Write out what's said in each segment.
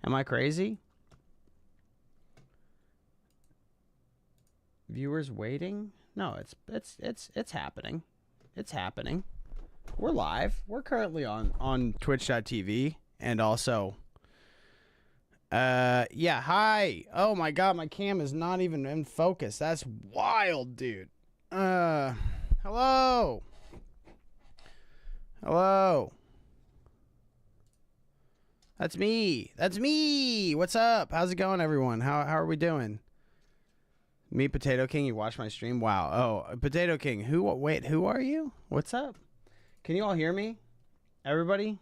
Am I crazy? Viewers waiting? No, it's happening. It's happening. We're live. We're currently on twitch.tv and also yeah, hi. Oh my god, my cam is not even in focus. That's wild, dude. Hello. Hello. That's me. That's me. What's up? How's it going, everyone? How are we doing? Me, Potato King. You watch my stream? Wow. Oh, Potato King. Wait, who are you? What's up? Can you all hear me? Everybody?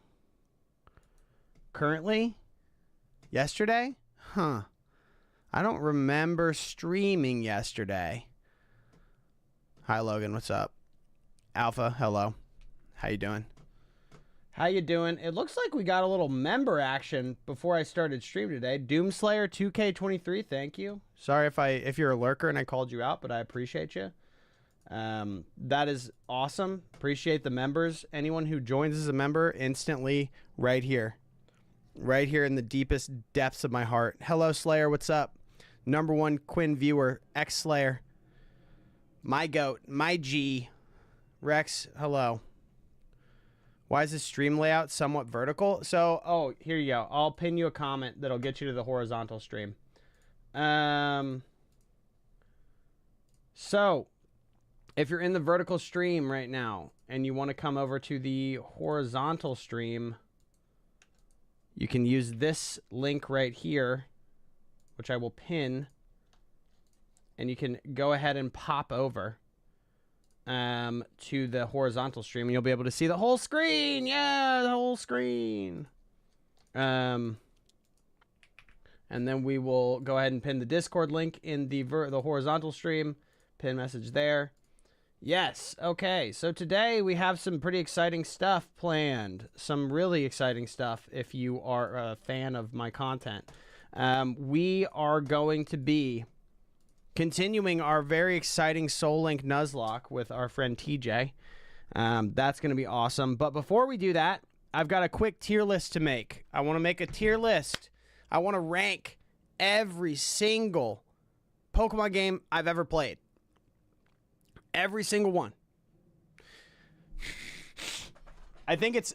Currently? Yesterday? Huh. I don't remember streaming yesterday. Hi, Logan. What's up? Alpha, hello. How you doing? How you doing? It looks like we got a little member action before I started stream today. Doomslayer 2K23, thank you. Sorry if you're a lurker and I called you out, but I appreciate you. That is awesome. Appreciate the members. Anyone who joins as a member instantly right here. Right here in the deepest depths of my heart. Hello, Slayer. What's up? #1 Quinn viewer, X-Slayer. My goat, my G. Rex, hello. Why is this stream layout somewhat vertical? So, oh, here you go. I'll pin you a comment that'll get you to the horizontal stream. So, if you're in the vertical stream right now and you want to come over to the horizontal stream, you can use this link right here, which I will pin, and you can go ahead and pop over to the horizontal stream, and you'll be able to see the whole screen. Yeah, the whole screen. And then we will go ahead and pin the Discord link in the horizontal stream. Pin message there. Yes. Okay. So today we have some pretty exciting stuff planned. Some really exciting stuff if you are a fan of my content. We are going to be continuing our very exciting Soul Link Nuzlocke with our friend TJ. That's going to be awesome. But before we do that, I've got a quick tier list to make. I want to make a tier list. I want to rank every single Pokemon game I've ever played. Every single one. I think it's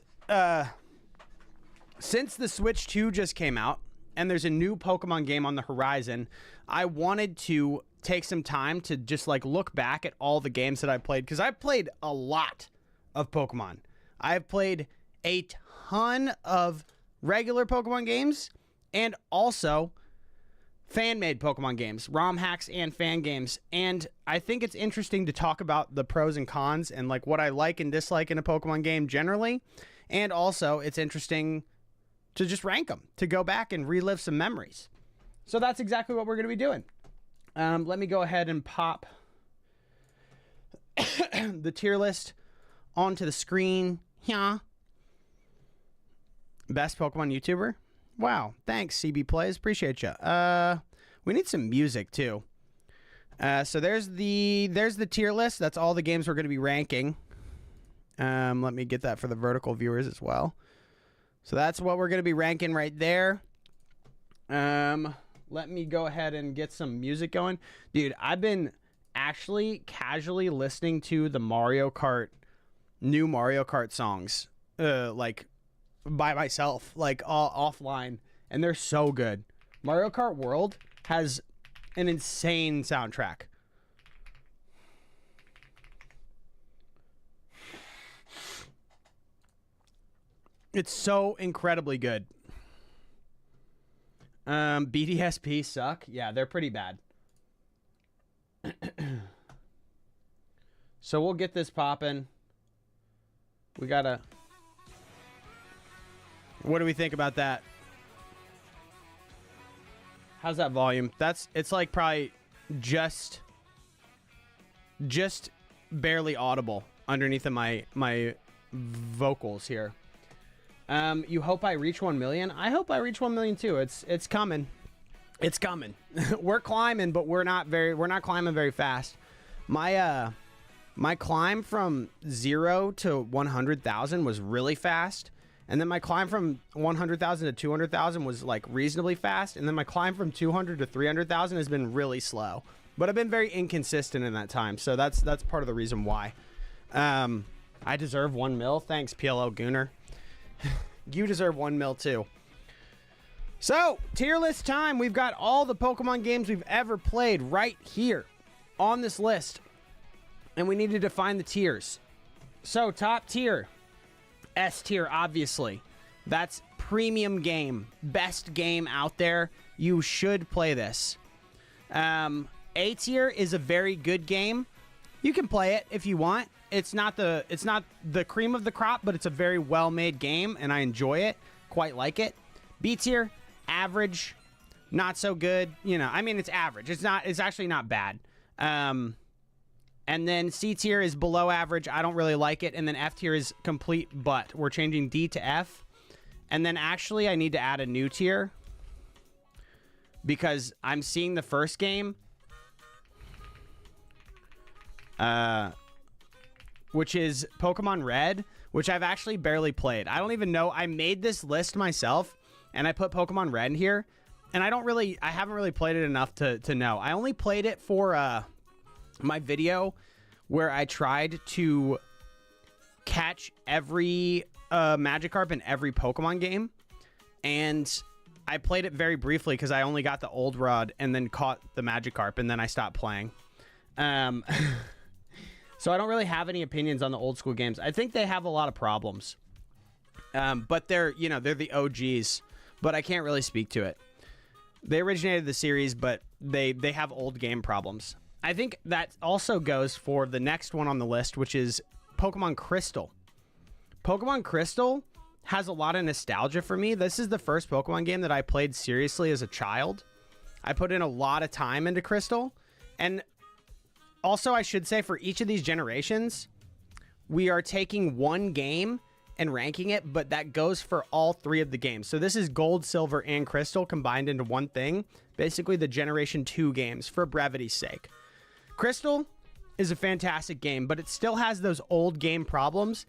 since the Switch 2 just came out and there's a new Pokemon game on the horizon, I wanted to take some time to just like look back at all the games that I played, because I've played a lot of Pokemon. I've played a ton of regular Pokemon games and also fan-made Pokemon games, ROM hacks and fan games. And I think it's interesting to talk about the pros and cons and like what I like and dislike in a Pokemon game generally. And also it's interesting to just rank them, to go back and relive some memories. So that's exactly what we're going to be doing. Let me go ahead and pop the tier list onto the screen. Yeah. Best Pokemon YouTuber? Wow. Thanks, CB Plays. Appreciate you. We need some music, too. So there's the tier list. That's all the games we're going to be ranking. Let me get that for the vertical viewers as well. So that's what we're going to be ranking right there. Let me go ahead and get some music going. Dude, I've been actually casually listening to the new Mario Kart songs, like by myself, like offline, and they're so good. Mario Kart World has an insane soundtrack. It's so incredibly good. BDSP suck. Yeah, they're pretty bad. So we'll get this popping. We gotta... What do we think about that? How's that volume? It's like probably just barely audible underneath of my vocals here. You hope I reach 1 million? I hope I reach 1 million too. It's coming. It's coming. We're climbing, but we're not climbing very fast. My climb from 0 to 100,000 was really fast, And then my climb from 100,000 to 200,000 was like reasonably fast. And then my climb from 200 to 300,000 has been really slow. But I've been very inconsistent in that time. So that's part of the reason why. I deserve 1 mil. Thanks, PLL Gooner. You deserve 1 mil too. So, tier list time. We've got all the Pokemon games we've ever played right here on this list. And we need to define the tiers. So, top tier. S tier, obviously. That's premium game. Best game out there. You should play this. A tier is a very good game. You can play it if you want. It's not the cream of the crop, but it's a very well-made game, and I enjoy it. Quite like it. B tier, average. Not so good. You know, I mean, it's average. It's actually not bad. And then C tier is below average. I don't really like it. And then F tier is complete butt. We're changing D to F. And then actually I need to add a new tier because I'm seeing the first game, which is Pokemon Red, which I've actually barely played. I don't even know. I made this list myself and I put Pokemon Red in here. And I haven't really played it enough to know. I only played it for my video where I tried to catch every Magikarp in every Pokemon game, and I played it very briefly because I only got the old rod and then caught the Magikarp, and then I stopped playing. So I don't really have any opinions on the old school games. I think they have a lot of problems, but they're the OGs, but I can't really speak to it. They originated the series, but they have old game problems. I think that also goes for the next one on the list, which is Pokemon Crystal. Pokemon Crystal has a lot of nostalgia for me. This is the first Pokemon game that I played seriously as a child. I put in a lot of time into Crystal. And also, I should say, for each of these generations, we are taking one game and ranking it, but that goes for all 3 of the games. So this is Gold, Silver, and Crystal combined into one thing. Basically, the Generation 2 games, for brevity's sake. Crystal is a fantastic game, but it still has those old game problems,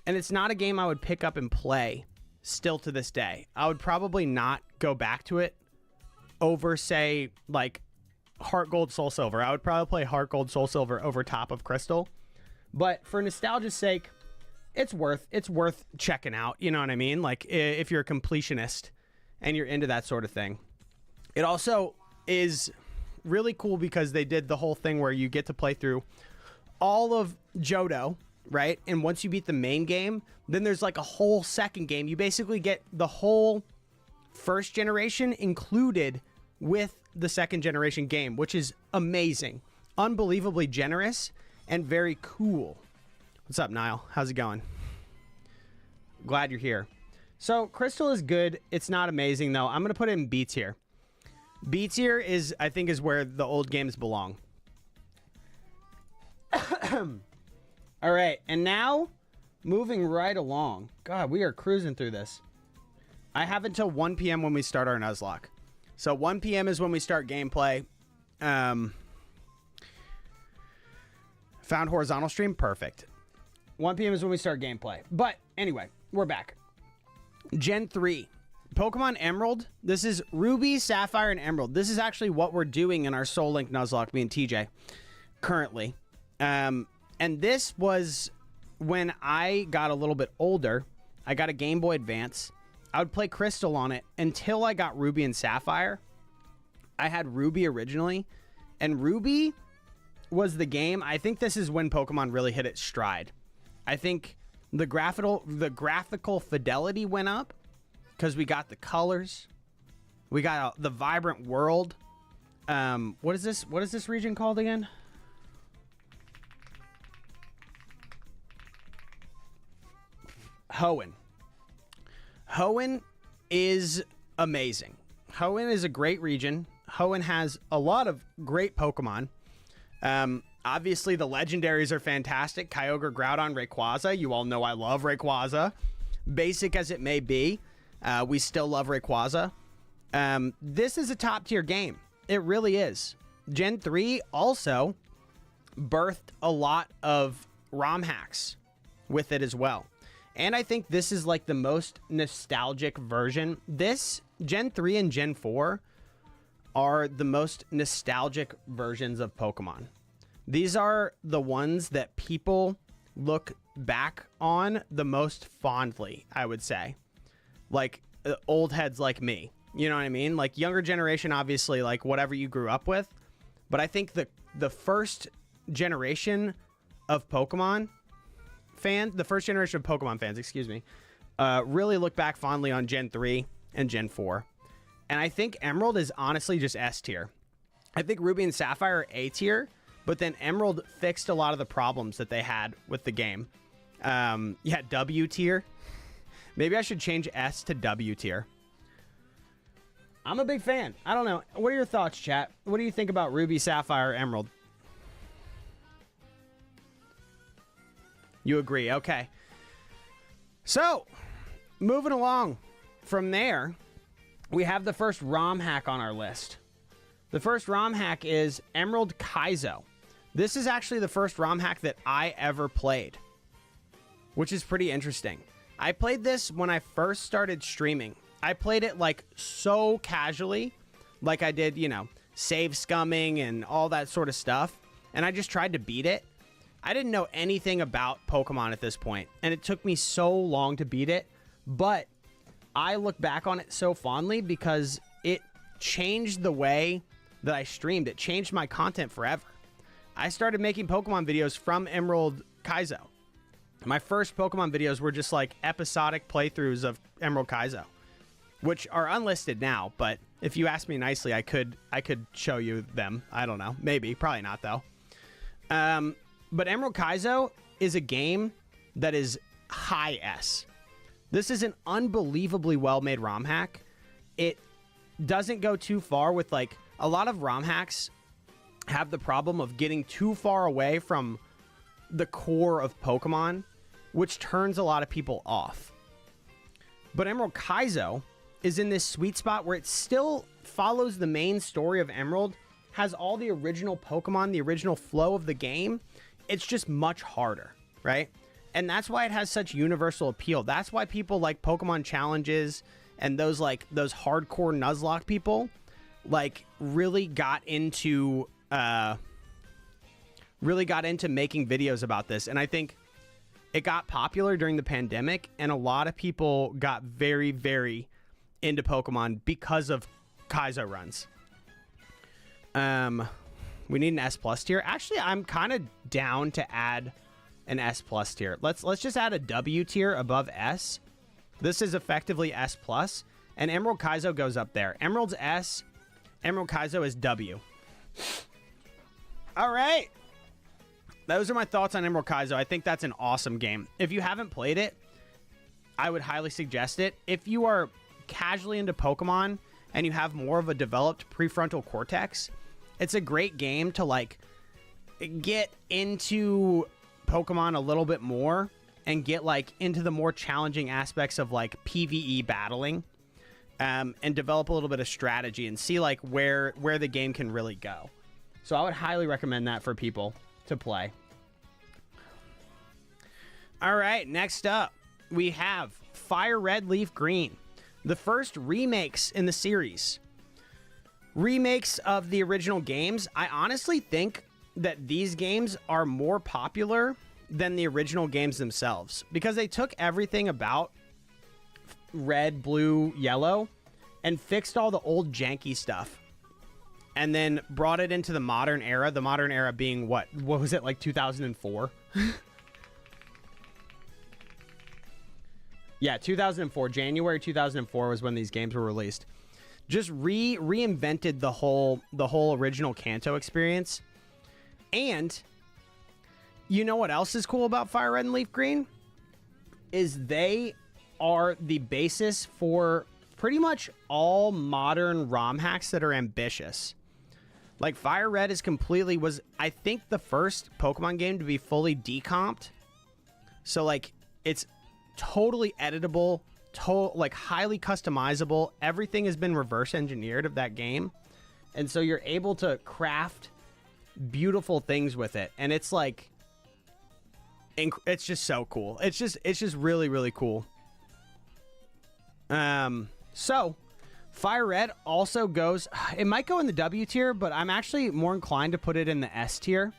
and it's not a game I would pick up and play still to this day. I would probably not go back to it over, say, like Heart Gold, Soul Silver. I would probably play Heart Gold, Soul Silver over top of Crystal. But for nostalgia's sake, it's worth checking out. You know what I mean? Like, if you're a completionist and you're into that sort of thing. It also is really cool because they did the whole thing where you get to play through all of Johto, right? And once you beat the main game, then there's like a whole second game. You basically get the whole first generation included with the second generation game, which is amazing, unbelievably generous, and very cool. What's up, Niall? How's it going? Glad you're here. So Crystal is good. It's not amazing though. I'm going to put it in B tier. B tier is, I think, is where the old games belong. All right, and now moving right along. God, we are cruising through this. I have until 1 p.m. when we start our Nuzlocke. So 1 p.m. is when we start gameplay. Found horizontal stream, perfect. 1 p.m. is when we start gameplay. But anyway, we're back. Gen 3. Pokemon Emerald. This is Ruby, Sapphire, and Emerald. This is actually what we're doing in our Soul Link Nuzlocke, me and TJ, currently. And this was when I got a little bit older. I got a Game Boy Advance. I would play Crystal on it until I got Ruby and Sapphire. I had Ruby originally, and Ruby was the game. I think this is when Pokemon really hit its stride. I think the graphical fidelity went up because we got the colors. We got the vibrant world. What is this? What is this region called again? Hoenn. Hoenn is amazing. Hoenn is a great region. Hoenn has a lot of great Pokemon. Obviously, the legendaries are fantastic. Kyogre, Groudon, Rayquaza. You all know I love Rayquaza. Basic as it may be, we still love Rayquaza. This is a top-tier game. It really is. Gen 3 also birthed a lot of ROM hacks with it as well. And I think this is like the most nostalgic version. This Gen 3 and Gen 4 are the most nostalgic versions of Pokemon. These are the ones that people look back on the most fondly, I would say. Like old heads like me. You know what I mean? Like younger generation, obviously, like whatever you grew up with. But I think the first generation of Pokemon fans, the first generation of Pokemon fans, excuse me, really look back fondly on Gen 3 and Gen 4. And I think Emerald is honestly just S tier. I think Ruby and Sapphire are A tier, but then Emerald fixed a lot of the problems that they had with the game. Yeah, W tier. Maybe I should change S to W tier. I'm a big fan. I don't know. What are your thoughts, chat? What do you think about Ruby, Sapphire, Emerald? You agree. Okay. So, moving along from there, we have the first ROM hack on our list. The first ROM hack is Emerald Kaizo. This is actually the first ROM hack that I ever played, which is pretty interesting. I played this when I first started streaming. I played it like so casually, like I did, you know, save scumming and all that sort of stuff. And I just tried to beat it. I didn't know anything about Pokemon at this point, and it took me so long to beat it, but I look back on it so fondly because it changed the way that I streamed. It changed my content forever. I started making Pokemon videos from Emerald Kaizo. My first Pokemon videos were just like episodic playthroughs of Emerald Kaizo, which are unlisted now, but if you ask me nicely, I could show you them. I don't know. Maybe. Probably not, though. But Emerald Kaizo is a game that is high S. This is an unbelievably well-made ROM hack. It doesn't go too far with, like, a lot of ROM hacks have the problem of getting too far away from the core of Pokemon, which turns a lot of people off. But Emerald Kaizo is in this sweet spot where it still follows the main story of Emerald, has all the original Pokemon, the original flow of the game. It's just much harder, right? And that's why it has such universal appeal. That's why people like Pokemon challenges and those hardcore Nuzlocke people like really got into making videos about this. And I think it got popular during the pandemic, and a lot of people got very, very into Pokemon because of Kaizo runs. We need an S plus tier. Actually, I'm kind of down to add an S plus tier. Let's just add a W tier above S. This is effectively S plus, and Emerald Kaizo goes up there. Emerald's S, Emerald Kaizo is W. All right. Those are my thoughts on Emerald Kaizo. I think that's an awesome game. If you haven't played it, I would highly suggest it. If you are casually into Pokemon and you have more of a developed prefrontal cortex, it's a great game to like get into Pokemon a little bit more and get like into the more challenging aspects of like PvE battling, and develop a little bit of strategy and see like where the game can really go. So I would highly recommend that for people to play. All right, next up we have Fire Red Leaf Green, the first remakes in the series. Remakes of the original games. I honestly think that these games are more popular than the original games themselves because they took everything about red, blue, yellow and fixed all the old janky stuff and then brought it into the modern era. The modern era being what was it, like 2004? Yeah, 2004. January 2004 was when these games were released. Just reinvented the whole original Kanto experience. And you know what else is cool about Fire Red and Leaf Green? Is they are the basis for pretty much all modern ROM hacks that are ambitious. Like Fire Red was I think the first Pokemon game to be fully decomped. So like it's totally editable, like highly customizable. Everything has been reverse engineered of that game. And so you're able to craft beautiful things with it. And it's like it's just so cool. It's just really, really cool. So Fire Red also goes, it might go in the W tier, but I'm actually more inclined to put it in the S tier.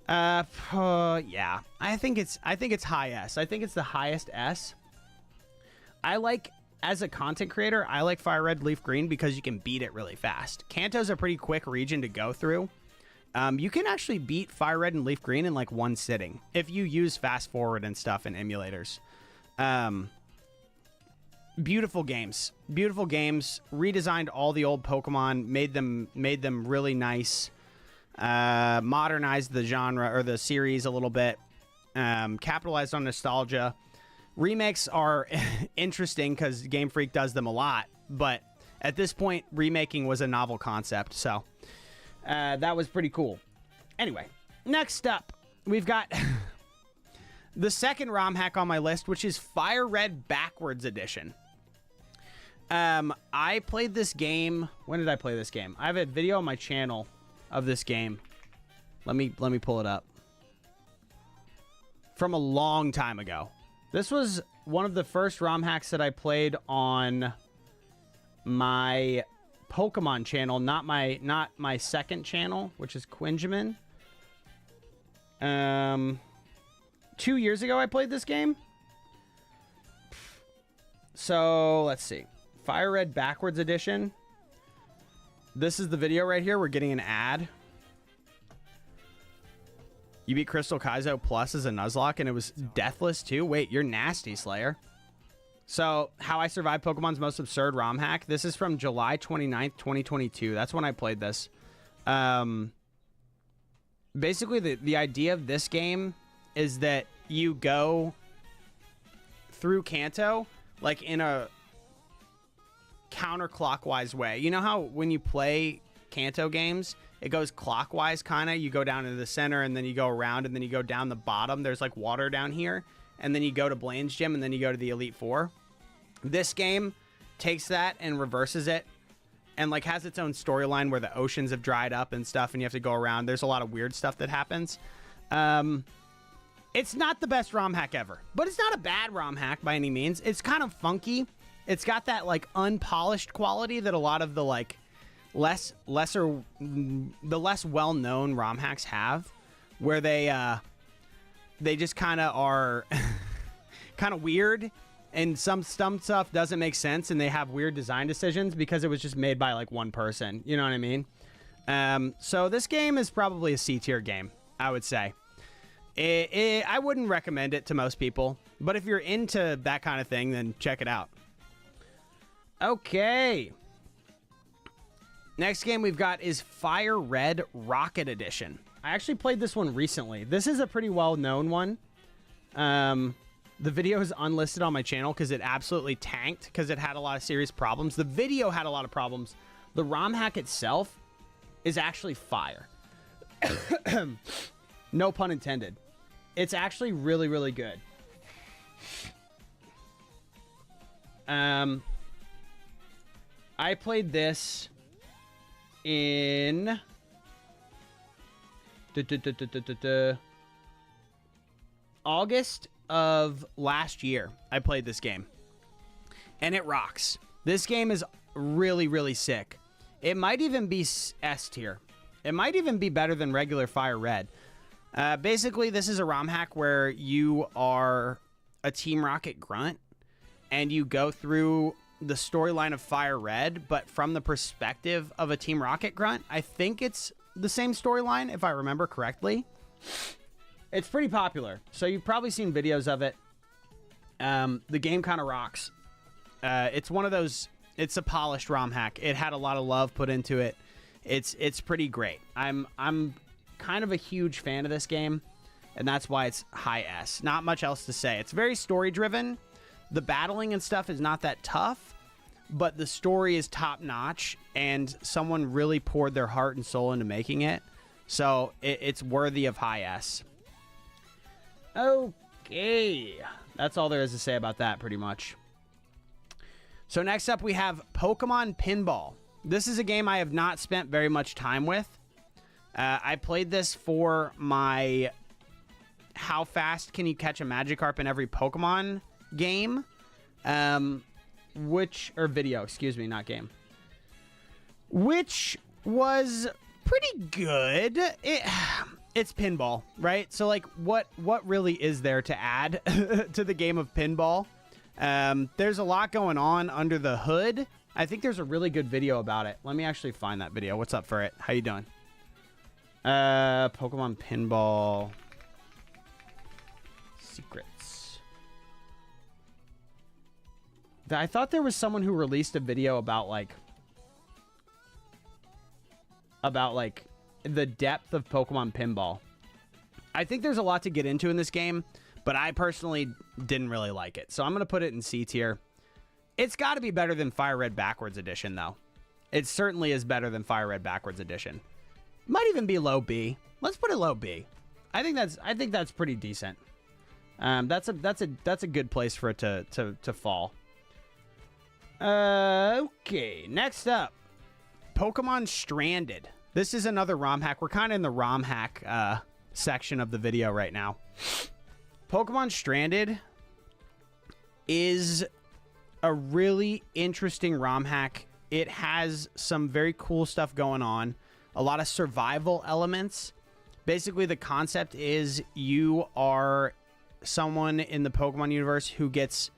Yeah, I think it's high S. I think it's the highest S. As a content creator, I like Fire Red, Leaf Green because you can beat it really fast. Kanto's a pretty quick region to go through. You can actually beat Fire Red and Leaf Green in like one sitting if you use fast forward and stuff in emulators. Beautiful games, redesigned all the old Pokemon, made them really nice, modernized the genre or the series a little bit, capitalized on nostalgia. Remakes are interesting because Game Freak does them a lot, but at this point, remaking was a novel concept, so that was pretty cool. Anyway, next up, we've got the second ROM hack on my list, which is Fire Red Backwards Edition. I played this game. When did I play this game? I have a video on my channel of this game. Let me pull it up. From a long time ago. This was one of the first ROM hacks that I played on my Pokemon channel, not my second channel, which is Quinjamin. 2 years ago I played this game. So, let's see. Fire Red Backwards Edition. This is the video right here. We're getting an ad. You beat Crystal Kaizo Plus as a Nuzlocke, and it was deathless too. Wait, you're nasty, Slayer. So, How I Survived Pokemon's Most Absurd ROM Hack. This is from July 29th, 2022. That's when I played this. Basically, the idea of this game is that you go through Kanto, like in a counterclockwise way. You know how when you play Kanto games, it goes clockwise, kind of. You go down into the center, and then you go around, and then you go down the bottom. There's like water down here, and then you go to Blaine's Gym, and then you go to the Elite Four. This game takes that and reverses it, and like has its own storyline where the oceans have dried up and stuff, and you have to go around. There's a lot of weird stuff that happens. It's not the best ROM hack ever, but it's not a bad ROM hack by any means. It's kind of funky. It's got that like unpolished quality that a lot of the like less well-known ROM hacks have, where they just kind of are kind of weird, and some stuff doesn't make sense, and they have weird design decisions because it was just made by like one person. You know what I mean? So this game is probably a C tier game, I would say. I wouldn't recommend it to most people, but if you're into that kind of thing, then check it out. Okay. Next game we've got is Fire Red Rocket Edition. I actually played this one recently. This is a pretty well-known one. The video is unlisted on my channel because it absolutely tanked because it had a lot of serious problems. The video had a lot of problems. The ROM hack itself is actually fire. No pun intended. It's actually really, really good. I played this in August of last year. I played this game, and it rocks. This game is really, really sick. It might even be S tier. It might even be better than regular Fire Red. Basically, this is a ROM hack where you are a Team Rocket grunt, and you go through the storyline of Fire Red, but from the perspective of a Team Rocket grunt. I think it's the same storyline, if I remember correctly. It's pretty popular, so you've probably seen videos of it. The game kind of rocks. It's one of those, it's a polished ROM hack. It had a lot of love put into it. It's pretty great. I'm kind of a huge fan of this game, and that's why it's high S. Not much else to say. It's very story driven. The battling and stuff is not that tough, but the story is top notch, and someone really poured their heart and soul into making it. So it's worthy of high S. Okay, that's all there is to say about that, pretty much. So next up, we have Pokemon Pinball. This is a game I have not spent very much time with. I played this for my how fast can you catch a Magikarp in every Pokemon game, or video, excuse me, not game, which was pretty good. It's pinball, right? So like what really is there to add to the game of pinball? There's a lot going on under the hood. I think there's a really good video about it. Let me actually find that video. What's up for it? How you doing? Pokemon pinball secrets. I thought there was someone who released a video about like the depth of Pokemon pinball. I think there's a lot to get into in this game, but I personally didn't really like it. So I'm going to put it in C tier. It's got to be better than Fire Red Backwards Edition, though. It certainly is better than Fire Red Backwards Edition. Might even be low B. Let's put it low B. I think that's pretty decent. That's a good place for it to fall. Okay, next up, Pokemon Stranded. This is another ROM hack. We're kind of in the ROM hack section of the video right now. Pokemon Stranded is a really interesting ROM hack. It has some very cool stuff going on. A lot of survival elements. Basically, the concept is you are someone in the Pokemon universe who gets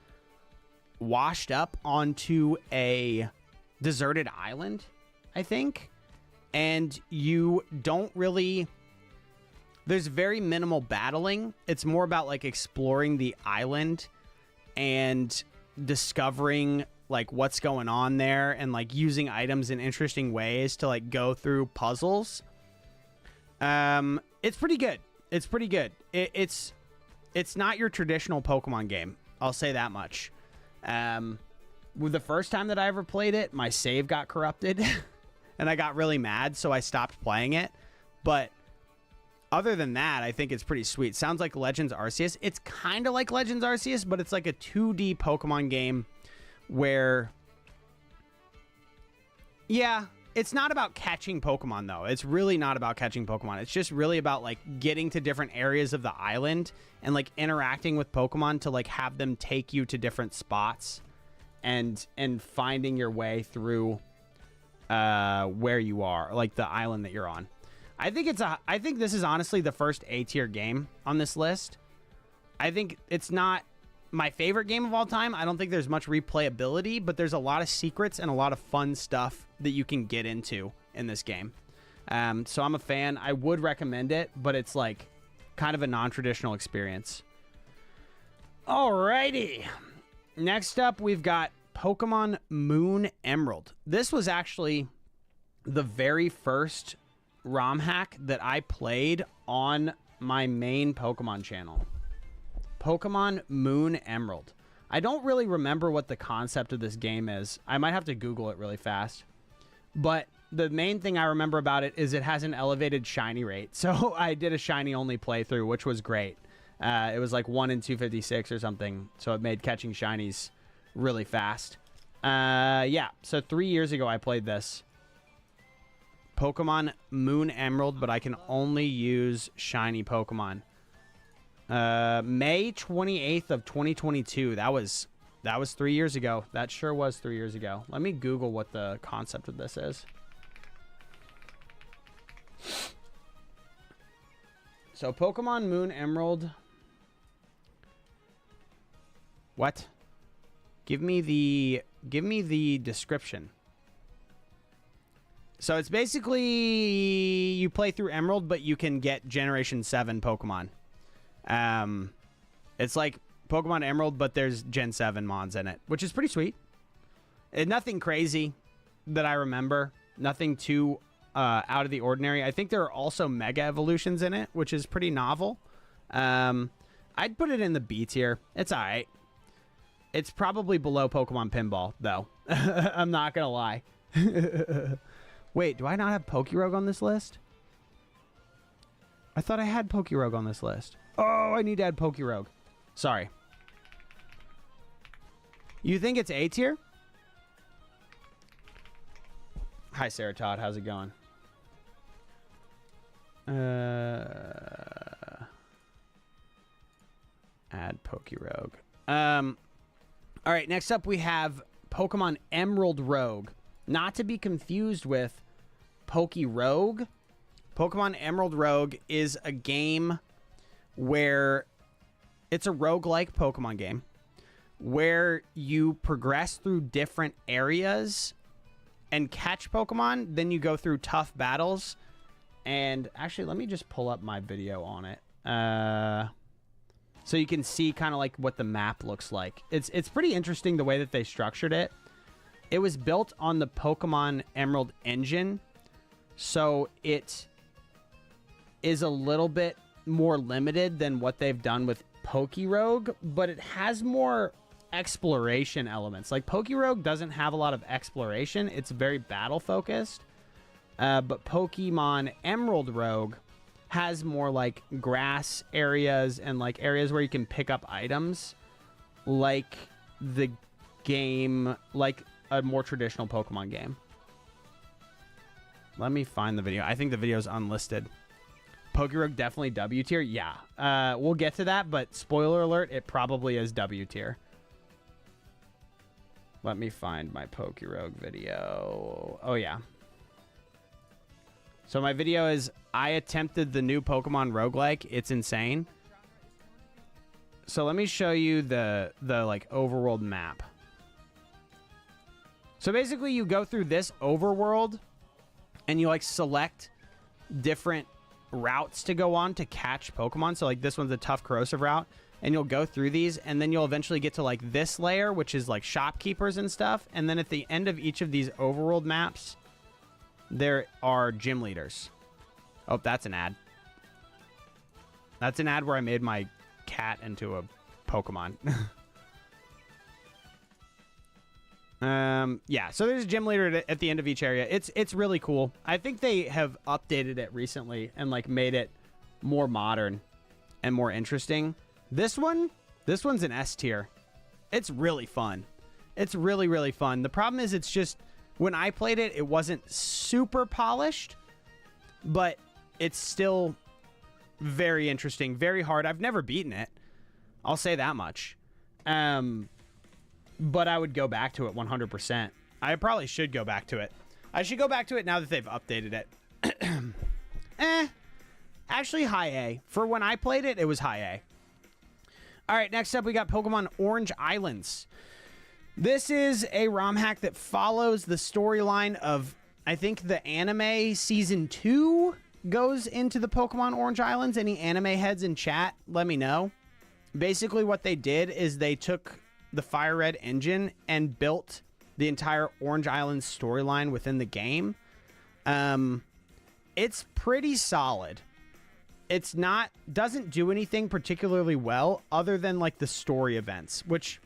washed up onto a deserted island, I think. And you don't really... There's very minimal battling. It's more about like exploring the island and discovering like what's going on there and like using items in interesting ways to like go through puzzles. It's pretty good. It's pretty good. It's not your traditional Pokemon game. I'll say that much. With the first time that I ever played it, my save got corrupted and I got really mad, so I stopped playing it. But other than that, I think it's pretty sweet. Sounds like Legends Arceus. It's kind of like Legends Arceus, but it's like a 2D Pokemon game where, yeah, it's not about catching Pokemon, though. It's really not about catching Pokemon. It's just really about, like, getting to different areas of the island and, like, interacting with Pokemon to, like, have them take you to different spots and finding your way through where you are, like, the island that you're on. I think this is honestly the first A-tier game on this list. I think it's not my favorite game of all time. I don't think there's much replayability, but there's a lot of secrets and a lot of fun stuff that you can get into in this game. So I'm a fan. I would recommend it, but it's like kind of a non-traditional experience. Alrighty. Next up, we've got Pokemon Moon Emerald. This was actually the very first ROM hack that I played on my main Pokemon channel. Pokemon Moon Emerald. I don't really remember what the concept of this game is. I might have to Google it really fast. But the main thing I remember about it is it has an elevated shiny rate. So I did a shiny only playthrough, which was great. It was like 1 in 256 or something. So it made catching shinies really fast. Yeah, so 3 years ago I played this. Pokemon Moon Emerald, but I can only use shiny Pokemon. May 28th of 2022. That was 3 years ago. That sure was 3 years ago. Let me Google what the concept of this is. So Pokemon Moon Emerald. What? Give me the description. So it's basically you play through Emerald, but you can get Generation 7 Pokemon. It's like Pokemon Emerald, but there's Gen 7 mods in it, which is pretty sweet. And nothing crazy that I remember. Nothing too out of the ordinary. I think there are also Mega Evolutions in it, which is pretty novel. I'd put it in the B tier. It's all right. It's probably below Pokemon Pinball, though. I'm not going to lie. Wait, do I not have Pokerogue on this list? I thought I had Pokerogue on this list. Oh, I need to add Pokerogue. Sorry. You think it's A tier? Hi, Sarah Todd. How's it going? Pokerogue. All right, next up we have Pokemon Emerald Rogue. Not to be confused with Pokerogue. Pokemon Emerald Rogue is a game where it's a roguelike Pokemon game where you progress through different areas and catch Pokemon. Then you go through tough battles. And actually, let me just pull up my video on it. So you can see kind of like what the map looks like. It's pretty interesting the way that they structured it. It was built on the Pokemon Emerald engine. So it is a little bit more limited than what they've done with Pokerogue, but it has more exploration elements. Like Pokerogue doesn't have a lot of exploration. It's very battle focused. But Pokemon Emerald Rogue has more like grass areas and like areas where you can pick up items like the game, like a more traditional Pokemon game. Let me find the video. I think the video is unlisted. Pokerogue definitely W tier. Yeah. We'll get to that, but spoiler alert, it probably is W tier. Let me find my Pokerogue video. Oh, yeah. So my video is, I attempted the new Pokemon roguelike. It's insane. So let me show you the like overworld map. So basically you go through this overworld and you like select different routes to go on to catch Pokemon. So like this one's a tough corrosive route, and you'll go through these, and then you'll eventually get to like this layer, which is like shopkeepers and stuff. And then at the end of each of these overworld maps, there are gym leaders. Oh, that's an ad. That's an ad where I made my cat into a Pokemon. Yeah, so there's a gym leader at the end of each area. It's really cool. I think they have updated it recently and like made it more modern and more interesting. This one's an S tier. It's really fun. It's really, really fun. The problem is it's just, when I played it, it wasn't super polished, but it's still very interesting, very hard. I've never beaten it. I'll say that much. But I would go back to it 100%. I probably should go back to it. I should go back to it now that they've updated it. Actually, high A. For when I played it, it was high A. All right, next up, we got Pokemon Orange Islands. This is a ROM hack that follows the storyline of, I think, the anime Season 2 goes into the Pokemon Orange Islands. Any anime heads in chat, let me know. Basically, what they did is they took the Fire Red engine and built the entire Orange Islands storyline within the game. It's pretty solid. It's not, doesn't do anything particularly well other than like the story events, which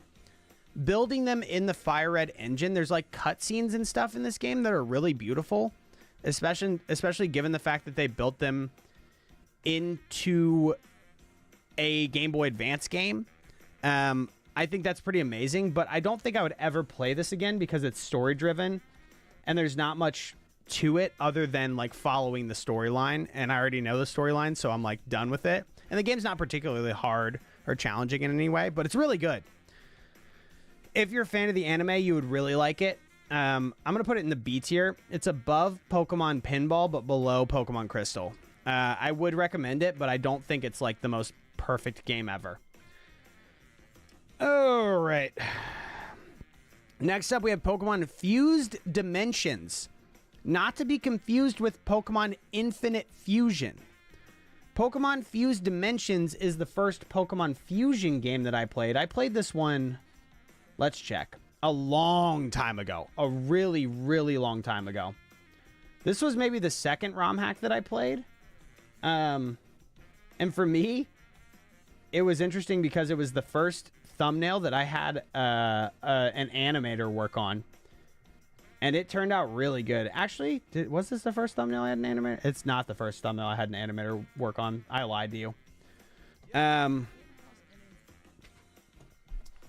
building them in the Fire Red engine, there's like cutscenes and stuff in this game that are really beautiful, especially given the fact that they built them into a Game Boy Advance game. I think that's pretty amazing, but I don't think I would ever play this again because it's story driven and there's not much to it other than like following the storyline, and I already know the storyline, so I'm like done with it. And the game's not particularly hard or challenging in any way, but it's really good. If you're a fan of the anime, you would really like it. I'm gonna put it in the B tier. It's above Pokemon Pinball but below Pokemon Crystal. I would recommend it, but I don't think it's like the most perfect game ever. All right. Next up, we have Pokemon Fused Dimensions. Not to be confused with Pokemon Infinite Fusion. Pokemon Fused Dimensions is the first Pokemon Fusion game that I played. I played this one, let's check, a long time ago. A really, really long time ago. This was maybe the second ROM hack that I played. And for me, it was interesting because it was the first thumbnail that I had an animator work on. And it turned out really good. Actually, was this the first thumbnail I had an animator? It's not the first thumbnail I had an animator work on. I lied to you.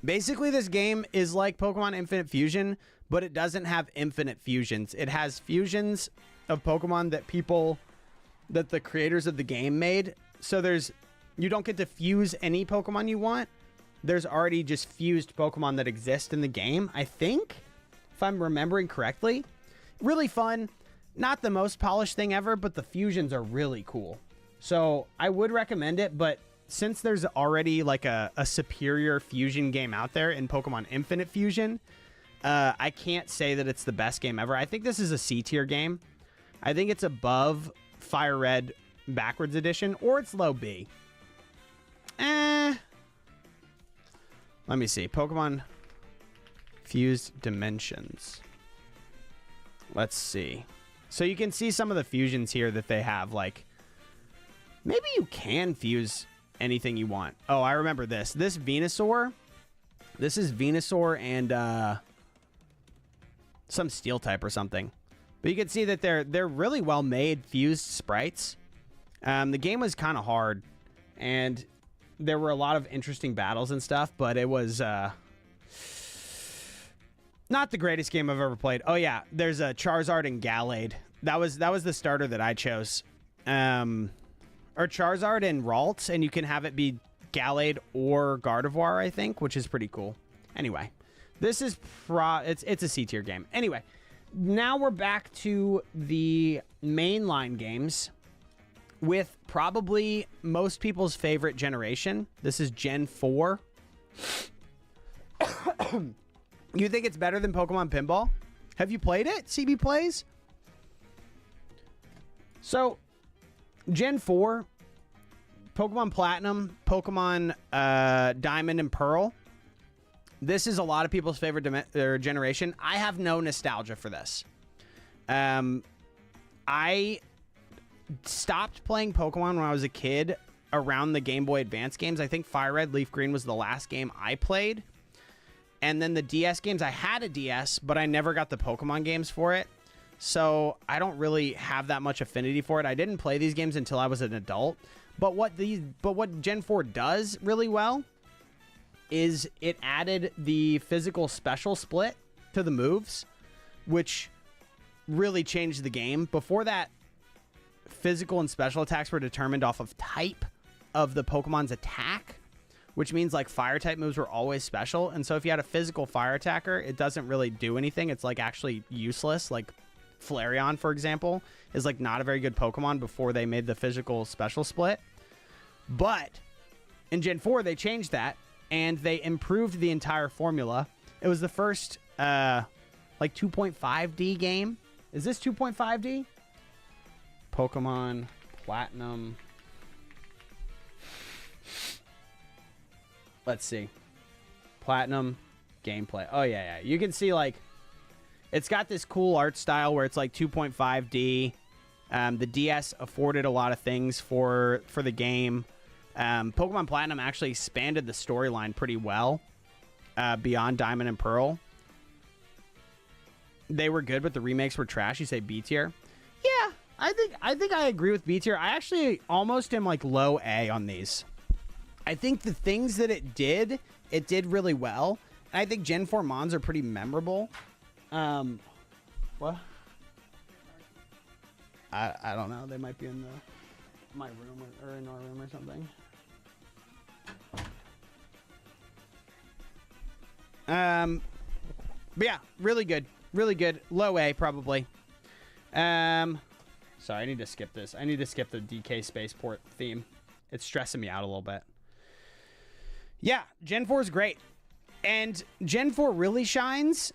Basically, this game is like Pokemon Infinite Fusion, but it doesn't have infinite fusions. It has fusions of Pokemon that the creators of the game made. So you don't get to fuse any Pokemon you want. there's already just fused Pokemon that exist in the game, I think, if I'm remembering correctly. Really fun. Not the most polished thing ever, but the fusions are really cool. So I would recommend it, but since there's already like a superior fusion game out there in Pokemon Infinite Fusion, I can't say that it's the best game ever. I think this is a C tier game. I think it's above Fire Red Backwards Edition, or it's low B. Let me see. Pokemon Fused Dimensions. Let's see. So you can see some of the fusions here that they have. Like, maybe you can fuse anything you want. Oh, I remember this. This Venusaur. This is Venusaur and some steel type or something. But you can see that they're really well made fused sprites. The game was kind of hard, and there were a lot of interesting battles and stuff, but it was not the greatest game I've ever played. Oh yeah, there's a Charizard and Gallade. That was the starter that I chose. Or Charizard and Ralts, and you can have it be Gallade or Gardevoir, I think, which is pretty cool. Anyway, this is it's a C tier game. Anyway, now we're back to the mainline games with probably most people's favorite generation. This is Gen 4. You think it's better than Pokemon Pinball? Have you played it? CB Plays? So, Gen 4, Pokemon Platinum, Pokemon Diamond and Pearl. This is a lot of people's favorite generation. I have no nostalgia for this. I stopped playing Pokemon when I was a kid around the Game Boy Advance games. I think Fire Red, Leaf Green was the last game I played. And then the DS games, I had a DS, but I never got the Pokemon games for it. So I don't really have that much affinity for it. I didn't play these games until I was an adult. But what Gen 4 does really well is it added the physical special split to the moves, which really changed the game. Before that, physical and special attacks were determined off of type of the Pokemon's attack, which means like fire type moves were always special. And so if you had a physical fire attacker, it doesn't really do anything. It's like actually useless. Like Flareon, for example, is like not a very good Pokemon before they made the physical special split. But in Gen 4, they changed that and they improved the entire formula. It was the first like 2.5D game. Is this 2.5D? Pokemon Platinum. Let's see. Platinum gameplay. Oh, yeah. You can see, like, it's got this cool art style where it's like 2.5D. The DS afforded a lot of things for the game. Pokemon Platinum actually expanded the storyline pretty well beyond Diamond and Pearl. They were good, but the remakes were trash. You say B tier? Yeah, I think I agree with B tier. I actually almost am like low A on these. I think the things that it did really well. And I think Gen 4 Mons are pretty memorable. What? I don't know. They might be in my room or in our room or something. But yeah, really good. Really good. Low A, probably. Sorry, I need to skip this. I need to skip the DK Spaceport theme. It's stressing me out a little bit. Yeah, Gen 4 is great. And Gen 4 really shines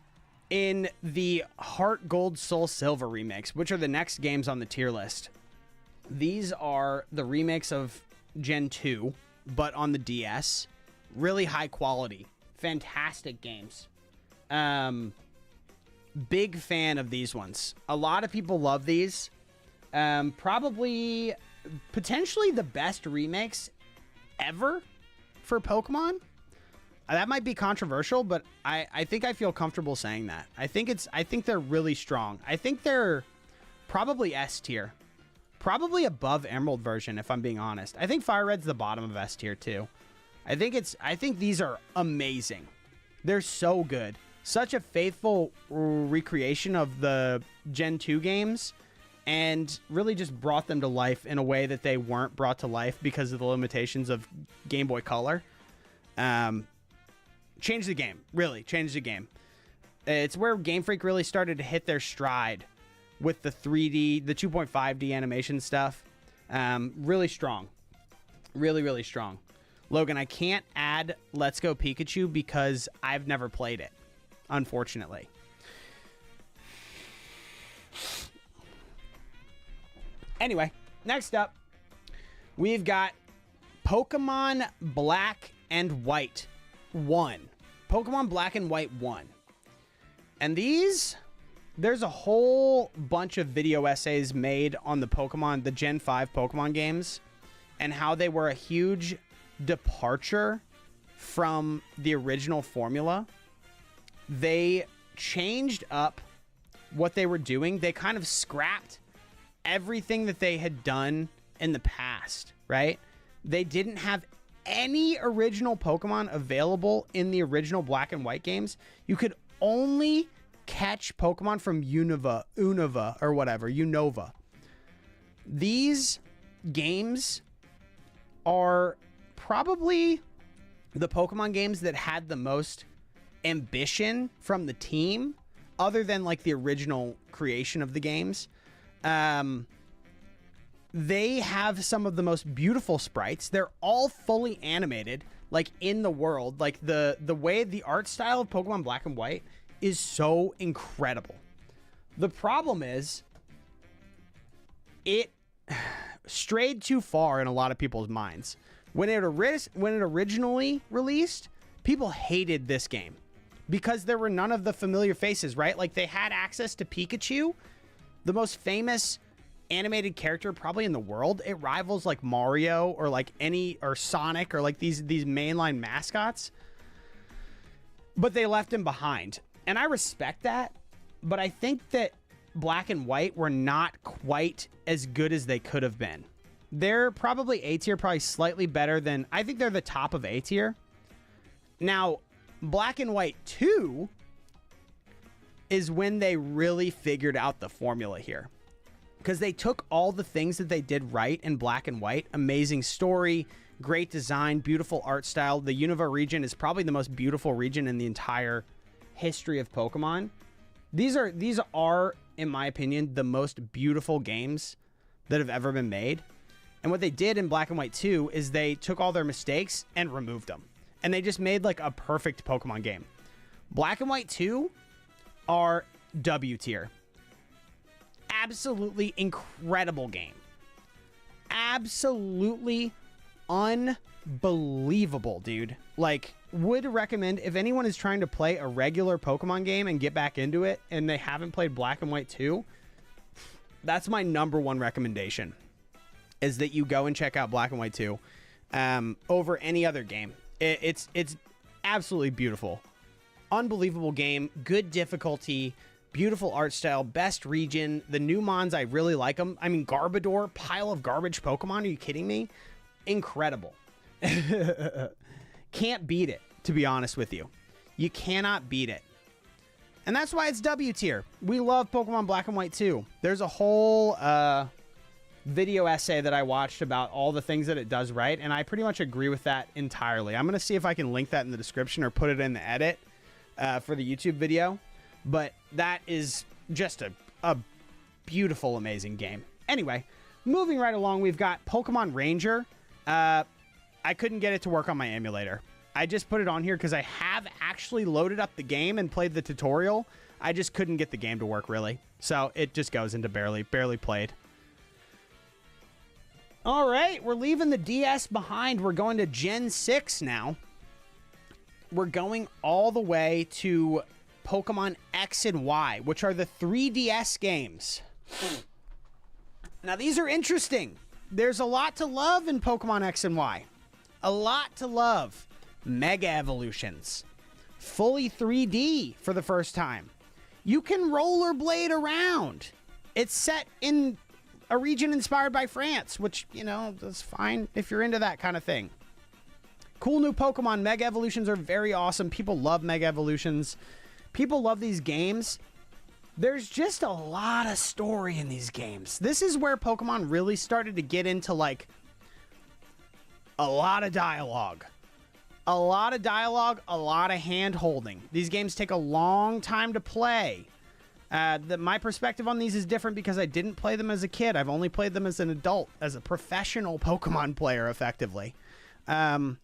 in the Heart Gold Soul Silver remakes, which are the next games on the tier list. These are the remakes of Gen 2, but on the DS. Really high quality. Fantastic games. Big fan of these ones. A lot of people love these. Probably, potentially the best remakes ever for Pokemon. That might be controversial, but I think I feel comfortable saying that. I think they're really strong. I think they're probably S tier. Probably above Emerald version, if I'm being honest. I think Fire Red's the bottom of S tier too. I think these are amazing. They're so good. Such a faithful recreation of the Gen 2 games, and really just brought them to life in a way that they weren't brought to life because of the limitations of Game Boy Color. changed the game. Really changed the game. It's where Game Freak really started to hit their stride with the 3D, the 2.5D animation stuff. Really strong. Really, really strong. Logan, I can't add Let's Go Pikachu because I've never played it, unfortunately. Anyway, next up, we've got Pokemon Black and White 1. Pokemon Black and White 1. And these, there's a whole bunch of video essays made on the Pokemon, the Gen 5 Pokemon games, and how they were a huge departure from the original formula. They changed up what they were doing. They kind of scrapped everything that they had done in the past, right? They didn't have any original Pokemon available in the original Black and White games. You could only catch Pokemon from Unova, or whatever, Unova. These games are probably the Pokemon games that had the most ambition from the team, other than like the original creation of the games. They have some of the most beautiful sprites. They're all fully animated, like in the world. Like the way the art style of Pokemon Black and White is so incredible. The problem is it strayed too far in a lot of people's minds. When it originally released, people hated this game because there were none of the familiar faces, right? Like they had access to Pikachu, the most famous animated character probably in the world. It rivals like Mario or like or Sonic or like these mainline mascots. But they left him behind. And I respect that, but I think that Black and White were not quite as good as they could have been. They're probably A tier, probably slightly better than, I think they're the top of A tier. Now, Black and White 2 is when they really figured out the formula here. Because they took all the things that they did right in Black and White. Amazing story, great design, beautiful art style. The Unova region is probably the most beautiful region in the entire history of Pokemon. These are, in my opinion, the most beautiful games that have ever been made. And what they did in Black and White 2 is they took all their mistakes and removed them. And they just made like a perfect Pokemon game. Black and White 2 are W tier. Absolutely incredible game. Absolutely unbelievable, dude. Like, would recommend if anyone is trying to play a regular Pokemon game and get back into it and they haven't played Black and White 2, that's my number one recommendation, is that you go and check out Black and White 2 over any other game. It's absolutely beautiful. Unbelievable game, good difficulty, beautiful art style, best region. The new Mons, I really like them. I mean, Garbodor, pile of garbage Pokemon. Are you kidding me? Incredible. Can't beat it, to be honest with you. You cannot beat it. And that's why it's W tier. We love Pokemon Black and White 2. There's a whole video essay that I watched about all the things that it does right, and I pretty much agree with that entirely. I'm going to see if I can link that in the description or put it in the edit for the YouTube video. But that is just a beautiful, amazing game. Anyway, moving right along, we've got Pokemon Ranger. I couldn't get it to work on my emulator. I just put it on here because I have actually loaded up the game and played the tutorial. I just couldn't get the game to work, really. So it just goes into barely played. All right, we're leaving the DS behind. We're going to Gen 6 now. We're going all the way to Pokemon X and Y, which are the 3DS games. Now, these are interesting. There's a lot to love in Pokemon X and Y. A lot to love. Mega Evolutions. Fully 3D for the first time. You can rollerblade around. It's set in a region inspired by France, which, you know, that's fine if you're into that kind of thing. Cool new Pokemon. Mega Evolutions are very awesome. People love Mega Evolutions. People love these games. There's just a lot of story in these games. This is where Pokemon really started to get into, like, a lot of dialogue. A lot of dialogue, a lot of hand-holding. These games take a long time to play. My perspective on these is different because I didn't play them as a kid. I've only played them as an adult, as a professional Pokemon player, effectively. And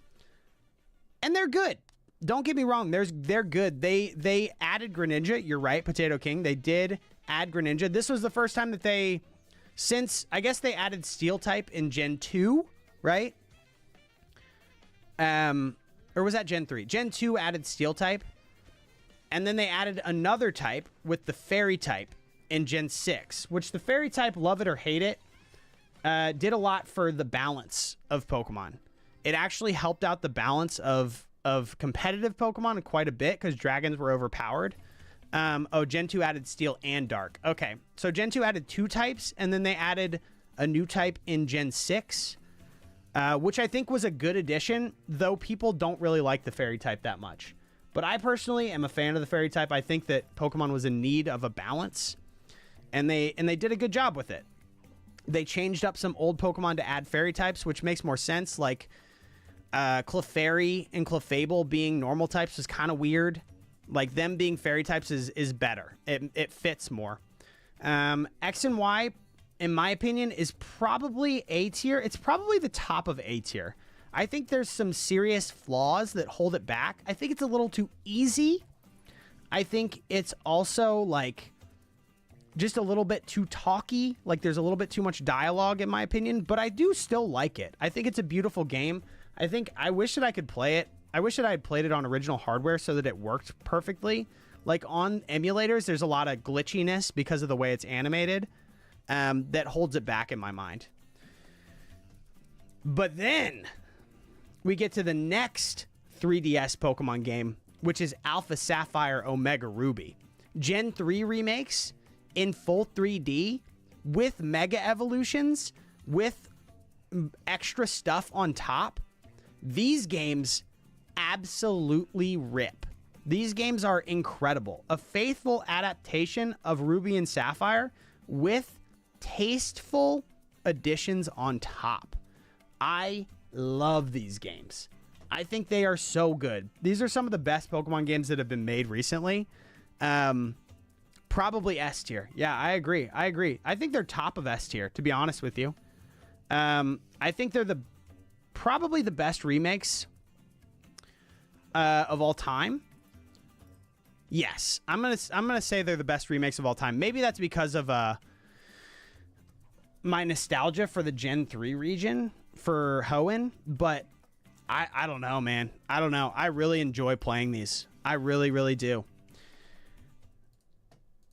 they're good. Don't get me wrong. They're good. They added Greninja. You're right, Potato King. They did add Greninja. This was the first time that I guess they added Steel-type in Gen 2, right? Or was that Gen 3? Gen 2 added Steel-type. And then they added another type with the Fairy-type in Gen 6, which the Fairy-type, love it or hate it, did a lot for the balance of Pokemon. It actually helped out the balance of competitive Pokemon quite a bit because dragons were overpowered. Gen 2 added Steel and Dark. Okay, so Gen 2 added 2 types, and then they added a new type in Gen 6, which I think was a good addition, though people don't really like the Fairy type that much. But I personally am a fan of the Fairy type. I think that Pokemon was in need of a balance, and they did a good job with it. They changed up some old Pokemon to add Fairy types, which makes more sense, like Clefairy and Clefable being normal types was kind of weird. Like, them being Fairy types is better. It fits more. X and Y, in my opinion, is probably A tier. It's probably the top of A tier. I think there's some serious flaws that hold it back. I think it's a little too easy. I think it's also, like, just a little bit too talky. Like, there's a little bit too much dialogue, in my opinion. But I do still like it. I think it's a beautiful game. I wish that I could play it. I wish that I had played it on original hardware so that it worked perfectly. Like, on emulators, there's a lot of glitchiness because of the way it's animated that holds it back in my mind. But then we get to the next 3DS Pokemon game, which is Alpha Sapphire Omega Ruby. Gen 3 remakes in full 3D with Mega Evolutions, with extra stuff on top. These games absolutely rip. These games are incredible. A faithful adaptation of Ruby and Sapphire with tasteful additions on top. I love these games. I think they are so good. These are some of the best Pokemon games that have been made recently. Probably S tier. Yeah, I agree. I think they're top of S tier, to be honest with you. I think they're probably the best remakes of all time. Yes, I'm gonna say they're the best remakes of all time. Maybe that's because of my nostalgia for the Gen 3 region for Hoenn, but I don't know, man. I don't know. I really enjoy playing these. I really, really do.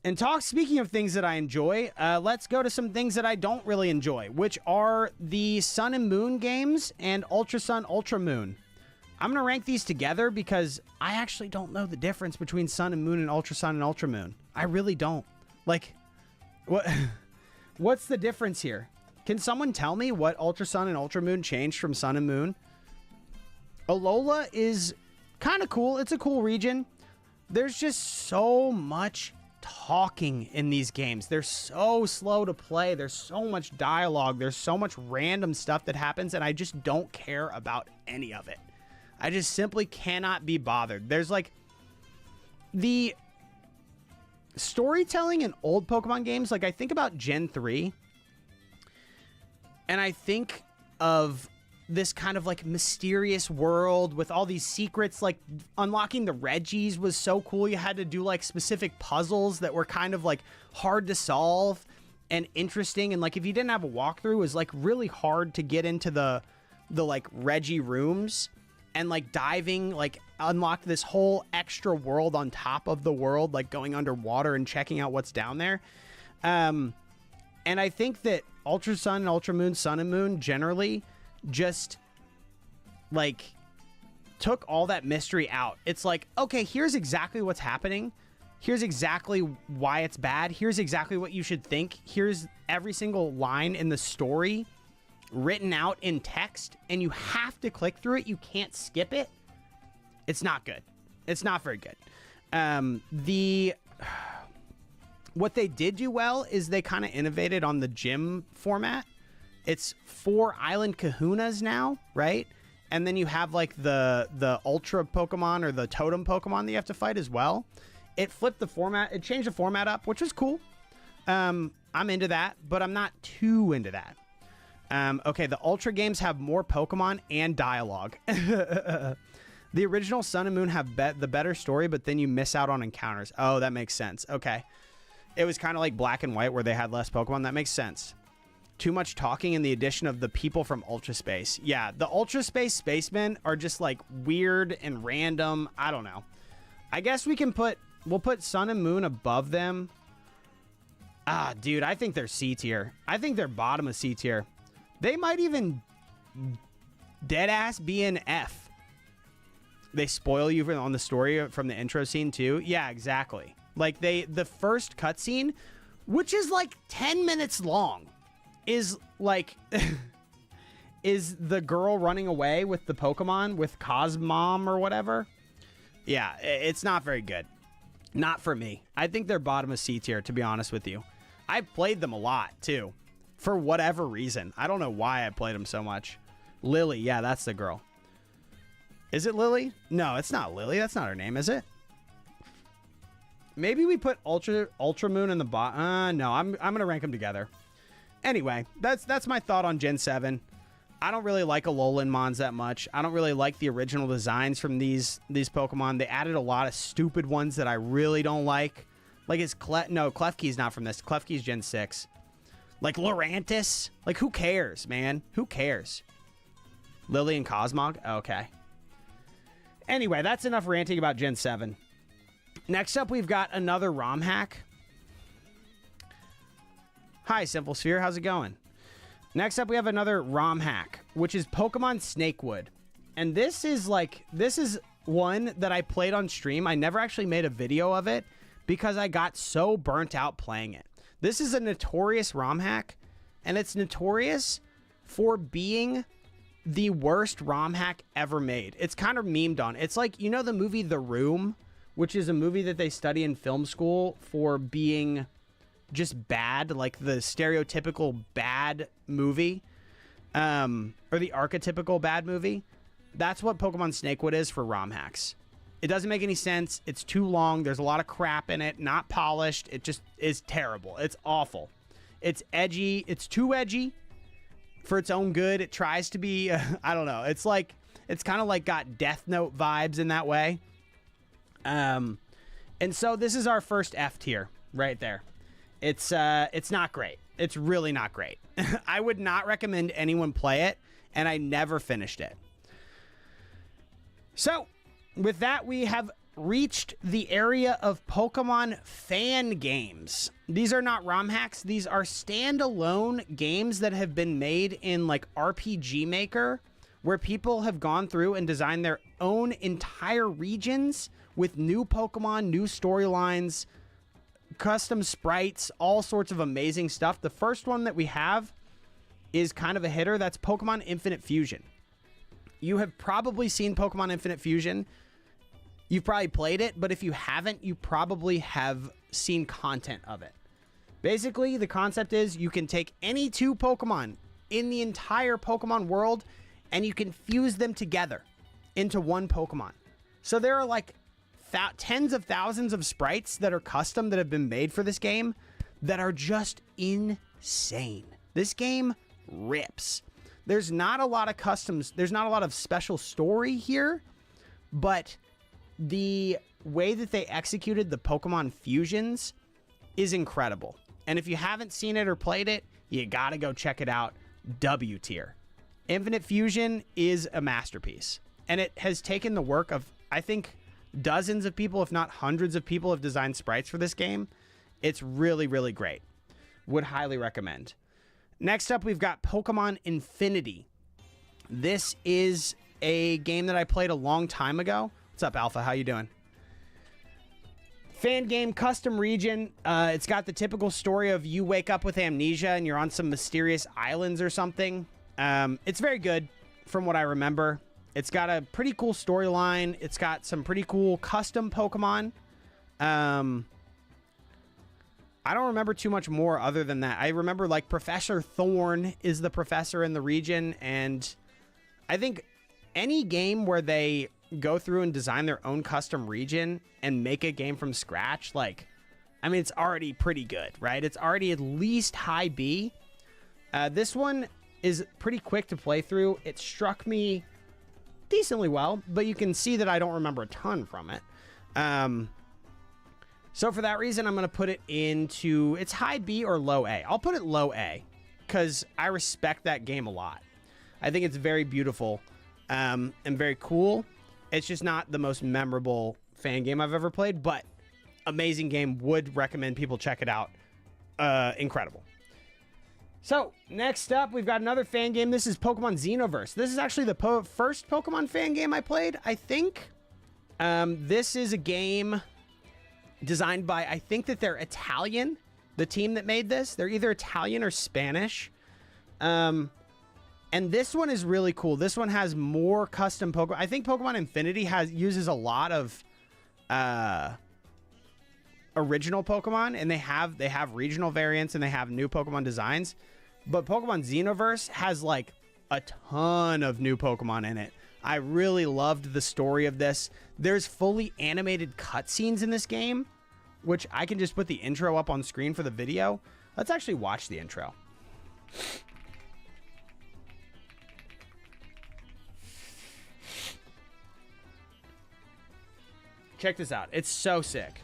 And speaking of things that I enjoy, let's go to some things that I don't really enjoy, which are the Sun and Moon games and Ultra Sun, Ultra Moon. I'm going to rank these together because I actually don't know the difference between Sun and Moon and Ultra Sun and Ultra Moon. I really don't. Like, what's the difference here? Can someone tell me what Ultra Sun and Ultra Moon changed from Sun and Moon? Alola is kind of cool. It's a cool region. There's just so much talking in these games. They're so slow to play. There's so much dialogue. There's so much random stuff that happens, and I just don't care about any of it. I just simply cannot be bothered. There's like the storytelling in old Pokemon games. Like, I think about Gen 3, and I think of this kind of like mysterious world with all these secrets. Like, unlocking the Reggies was so cool. You had to do like specific puzzles that were kind of like hard to solve and interesting. And like, if you didn't have a walkthrough, it was like really hard to get into the like Reggie rooms and like diving, like unlock this whole extra world on top of the world, like going underwater and checking out what's down there. And I think that Ultra Sun and Ultra Moon, Sun and Moon generally just like took all that mystery out. It's like, okay, here's exactly what's happening. Here's exactly why it's bad. Here's exactly what you should think. Here's every single line in the story written out in text, and you have to click through it. You can't skip it. It's not good. It's not very good. What they did do well is they kind of innovated on the gym format. It's 4 island kahunas now, right? and then you have like the ultra Pokemon or the totem Pokemon that you have to fight as well. It flipped the format. It changed the format up, which was cool. I'm into that, but I'm not too into that. Okay, the Ultra games have more Pokemon and dialogue. The original Sun and Moon have the better story, but then you miss out on encounters. Oh, that makes sense. Okay. It was kind of like Black and White where they had less Pokemon. That makes sense. Too much talking in the addition of the people from Ultra Space. Yeah, the Ultra Space spacemen are just like weird and random. I don't know. I guess we'll put Sun and Moon above them. Ah, dude, I think they're C tier. I think they're bottom of C tier. They might even deadass be an F. They spoil you on the story from the intro scene too. Yeah, exactly. Like the first cutscene, which is like 10 minutes long, is like is the girl running away with the Pokemon with Cosmom or whatever. Yeah, it's not very good. Not for me. I think they're bottom of C tier, to be honest with you. I played them a lot too, for whatever reason. I don't know why I played them so much. Lily, yeah, that's the girl. Is it Lily? No, it's not Lily. That's not her name, is it? Maybe we put Ultra Moon in the bottom. No, I'm gonna rank them together. Anyway, that's my thought on Gen 7. I don't really like Alolan Mons that much. I don't really like the original designs from these Pokemon. They added a lot of stupid ones that I really don't like. Like no, Klefki's not from this. Klefki's Gen 6. Like Lurantis. Like who cares, man? Who cares? Lily and Cosmog? Okay. Anyway, that's enough ranting about Gen 7. Next up, we've got another ROM hack. Hi, Simple Sphere. How's it going? Next up, we have another ROM hack, which is Pokemon Snakewood. And this is one that I played on stream. I never actually made a video of it because I got so burnt out playing it. This is a notorious ROM hack, and it's notorious for being the worst ROM hack ever made. It's kind of memed on. It's like, you know the movie The Room, which is a movie that they study in film school for being just bad, like the stereotypical bad movie, or the archetypical bad movie. That's what Pokemon Snakewood is for ROM hacks. It doesn't make any sense. It's too long. There's a lot of crap in it, not polished. It just is terrible. It's awful. It's edgy. It's too edgy for its own good. It tries to be, I don't know. It's kind of like got Death Note vibes in that way. And so this is our first F tier right there. It's not great. It's really not great. I would not recommend anyone play it, and I never finished it. So with that, we have reached the area of Pokemon fan games. These are not ROM hacks. These are standalone games that have been made in like RPG Maker, where people have gone through and designed their own entire regions with new Pokemon, new storylines, custom sprites, all sorts of amazing stuff. The first one that we have is kind of a hitter. That's Pokemon Infinite Fusion. You have probably seen Pokemon Infinite Fusion. You've probably played it, but if you haven't, you probably have seen content of it. Basically, the concept is you can take any two Pokemon in the entire Pokemon world and you can fuse them together into one Pokemon. So there are like tens of thousands of sprites that are custom that have been made for this game that are just insane. This game rips. There's not a lot of customs. There's not a lot of special story here, but the way that they executed the Pokemon fusions is incredible. And if you haven't seen it or played it, you gotta go check it out. W tier. Infinite Fusion is a masterpiece. And it has taken the work of, I think, dozens of people, if not hundreds of people have designed sprites for this game. It's really, really great. Would highly recommend. Next up, we've got Pokemon Infinity. This is a game that I played a long time ago. What's up, Alpha? How you doing? Fan game, custom region. It's got the typical story of you wake up with amnesia and you're on some mysterious islands or something. It's very good from what I remember. It's got a pretty cool storyline. It's got some pretty cool custom Pokemon. I don't remember too much more other than that. I remember like Professor Thorn is the professor in the region, and I think any game where they go through and design their own custom region and make a game from scratch, like, I mean, it's already pretty good, right? It's already at least high B. This one is pretty quick to play through. It struck me decently well, but you can see that I don't remember a ton from it. So for that reason, I'm going to put it into, it's high B or low A. I'll put it low A because I respect that game a lot. I think it's very beautiful and very cool. It's just not the most memorable fan game I've ever played, but amazing game. Would recommend people check it out. Incredible. So next up, we've got another fan game. This is Pokemon Xenoverse. This is actually the first Pokemon fan game I played, I think. This is a game designed by, I think that they're Italian, the team that made this. They're either Italian or Spanish. And this one is really cool. This one has more custom Pokemon. I think Pokemon Infinity uses a lot of original Pokemon, and they have regional variants and they have new Pokemon designs. But Pokemon Xenoverse has like a ton of new Pokemon in it. I really loved the story of this. There's fully animated cutscenes in this game, which I can just put the intro up on screen for the video. Let's actually watch the intro. Check this out. It's so sick.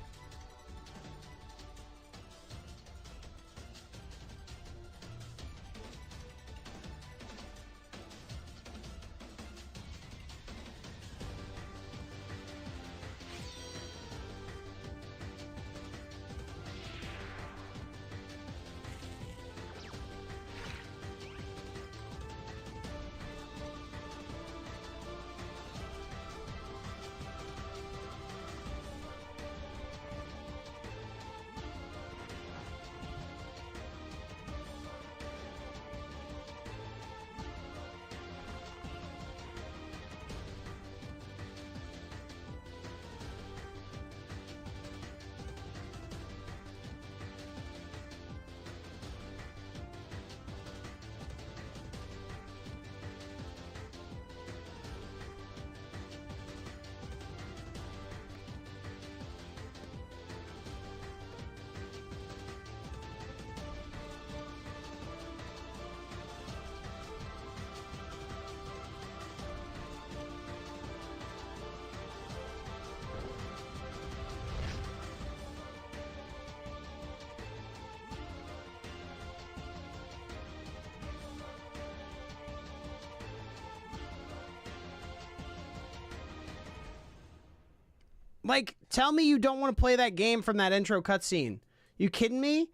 Like, tell me you don't want to play that game from that intro cutscene. You kidding me?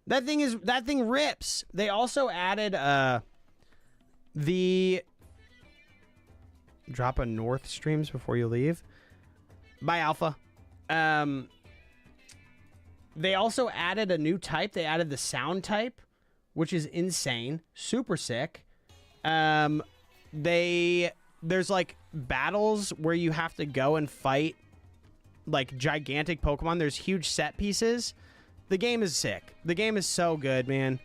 That thing rips. They also added the drop a north streams before you leave. Bye, Alpha. They also added a new type. They added the sound type, which is insane. Super sick. There's like battles where you have to go and fight like gigantic Pokemon. There's huge set pieces. The game is sick. The game is so good, man.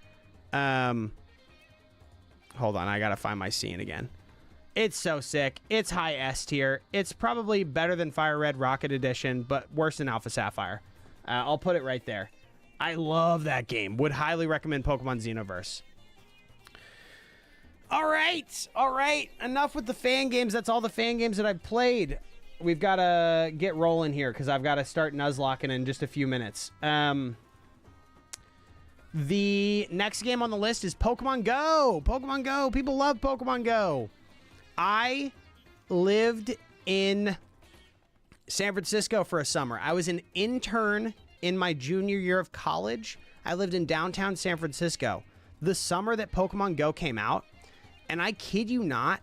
Hold on, I gotta find my scene again. It's so sick. It's high S tier. It's probably better than Fire Red Rocket Edition, but worse than Alpha Sapphire. I'll put it right there. I love that game. Would highly recommend Pokemon Xenoverse. All right. Enough with the fan games. That's all the fan games that I've played. We've got to get rolling here because I've got to start Nuzlocking in just a few minutes. The next game on the list is Pokemon Go. Pokemon Go. People love Pokemon Go. I lived in San Francisco for a summer. I was an intern in my junior year of college. I lived in downtown San Francisco the summer that Pokemon Go came out. And I kid you not,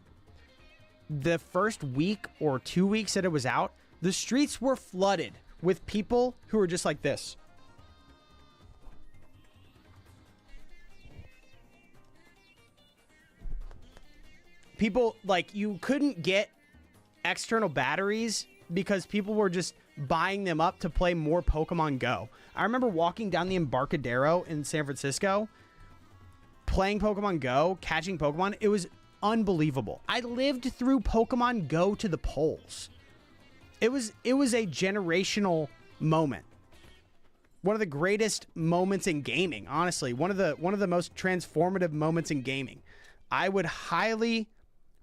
the first week or 2 weeks that it was out, the streets were flooded with people who were just like this. People, like, you couldn't get external batteries because people were just buying them up to play more Pokemon Go. I remember walking down the Embarcadero in San Francisco, playing Pokemon Go, catching Pokemon. It was unbelievable. I lived through Pokemon Go to the polls. It was a generational moment. One of the greatest moments in gaming, honestly. One of the most transformative moments in gaming. I would highly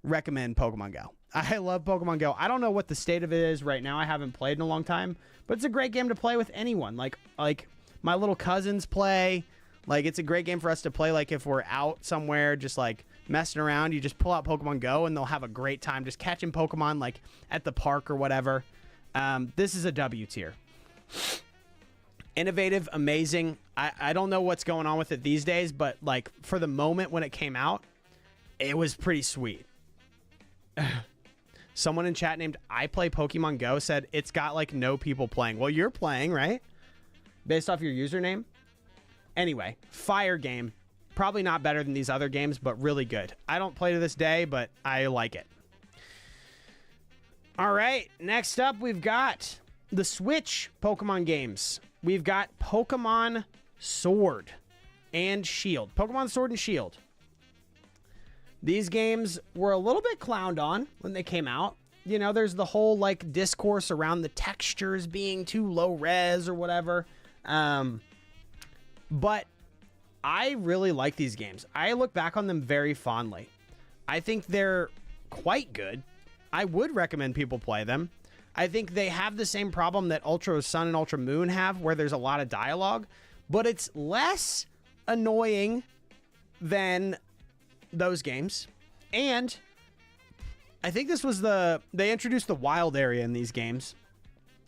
recommend Pokemon Go. I love Pokemon Go. I don't know what the state of it is right now. I haven't played in a long time, but it's a great game to play with anyone. Like my little cousins play. Like, it's a great game for us to play. Like, if we're out somewhere just like messing around, you just pull out Pokemon Go and they'll have a great time just catching Pokemon like at the park or whatever. This is a W tier. Innovative, amazing. I don't know what's going on with it these days, but like for the moment when it came out, it was pretty sweet. Someone in chat named I Play Pokemon Go said it's got like no people playing. Well, you're playing, right? Based off your username. Anyway, fire game. Probably not better than these other games, but really good. I don't play to this day, but I like it. All right, next up we've got the Switch Pokemon games. We've got Pokemon Sword and Shield. Pokemon Sword and Shield. These games were a little bit clowned on when they came out. You know, there's the whole like discourse around the textures being too low res or whatever. But I really like these games. I look back on them very fondly. I think they're quite good. I would recommend people play them. I think they have the same problem that Ultra Sun and Ultra Moon have, where there's a lot of dialogue, but it's less annoying than those games. And I think this was they introduced the wild area in these games,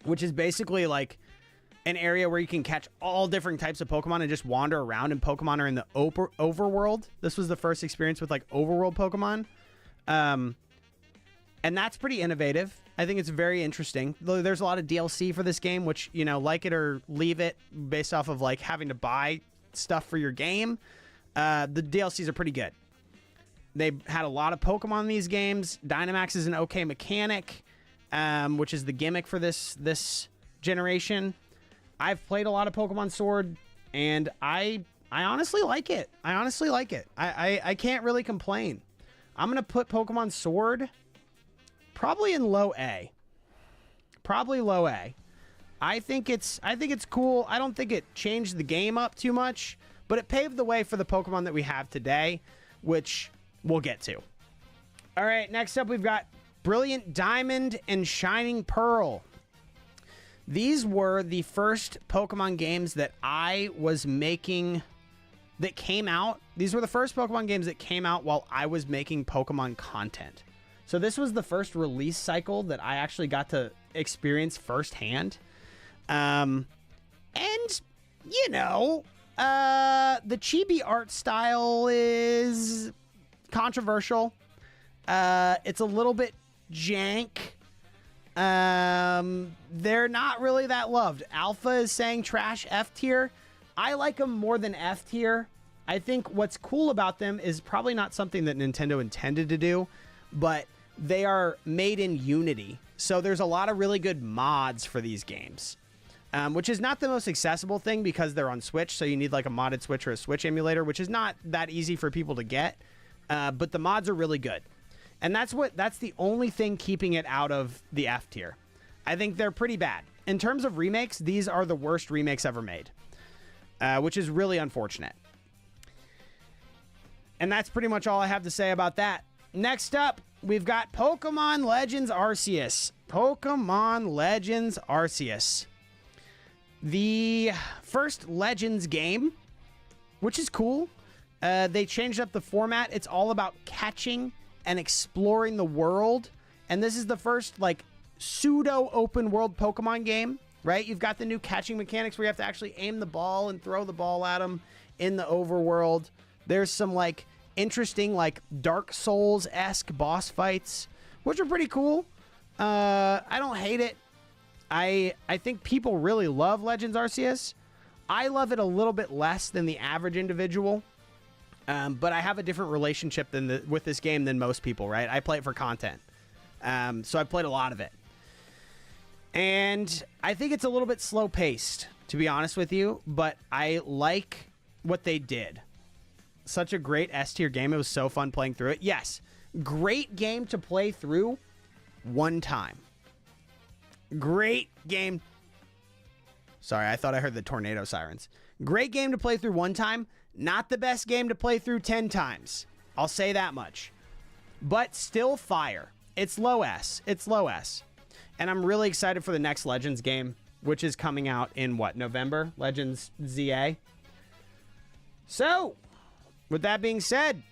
which is basically like an area where you can catch all different types of Pokemon and just wander around, and Pokemon are in the overworld. This was the first experience with like overworld Pokemon. And that's pretty innovative. I think it's very interesting. There's a lot of DLC for this game, which, you know, like it or leave it based off of like having to buy stuff for your game. The DLCs are pretty good. They had a lot of Pokemon in these games. Dynamax is an okay mechanic, which is the gimmick for this generation. I've played a lot of Pokemon Sword, and I honestly like it. I can't really complain. I'm going to put Pokemon Sword probably in low A. Probably low A. I think it's cool. I don't think it changed the game up too much, but it paved the way for the Pokemon that we have today, which we'll get to. All right, next up we've got Brilliant Diamond and Shining Pearl. These were the first Pokemon games that I was making that came out. These were the first Pokemon games that came out while I was making Pokemon content. So this was the first release cycle that I actually got to experience firsthand. And, you know, the chibi art style is controversial. It's a little bit jank. They're not really that loved. Alpha is saying trash F tier. I like them more than F tier. I think what's cool about them is probably not something that Nintendo intended to do, but they are made in Unity. So there's a lot of really good mods for these games, which is not the most accessible thing because they're on Switch. So you need like a modded Switch or a Switch emulator, which is not that easy for people to get. But the mods are really good. And that's the only thing keeping it out of the F tier. I think they're pretty bad. In terms of remakes, these are the worst remakes ever made, which is really unfortunate. And that's pretty much all I have to say about that. Next up, we've got Pokemon Legends Arceus. Pokemon Legends Arceus. The first Legends game, which is cool. They changed up the format. It's all about catching and exploring the world. And this is the first, like, pseudo open world Pokemon game, right? You've got the new catching mechanics where you have to actually aim the ball and throw the ball at them in the overworld. There's some, like, interesting, like, Dark Souls-esque boss fights, which are pretty cool. I don't hate it. I think people really love Legends Arceus. I love it a little bit less than the average individual. But I have a different relationship with this game than most people, right? I play it for content. So I played a lot of it. And I think it's a little bit slow-paced, to be honest with you. But I like what they did. Such a great S-tier game. It was so fun playing through it. Yes, Great game to play through one time. Great game. Sorry, I thought I heard the tornado sirens. Great game to play through one time. Not the best game to play through 10 times. I'll say that much. But still fire. It's low S. It's low S. And I'm really excited for the next Legends game, which is coming out in what, November? Legends ZA. So, with that being said,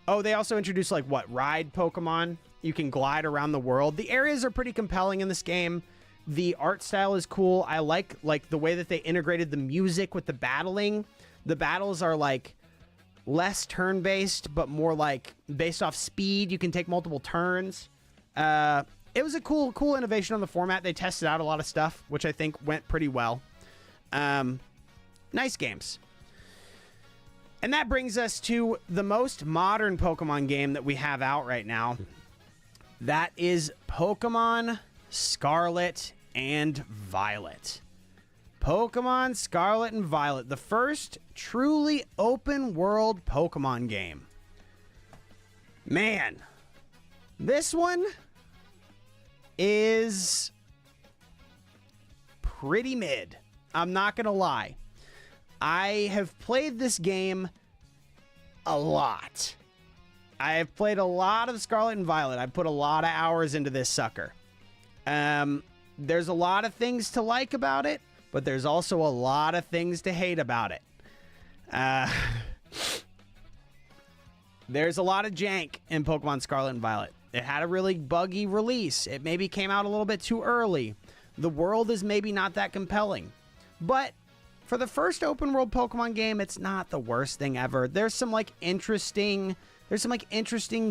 oh, they also introduced like what, ride Pokemon. You can glide around the world. The areas are pretty compelling in this game. The art style is cool. I like the way that they integrated the music with the battling. The battles are like less turn-based, but more like based off speed. You can take multiple turns. It was a cool innovation on the format. They tested out a lot of stuff, which I think went pretty well. Nice games. And that brings us to the most modern Pokemon game that we have out right now. That is Pokemon Scarlet and Violet. Pokemon Scarlet and Violet, the first truly open world Pokemon game. Man, this one is pretty mid. I'm not gonna lie. I have played this game a lot. I have played a lot of Scarlet and Violet. I've put a lot of hours into this sucker. There's a lot of things to like about it, but there's also a lot of things to hate about it. There's a lot of jank in Pokemon Scarlet and Violet. It had a really buggy release. It maybe came out a little bit too early. The world is maybe not that compelling. But for the first open world Pokemon game, it's not the worst thing ever. There's some interesting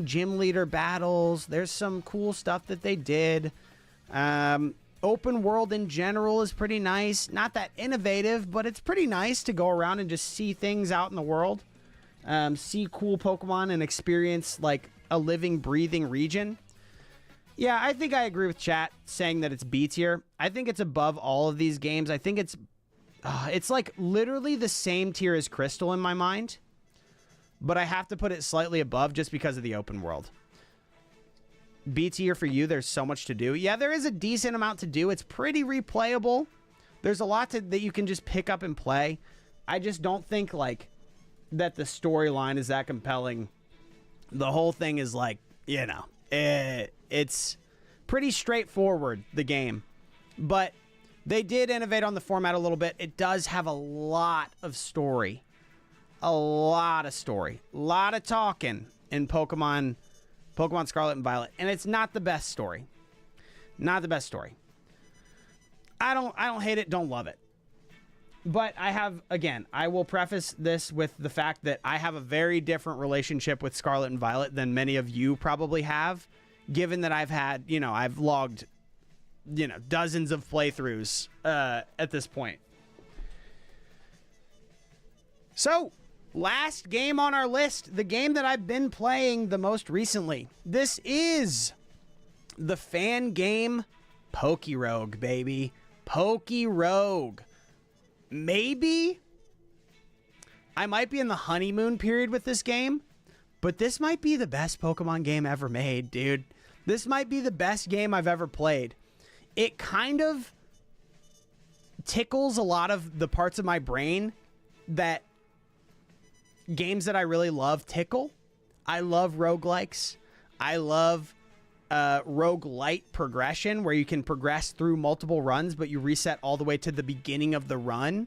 gym leader battles. There's some cool stuff that they did. Open world in general is pretty nice. Not that innovative, but it's pretty nice to go around and just see things out in the world. See cool Pokemon and experience like a living, breathing region. Yeah, I think I agree with chat saying that it's B tier. I think it's above all of these games. I think it's like literally the same tier as Crystal in my mind, but I have to put it slightly above just because of the open world. B tier for you, there's so much to do. Yeah, there is a decent amount to do. It's pretty replayable. There's a lot that you can just pick up and play. I just don't think like that the storyline is that compelling. The whole thing is like, it's pretty straightforward, the game. But they did innovate on the format a little bit. It does have a lot of story. A lot of story. A lot of talking in Pokemon Scarlet and Violet. And it's not the best story. Not the best story. I don't hate it, don't love it. But I will preface this with the fact that I have a very different relationship with Scarlet and Violet than many of you probably have, given that I've logged, dozens of playthroughs at this point. So, last game on our list, the game that I've been playing the most recently. This is the fan game Pokerogue, baby. Pokerogue. Maybe I might be in the honeymoon period with this game, but this might be the best Pokemon game ever made, dude. This might be the best game I've ever played. It kind of tickles a lot of the parts of my brain that games that I really love tickle. I love roguelikes. I love roguelite progression where you can progress through multiple runs, but you reset all the way to the beginning of the run.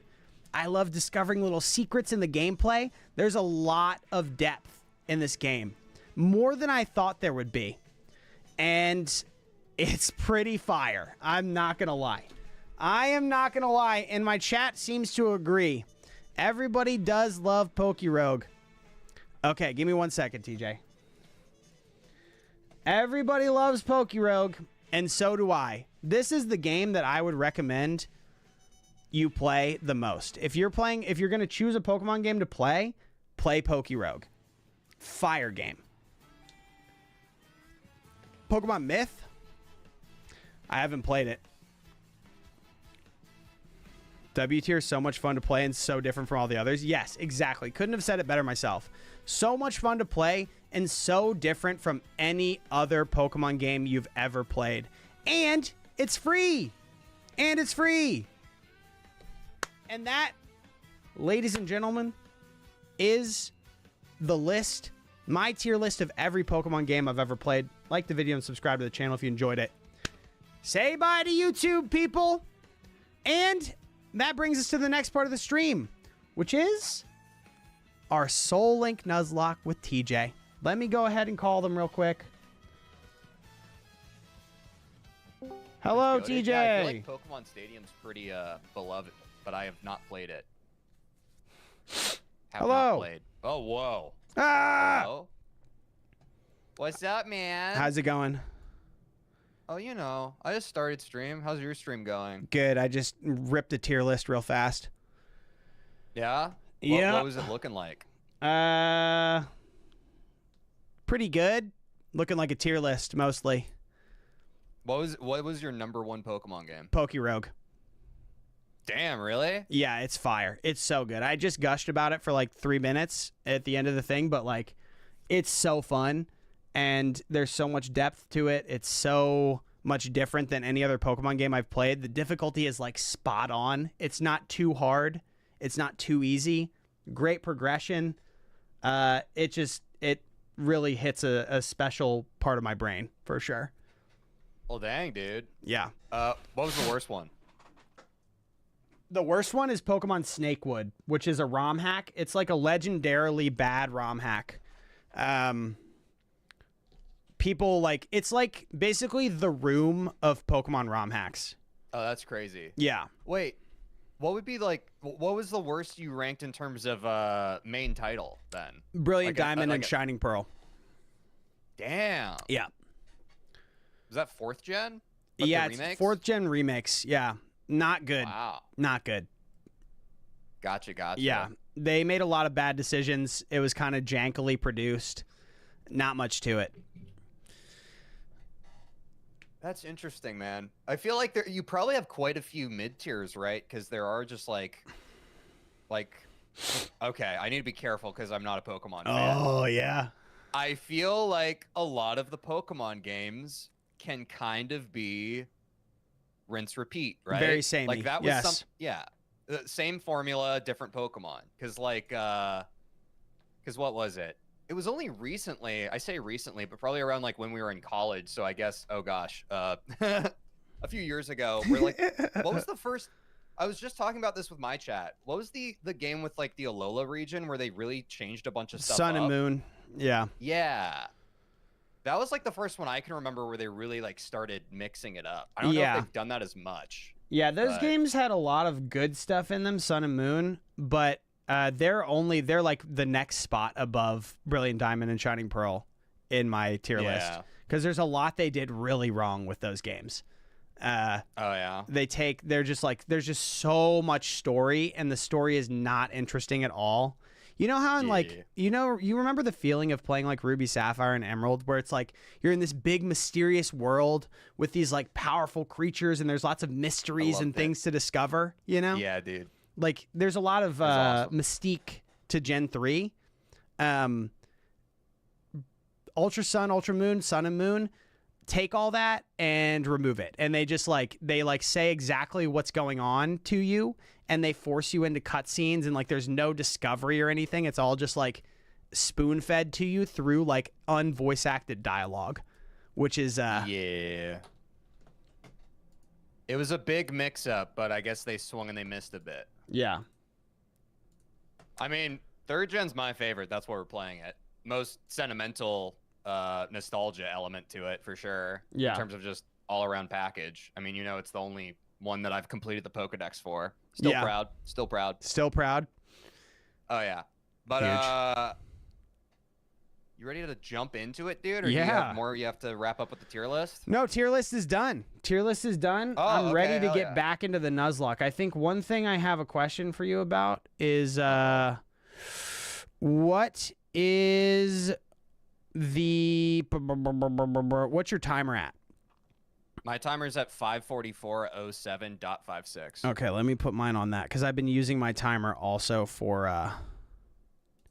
I love discovering little secrets in the gameplay. There's a lot of depth in this game. More than I thought there would be. And it's pretty fire. I'm not going to lie. I am not going to lie, and my chat seems to agree. Everybody does love Pokerogue. Okay, give me 1 second, TJ. Everybody loves Pokerogue, and so do I. This is the game that I would recommend you play the most. If you're going to choose a Pokemon game to play Pokerogue. Fire game. Pokemon Myth? I haven't played it. W tier is so much fun to play and so different from all the others. Yes, exactly. Couldn't have said it better myself. So much fun to play and so different from any other Pokemon game you've ever played. And it's free. And it's free. And that, ladies and gentlemen, is the list, my tier list of every Pokemon game I've ever played. Like the video and subscribe to the channel if you enjoyed it. Say bye to YouTube, people. And that brings us to the next part of the stream, which is our Soul Link Nuzlocke with TJ. Let me go ahead and call them real quick. Hello, TJ. Yeah, I feel like Pokemon Stadium's pretty beloved, but I have not played it. Have Hello. Not played. Oh, whoa. Ah! Hello? What's up, man? How's it going? Oh, you know, I just started stream. How's your stream going? Good. I just ripped a tier list real fast. Yeah? Yeah. What was it looking like? Pretty good. Looking like a tier list, mostly. What was your #1 Pokemon game? Pokerogue. Damn, really? Yeah, it's fire. It's so good. I just gushed about it for like 3 minutes at the end of the thing, but like, it's so fun, and there's so much depth to it. It's so much different than any other Pokemon game I've played. The difficulty is like spot on. It's not too hard. It's not too easy. Great progression. It really hits a special part of my brain for sure. Well, dang, dude. Yeah. What was the worst one? The worst one is Pokemon Snakewood, which is a ROM hack. It's like a legendarily bad ROM hack. People like, it's like basically the room of Pokemon ROM hacks. Oh, that's crazy. Yeah. Wait, what would be like, what was the worst you ranked in terms of main title then? Brilliant Like Diamond and Shining Pearl. Damn. Yeah. Was that 4th gen? Like yeah, the it's remakes? 4th gen remix. Yeah. Not good. Wow. Not good. Gotcha. Yeah. They made a lot of bad decisions. It was kind of jankily produced. Not much to it. That's interesting, man. I feel like you probably have quite a few mid tiers, right? Because there are just like, okay, I need to be careful because I'm not a Pokemon fan. Oh, yeah. I feel like a lot of the Pokemon games can kind of be rinse repeat, right? Very samey. Like that was yes. yeah, same formula, different Pokemon. Because what was it? It was only recently. I say recently, but probably around like when we were in college. So I guess, oh gosh, a few years ago. We're like, what was the first? I was just talking about this with my chat. What was the game with like the Alola region where they really changed a bunch of stuff? Sun and Moon. Yeah. Yeah. That was like the first one I can remember where they really like started mixing it up. I don't know if they've done that as much. Yeah, those games had a lot of good stuff in them, Sun and Moon, but they're like the next spot above Brilliant Diamond and Shining Pearl in my tier list. Because there's a lot they did really wrong with those games. Oh yeah. There's just so much story, and the story is not interesting at all. You know how you remember the feeling of playing like Ruby, Sapphire, and Emerald, where it's like you're in this big mysterious world with these like powerful creatures, and there's lots of mysteries and things to discover, you know? Yeah, dude. Like there's a lot of awesome. mystique to Gen 3. Ultra Sun, Ultra Moon, Sun and Moon take all that and remove it, and they say exactly what's going on to you, and they force you into cutscenes, and like there's no discovery or anything. It's all just like spoon fed to you through like unvoice acted dialogue, which is yeah. It was a big mix up, but I guess they swung and they missed a bit. Yeah. I mean, 3rd gen's my favorite. That's why we're playing it. Most sentimental nostalgia element to it for sure. Yeah. In terms of just all around package. I mean, it's the only one that I've completed the Pokedex for. Still proud. Still proud. Still proud. Oh yeah. But Huge. You ready to jump into it, dude? Or yeah. do you have more you have to wrap up with the tier list? No, tier list is done. Tier list is done. Oh, I'm okay, ready to hell get yeah. back into the Nuzlocke. I think one thing I have a question for you about is what is the what's your timer at? My timer's at 5:44:07.56. Okay, let me put mine on that because I've been using my timer also for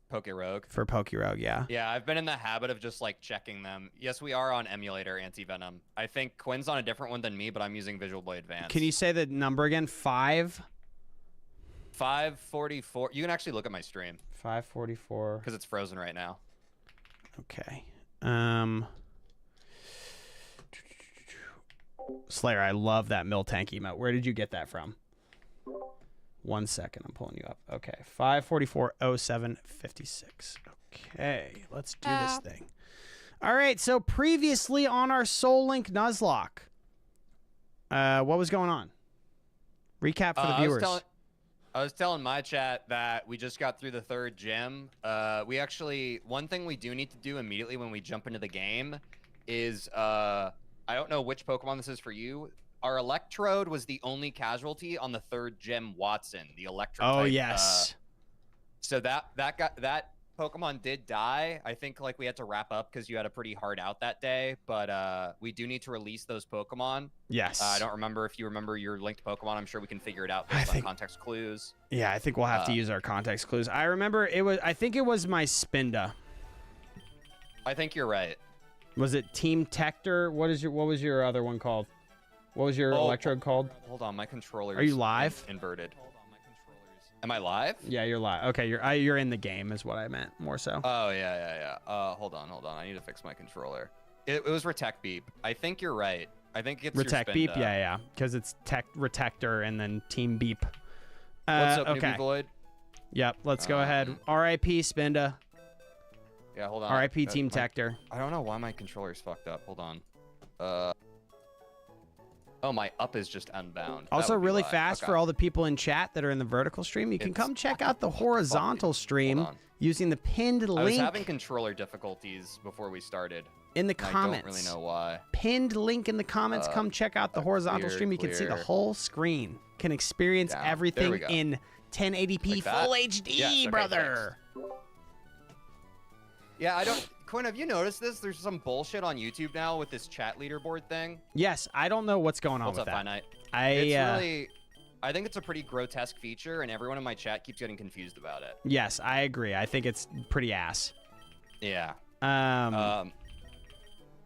Poke Rogue. For Poke Rogue, yeah. Yeah, I've been in the habit of just like checking them. Yes, we are on emulator anti-venom. I think Quinn's on a different one than me, but I'm using Visual Boy Advanced. Can you say the number again? 5:44. You can actually look at my stream. 5:44. Because it's frozen right now. Okay. Slayer, I love that Miltank emote. Where did you get that from? 1 second, I'm pulling you up. Okay, 5:44:07:56. Okay, let's do this thing. All right, so previously on our Soul Link Nuzlocke, what was going on? Recap for the viewers. I was telling my chat that we just got through the 3rd gym. We actually, one thing we do need to do immediately when we jump into the game is, I don't know which Pokemon this is for you. Our Electrode was the only casualty on the 3rd gym Watson, the Electric Oh, type. yes. So that Pokemon did die. I think like we had to wrap up because you had a pretty hard out that day, but we do need to release those Pokemon. Yes. I don't remember if you remember your linked Pokemon. I'm sure we can figure it out based on context clues. Yeah, I think we'll have to use our context clues. I remember I think it was my Spinda. I think you're right. Was it Team Tector? What was your other one called? What was your Electrode called? Hold on, my controller. Are you live? Inverted. Am I live? Yeah, you're live. Okay, you're in the game is what I meant more so. Oh yeah. Hold on. I need to fix my controller. It was Retect Beep. I think you're right. I think it's Retect Beep. Yeah, because it's Retector and then Team Beep. What's up, okay. Newbie Void? Yep. Let's go ahead. R.I.P. Spinda. Yeah, hold on. R.I.P. Team Tector. I don't know why my controller's fucked up. Hold on. Oh, my up is just unbound. Also, really fast for all the people in chat that are in the vertical stream, you can come check out the horizontal stream using the pinned link. I was having controller difficulties before we started. In the comments. I don't really know why. Pinned link in the comments. Come check out the horizontal stream. You can see the whole screen. Can experience everything in 1080p full HD, yes, brother. Yeah, I don't... Quinn, have you noticed this? There's some bullshit on YouTube now with this chat leaderboard thing. Yes, I don't know what's going on with that. What's up, Finite? It's really... I think it's a pretty grotesque feature, and everyone in my chat keeps getting confused about it. Yes, I agree. I think it's pretty ass. Yeah.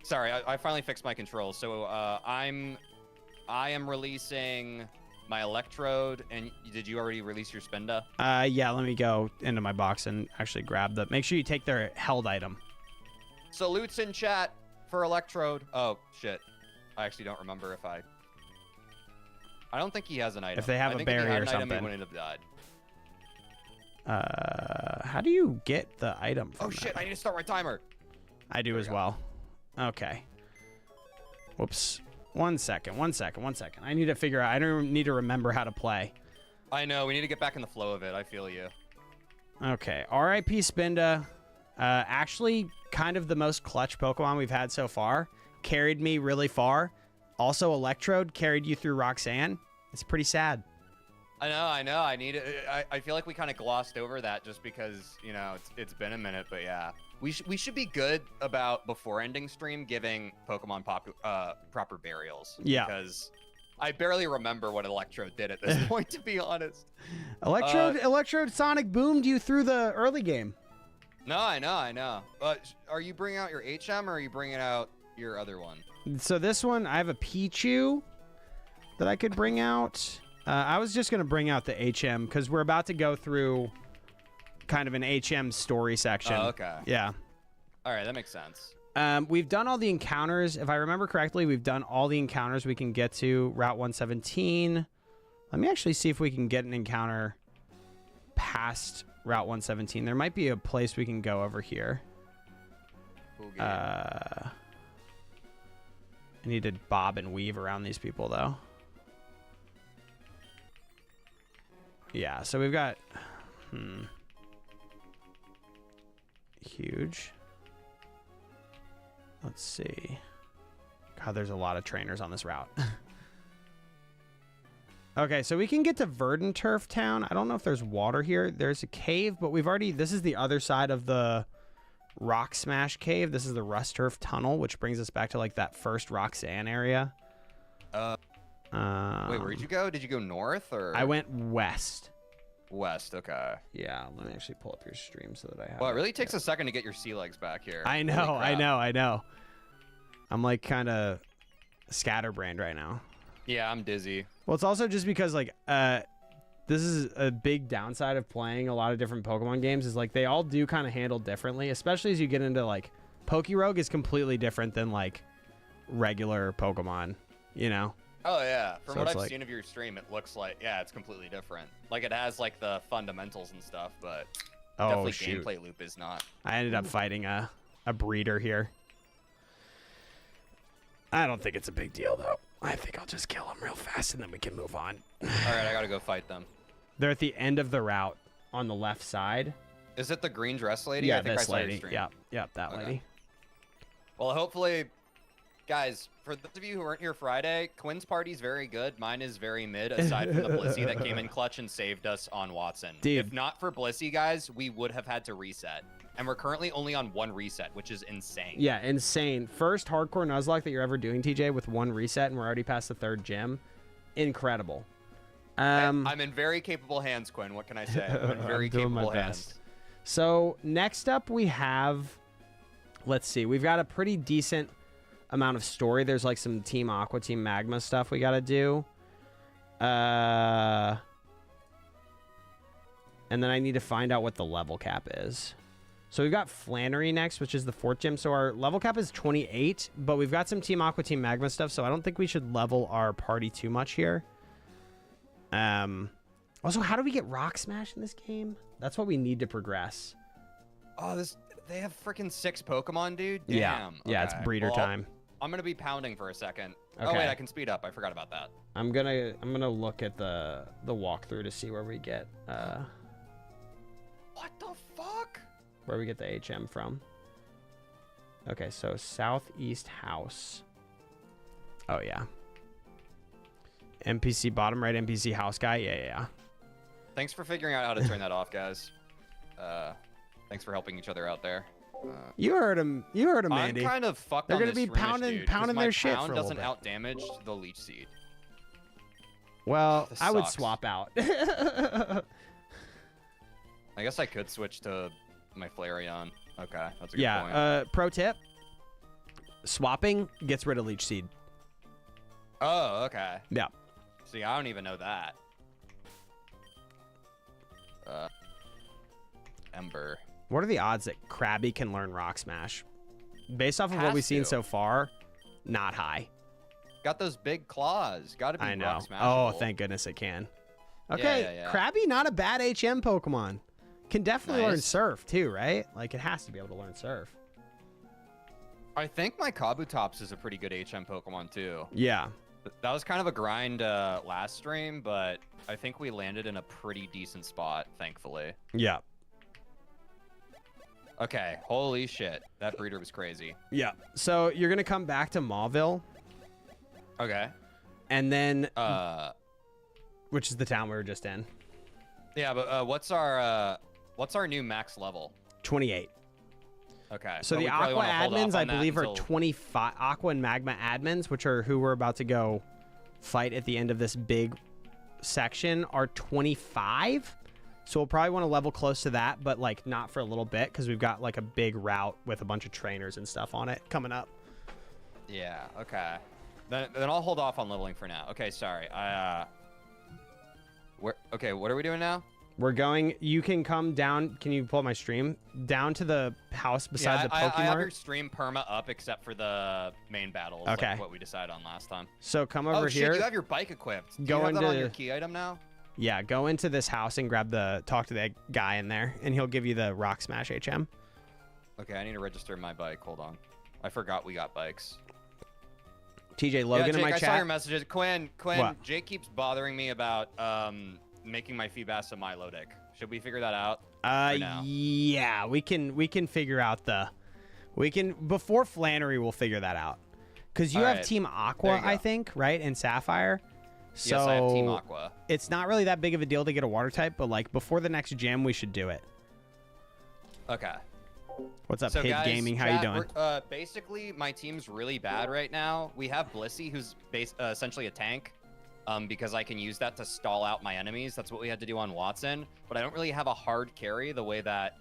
Sorry, I finally fixed my controls. So I am releasing my Electrode, and did you already release your Spinda? Yeah, let me go into my box and actually grab the... Make sure you take their held item. Salutes in chat for Electrode. Oh, shit. I actually don't remember if I don't think he has an item. If they have a barrier or something. Item, he wouldn't have died. How do you get the item from shit, that? I need to start my timer. I do as well. Okay. Whoops. One second. I need to figure out. I don't need to remember how to play. I know. We need to get back in the flow of it. I feel you. Okay. R.I.P. Spinda. Actually, kind of the most clutch Pokemon we've had so far. Carried me really far. Also, Electrode carried you through Roxanne. It's pretty sad. I know. I feel like we kind of glossed over that just because, you know, it's been a minute. But yeah, we should be good about before ending stream giving Pokemon proper burials. Yeah. Because I barely remember what Electrode did at this point, to be honest. Electrode Sonic boomed you through the early game. No, I know. Are you bringing out your HM or are you bringing out your other one? So this one, I have a Pichu that I could bring out. I was just going to bring out the HM because we're about to go through kind of an HM story section. Oh, okay. Yeah. All right, that makes sense. We've done all the encounters. If I remember correctly, we've done all the encounters we can get to Route 117. Let me actually see if we can get an encounter past Route 117. There might be a place we can go over here. Cool game. I need to bob and weave around these people, though. Yeah, so we've got... Huge. Let's see. God, there's a lot of trainers on this route. Okay, so we can get to Verdanturf Town. I don't know if there's water here. There's a cave, but we've already... This is the other side of the Rock Smash Cave. This is the Rust Turf Tunnel, which brings us back to, like, that first Roxanne area. Wait, where'd you go? Did you go north or? I went west. West. Okay. Yeah, let me actually pull up your stream so that I have. Well, it really takes a second to get your sea legs back here. I know, I know. I'm like kind of scatterbrained right now. Yeah, I'm dizzy. Well, it's also just because like this is a big downside of playing a lot of different Pokemon games is like they all do kind of handle differently, especially as you get into like Pokerogue is completely different than like regular Pokemon, you know? Oh yeah, from So what it's I've like- seen of your stream, it looks like it's completely different. Like it has like the fundamentals and stuff, but Oh definitely shoot. gameplay loop is not. I ended up fighting a breeder here. I don't think it's a big deal though. I think I'll just kill him real fast and then we can move on. All right, I gotta go fight them. They're at the end of the route on the left side. Is it the green dress lady? Yeah, I think this I saw your lady. stream. Yep, that Okay. lady. Well, hopefully, guys, for those of you who weren't here Friday, Quinn's party's very good. Mine is very mid, aside from the Blissey that came in clutch and saved us on Watson. Dude. If not for Blissey, guys, we would have had to reset. And we're currently only on one reset, which is insane. Yeah, insane. First hardcore Nuzlocke that you're ever doing, TJ, with one reset, and we're already past the third gym. Incredible. I'm in very capable hands, Quinn. What can I say? I'm in very I'm doing my capable best. hands. So next up we have, let's see, we've got a pretty decent amount of story. There's like some Team Aqua, Team Magma stuff we got to do. And then I need to find out what the level cap is. So we've got Flannery next, which is the fourth gym. So our level cap is 28, but we've got some Team Aqua, Team Magma stuff. So I don't think we should level our party too much here. Also, how do we get Rock Smash in this game? That's what we need to progress. Oh, they have freaking 6 Pokemon, dude. Yeah, Damn. yeah, it's Okay. breeder Well, time. I'm gonna be pounding for a second. Oh Okay. wait, I can speed up. I forgot about that. I'm gonna look at the walkthrough to see where we get What the fuck? the HM from. Okay, so southeast house. Oh yeah. NPC bottom right, NPC house guy. Yeah. Thanks for figuring out how to turn that off, guys. Thanks for helping each other out there. You heard him. You heard him, I'm Andy. kind of fucked They're on gonna this be Runish, pounding- dude, 'cause pounding my their shit pound for a little doesn't bit. out damage the leech seed. Well, This I would sucks. swap out. I guess I could switch to my Flareon. Okay, that's a good point. Yeah. Pro tip: swapping gets rid of leech seed. Oh, okay. Yeah. See, I don't even know that. Ember. What are the odds that Krabby can learn Rock Smash? Based off of what Has we've seen to. so far, not high. Got those big claws. Got to be I know. rock Oh, smashable. thank goodness it can. Okay, yeah. Krabby, not a bad HM Pokemon. Can definitely learn Nice. Surf too, right? Like it has to be able to learn Surf. I think my Kabutops is a pretty good HM Pokemon too. Yeah. That was kind of a grind last stream, but I think we landed in a pretty decent spot, thankfully. Yeah. Okay, holy shit. That breeder was crazy. Yeah. So you're gonna come back to Mauville, Okay. and then Uh, which is the town we were just in. yeah, but what's our new max level? 28. Okay. So but the we probably Aqua wanna hold off admins, I on that believe, are until- 25. Aqua and Magma admins, which are who we're about to go fight at the end of this big section, are 25. So we'll probably want to level close to that, but like not for a little bit because we've got like a big route with a bunch of trainers and stuff on it coming up. Yeah, okay. Then I'll hold off on leveling for now. Okay, sorry. Okay, what are we doing now? We're going. You can come down. Can you pull up my stream? Down to the house beside the I have your Pokemart. stream perma up except for the main battles, Okay. like what we decided on last time. So come Oh over shit, here. you have your bike equipped. Do Go you have that on into- your key item now? Yeah, go into this house and talk to that guy in there, and he'll give you the Rock Smash HM. Okay, I need to register my bike. Hold on. I forgot we got bikes. TJ Logan yeah, Jake, in my I chat. saw your messages. Quinn, What? Jake keeps bothering me about making my Feebas a Milotic. Should we figure that out? now? Yeah, we can figure out before Flannery we'll figure that out. Cuz you All have right. Team Aqua, There you I go. think, right? And Sapphire. So Yes, I have Team Aqua. it's not really that big of a deal to get a water type, but like before the next gym we should do it. Okay. What's up, So Pig guys, Gaming? How chat, you doing? basically, my team's really bad right now. We have Blissey, who's essentially a tank. because I can use that to stall out my enemies. That's what we had to do on Watson, but I don't really have a hard carry the way that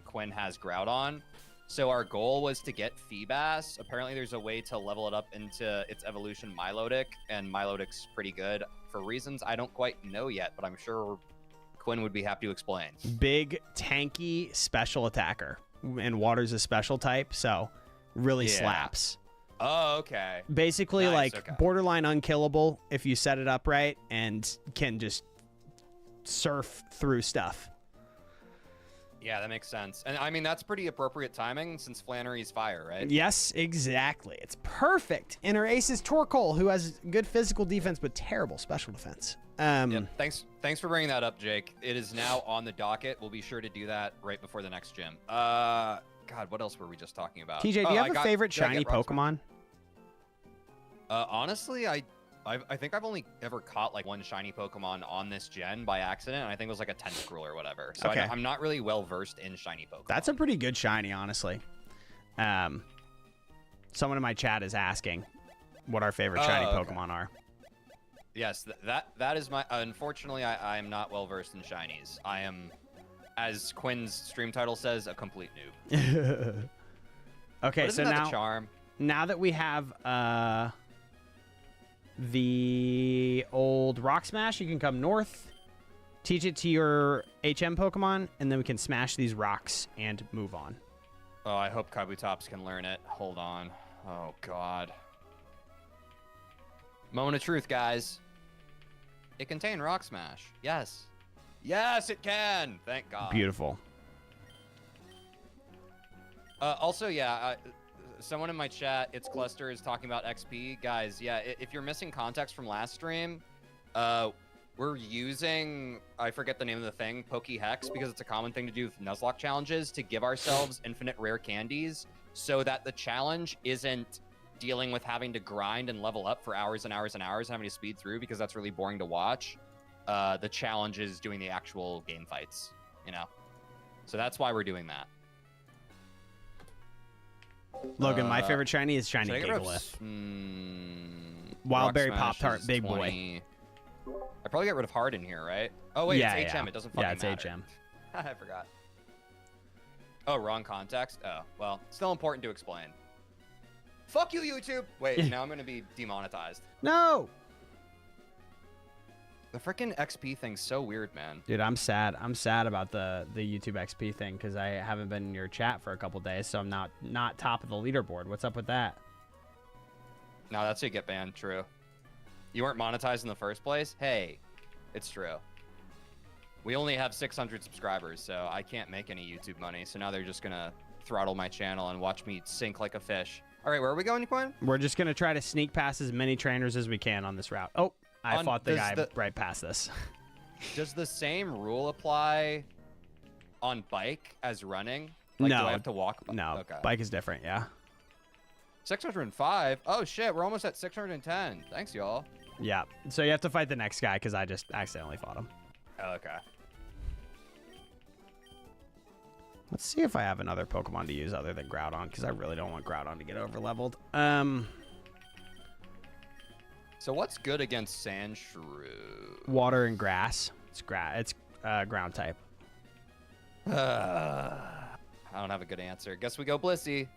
Quinn has Groudon. So our goal was to get Feebas. Apparently there's a way to level it up into its evolution Milotic, and Milotic's pretty good for reasons I don't quite know yet, but I'm sure Quinn would be happy to explain. Big, tanky, special attacker. And water's a special type, so really slaps. Oh, okay. Basically, Nice, like, borderline unkillable if you set it up right and can just surf through stuff. Yeah, that makes sense. And I mean, that's pretty appropriate timing since Flannery's fire, right? Yes, exactly. It's perfect. And her ace is Torkoal, who has good physical defense but terrible special defense. Yep. Thanks for bringing that up, Jake. It is now on the docket. We'll be sure to do that right before the next gym. God, what else were we just talking about? TJ, do you have a favorite shiny Pokemon? Honestly, I think I've only ever caught like one shiny Pokemon on this gen by accident, and I think it was like a Tentacruel or whatever. So okay. I'm not really well versed in shiny Pokemon. That's a pretty good shiny, honestly. Someone in my chat is asking what our favorite shiny Pokemon are. Yes, that is my. Unfortunately, I am not well versed in shinies. I am, as Quinn's stream title says, a complete noob. Okay, so now the charm. Now that we have the old Rock Smash, you can come north, teach it to your HM Pokemon, and then we can smash these rocks and move on. Oh, I hope Kabutops can learn it. Hold on. Oh God. Moment of truth, guys. It contained Rock Smash. Yes. Yes, it can. Thank God. Beautiful. Also, yeah, someone in my chat, It's Cluster, is talking about XP. Guys, yeah, if you're missing context from last stream, we're using, I forget the name of the thing, Pokehex, because it's a common thing to do with Nuzlocke challenges, to give ourselves infinite rare candies so that the challenge isn't dealing with having to grind and level up for hours and hours and hours, having to speed through because that's really boring to watch. The challenge is doing the actual game fights, you know? So that's why we're doing that. Logan, my favorite shiny is shiny Gigalith. Wildberry Pop-Tart, big 20. boy. I probably get rid of Harden here, right? Oh, wait, it's HM. It doesn't fucking matter. Yeah, it's HM. I forgot. Oh, wrong context? Oh, well, still important to explain. Fuck you, YouTube! Wait, now I'm gonna be demonetized. No! The freaking XP thing's so weird, man. Dude, I'm sad. I'm sad about the YouTube XP thing because I haven't been in your chat for a couple days, so I'm not top of the leaderboard. What's up with that? No, that's how you get banned. True. You weren't monetized in the first place? Hey, it's true. We only have 600 subscribers, so I can't make any YouTube money. So now they're just gonna throttle my channel and watch me sink like a fish. All right, where are we going, Quinn? We're just gonna try to sneak past as many trainers as we can on this route. Oh, I fought the guy right past this. Does the same rule apply on bike as running? Like, no. Do I have to walk? No. Okay. Bike is different, yeah. 605? Oh, shit. We're almost at 610. Thanks, y'all. Yeah. So you have to fight the next guy because I just accidentally fought him. Oh, okay. Let's see if I have another Pokemon to use other than Groudon because I really don't want Groudon to get over-leveled. So what's good against Sandshrew? Water and grass. It's ground type. I don't have a good answer. Guess we go Blissey.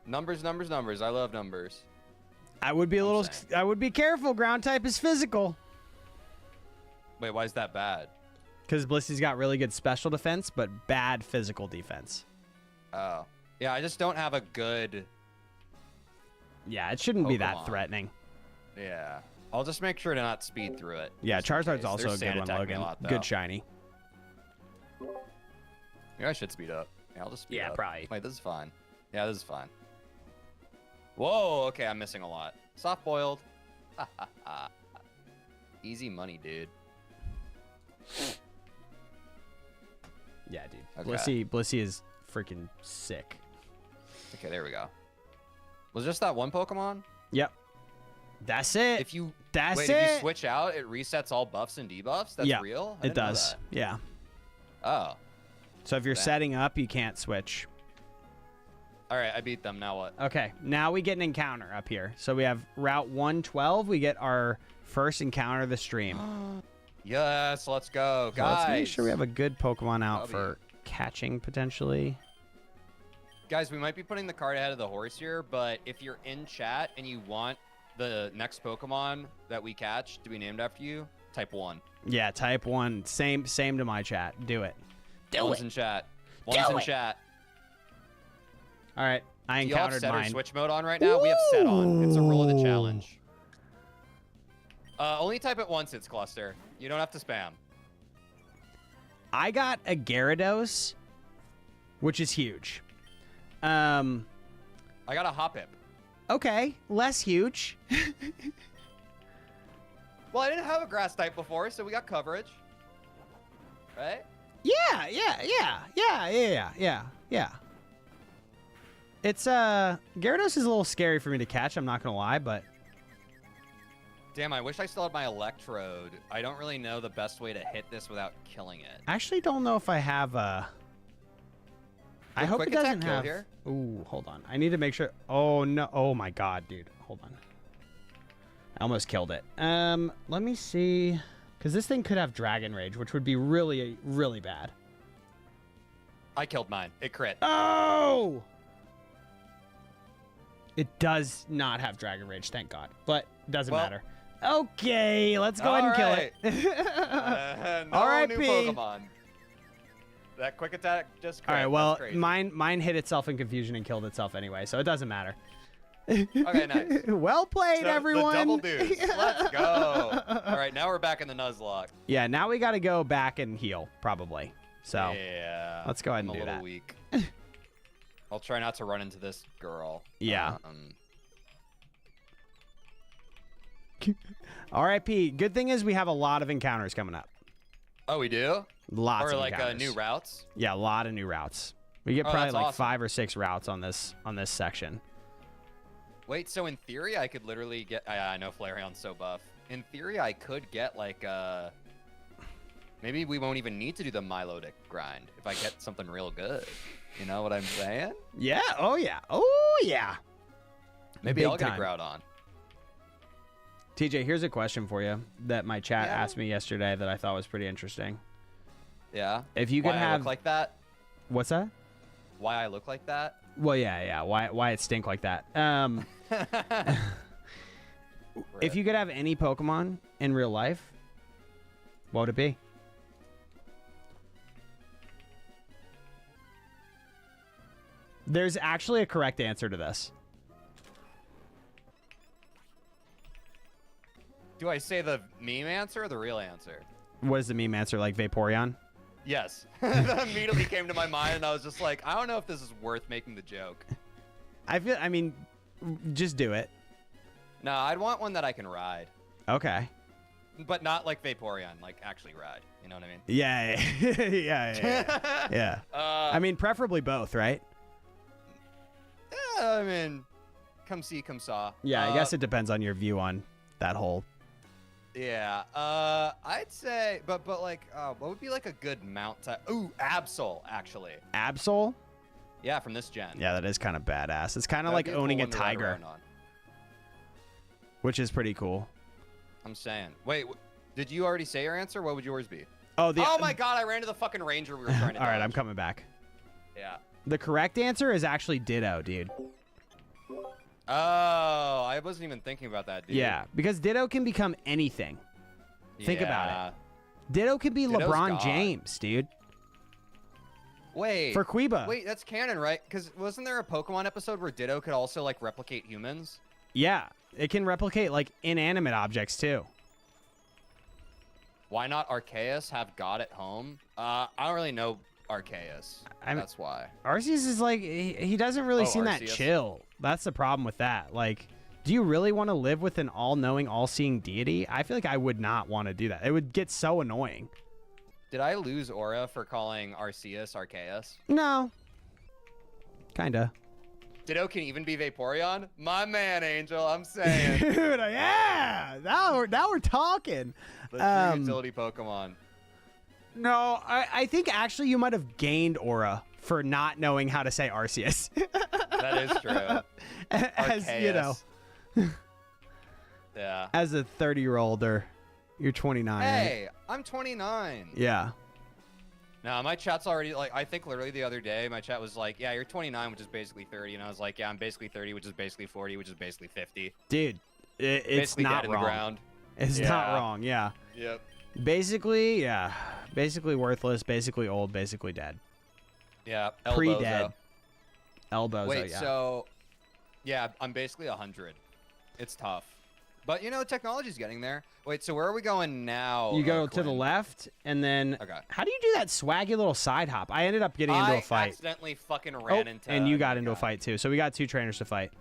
Numbers, numbers, numbers. I love numbers. I would be careful. Ground type is physical. Wait, why is that bad? Because Blissey's got really good special defense, but bad physical defense. Oh. Yeah, I just don't have a good... Yeah, it shouldn't be that threatening. Yeah. I'll just make sure to not speed through it. Yeah, Charizard's also a good one, Logan. Good shiny. Yeah, I should speed up. Yeah, I'll just speed up. Yeah, probably. Wait, this is fine. Yeah, this is fine. Whoa, okay, I'm missing a lot. Soft-boiled. Easy money, dude. Yeah, dude. Okay. Blissey is freaking sick. Okay, there we go. Was just that one Pokemon? Yep. That's it. If you if you switch out, it resets all buffs and debuffs. That's real. It does. Yeah. Oh. So if you're setting up, you can't switch. All right, I beat them. Now what? Okay, now we get an encounter up here. So we have Route 112. We get our first encounter of the stream. Yes, let's go, So guys. let's make sure we have a good Pokemon out Love for catching, potentially. Guys, we might be putting the cart ahead of the horse here, but if you're in chat and you want the next Pokemon that we catch to be named after you, type 1. Yeah, type 1. Same to my chat. Do it. One's in chat. One's in chat. All right, I Do you have encountered set or mine. switch mode on right now? We have set on. It's a rule of the challenge. Only type it once, it's cluster. You don't have to spam. I got a Gyarados, which is huge. I got a Hoppip. Okay, less huge. Well, I didn't have a grass type before, so we got coverage. Right? Yeah. It's Gyarados is a little scary for me to catch, I'm not gonna lie, but Damn, I wish I still had my Electrode. I don't really know the best way to hit this without killing it. I actually don't know if I have a I hope it quick attack doesn't kill have here? Ooh, hold on. I need to make sure. Oh no. Oh my god, dude. Hold on. I almost killed it. Let me see, cuz this thing could have Dragon Rage, which would be really really bad. I killed mine. It crit. Oh! It does not have Dragon Rage, thank God. But doesn't matter. Okay, let's go ahead and kill it. No R.I.P. new Pokemon. That quick attack just crit. All right, well, That's crazy. mine hit itself in confusion and killed itself anyway, so it doesn't matter. Okay, nice. Well played, everyone. The double deuce. Let's go. All right, now we're back in the Nuzlocke. Yeah, now we got to go back and heal, probably. So yeah, let's go ahead and I'm do a little that. weak. I'll try not to run into this girl. Yeah. R.I.P. Good thing is we have a lot of encounters coming up. Oh, we do? Lots Or of like encounters. new routes? Yeah, a lot of new routes. We get Oh, probably that's like awesome. 5 or 6 routes on this section. Wait, so in theory, I could literally get... I know Flareon's so buff. In theory, I could get like maybe we won't even need to do the Milotic grind if I get something real good. You know what I'm saying? Yeah. Oh yeah. Oh yeah. Maybe Big I'll get a time. Groudon on. TJ, here's a question for you that my chat Yeah. asked me yesterday that I thought was pretty interesting. Yeah. If you could Why I have look like that? What's that? Why I look like that? Well, yeah. Why it stink like that? If you could have any Pokemon in real life, what would it be? There's actually a correct answer to this. Do I say the meme answer or the real answer? What is the meme answer, like Vaporeon? Yes. That immediately came to my mind, and I was just like, I don't know if this is worth making the joke. I mean, just do it. No, I'd want one that I can ride. Okay. But not like Vaporeon, like actually ride. You know what I mean? Yeah. Yeah. I mean, preferably both, right? Yeah, I mean, come see, come saw. Yeah, I guess it depends on your view on that whole. Yeah, I'd say, but like, what would be like a good mount type? Ooh, Absol, actually. Absol? Yeah, from this gen. Yeah, that is kind of badass. It's kind of That'd like be cool owning a one to ride tiger, around on. which is pretty cool. I'm saying. Wait, did you already say your answer? What would yours be? Oh, Oh my god, I ran to the fucking ranger we were trying to All right, dodge. I'm coming back. Yeah. The correct answer is actually Ditto, dude. Oh, I wasn't even thinking about that, dude. Yeah, because Ditto can become anything. Think about it. Ditto can be Ditto's LeBron God. James, dude. Wait. For Quiba. Wait, that's canon, right? Because wasn't there a Pokemon episode where Ditto could also like replicate humans? Yeah, it can replicate like inanimate objects too. Why not Arceus have God at home? I don't really know Arceus. That's why. Arceus is like, he doesn't really seem that Arceus. chill. That's the problem with that. Like, do you really want to live with an all-knowing, all-seeing deity? I feel like I would not want to do that. It would get so annoying. Did I lose Aura for calling Arceus Arceus? No. Kinda. Ditto can even be Vaporeon? My man, Angel, I'm saying. Dude, yeah. Now we're talking. The true utility Pokemon. No, I think actually you might have gained Aura for not knowing how to say Arceus. That is true. As you know, yeah. as a 30-year-older, you're 29. Hey, Right? I'm 29. Yeah. No, my chat's already like. I think literally the other day, my chat was like, "Yeah, you're 29, which is basically 30," and I was like, "Yeah, I'm basically 30, which is basically 40, which is basically 50." Dude, it's Basically not dead in the wrong. ground. It's not wrong. Yeah. Yep. Basically, yeah. Basically worthless. Basically old. Basically dead. Yeah. Pre-dead. Elbows. Wait, yeah. so yeah, I'm basically 100. It's tough, but you know, technology's getting there. Wait, so where are we going now? You go to the Quinn? left, and then Okay. how do you do that swaggy little side hop? I ended up getting into a I fight. accidentally fucking ran into. And you got another into a guy. fight too. So we got 2 trainers to fight.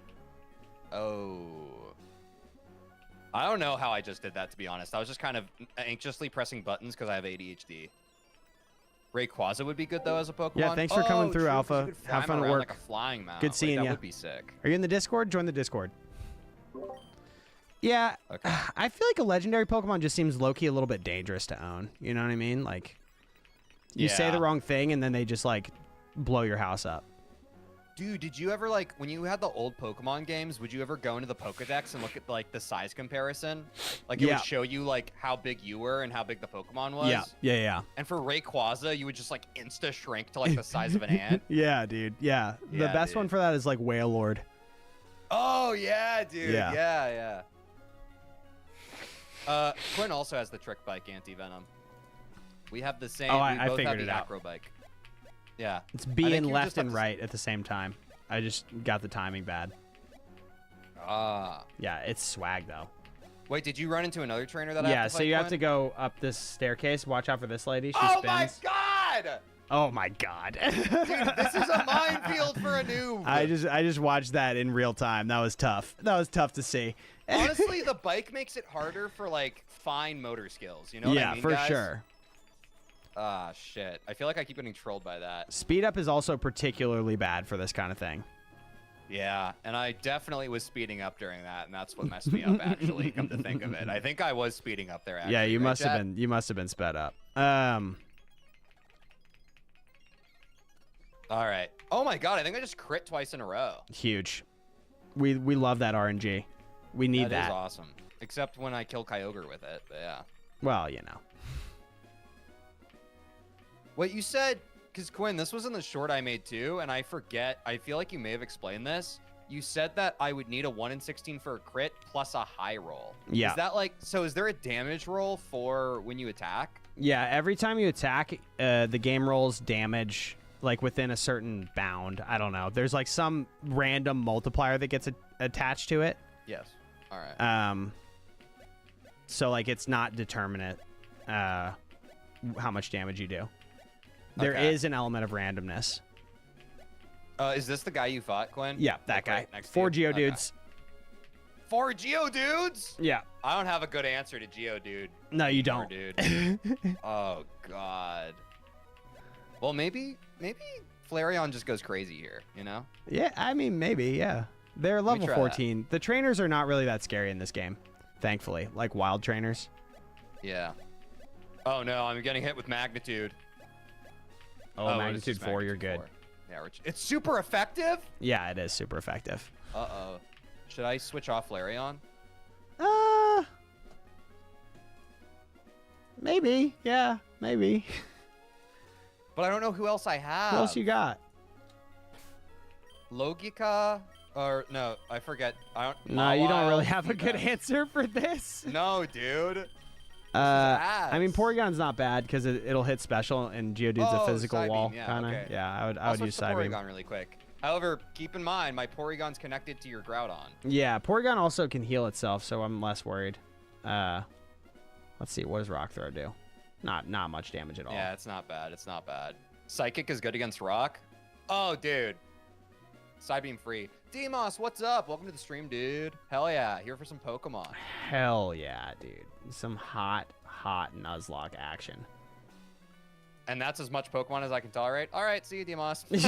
Oh. I don't know how I just did that, to be honest. I was just kind of anxiously pressing buttons because I have ADHD. Rayquaza would be good, though, as a Pokemon. Yeah, thanks for coming through, true, 'cause Alpha. you could fly Have him fun at around work. Like a flying mount. Good seeing That ya. would be sick. Are you in the Discord? Join the Discord. Yeah, Okay. I feel like a legendary Pokemon just seems low-key a little bit dangerous to own. You know what I mean? Like, you say the Yeah. wrong thing, and then they just, like, blow your house up. Dude, did you ever, like, when you had the old Pokemon games, would you ever go into the Pokedex and look at, like, the size comparison? Like, it Yeah. would show you, like, how big you were and how big the Pokemon was? Yeah. And for Rayquaza, you would just, like, insta-shrink to, like, the size of an ant? Yeah, dude. Yeah. The Yeah, best dude. one for that is, like, Whale Lord. Oh, yeah, dude. Yeah. Yeah. Quinn also has the Trick Bike Anti-Venom. We have the same. Oh, we I both figured have it the out. Acro Bike. Yeah. It's think being you left just have and to- right at the same time. I just got the timing bad. Ah. Yeah, it's swag, though. Wait, did you run into another trainer that I Yeah, have to so fight, you have Quinn? to go up this staircase. Watch out for this lady. She Oh spins. my god! Oh my god. Dude, this is a minefield for a noob. I just watched that in real time. That was tough. That was tough to see. Honestly, the bike makes it harder for like fine motor skills. You know what I Yeah, mean, for guys? sure. Ah, shit. I feel like I keep getting trolled by that. Speed up is also particularly bad for this kind of thing. Yeah, and I definitely was speeding up during that, and that's what messed me up. Actually, come to think of it, I think I was speeding up there. Actually, Yeah, you right, must have chat? been. You must have been sped up. All right. Oh my god, I think I just crit twice in a row. Huge. We love that RNG. We need That is that. awesome. Except when I kill Kyogre with it. But yeah. Well, you know. Wait, you said, because Quinn, this was in the short I made too, and I forget. I feel like you may have explained this. You said that I would need a 1 in 16 for a crit plus a high roll. Yeah. Is that like, so is there a damage roll for when you attack? Yeah, every time you attack, the game rolls damage like within a certain bound. I don't know. There's like some random multiplier that gets attached to it. Yes. All right. So like it's not determinate how much damage you do. There Okay. is an element of randomness. Is this the guy you fought, Quinn? Yeah, that Like, guy. right next to 4 you? Okay. Geodudes. 4 Geodudes? Yeah. I don't have a good answer to Geodude. No, you Poor don't. dude. Oh god. Well, maybe Flareon just goes crazy here, you know? Yeah, I mean, maybe, yeah. They're level try 14. The trainers are not really that scary in this game, thankfully. Like wild trainers. Yeah. Oh no, I'm getting hit with magnitude. Oh, it's magnitude just 4, you're good. 4. Yeah, it's super effective? Yeah, it is super effective. Uh-oh. Should I switch off Flareon? Maybe. Yeah, maybe. But I don't know who else I have. What else you got? Logica? Or, no, I forget. I don't... No, you don't really Mawile, have a good Feebas. answer for this. No, dude. I mean, ass. Porygon's not bad because it'll hit special, and Geodude's a Oh, physical Psybeam, wall, yeah, kind of. okay. Yeah, I I'll would use switch to Psybeam. Porygon really quick. However, keep in mind, my Porygon's connected to your Groudon. Yeah, Porygon also can heal itself, so I'm less worried. Let's see, what does Rock Throw do? Not much damage at all. Yeah, it's not bad. It's not bad. Psychic is good against Rock. Oh, dude. Psybeam free. Demos, what's up? Welcome to the stream, dude. Hell yeah, here for some Pokemon. Hell yeah, dude. Some hot Nuzlocke action. And that's as much Pokemon as I can tolerate. All right, see you, Demos. I'm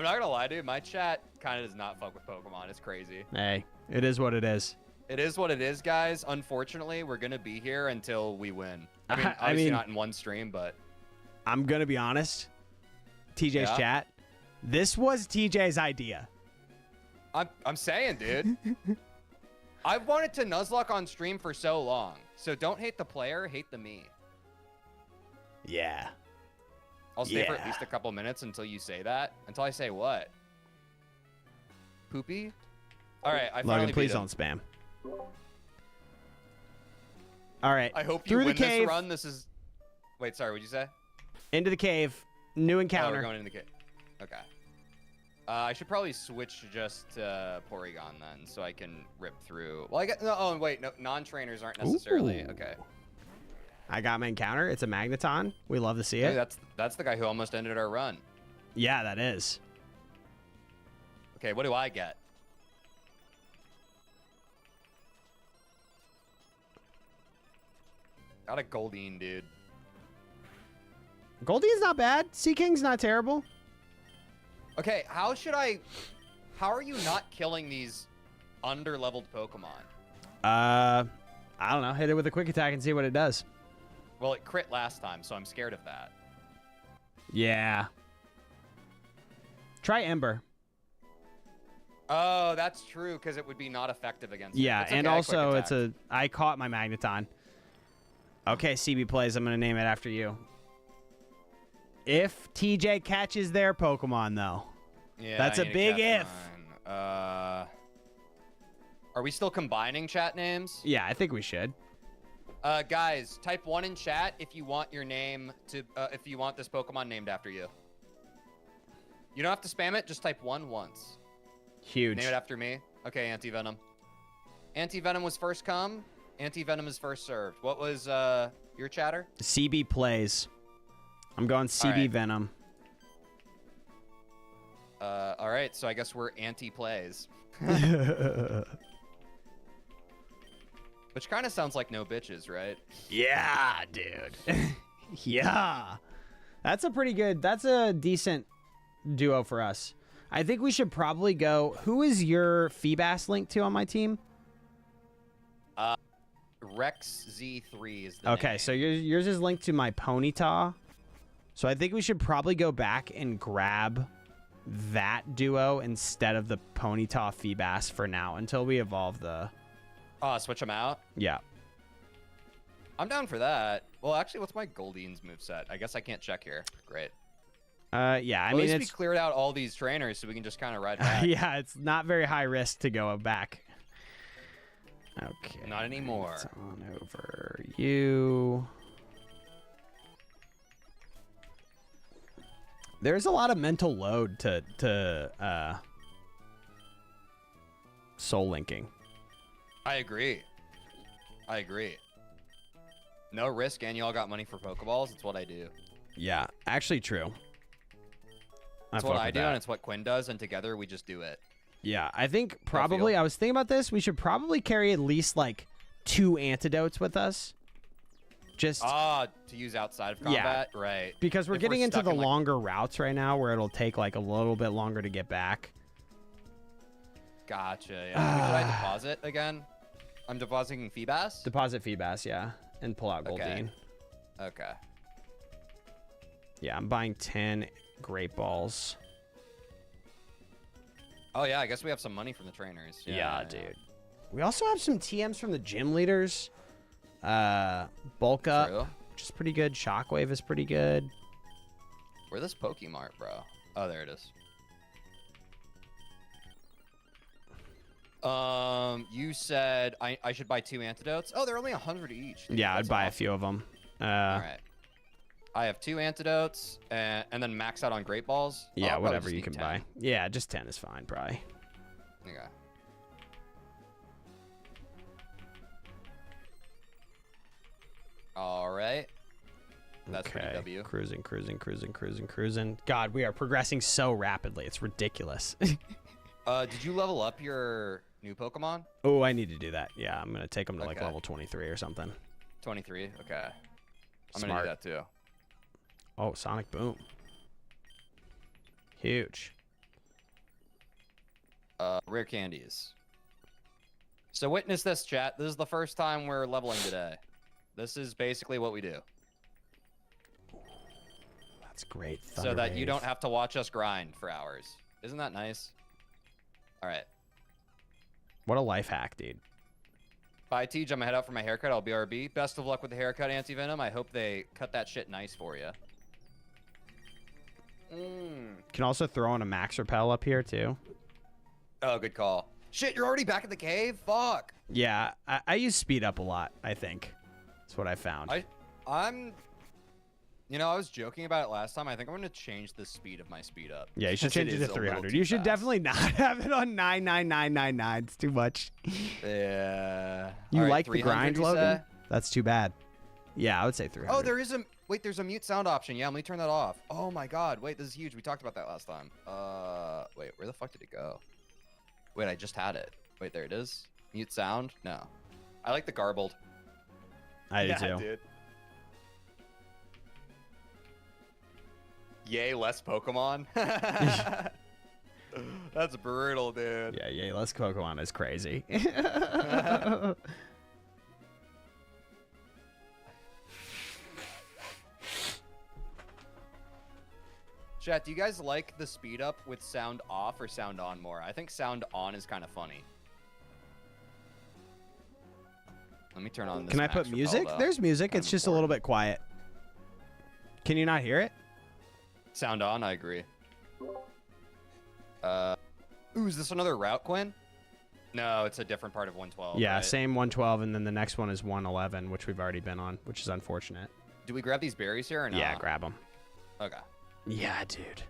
not gonna lie, dude. My chat kind of does not fuck with Pokemon. It's crazy. Hey, it is what it is. It is what it is, guys. Unfortunately, we're gonna be here until we win. I mean, I obviously mean- not in one stream, but I'm gonna be honest. TJ's Yeah? chat, This was TJ's idea. I'm saying, dude. I've wanted to Nuzlocke on stream for so long. So don't hate the player, hate the me. Yeah. I'll stay for at least a couple minutes until you say that. Until I say what? Poopy? All right, I finally Logan, please beat him. don't spam. All right. I hope you through win the cave, this run. This is... Wait, sorry, what'd you say? into the cave. New Oh, encounter. we're going into the cave. Okay. I should probably switch just to Porygon then, so I can rip through. Well, I got no. Oh, wait, no. Non-trainers aren't necessarily okay. I got my encounter. It's a Magneton. We love to see Hey, it. that's the guy who almost ended our run. Yeah, that is. Okay, what do I get? Got a Goldeen, dude. Goldie's not bad. Sea King's not terrible. Okay, how are you not killing these under-leveled Pokemon? I don't know. Hit it with a quick attack and see what it does. Well, it crit last time, so I'm scared of that. Yeah. Try Ember. Oh, that's true, because it would be not effective against it. Yeah, It's and okay, also I caught my Magneton. Okay, CB plays. I'm going to name it after you. If TJ catches their Pokemon, though. Yeah, That's I a need to big catch if. mine. Are we still combining chat names? Yeah, I think we should. Guys, type 1 in chat if you want your name to, if you want this Pokemon named after you. You don't have to spam it, just type 1 once. Huge. Name it after me. Okay, Anti-Venom. Anti-Venom was first come. Anti-Venom is first served. What was your chatter? CB plays. I'm going CB right. Venom. All right, so I guess we're anti-plays. Which kind of sounds like no bitches, right? Yeah, dude. Yeah. That's a decent duo for us. I think we should probably go. Who is your Feebas linked to on my team? Rex Z3 is the Okay, name. so yours is linked to my Ponyta. So I think we should probably go back and grab that duo instead of the Ponyta Feebas for now until we evolve the... Switch them out? Yeah. I'm down for that. Well, actually, what's my Goldeen's moveset? I guess I can't check here. Great. Yeah, I Well, mean, at least it's... we cleared out all these trainers so we can just kind of ride back. yeah, it's not very high risk to go back. Okay. Not anymore. It's on over you. There's a lot of mental load to soul linking. I agree. No risk, and you all got money for Pokeballs. It's what I do. Yeah, actually true. It's what I do, and it's what Quinn does, and together we just do it. Yeah, I think probably, I was thinking about this, we should probably carry at least like 2 antidotes with us. Just to use outside of combat, right? because we're If getting into stuck the in, like- longer routes right now where it'll take like a little bit longer to get back. Gotcha, yeah. Wait, did I deposit again? I'm depositing Feebas? Deposit Feebas, yeah, and pull out Goldeen. Okay. Yeah, I'm buying 10 Great Balls. Oh, yeah, I guess we have some money from the trainers. Yeah, dude. We also have some TMs from the gym leaders. Bulk Up, True. which is pretty good. Shockwave is pretty good. Where's this Pokemart, bro? Oh, there it is. You said I should buy 2 antidotes. Oh, they're only 100 each. Dude. Yeah, I'd That's buy a awesome. few of them. All right. I have 2 antidotes and then max out on Great Balls. Yeah, Oh, I'll probably whatever just you need can 10. buy. Yeah, just 10 is fine, probably. Okay. All right. That's pretty Okay, W. cruising. God, we are progressing so rapidly. It's ridiculous. Did you level up your new Pokemon? Oh, I need to do that. Yeah, I'm going to take them to like Okay. level 23 or something. 23. Okay. I'm Smart. gonna do that too. Oh, Sonic Boom. Huge. Rare candies. So witness this, chat. This is the first time we're leveling today. This is basically what we do. It's great. So that you don't have to watch us grind for hours. Isn't that nice? All right. What a life hack, dude. Bye, Tej. I'm gonna head out for my haircut. I'll BRB. Best of luck with the haircut, Anti-Venom. I hope they cut that shit nice for you. Can also throw in a max repel up here, too. Oh, good call. Shit, you're already back at the cave? Fuck. Yeah, I use speed up a lot, I think. That's what I found. You know, I was joking about it last time. I think I'm going to change the speed of my speed up. Yeah, you should change it to 300. You should definitely not have it on 99999. It's too much. Yeah. You like the grind, Logan? That's too bad. Yeah, I would say 300. Oh, there is a... Wait, there's a mute sound option. Yeah, let me turn that off. Oh my god. Wait, this is huge. We talked about that last time. Wait, where the fuck did it go? Wait, I just had it. Wait, there it is. Mute sound? No. I like the garbled. I do too. Dude. Yay, less Pokemon. That's brutal, dude. Yeah, yay, less Pokemon is crazy. Chat, do you guys like the speed up with sound off or sound on more? I think sound on is kind of funny. Let me turn on this. Can I put music? There's music. It's just a little bit quiet. Can you not hear it? Sound on, I agree. Ooh, is this another route, Quinn? No, it's a different part of 112. Yeah, right? same 112, and then the next one is 111, which we've already been on, which is unfortunate. Do we grab these berries here or not? Yeah, grab them. Okay. Yeah, dude.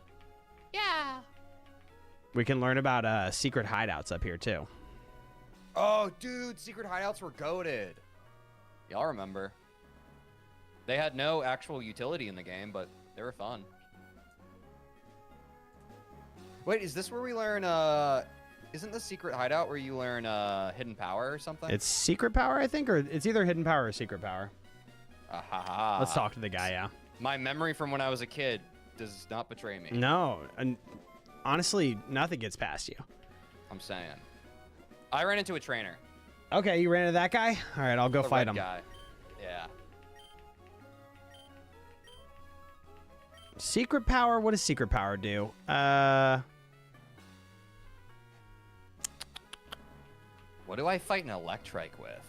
Yeah. We can learn about secret hideouts up here, too. Oh, dude, secret hideouts were goated. Y'all remember. They had no actual utility in the game, but they were fun. Wait, is this where we learn, isn't the secret hideout where you learn hidden power or something? It's secret power, I think, or it's either hidden power or secret power. Ahaha. Let's talk to the guy, yeah. My memory from when I was a kid does not betray me. No, and honestly, nothing gets past you. I'm saying. I ran into a trainer. Okay, you ran into that guy? All right, I'll go fight him. Guy. Yeah. Secret power? What does secret power do? What do I fight an Electrike with?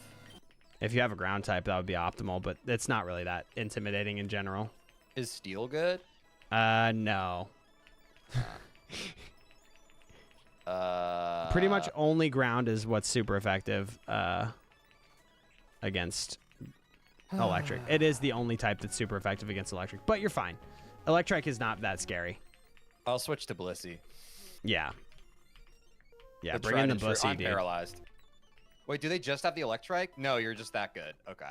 If you have a ground type, that would be optimal, but it's not really that intimidating in general. Is steel good? No. Pretty much only ground is what's super effective against electric. It is the only type that's super effective against electric, but you're fine. Electric is not that scary. I'll switch to Blissey. Yeah. Yeah, The bring in the tried and true- Blissey, I'm dude. paralyzed. Wait, do they just have the Electrike? No, you're just that good. Okay.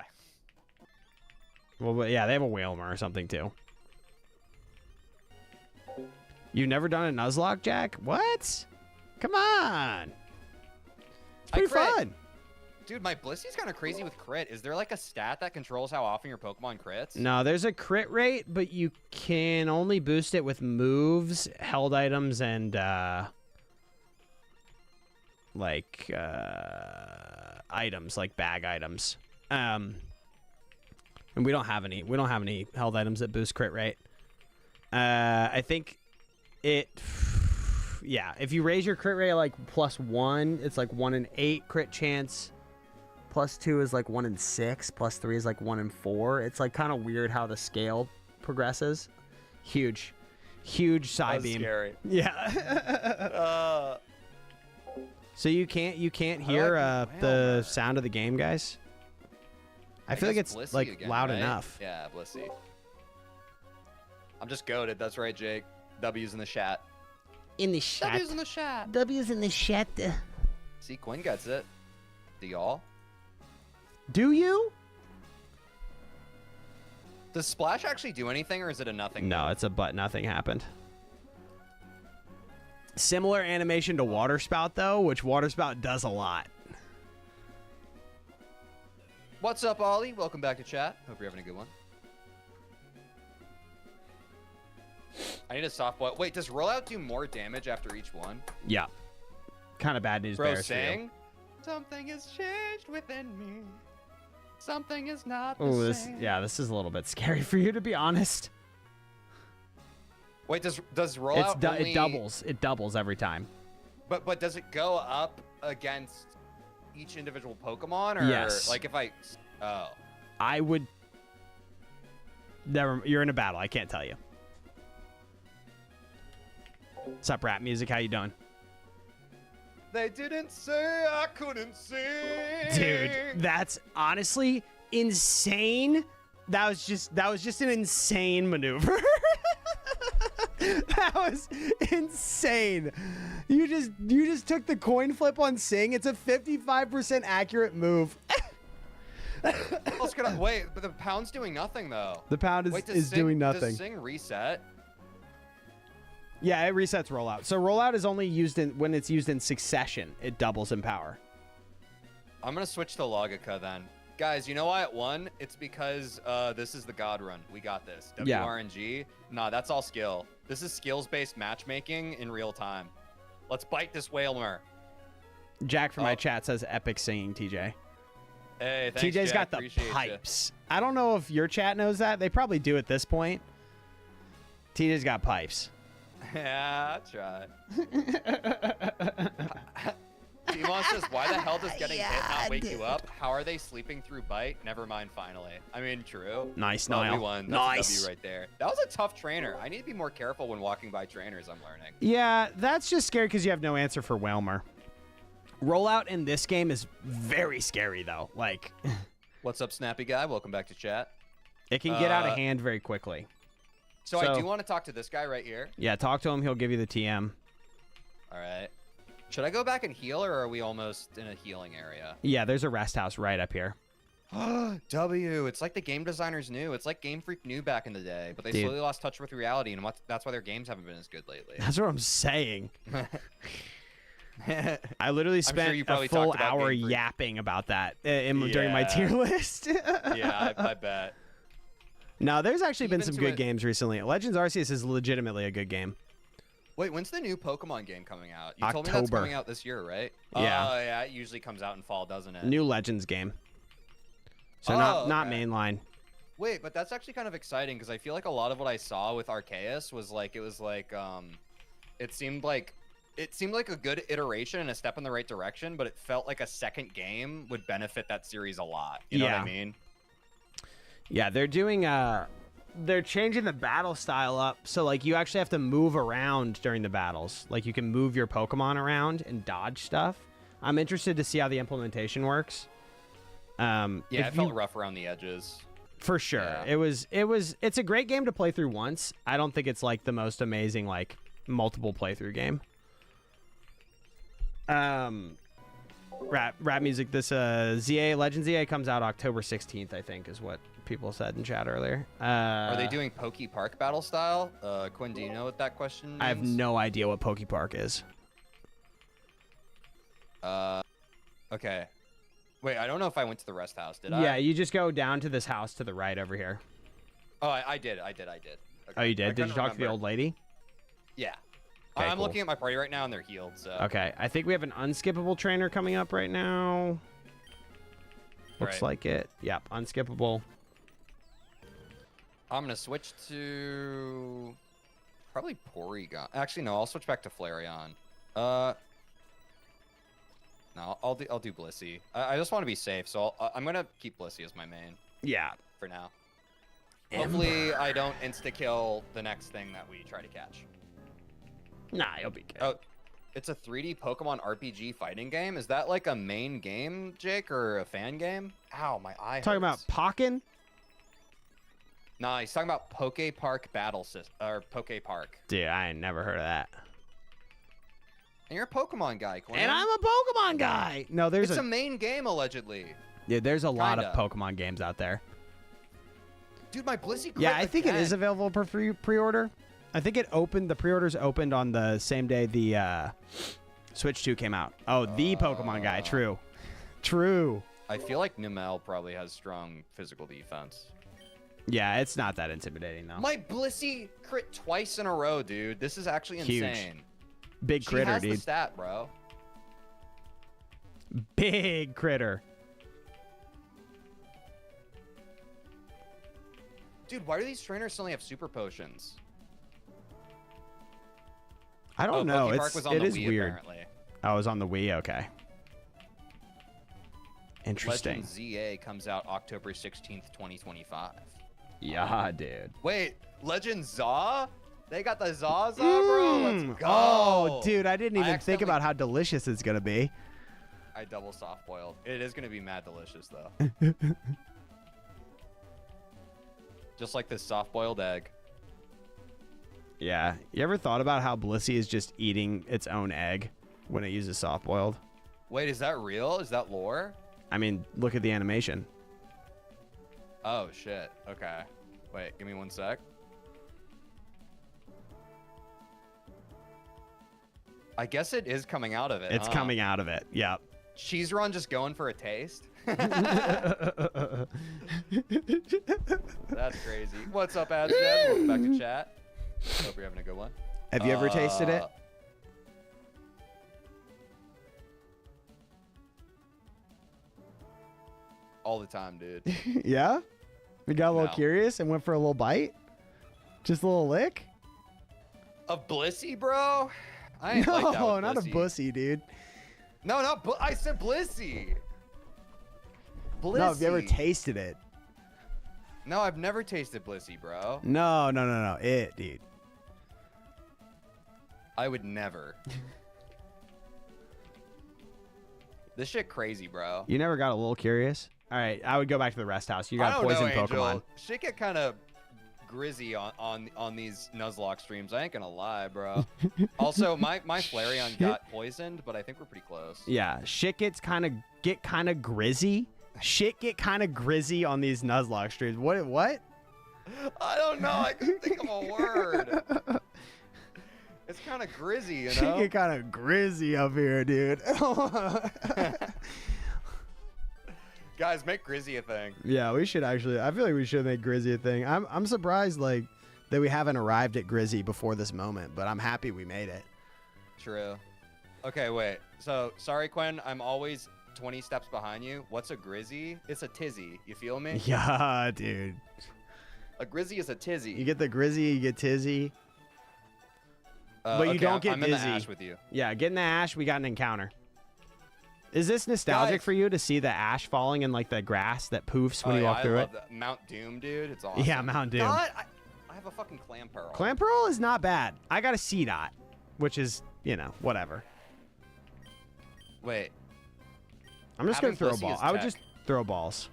Well, but yeah, they have a Whalmer or something too. You've never done a Nuzlocke, Jack? What? Come on. It's pretty fun. Dude, my Blissey's kind of crazy with crit. Is there like a stat that controls how often your Pokemon crits? No, there's a crit rate, but you can only boost it with moves, held items, and items, like bag items. And we don't have any. We don't have any held items that boost crit rate. I think it. Yeah, if you raise your crit rate like +1, it's like 1 in 8 crit chance. +2 is like 1 in 6. +3 is like 1 in 4. It's like kind of weird how the scale progresses. Huge side beam. Scary. Yeah. So you can't hear the sound of the game, guys. I feel like it's Blissey like again, loud right? enough. Yeah, Blissey. I'm just goated. That's right, Jake. W's in the chat. In the chat. W's in the chat. W's in the chat. See, Quinn gets it. Do y'all? Do you? Does Splash actually do anything, or is it a nothing? No, it's a but nothing happened. Similar animation to Water Spout, though, which Water Spout does a lot. What's up, Ollie? Welcome back to chat. Hope you're having a good one. I need a softball. Wait, does rollout do more damage after each one? Yeah. Kind of bad news Bro, bears for you. saying something has changed within me. Something is not the Oh, same. this is a little bit scary for you, to be honest. Wait, does rollout only... It doubles. It doubles every time. But does it go up against each individual Pokemon, or yes. like if I? Oh, I would. Never. You're in a battle. I can't tell you. What's up, rap music? How you doing? They didn't say I couldn't sing. Dude, that's honestly insane. That was just an insane maneuver. That was insane. You just took the coin flip on Sing. It's a 55% accurate move. Wait, but the pound's doing nothing though. The pound is doing nothing. Does Sing reset? Yeah, it resets rollout. So rollout is only used when it's used in succession. It doubles in power. I'm gonna switch to Logica then. Guys, you know why it won? It's because this is the God Run. We got this. WRNG. Nah, that's all skill. This is skills-based matchmaking in real time. Let's bite this Whalmer. Jack from my chat says epic singing, TJ. Hey, thanks, TJ's Jack. got the Appreciate pipes. I don't know if your chat knows that. They probably do at this point. TJ's got pipes. Yeah, I'll try. Timon says, why the hell does getting hit not wake you up? How are they sleeping through bite? Never mind, finally. I mean, true. Nice, Niall. Niall. Won. That's Nice. a W right there. That was a tough trainer. I need to be more careful when walking by trainers, I'm learning. Yeah, that's just scary because you have no answer for Whalmer. Rollout in this game is very scary, though. Like, what's up, Snappy Guy? Welcome back to chat. It can get out of hand very quickly. So I do want to talk to this guy right here. Yeah, talk to him. He'll give you the TM. All right. Should I go back and heal, or are we almost in a healing area? Yeah, there's a rest house right up here. W. It's like the game designers knew. It's like Game Freak knew back in the day, but they slowly lost touch with reality, and that's why their games haven't been as good lately. That's what I'm saying. I literally spent a full hour yapping about that during my tier list. Yeah, I bet. No, there's actually been some good games recently. Legends Arceus is legitimately a good game. Wait, when's the new Pokemon game coming out? You told me that's coming out this year, right? Yeah. Yeah, it usually comes out in fall, doesn't it? New Legends game. So not mainline. Wait, but that's actually kind of exciting because I feel like a lot of what I saw with Arceus was like it seemed like a good iteration and a step in the right direction, but it felt like a second game would benefit that series a lot. You know what I mean? Yeah, they're doing they're changing the battle style up, so like you actually have to move around during the battles. Like you can move your Pokemon around and dodge stuff. I'm interested to see how the implementation works. It felt rough around the edges. For sure. Yeah. It's a great game to play through once. I don't think it's like the most amazing like multiple playthrough game. Rap music. This Legends ZA comes out October 16th, I think, is what people said in chat earlier. Are they doing Poke Park battle style? Quinn, do you know what that question means? I have no idea what Poke Park is. Okay. Wait, I don't know if I went to the rest house, did I? Yeah, you just go down to this house to the right over here. Oh, I did. Okay. Oh, you did? Did you talk to the old lady? Yeah. Okay, I'm looking at my party right now, and they're healed, so... Okay, I think we have an unskippable trainer coming up right now. Looks like it. Yep, unskippable. I'm going to switch to... probably Porygon. Actually, no, I'll switch back to Flareon. No, I'll do Blissey. I just want to be safe, so I'm going to keep Blissey as my main. Yeah. For now. Hopefully, I don't insta-kill the next thing that we try to catch. Nah, you'll be good. Oh, it's a 3D Pokemon RPG fighting game? Is that like a main game, Jake, or a fan game? Ow, my eye hurts. Talking about Pokken? Nah, he's talking about Poke Park Battle System, or Poke Park. Dude, I ain't never heard of that. And you're a Pokemon guy, Quinn. And I'm a Pokemon guy! No, it's a main game, allegedly. Yeah, there's a lot of Pokemon games out there. Dude, my Blissey Yeah, I think it is available for pre-order. I think the pre-orders opened on the same day the Switch 2 came out. Oh, the Pokemon guy. True. True. I feel like Numel probably has strong physical defense. Yeah, it's not that intimidating, though. My Blissey crit twice in a row, dude. This is actually insane. Huge. Big critter, dude. She has the stat, bro. Big critter. Dude, why do these trainers suddenly have super potions? I don't know. Poke Park was on it the is Wii, weird. apparently. I was on the Wii. Okay. Interesting. Legend ZA comes out October 16th, 2025. Yeah, dude. Wait, Legend Zaw? They got the Zaza, bro. Let's go. Oh, dude, I didn't even think accidentally- about how delicious it's gonna be. I double soft boiled. It is gonna be mad delicious though. Just like this soft boiled egg. Yeah. You ever thought about how Blissey is just eating its own egg when it uses soft boiled? Wait, is that real? Is that lore? I mean, look at the animation. Oh shit. Okay. Wait, give me 1 sec. I guess it is coming out of it. It's coming out of it. Yep. Cheese Run just going for a taste. That's crazy. What's up, Adstead? Welcome back to chat. Hope you're having a good one. Have you ever tasted it? All the time, dude. Yeah? We got a little No. curious and went for a little bite? Just a little lick? Of Blissey, bro? I ain't No, like that with not a Blissey. bussy, dude. No, not I said Blissey. Blissey. No, have you ever tasted it? No, I've never tasted Blissey, bro. No. It, dude. I would never. This shit crazy, bro. You never got a little curious? All right, I would go back to the rest house. You got I don't poison know, Angel. Pokemon. Shit get kind of grizzy on these Nuzlocke streams. I ain't gonna lie, bro. Also, my Flareon got poisoned, but I think we're pretty close. Yeah, shit get kind of grizzy. Shit get kind of grizzy on these Nuzlocke streams. What? I don't know. I couldn't think of a word. It's kind of grizzy, you know? Shit get kind of grizzy up here, dude. Guys, make Grizzy a thing. Yeah, we should actually. I feel like we should make Grizzy a thing. I'm surprised like that we haven't arrived at Grizzy before this moment, but I'm happy we made it. True. Okay, wait. So, sorry, Quinn. I'm always 20 steps behind you. What's a Grizzy? It's a tizzy. You feel me? Yeah, dude. A Grizzy is a tizzy. You get the Grizzy, you get Tizzy. But you okay, don't get I'm in dizzy. the ash with you. Yeah, get in the ash. We got an encounter. Is this nostalgic Guys. for you to see the ash falling in like the grass that poofs when you walk through I it? love that. Mount Doom, dude. It's awesome. Yeah, Mount Doom. God, I have a fucking clam pearl. Clam Pearl is not bad. I got a C dot, which is, whatever. Wait. I'm just going to Having throw a Blissey ball. is I would tech. just throw balls.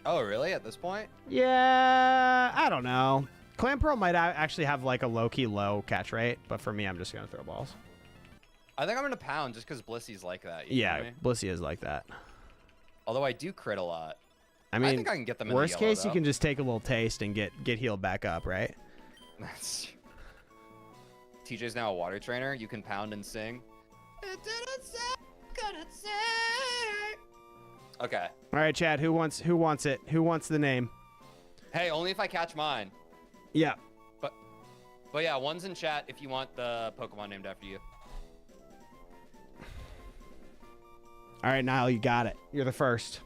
Oh, really? At this point? Yeah, I don't know. Clam Pearl might actually have like a low-key low catch rate, but for me, I'm just going to throw balls. I think I'm going to pound just because Blissy's like that. You Yeah, know me? Blissey is like that. Although I do crit a lot. I mean, think I can get them in the worst yellow, case, you though. can just take a little taste and get healed back up, right? That's... TJ's now a water trainer. You can pound and sing. It didn't say, couldn't say. Okay. All right, Chad, who wants it? Who wants the name? Hey, only if I catch mine. Yeah. But yeah, one's in chat if you want the Pokemon named after you. All right, Niall, you got it. You're the first.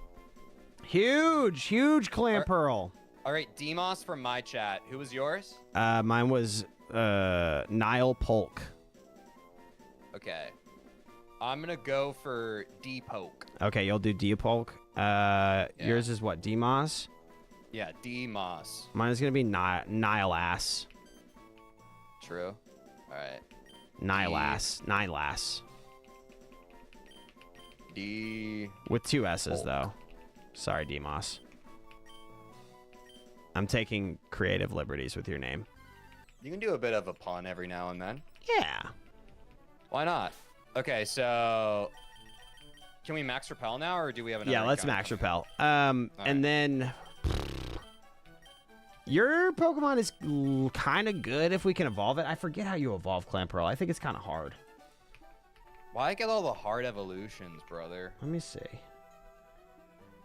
Huge Clam Pearl. All right, Demos from my chat. Who was yours? Mine was Niall Polk. Okay. I'm going to go for D-Poke. Okay, you'll do Diapolk. Yours is what, Demos? Yeah, D-Moss. Mine is going to be Nihilass. True. All right. Nihilass. D... With 2 S's, Polk. though. Sorry, Demos. I'm taking creative liberties with your name. You can do a bit of a pun every now and then. Yeah. Why not? Okay, so... Can we max repel now, or do we have another Yeah, let's encounter max coming? repel. right. And then... Your Pokemon is kind of good if we can evolve it. I forget how you evolve Clamperl. I think it's kind of hard. Why get all the hard evolutions, brother? Let me see.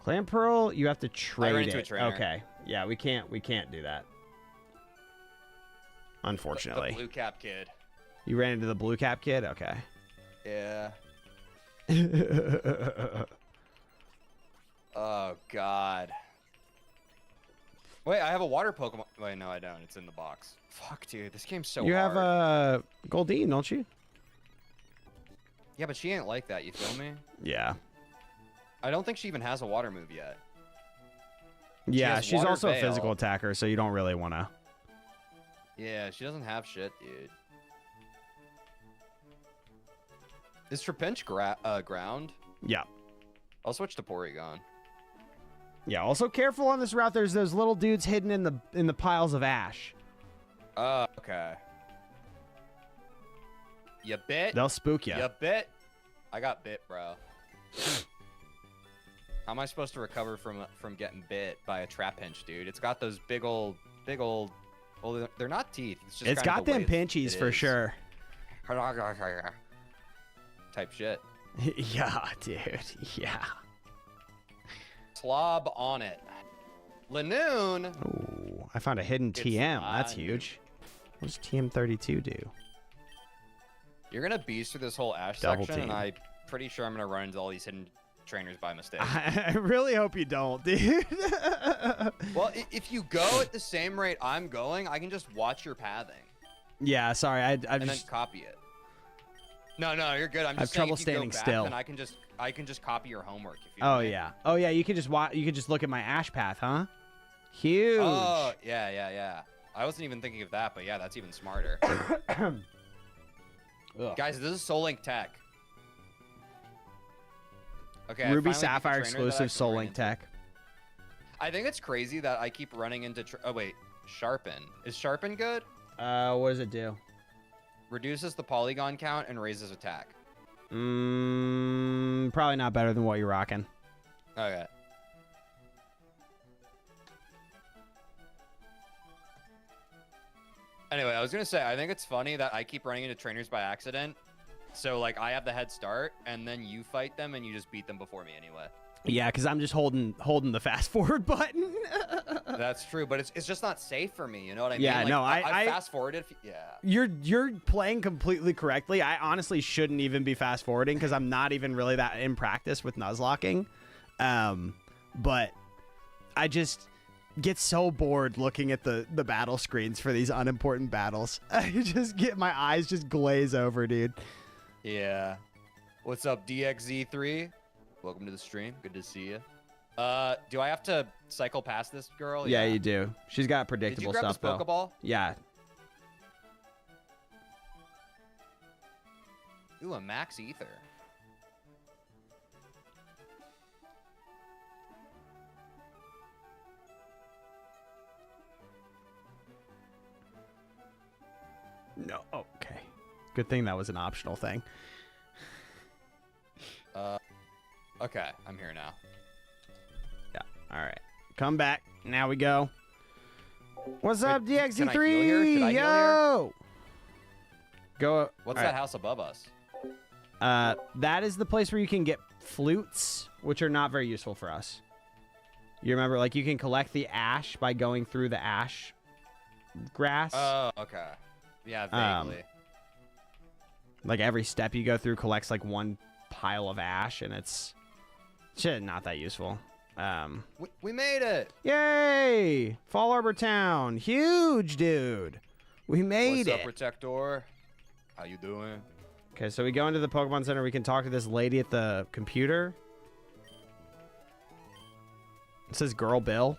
Clamperl, you have to trade into a it. trainer. Okay. Yeah, we can't do that. Unfortunately. The blue cap kid. You ran into the blue cap kid? Okay. Yeah. Oh, God. Wait, I have a water Pokemon. Wait, no, I don't. It's in the box. Fuck, dude. This game's so You hard. have Goldeen, don't you? Yeah, but she ain't like that. You feel me? Yeah. I don't think she even has a water move yet. Yeah, has she's water also a veil. physical attacker, so you don't really want to. Yeah, she doesn't have shit, dude. Is Trapinch ground? Yeah. I'll switch to Porygon. Yeah, also careful on this route. There's those little dudes hidden in the piles of ash. Okay. You bit? They'll spook you. You bit? I got bit, bro. How am I supposed to recover from getting bit by a Trapinch, dude? It's got those big old. Well, they're not teeth. It's just It's kind got of the them way pinchies it for is. sure. Type shit. Yeah, dude. Yeah. Slob on it. Lanoon. Ooh, I found a hidden It's TM. That's fine. huge. What does TM32 do? You're gonna beast through this whole ash Double section, team. and I'm pretty sure I'm gonna run into all these hidden trainers by mistake. I really hope you don't, dude. Well, if you go at the same rate I'm going, I can just watch your pathing Yeah, sorry. I and then just copy it. No, you're good. I'm I have just saying trouble if you go standing back, still. then I can just copy your homework. If you Oh want. yeah. Oh yeah. You could just watch. You could just look at my ash path, huh? Huge. Oh yeah. I wasn't even thinking of that, but yeah, that's even smarter. Ugh. Guys, this is Soul Link Tech. Okay. I Ruby finally beat the Sapphire trainer that I exclusive keep Soul running Link into. tech. I think it's crazy that I keep running into. Oh wait, Sharpen. Is Sharpen good? What does it do? Reduces the polygon count and raises attack. Probably not better than what you're rocking. Okay. Anyway, I was gonna say, I think it's funny that I keep running into trainers by accident. So like I have the head start, and then you fight them, and you just beat them before me anyway. Yeah, because I'm just holding the fast forward button. That's true, but it's just not safe for me. You know what I mean? Yeah, Like, no, I I fast forwarded. Yeah. You're playing completely correctly. I honestly shouldn't even be fast forwarding because I'm not even really that in practice with Nuzlocking. But I just get so bored looking at the battle screens for these unimportant battles. I just get my eyes just glaze over, dude. Yeah. What's up, DXZ3? Welcome to the stream. Good to see you. Do I have to cycle past this girl? Yeah, you do. She's got Did predictable you grab stuff this though. Pokeball? Yeah. Ooh, a Max Ether. No. Okay. Good thing that was an optional thing. Okay, I'm here now. Yeah. All right. Come back. Now we go. What's Wait, up, DXZ3? can I heal here? Should I heal Yo. Go. What's all that right. house above us? That is the place where you can get flutes, which are not very useful for us. You remember, like, you can collect the ash by going through the ash grass. Oh, okay. Yeah, vaguely. Like, every step you go through collects, like, one pile of ash, and it's shit, not that useful. We made it. Yay! Fall Harbor Town. Huge, dude. We made What's up, it. Protector? How you doing? Okay, so we go into the Pokemon Center. We can talk to this lady at the computer. It says Girl Bill.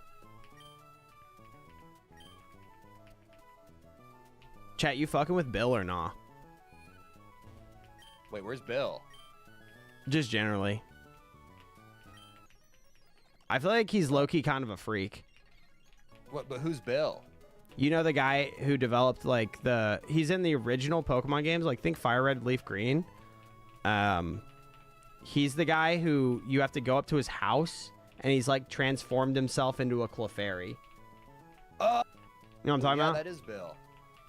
Chat, you fucking with Bill or nah? Wait, where's Bill? Just generally. I feel like he's low-key kind of a freak. What? But who's Bill? You know the guy who developed, like, he's in the original Pokemon games, like, think Fire Red, Leaf Green. He's the guy who you have to go up to his house, and he's, like, transformed himself into a Clefairy. You know what I'm talking yeah, about? that is Bill.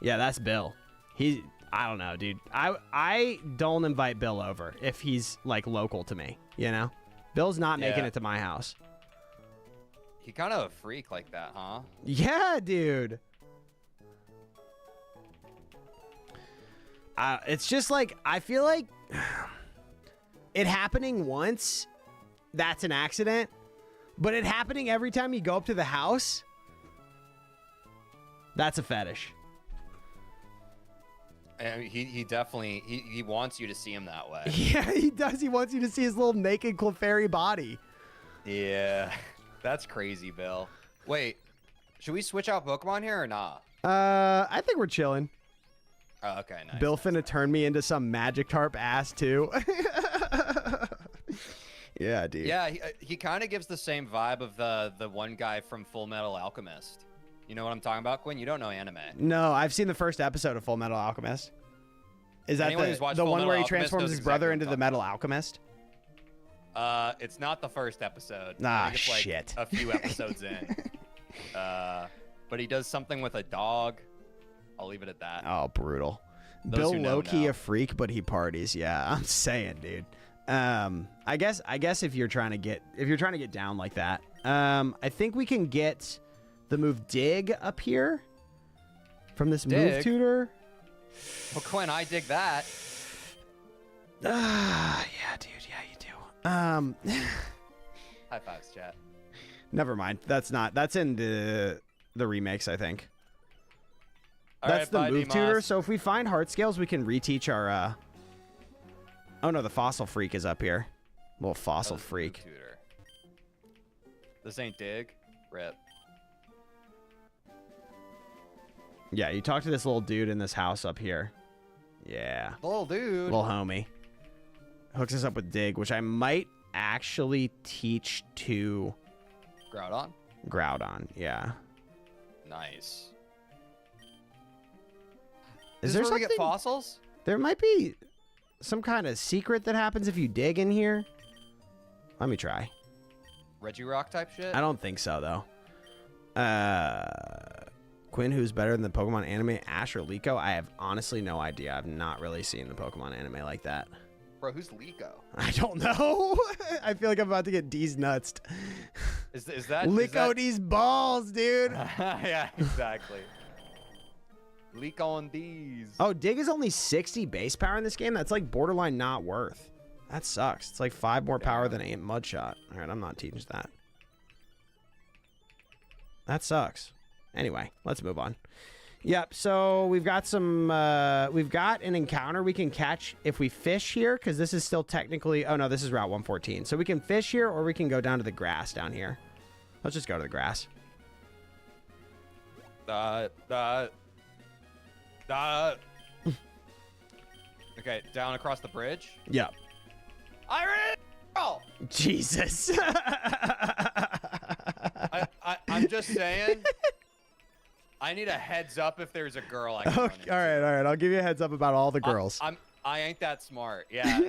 Yeah, that's Bill. I don't know, dude. I don't invite Bill over if he's, like, local to me, you know? Bill's not making Yeah. it to my house. He kind of a freak like that, huh? Yeah, dude. It's just like, I feel like it happening once, that's an accident. But it happening every time you go up to the house, that's a fetish. And he definitely he wants you to see him that way. Yeah, he does. He wants you to see his little naked Clefairy body. Yeah, that's crazy, Bill. Wait, should we switch out Pokemon here or not? I think we're chilling. Oh, okay, nice. Bill finna turn me into some Magikarp ass too. Yeah, dude. Yeah, he kind of gives the same vibe of the one guy from Full Metal Alchemist. You know what I'm talking about, Quinn? You don't know anime. No, I've seen the first episode of Full Metal Alchemist. Is that Anyone who's watched the Full one Metal where he Alchemist transforms knows his exactly brother what into I'm the talking Metal Alchemist? It's not the first episode. Ah, I think it's like shit. a few episodes in. But he does something with a dog. I'll leave it at that. Oh, brutal. Those Bill who know, low-key know. a freak, but he parties. Yeah, I'm saying, dude. I guess if you're trying to get down like that, I think we can get the move Dig up here from this move Dig? tutor. Well, Quinn, I dig that. Yeah, dude. Yeah, you do. High fives, chat. Never mind. That's in the remakes, I think. All That's right, the bye, move Dimas. tutor. So if we find heart scales, we can reteach our. Oh no, the fossil freak is up here. Little fossil That was the freak. move tutor. This ain't dig. Rip. Yeah, you talk to this little dude in this house up here. Yeah, Little dude. little homie. Hooks us up with Dig, which I might actually teach to Groudon. Groudon. Yeah. Nice. Is Is there this where we something? get fossils? There might be some kind of secret that happens if you dig in here. Let me try. Regirock type shit? I don't think so, though. Quinn, who's better than the Pokemon anime, Ash or Liko? I have honestly no idea. I've not really seen the Pokemon anime like that. Bro, who's Liko? I don't know. I feel like I'm about to get D's nuts. Is that... Liko these balls, dude. Yeah, exactly. Leak on these. Oh, Dig is only 60 base power in this game? That's like borderline not worth. That sucks. It's like 5 more power than Ant Mudshot. All right, I'm not teaching that. That sucks. Anyway, let's move on. Yep, so we've got some, we've got an encounter we can catch if we fish here, because this is still technically, oh no, this is Route 114. So we can fish here, or we can go down to the grass down here. Let's just go to the grass. Okay, down across the bridge. Yep. Iron! Jesus. I'm just saying. I need a heads up if there's a girl I can run into. All right. I'll give you a heads up about all the girls. I ain't that smart. Yeah.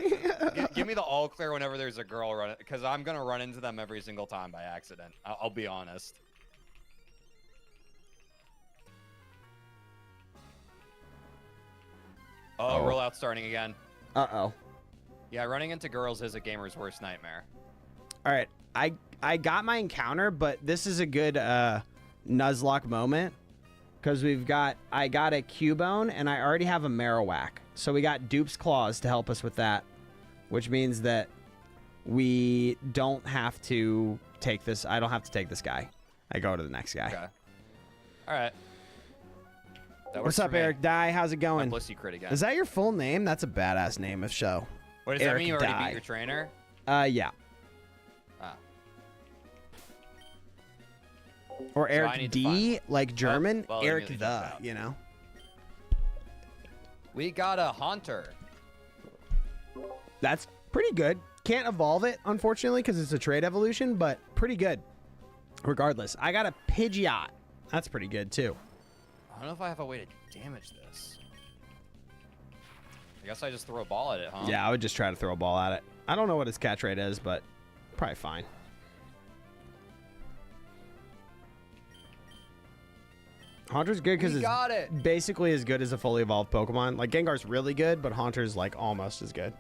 Give me the all clear whenever there's a girl running, because I'm gonna run into them every single time by accident. I'll be honest. Oh, rollout starting again. Uh-oh. Yeah, running into girls is a gamer's worst nightmare. All right. I got my encounter, but this is a good Nuzlocke moment. Because I got a Cubone, and I already have a Marowak. So we got Dupe's Claws to help us with that. Which means that we don't have to take this. I don't have to take this guy. I go to the next guy. Okay. All right. That What's works up, for me. Eric Dye? How's it going? Blissey crit again. Is that your full name? That's a badass name of show. What does that Eric mean? You already Dye. beat your trainer? Yeah. Ah. Or So I Eric need to D, like German. well, Eric immediately the, jump out. you know. We got a Haunter. That's pretty good. Can't evolve it, unfortunately, because it's a trade evolution, but pretty good. Regardless, I got a Pidgeot. That's pretty good, too. I don't know if I have a way to damage this. I guess I just throw a ball at it, huh? Yeah, I would just try to throw a ball at it. I don't know what his catch rate is, but probably fine. Haunter's good because We it's got it. basically as good as a fully evolved Pokemon. Like, Gengar's really good, but Haunter's, like, almost as good.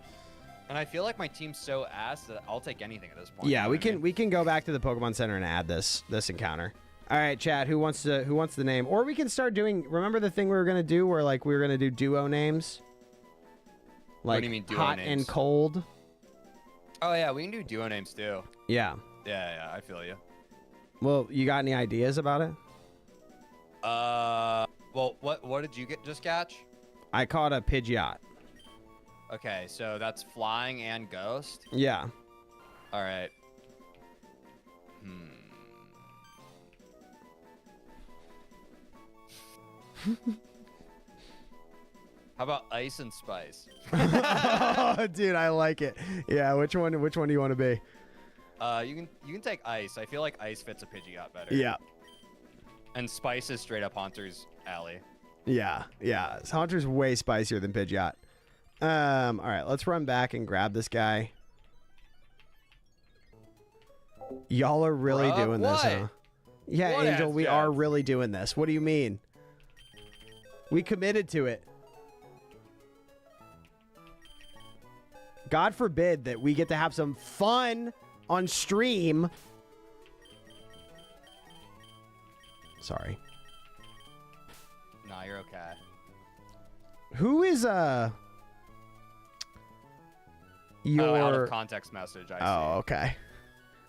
And I feel like my team's so ass that I'll take anything at this point. Yeah, you know we what I can mean? we can go back to the Pokemon Center and add this encounter. All right, chat. Who wants the name? Or we can start doing. Remember the thing we were gonna do where like we were gonna do duo names. Like do you mean duo hot names? and cold. Oh yeah, we can do duo names too. Yeah. Yeah, I feel you. Well, you got any ideas about it? Well, what did you just catch? I caught a Pidgeot. Okay, so that's flying and ghost. Yeah. All right. How about ice and spice? Oh, dude, I like it. Yeah, which one do you want to be? You can take ice. I feel like ice fits a Pidgeot better. Yeah. And spice is straight up Haunter's alley. Yeah. Haunter's way spicier than Pidgeot. All right, let's run back and grab this guy. Y'all are really doing this, huh? Yeah, What Angel, ass we jabs? are really doing this. What do you mean? We committed to it. God forbid that we get to have some fun on stream. Sorry. Nah, you're okay. Who is your out of context message, I see. Oh, okay.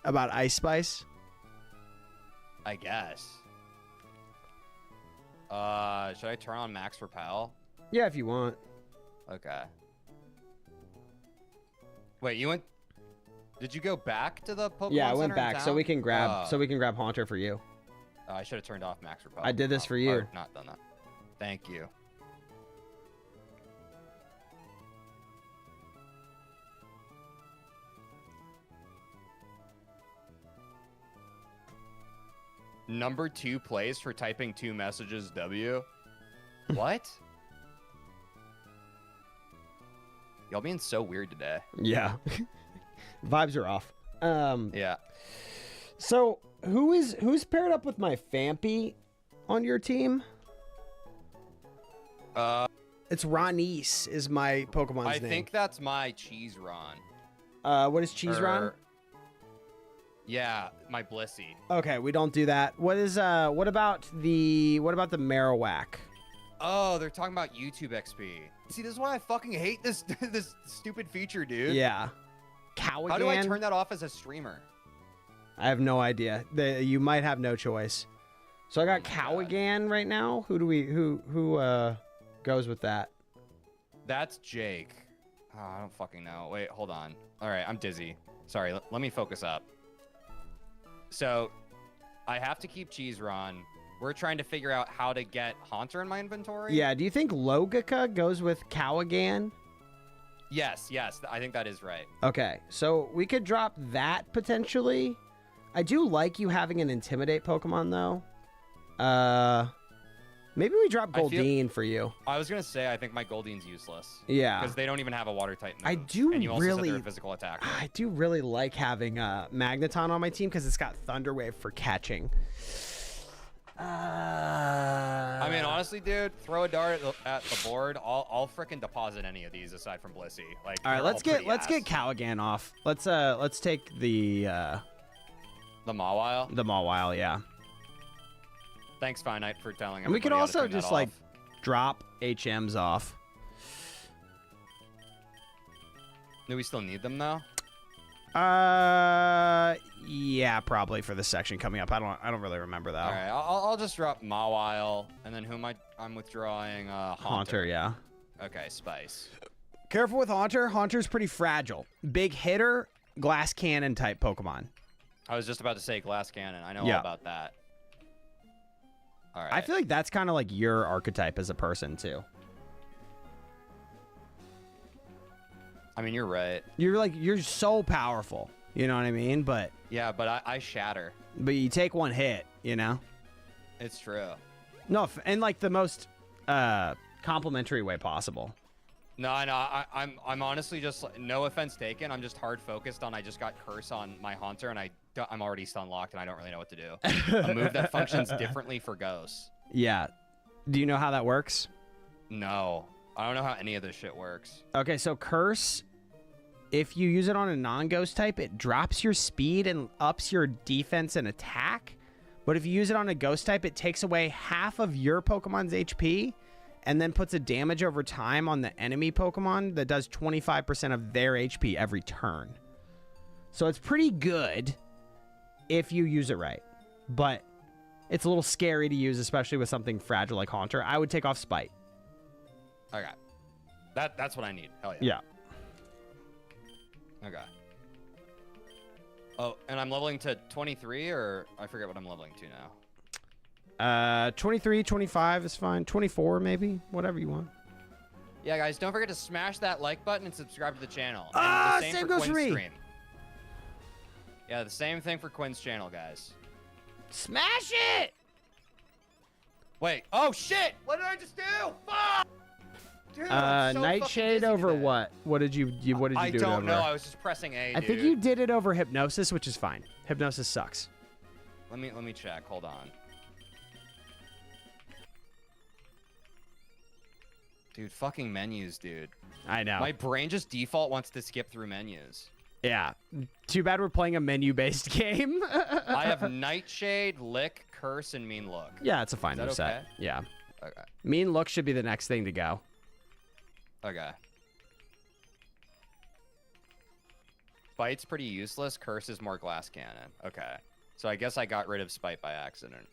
About Ice Spice? I guess. Should I turn on Max Repel? Yeah, if you want. Okay. Wait, you went? Did you go back to the Pokemon Yeah, I Center went in back so town? we can grab Haunter for you. I should have turned off Max Repel. I did this for you. Or not done that. Thank you. Number 2 plays for typing 2 messages W. What? Y'all being so weird today. Yeah. Vibes are off. Yeah. So who's paired up with my Fampy on your team? It's Ronese is my Pokemon's I name. think that's my Cheese Ron. What is Cheese Ron? Yeah, my Blissey. Okay, we don't do that. What about the Marowak? Oh, they're talking about YouTube XP. See, this is why I fucking hate this this stupid feature, dude. Yeah. Cowagan? How do I turn that off as a streamer? I have no idea. You might have no choice. So I got Oh my God. Cowagan right now. Who goes with that? That's Jake. Oh, I don't fucking know. Wait, hold on. All right, I'm dizzy. Sorry, let me focus up. So, I have to keep Cheese Ron. We're trying to figure out how to get Haunter in my inventory. Yeah, do you think Logica goes with Cowagan? Yes, I think that is right. Okay, so we could drop that potentially. I do like you having an Intimidate Pokemon, though. Maybe we drop Goldeen for you. I was going to say, I think my Goldeen's useless. Yeah. Because they don't even have a water type move. I do and you also really... said they're a physical attacker. I do really like having Magneton on my team because it's got Thunder Wave for catching. I mean, honestly, dude, throw a dart at the board. I'll frickin' deposit any of these aside from Blissey. Like, all right, let's get ass. Cowagan off. Let's take the Mawile. The Mawile, yeah. Thanks, Finite, for telling. And we could everybody how to also turn that just like off. drop HMs off. Do we still need them though? Yeah, probably for the section coming up. I don't really remember that. All right, I'll just drop Mawile, and then I'm withdrawing Haunter, yeah. Okay, Spice. Careful with Haunter. Haunter's pretty fragile. Big hitter, glass cannon type Pokemon. I was just about to say Glass Cannon. I know Yeah. all about that. All right. I feel like that's kind of like your archetype as a person too. I mean, you're right. You're so powerful. You know what I mean? But Yeah, but I shatter. you take one hit, you know? It's true. No, in like the most complimentary way possible. No, I'm honestly just, no offense taken. I'm just hard focused on I just got Curse on my Haunter, and I'm already stun locked, and I don't really know what to do. A move that functions differently for ghosts. Yeah. Do you know how that works? No, I don't know how any of this shit works. Okay, so Curse, if you use it on a non-ghost type, it drops your speed and ups your defense and attack. But if you use it on a ghost type, it takes away half of your Pokemon's HP and then puts a damage over time on the enemy Pokemon that does 25% of their HP every turn. So it's pretty good if you use it right. But it's a little scary to use, especially with something fragile like Haunter. I would take off Spite. Okay. That's what I need. Hell yeah. Yeah. Okay. Oh, and I'm leveling to 23, or I forget what I'm leveling to now. 23, 25 is fine. 24 maybe, whatever you want. Yeah, guys, don't forget to smash that like button and subscribe to the channel. Ah, And the same for goes for Quinn's me. stream. Yeah, the same thing for Quinn's channel, guys. Smash it! Wait. Oh shit! What did I just do? Fuck! Dude, I'm so fucking Nightshade busy over today. what? What did you do? I it don't over? know. I was just pressing A. I think dude. you did it over hypnosis, which is fine. Hypnosis sucks. Let me check. Hold on. Dude, fucking menus, dude. I know. My brain just default wants to skip through menus. Yeah. Too bad we're playing a menu-based game. I have Nightshade, Lick, Curse, and Mean Look. Yeah, it's a fine Is that move set. okay? Yeah. Okay. Mean look should be the next thing to go. Okay. Spite's pretty useless. Curse is more glass cannon. Okay. So I guess I got rid of Spite by accident.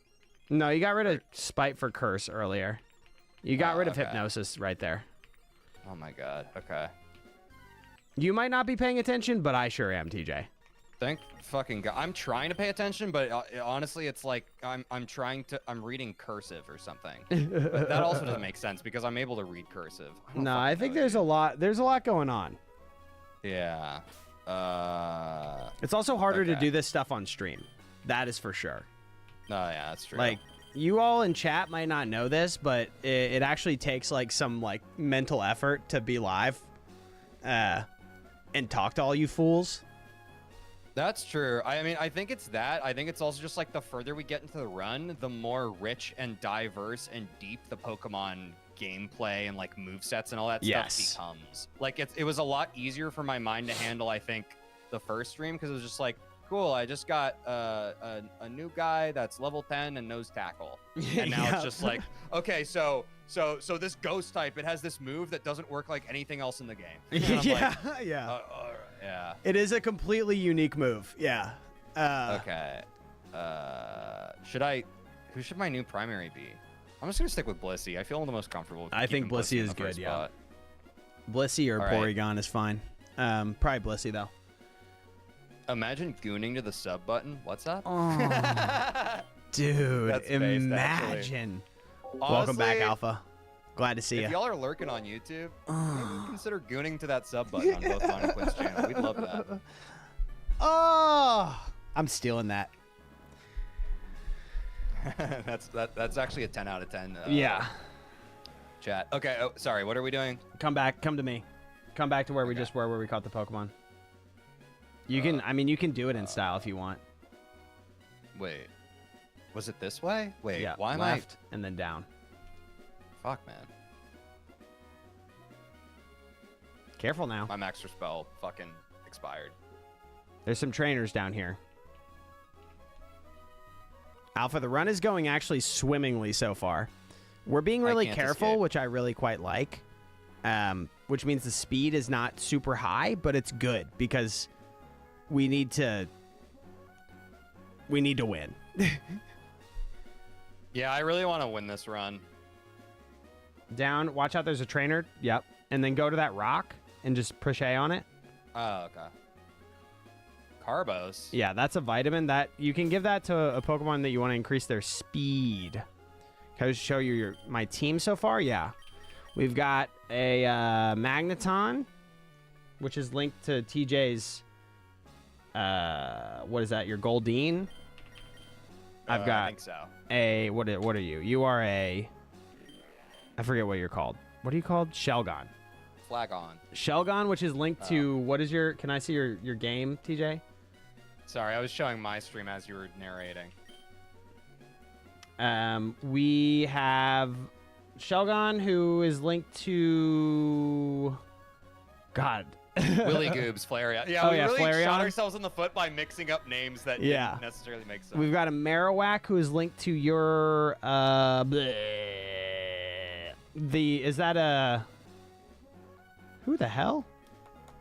No, you got rid of Spite for Curse earlier. You got rid of okay. Hypnosis right there. Oh my god. Okay. You might not be paying attention, but I sure am, TJ. Thank fucking god. I'm trying to pay attention, but honestly, it's like I'm reading cursive or something. But that also doesn't make sense because I'm able to read cursive. No, I think there's a lot going on. Yeah. It's also harder to Okay. do this stuff on stream. That is for sure. No, yeah, that's true. Like, you all in chat might not know this, but it actually takes like some like mental effort to be live and talk to all you fools. That's true. I mean, I think it's that. I think it's also just like the further we get into the run, the more rich and diverse and deep the Pokemon gameplay and like movesets and all that Yes. stuff becomes. Like it was a lot easier for my mind to handle, I think, the first stream because it was just like, cool, I just got a new guy that's level 10 and knows tackle. And now it's just like, okay, so this ghost type, it has this move that doesn't work like anything else in the game. And I'm Yeah, like, yeah. all right, yeah. It is a completely unique move. Yeah. Okay. Who should my new primary be? I'm just gonna stick with Blissey. I feel the most comfortable with I think keeping Blissey in is the good, first yeah. spot. Blissey or All right. Porygon is fine. Probably Blissey though. Imagine gooning to the sub button. What's up? Oh, dude, That's based, actually. imagine. Welcome back, Honestly, Alpha. Glad to see If you. y'all are lurking on YouTube, maybe consider gooning to that sub button on both mine and Quinn's channel. We'd love that. Oh, I'm stealing that. that's actually a 10 out of 10. Yeah. Chat. Okay. Oh, sorry. What are we doing? Come back. Come to me. Come back to where we Okay. just were, where we caught the Pokemon. You can. I mean, you can do it in style if you want. Wait. Was it this way? Wait. Yeah. Why am left and then down. Fuck, man. Careful now. My Master Spell fucking expired. There's some trainers down here. Alpha, the run is going actually swimmingly so far. We're being really can't careful, escape. which I really quite like. Which means the speed is not super high, but it's good because we need to win. Yeah, I really want to win this run. Down, watch out, there's a trainer. Yep. And then go to that rock and just push A on it. Oh, okay. Carbos. Yeah, that's a vitamin that you can give that to a Pokemon that you want to increase their speed. Can I show you my team so far? Yeah. We've got a Magneton, which is linked to TJ's, what is that, your Goldeen? I've I got think so. a, what are you? You are a, I forget what you're called. What are you called? Shelgon. Flag on. Shelgon, which is linked to, what is your, can I see your game, TJ? Sorry, I was showing my stream as you were narrating. We have Shelgon, who is linked to, God. Willy Goobs, Flareon. Yeah, Oh, we yeah, really Flareon. shot ourselves in the foot by mixing up names that Yeah. didn't necessarily make sense. We've got a Marowak, who is linked to your, is that a, who the hell?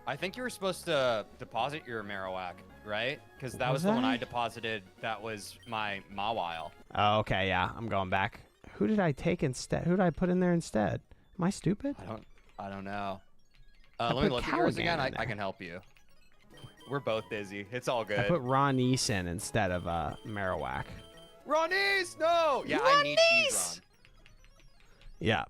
I think you were supposed to deposit your Marowak, right? Because that was Was the one I? I deposited. That was my Mawile. Oh, okay, yeah, I'm going back. Who did I take instead? Who did I put in there instead? Am I stupid? I don't know. I Let me put look at yours again. Callaghan in I can help you. We're both busy. It's all I good. put Ron Neeson instead of Marowak. Ronnie's! No! Yeah, I need cheese run. Yeah.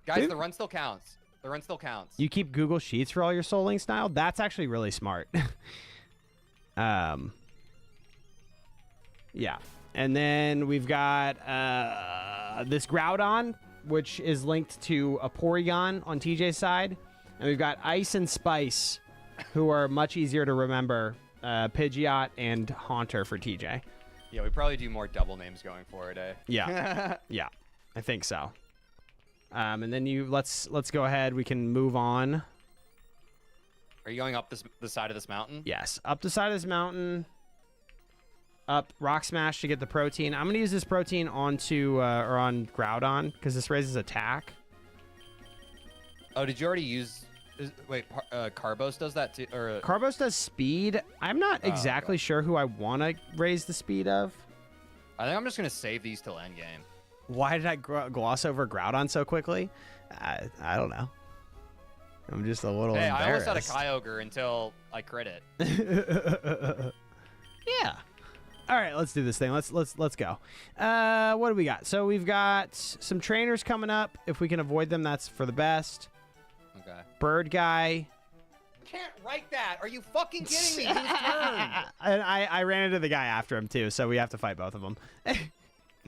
Guys, Dude. the run still counts. The run still counts. You keep Google Sheets for all your Soul Link style? That's actually really smart. Yeah. And then we've got this Groudon, which is linked to a Porygon on TJ's side. And we've got Ice and Spice, who are much easier to remember. Pidgeot and Haunter for TJ. Yeah, we probably do more double names going forward, eh? Yeah. Yeah. I think so. And then let's go ahead. We can move on. Are you going up the side of this mountain? Yes. Up the side of this mountain. Up Rock Smash to get the protein. I'm going to use this protein onto or on Groudon because this raises attack. Oh, did you already use... Wait, Carbos does that too? Or... Carbos does speed. I'm not exactly sure who I want to raise the speed of. I think I'm just going to save these till endgame. Why did I gloss over Groudon so quickly? I don't know. I'm just a little embarrassed. I almost had a Kyogre until I crit it. Yeah. All right, let's do this thing. Let's go. What do we got? So we've got some trainers coming up. If we can avoid them, that's for the best. Okay. Bird guy. Can't write that. Are you fucking kidding me? Whose turn? And I ran into the guy after him too, so we have to fight both of them.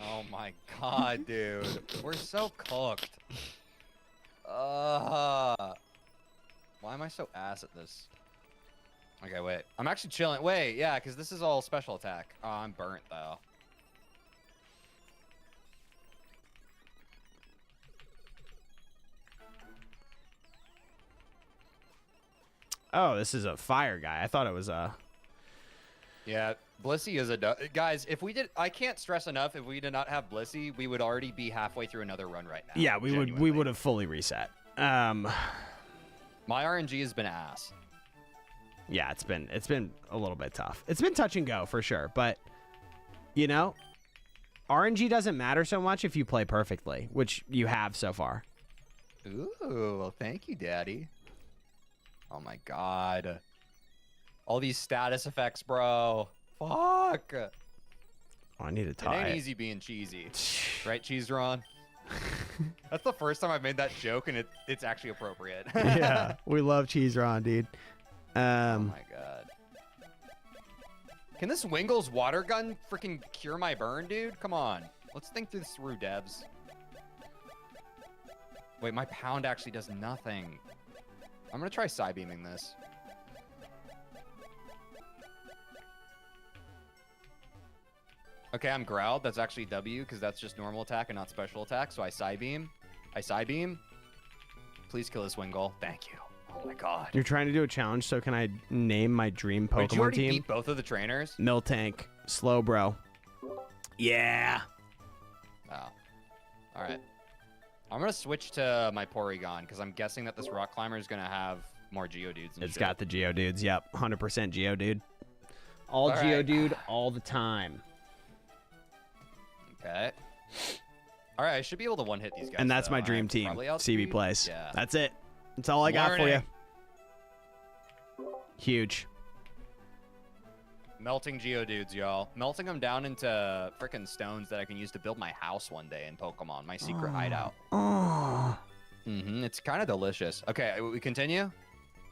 Oh my god, dude. We're so cooked. Why am I so ass at this? Okay, wait. I'm actually chilling. Wait, yeah, because this is all special attack. Oh, I'm burnt, though. Oh, this is a fire guy. I thought it was a... Yeah, Blissey is a... Guys, if we did... I can't stress enough, if we did not have Blissey, we would already be halfway through another run right now. Yeah, we would have fully reset. My RNG has been ass. Yeah, it's been a little bit tough. It's been touch and go for sure, but you know, RNG doesn't matter so much if you play perfectly, which you have so far. Ooh, well, thank you, Daddy. Oh my god. All these status effects, bro. Fuck. Oh, I need to tie It ain't easy being cheesy. Right, Cheese Ron? That's the first time I've made that joke, and it's actually appropriate. Yeah, we love Cheese Ron, dude. Oh my god. Can this Wingle's water gun freaking cure my burn, dude? Come on. Let's think this through, devs. Wait, my pound actually does nothing. I'm gonna try Psybeaming this. Okay, I'm growled. That's actually W, because that's just normal attack and not special attack. So I Psybeam. Please kill this Wingull. Thank you. Oh my god. You're trying to do a challenge, so can I name my dream Pokemon Wait, you already team? beat both of the trainers? Miltank, Slowbro. Yeah. Oh. Alright. I'm gonna switch to my Porygon, because I'm guessing that this Rock Climber is gonna have more Geodudes and It's shit. got the Geodudes, yep. 100% Geodude. All right. Geodude, all the time. Okay. Alright, I should be able to one-hit these guys. And that's though. my dream I'm team, probably CB outspeed. plays. Yeah. That's it. That's all I got for you. Learning. Huge. Melting Geodudes, y'all. Melting them down into frickin' stones that I can use to build my house one day in Pokemon. My secret hideout. Oh. It's kind of delicious. Okay, we continue?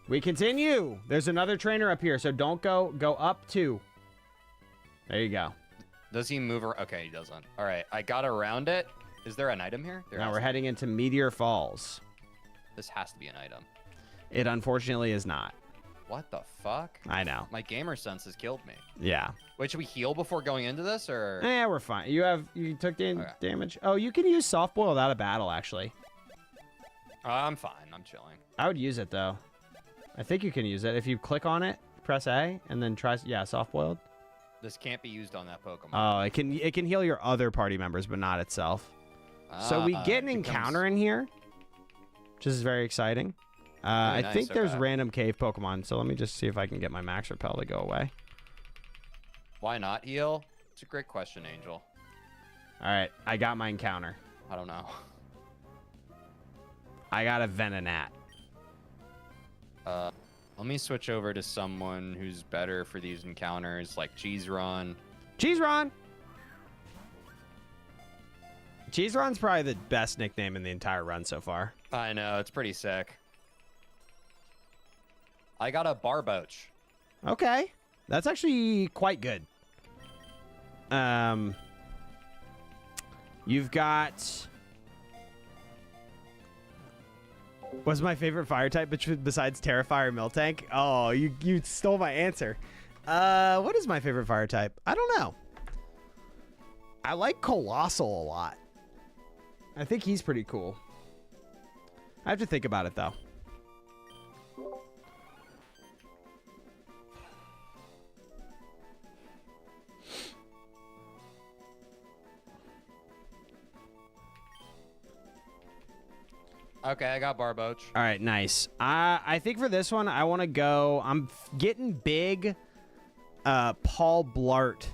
We continue. There's another trainer up here, so don't go up 2. There you go. Does he move? Okay, he doesn't. All right, I got around it. Is there an item here? Now we're heading into Meteor Falls. This has to be an item. It unfortunately is not. What the fuck? I know. My gamer sense has killed me. Yeah. Wait, should we heal before going into this, or? Yeah, we're fine. You took damage. Oh, you can use soft boiled out of battle, actually. I'm fine. I'm chilling. I would use it though. I think you can use it if you click on it, press A, and then try. Yeah, soft boiled. This can't be used on that Pokemon. Oh, it can heal your other party members, but not itself. So we get an encounter in here, which is very exciting. I nice, think there's okay. random cave Pokemon, so let me just see if I can get my Max Repel to go away. Why not heal? It's a great question, Angel. All right, I got my encounter. I don't know. I got a Venonat. Let me switch over to someone who's better for these encounters, like Cheese Ron. Cheese Ron! Cheese Ron's probably the best nickname in the entire run so far. I know, it's pretty sick. I got a Barboach. Okay. That's actually quite good. You've got... What's my favorite fire type besides Terrifier Miltank? Oh, you stole my answer. What is my favorite fire type? I don't know. I like Colossal a lot. I think he's pretty cool. I have to think about it, though. Okay, I got Barboach. All right, nice. I think for this one, I want to go... I'm getting big Paul Blart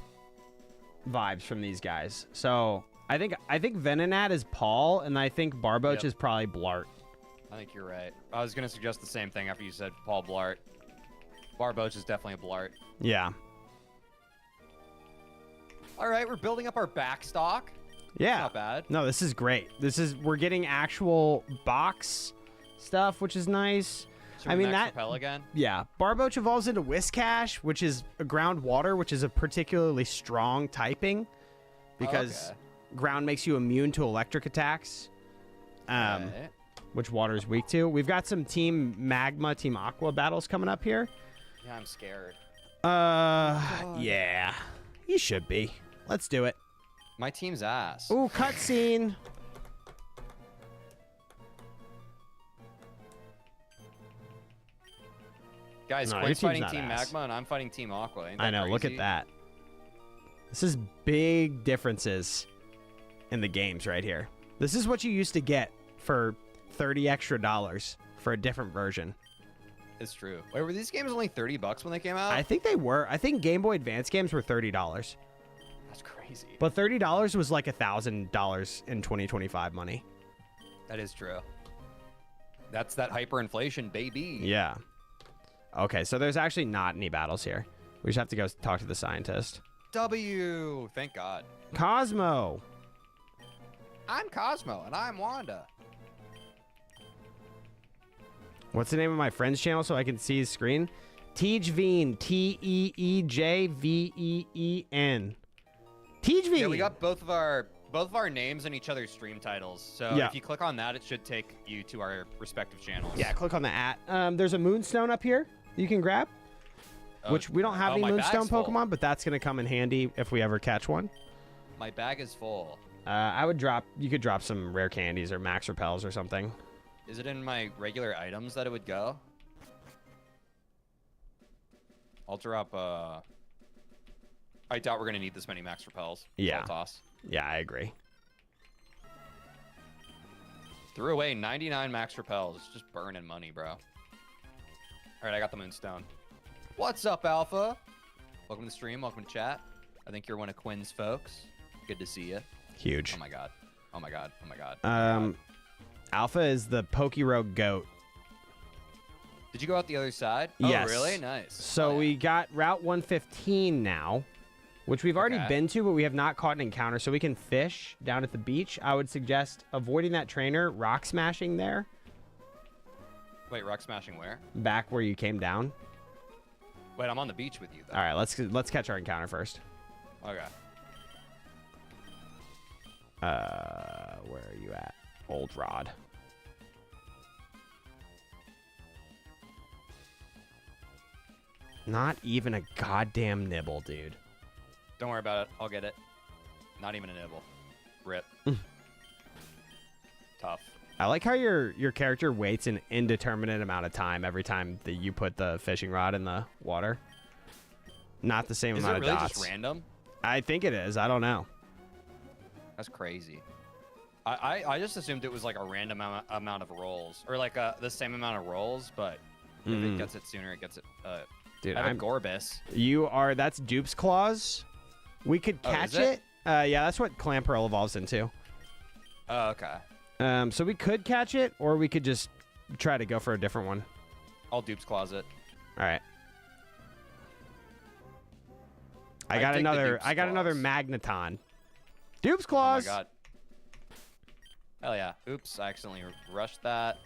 vibes from these guys. So I think Venonat is Paul, and I think Barboach is probably Blart. I think you're right. I was going to suggest the same thing after you said Paul Blart. Barboach is definitely a Blart. Yeah. All right, we're building up our backstock. Yeah. Not bad. No, this is great. We're getting actual box stuff, which is nice. Should we max repel again? Yeah. Barboach evolves into Whiscash, which is a ground water, which is a particularly strong typing because ground makes you immune to electric attacks, which water is weak to. We've got some Team Magma, Team Aqua battles coming up here. Yeah, I'm scared. Yeah. You should be. Let's do it. My team's ass. Ooh, cutscene. Guys, No, Quinn's your team's fighting not Team ass. Magma, and I'm fighting Team Aqua. Ain't I that know. Look at crazy? that. This is big differences in the games right here. This is what you used to get for $30 extra for a different version. It's true. Wait, were these games only $30 when they came out? I think they were. I think Game Boy Advance games were $30. That's crazy. But $30 was like $1,000 in 2025 money. That is true. That's that hyperinflation, baby. Yeah. Okay, so there's actually not any battles here. We just have to go talk to the scientist. W. Thank God. Cosmo. I'm Cosmo, and I'm Wanda. What's the name of my friend's channel so I can see his screen? Teejveen. Teejveen. Teejveen. Yeah, we got both of our names and each other's stream titles. So if you click on that, it should take you to our respective channels. Yeah, click on the @ there's a Moonstone up here you can grab, which we don't have any Moonstone Pokemon, but that's going to come in handy if we ever catch one. My bag is full. You could drop some rare candies or max repels or something. Is it in my regular items that it would go? I'll drop, I doubt we're going to need this many max repels. Yeah. I'll toss. Yeah, I agree. Threw away 99 max repels. Just burning money, bro. All right, I got the Moonstone. What's up, Alpha? Welcome to the stream. Welcome to chat. I think you're one of Quinn's folks. Good to see you. Huge. Oh, my God. Oh, my God. Oh, my God. Oh, my God. Alpha is the Pokerogue goat. Did you go out the other side? Yes. Oh, really? Nice. So we got Route 115 now, which we've already been to, but we have not caught an encounter, so we can fish down at the beach. I would suggest avoiding that trainer, rock smashing there. Wait, rock smashing where? Back where you came down. Wait, I'm on the beach with you, though. All right, let's catch our encounter first. Okay. Where are you at? Old Rod. Not even a goddamn nibble, dude. Don't worry about it. I'll get it. Not even a nibble. Rip. Tough. I like how your character waits an indeterminate amount of time every time that you put the fishing rod in the water. Not the same amount of dots. Is it really just random? I think it is. I don't know. That's crazy. I just assumed it was like a random amount of rolls, or like the same amount of rolls, but if it gets it sooner, it gets it. Dude, I'm Gorbis. That's Dupe's Claws. We could catch it. Yeah, that's what Clamperl evolves into. Oh, okay. So we could catch it, or we could just try to go for a different one. I'll Dupe's Closet. All right. I got another Magneton. Dupe's Claws. Oh my god. Hell yeah. Oops, I accidentally rushed that.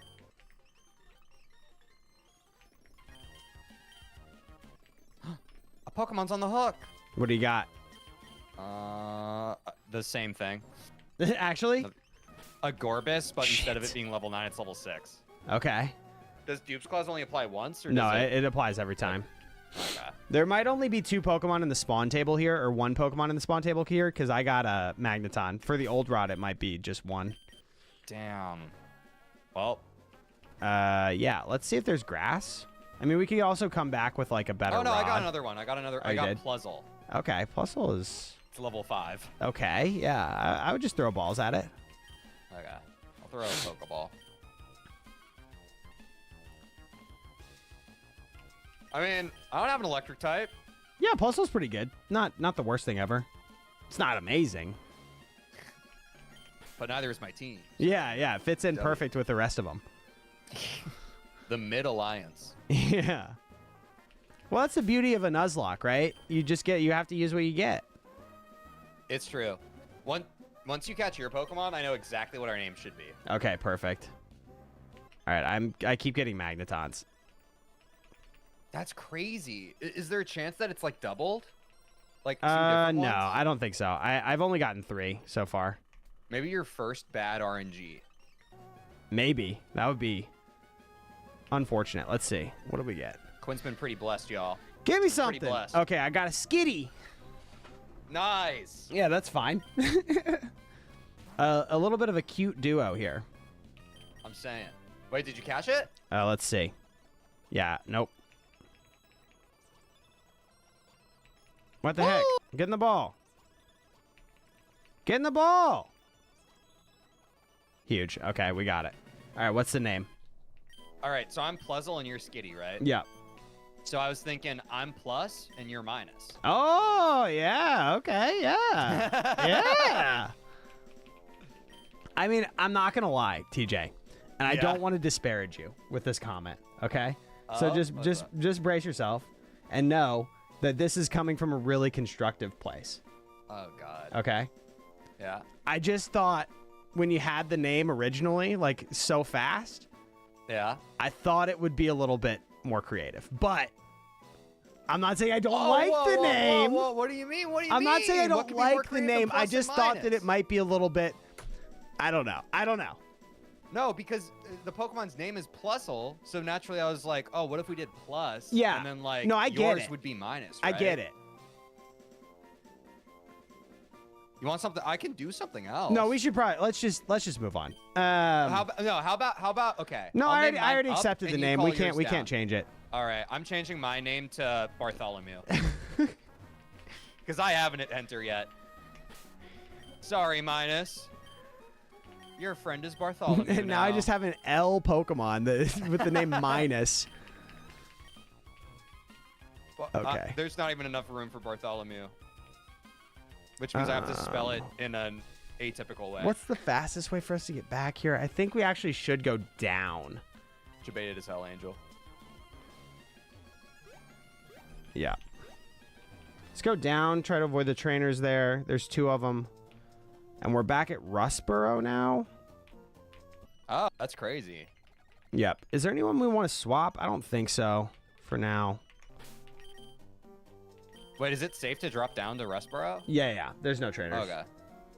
A Pokemon's on the hook. What do you got? The same thing. Actually? A Gorbis, but instead of it being level 9, it's level 6. Okay. Does Dupe's Claws only apply once? Or No, does it applies every time. Okay. There might only be 2 Pokemon in the spawn table here, or 1 Pokemon in the spawn table here, because I got a Magneton. For the old rod, it might be just 1. Damn. Well. Yeah, let's see if there's grass. I mean, we could also come back with, like, a better rod. Oh, no, I got another one. I got did? Pluzzle. Okay, Puzzle is... It's level 5. Okay, yeah. I would just throw balls at it. Okay. I'll throw a Pokeball. I mean, I don't have an electric type. Yeah, Puzzle's pretty good. Not the worst thing ever. It's not amazing. But neither is my team. Yeah, it fits in perfect with the rest of them. The Mid Alliance. Yeah. Well, that's the beauty of a Nuzlocke, right? You have to use what you get. It's true. Once you catch your Pokemon, I know exactly what our name should be. Okay, perfect. All right, I keep getting Magnetons. That's crazy. Is there a chance that it's like doubled? Like two different ones? No, I don't think so. I've only gotten 3 so far. Maybe your first bad RNG. Maybe. That would be unfortunate. Let's see. What do we get? Quinn's been pretty blessed, y'all. Give me Pretty something. blessed. Okay, I got a Skitty. Nice. Yeah, that's fine. A little bit of a cute duo here. I'm saying. Wait, did you catch it? Let's see. Yeah, nope. What the heck? Get in the ball. Get in the ball. Huge. Okay, we got it. All right, what's the name? All right, so I'm Pluzzle and you're Skitty, right? Yeah. So I was thinking I'm plus and you're minus. Oh, yeah. Okay, yeah. Yeah. I mean, I'm not going to lie, TJ. And I don't want to disparage you with this comment, okay? So just brace yourself and know that this is coming from a really constructive place. Oh, God. Okay? Yeah. I just thought when you had the name originally, like so fast, Yeah. I thought it would be a little bit more creative. But I'm not saying I don't like the name. Whoa, what do you mean? What do you mean? I'm not saying I What don't could be more like the creative name. than I plus just and thought that minus? it might be a little bit. I don't know. No, because the Pokemon's name is Plusle, so naturally I was like, oh, what if we did plus? Yeah. And then like No, I get yours it. would be minus, I right? get it. You want something? I can do something else. No, we should probably let's just move on. How about okay. No, I'll I name already mine up accepted the and you name. call We can't yours down. change it. All right, I'm changing my name to Bartholomew. Because I haven't hit enter yet. Sorry, Minus. Your friend is Bartholomew. And now I just have an L Pokemon that is with the name Minus. Well, Okay. There's not even enough room for Bartholomew. Which means I have to spell it in an atypical way. What's the fastest way for us to get back here? I think we actually should go down. Debated as hell, Angel. Yeah. Let's go down, try to avoid the trainers there. There's 2 of them. And we're back at Rustboro now. Oh, that's crazy. Yep. Is there anyone we want to swap? I don't think so for now. Wait, is it safe to drop down to Rustboro? Yeah. There's no trainers. Okay.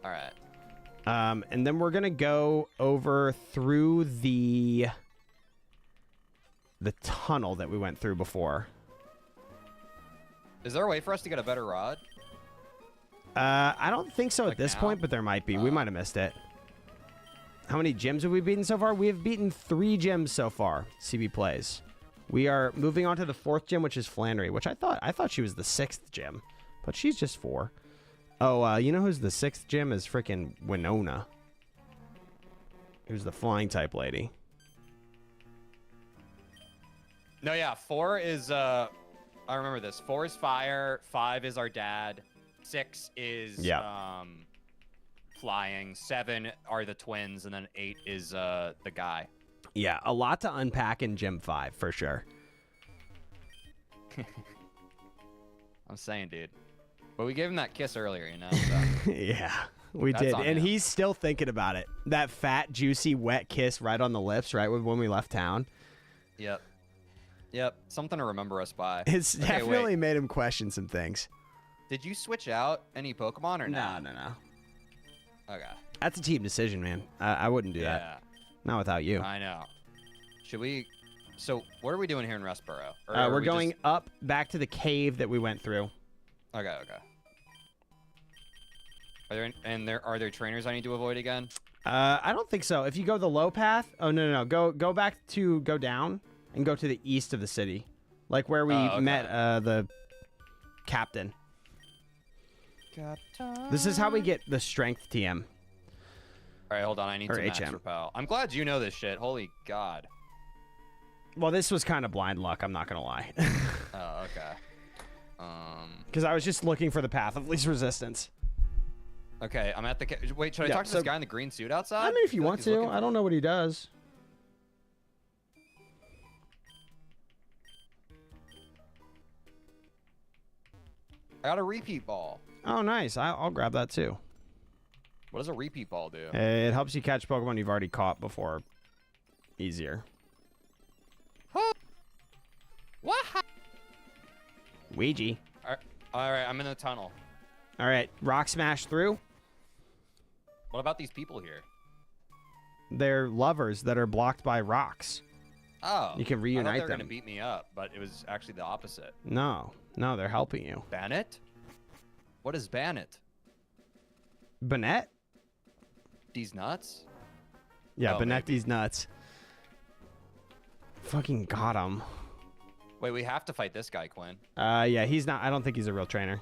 All right. And then we're going to go over through the tunnel that we went through before. Is there a way for us to get a better rod? I don't think so Like at this now? point, but there might be. We might have missed it. How many gyms have we beaten so far? We have beaten 3 gyms so far. CB plays. We are moving on to the 4th gym, which is Flannery, which I thought she was the 6th gym, but she's just 4. Oh, you know who's the 6th gym is freaking Winona. Who's the flying type lady? No, yeah. 4 is I remember this. 4 is fire. 5 is our dad. 6 is flying, 7 are the twins, and then 8 is the guy. Yeah, a lot to unpack in Gym 5 for sure. I'm saying, dude. But we gave him that kiss earlier, you know? So. Yeah, we That's did. on And him. he's still thinking about it. That fat, juicy, wet kiss right on the lips, right when we left town. Yep. Yep. Something to remember us by. It's Okay, definitely wait. made him question some things. Did you switch out any Pokemon or not? No. Okay. That's a team decision, man. I wouldn't do that. Yeah. Not without you. I know. Should we... So, what are we doing here in Rustboro? Or We're are we going just- up back to the cave that we went through. Okay. Are there trainers I need to avoid again? I don't think so. If you go the low path, no. Go back to go down and go to the east of the city, like where we Oh, okay. met the captain. This is how we get the strength TM. All right, hold on. I need Or to max HM. repel. I'm glad you know this shit. Holy God. Well, this was kind of blind luck. I'm not gonna lie, Oh, okay. because I was just looking for the path of least resistance. Okay, I'm at the... Wait, should I Yeah, talk to so- this guy in the green suit outside? I mean, if you feel like want he's to, looking I don't know what he does. I got a repeat ball. Oh, nice. I'll grab that too. What does a repeat ball do? It helps you catch Pokemon you've already caught before. Easier. What? Ouija. All right, I'm in the tunnel. All right, rock smash through. What about these people here? They're lovers that are blocked by rocks. Oh. You can I thought reunite they were them. going to beat me up, but it was actually the opposite. No, they're helping you. Bannett? What is Bannett? Bennett? These nuts? Yeah, Oh, Bennett maybe. these nuts. Fucking got him. Wait, we have to fight this guy, Quinn. Yeah, he's not. I don't think he's a real trainer.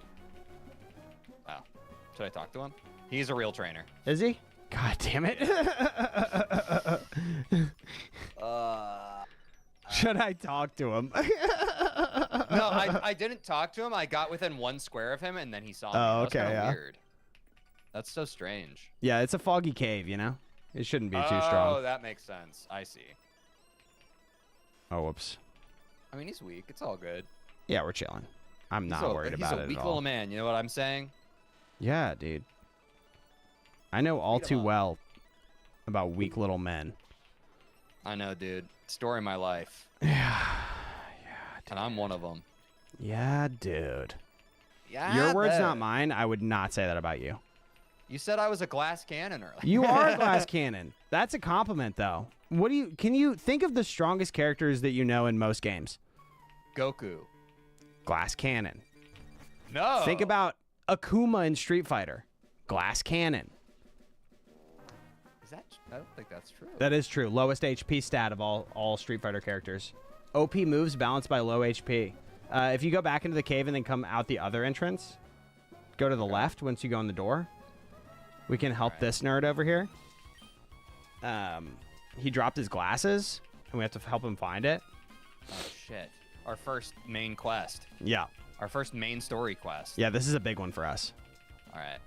Oh. Should I talk to him? He's a real trainer. Is he? God damn it. Should I talk to him? No, I didn't talk to him. I got within 1 square of him, and then he saw me. Oh, That was okay, kinda yeah. weird. That's so strange. Yeah, it's a foggy cave, you know? It shouldn't be too Oh, strong. that makes sense. I see. Oh, whoops. I mean, he's weak. It's all good. Yeah, we're chilling. I'm not worried about He's it a weak at little all. man. You know what I'm saying? Yeah, dude. I know all Beat 'em too up. well about weak little men. I know, dude. Story of my life. Yeah, And I'm one of them. yeah, dude. Yeah. Your words, not mine. I would not say that about you. You said I was a glass cannon earlier. You are a glass cannon. That's a compliment, though. Can you think of the strongest characters that you know in most games? Goku. Glass cannon. No. Think about Akuma in Street Fighter. Glass cannon. Is that? I don't think that's true. That is true. Lowest HP stat of all Street Fighter characters. OP moves balanced by low HP. If you go back into the cave and then come out the other entrance, go to the left once you go in the door. We can help Alright. this nerd over here. He dropped his glasses, and we have to help him find it. Oh shit. Our first main quest. Yeah. Our first main story quest. Yeah, this is a big one for us. All right.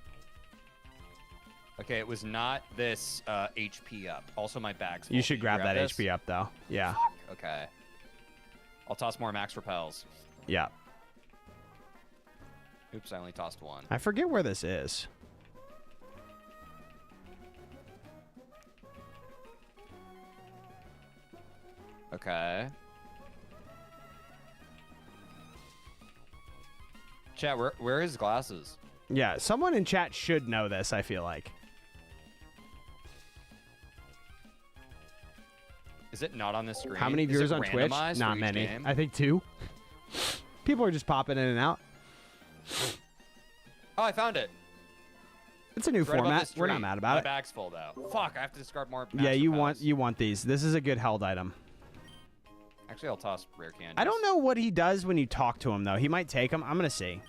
Okay, it was not this HP up. Also, my bag's full. You should Did grab that this? HP up, though. Yeah. Okay. I'll toss more max repels. Yeah. Oops, I only tossed 1. I forget where this is. Okay. Chat, where are his glasses? Yeah, someone in chat should know this, I feel like. Is it not on the screen? How many Is it viewers on Twitch? randomized for Not each many. game? I think 2. People are just popping in and out. Oh, I found it. It's a new It's right above format. this We're not tree. mad about My it. bag's full though. Fuck, I have to discard more. Yeah, max you repels. want these. This is a good held item. Actually, I'll toss rare candies. I don't know what he does when you talk to him though. He might take them. I'm gonna see.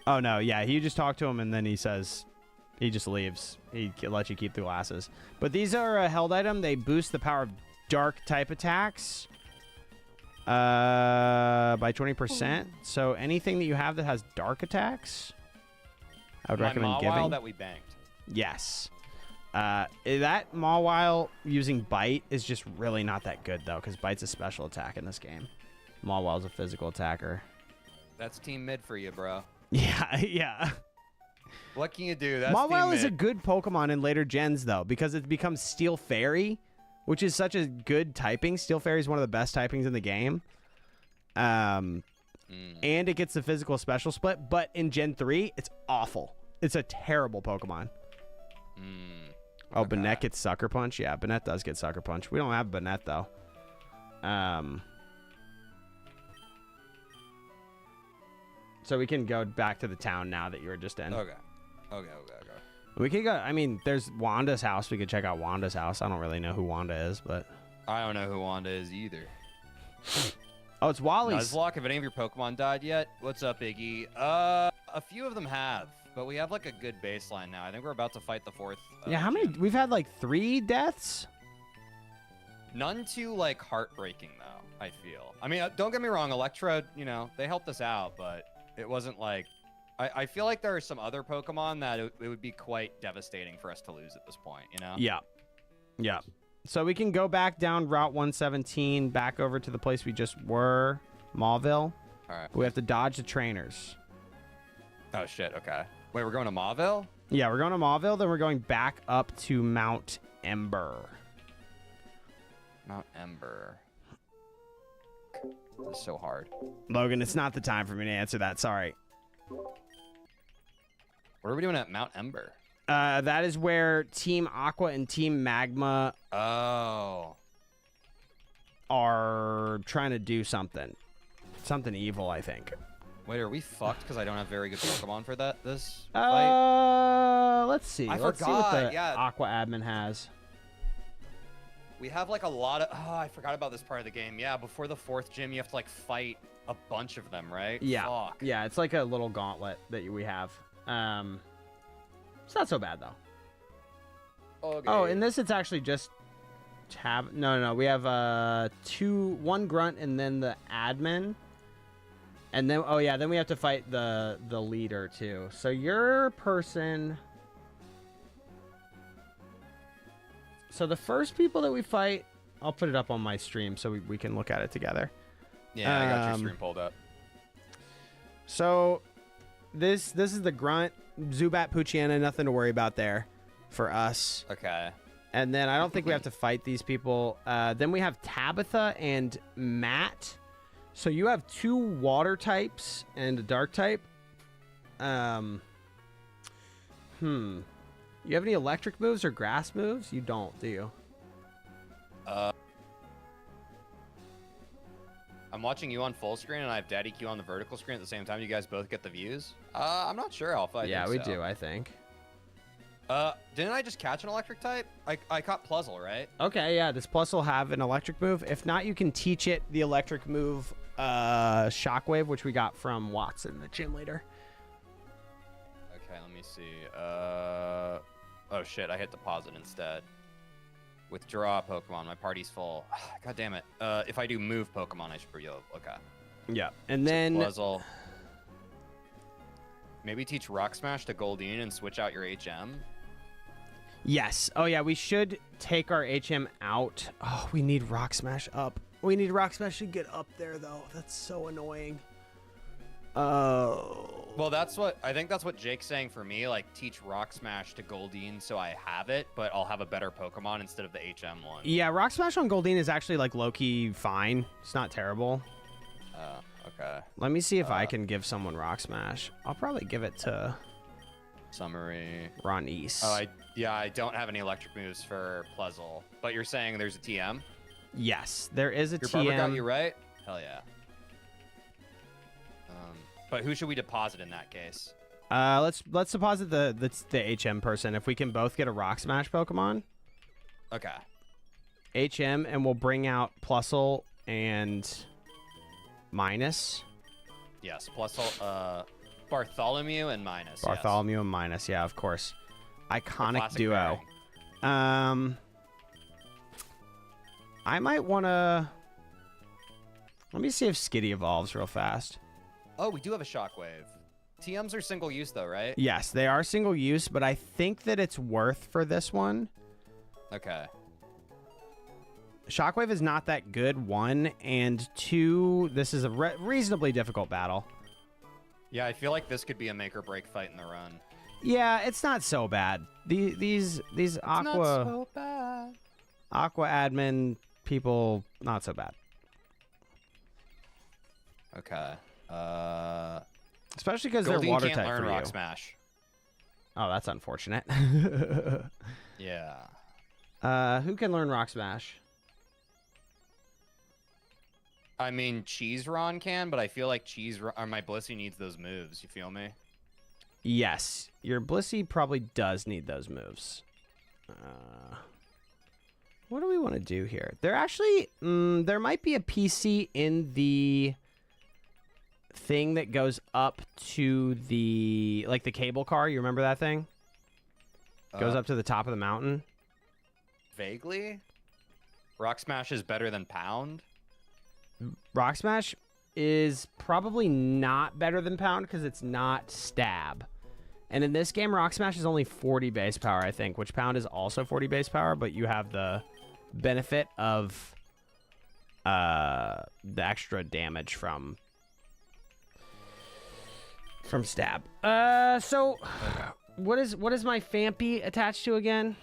Oh no, yeah, he just talked to him and then he says he just leaves. He lets you keep the glasses. But these are a held item. They boost the power of dark type attacks by 20%. So anything that you have that has dark attacks I would My recommend Mawile giving. that we banked. Yes. That Mawile using Bite is just really not that good, though, because Bite's a special attack in this game. Mawile's a physical attacker. That's team mid for you, bro. Yeah, yeah. What can you do? That's Mawile team is a mid. good Pokemon in later gens, though, because it becomes Steel Fairy, which is such a good typing. Steel Fairy is one of the best typings in the game. And it gets the physical special split, but in Gen 3, it's awful. It's a terrible Pokemon. Oh, Okay. Banette gets Sucker Punch? Yeah, Banette does get Sucker Punch. We don't have Banette, though. So we can go back to the town now that you were just in. Okay. We could go. I mean, there's Wanda's house. We could check out Wanda's house. I don't really know who Wanda is, but. I don't know who Wanda is either. Oh, it's Wally's. Nuzlocke, have any of your Pokemon died yet? What's up, Iggy? A few of them have, but we have like a good baseline now. I think we're about to fight the fourth. Yeah, how many? gym. We've had like 3 deaths. None too like heartbreaking though. I feel. I mean, don't get me wrong. Electro, you know, they helped us out, but it wasn't like. I feel like there are some other Pokemon that it would be quite devastating for us to lose at this point. You know? Yeah. Yeah. So we can go back down Route 117, back over to the place we just were, Mauville. All right. We have to dodge the trainers. Oh shit. Okay. Wait, we're going to Mauville? Yeah, we're going to Mauville, then we're going back up to Mount Ember. Mount Ember. This is so hard. Logan, it's not the time for me to answer that. Sorry. What are we doing at Mount Ember? That is where Team Aqua and Team Magma Oh. are trying to do something. Something evil, I think. Wait, are we fucked because I don't have very good Pokemon for this fight? Let's see. I Let's see what forgot, the yeah. Aqua admin has. We have like a lot of. Oh, I forgot about this part of the game. Yeah, before the 4th gym, you have to like fight a bunch of them, right? Yeah. Fuck. Yeah, it's like a little gauntlet that we have. It's not so bad though. Okay. Oh, in this it's actually just no. We have 1 grunt and then the admin. And then then we have to fight the leader too. So your person. So the first people that we fight, I'll put it up on my stream so we can look at it together. Yeah, I got your stream pulled up. So this is the grunt, Zubat, Poochyena, nothing to worry about there for us. Okay. And then I don't think we have to fight these people. Then we have Tabitha and Matt. So you have 2 water types and a dark type. You have any electric moves or grass moves? You don't, do you? I'm watching you on full screen and I have Daddy Q on the vertical screen at the same time. You guys both get the views? I'm not sure, Alpha. Yeah, we do, I think. Didn't I just catch an electric type? I caught Pleasel, right? Okay, yeah. Does Plus will have an electric move? If not, you can teach it the electric move, Shockwave, which we got from Watson, the gym leader. Okay, let me see. Oh shit, I hit deposit instead. Withdraw Pokemon. My party's full. God damn it. If I do move Pokemon, I should be able. Okay. Yeah, and then Pleasel. Maybe teach Rock Smash to Goldeen and switch out your HM. yes. Oh yeah, we should take our HM out. Oh, we need Rock Smash up. We need Rock Smash to get up there though. That's so annoying. Oh. Well, I think that's what Jake's saying for me. Like, teach Rock Smash to Goldeen so I have it, but I'll have a better Pokemon instead of the HM one. Yeah, Rock Smash on Goldeen is actually like low-key fine. It's not terrible. Okay. Let me see if I can give someone Rock Smash. I'll probably give it to Summary. Ronese. Oh, I don't have any electric moves for Pleasel, but you're saying there's a TM? Yes, there is a Your barber got TM. you right? Hell yeah. But who should we deposit in that case? Let's deposit the HM person. If we can both get a Rock Smash Pokemon. Okay. HM, and we'll bring out Plusle and Minus. Yes, plus Bartholomew and Minus. Bartholomew and Minus, yeah, of course. Iconic Classic duo. pairing. I might want to... Let me see if Skitty evolves real fast. Oh, we do have a Shockwave. TMs are single use though, right? Yes, they are single use, but I think that it's worth for this one. Okay. Shockwave is not that good, 1, and 2, this is a reasonably difficult battle. Yeah, I feel like this could be a make or break fight in the run. Yeah, it's not so bad. These Aqua Not so bad. Aqua admin people, not so bad. Okay. Especially because they're water can't type learn for Rock you. Smash. Oh, that's unfortunate. Yeah. Who can learn Rock Smash? I mean, Cheese Ron can, but I feel like my Blissey needs those moves. You feel me? Yes, your Blissey probably does need those moves. What do we want to do here? There actually, there might be a PC in the thing that goes up to the, like the cable car. You remember that thing? Goes up to the top of the mountain. Vaguely? Rock Smash is better than Pound? Rock Smash is probably not better than Pound because it's not stab. And in this game, Rock Smash is only 40 base power, I think, which Pound is also 40 base power, but you have the benefit of the extra damage from stab. So what is my Fampy attached to again?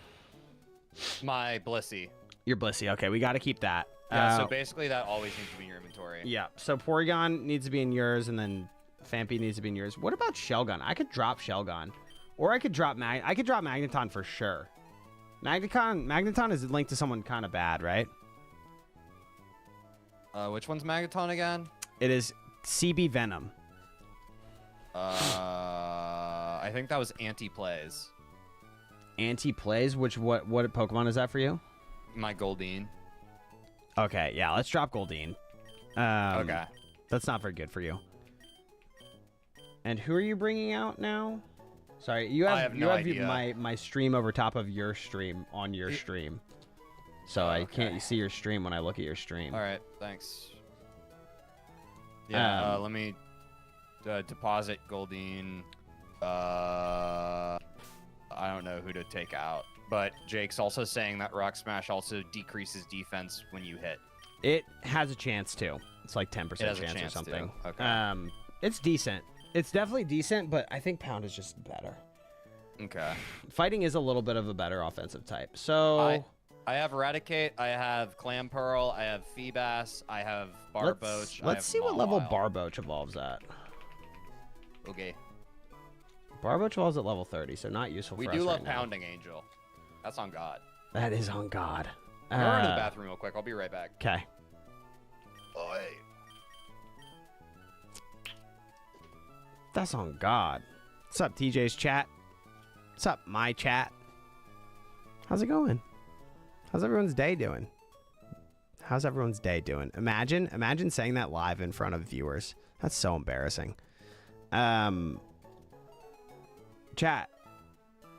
My Blissey. Your Blissey. Okay, we got to keep that. Yeah, so basically that always needs to be in your inventory. Yeah, so Porygon needs to be in yours, and then Fampy needs to be in yours. What about Shellgun? I could drop Shellgun. Or I could drop Magneton for sure. Magneton is linked to someone kind of bad, right? Which one's Magneton again? It is CB Venom. I think that was Anti-Plays. Anti-Plays? What Pokemon is that for you? My Goldeen. Okay, yeah, let's drop Goldeen. Okay. That's not very good for you. And who are you bringing out now? Sorry, you have my stream over top of your stream on your stream. So I can't see your stream when I look at your stream. All right, thanks. Yeah, let me deposit Goldeen. I don't know who to take out. But Jake's also saying that Rock Smash also decreases defense when you hit. It has a chance to. It's like 10% chance or something. Too. Okay. It's decent. It's definitely decent, but I think Pound is just better. Okay. Fighting is a little bit of a better offensive type. So I have Eradicate, I have Clam Pearl, I have Feebas, I have Barboach. Let's see what level Barboach evolves at. Okay. Barboach evolves at level 30, so not useful for us right now. We do love Pounding Angel. That's on God. That is on God. I'm gonna run to the bathroom real quick. I'll be right back. Okay. Oi. That's on God. What's up, TJ's chat? What's up, my chat? How's it going? How's everyone's day doing? How's everyone's day doing? Imagine saying that live in front of viewers. That's so embarrassing. Chat.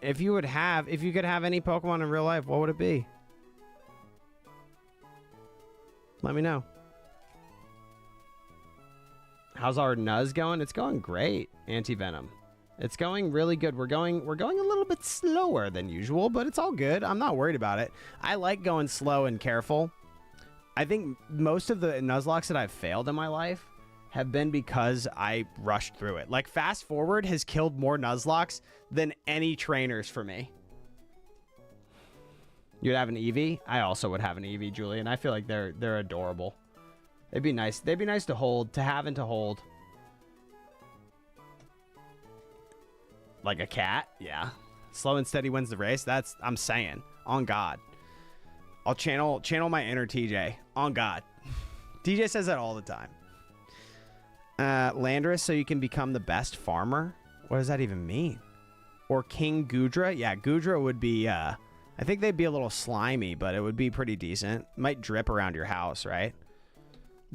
If you could have any Pokemon in real life, what would it be? Let me know. How's our Nuz going? It's going great. Anti-Venom. It's going really good. We're going a little bit slower than usual, but it's all good. I'm not worried about it. I like going slow and careful. I think most of the Nuzlocks that I've failed in my life have been because I rushed through it. Like, Fast Forward has killed more Nuzlocke than any trainers for me. You'd have an Eevee? I also would have an Eevee, Julian. I feel like they're adorable. They'd be nice. They'd be nice to hold, to have and to hold. Like a cat? Yeah. Slow and steady wins the race. That's, I'm saying. On God. I'll channel my inner TJ. On God. TJ says that all the time. Landorus, so you can become the best farmer? What does that even mean? Or King Gudra? Yeah, Gudra would be, I think they'd be a little slimy, but it would be pretty decent. Might drip around your house, right?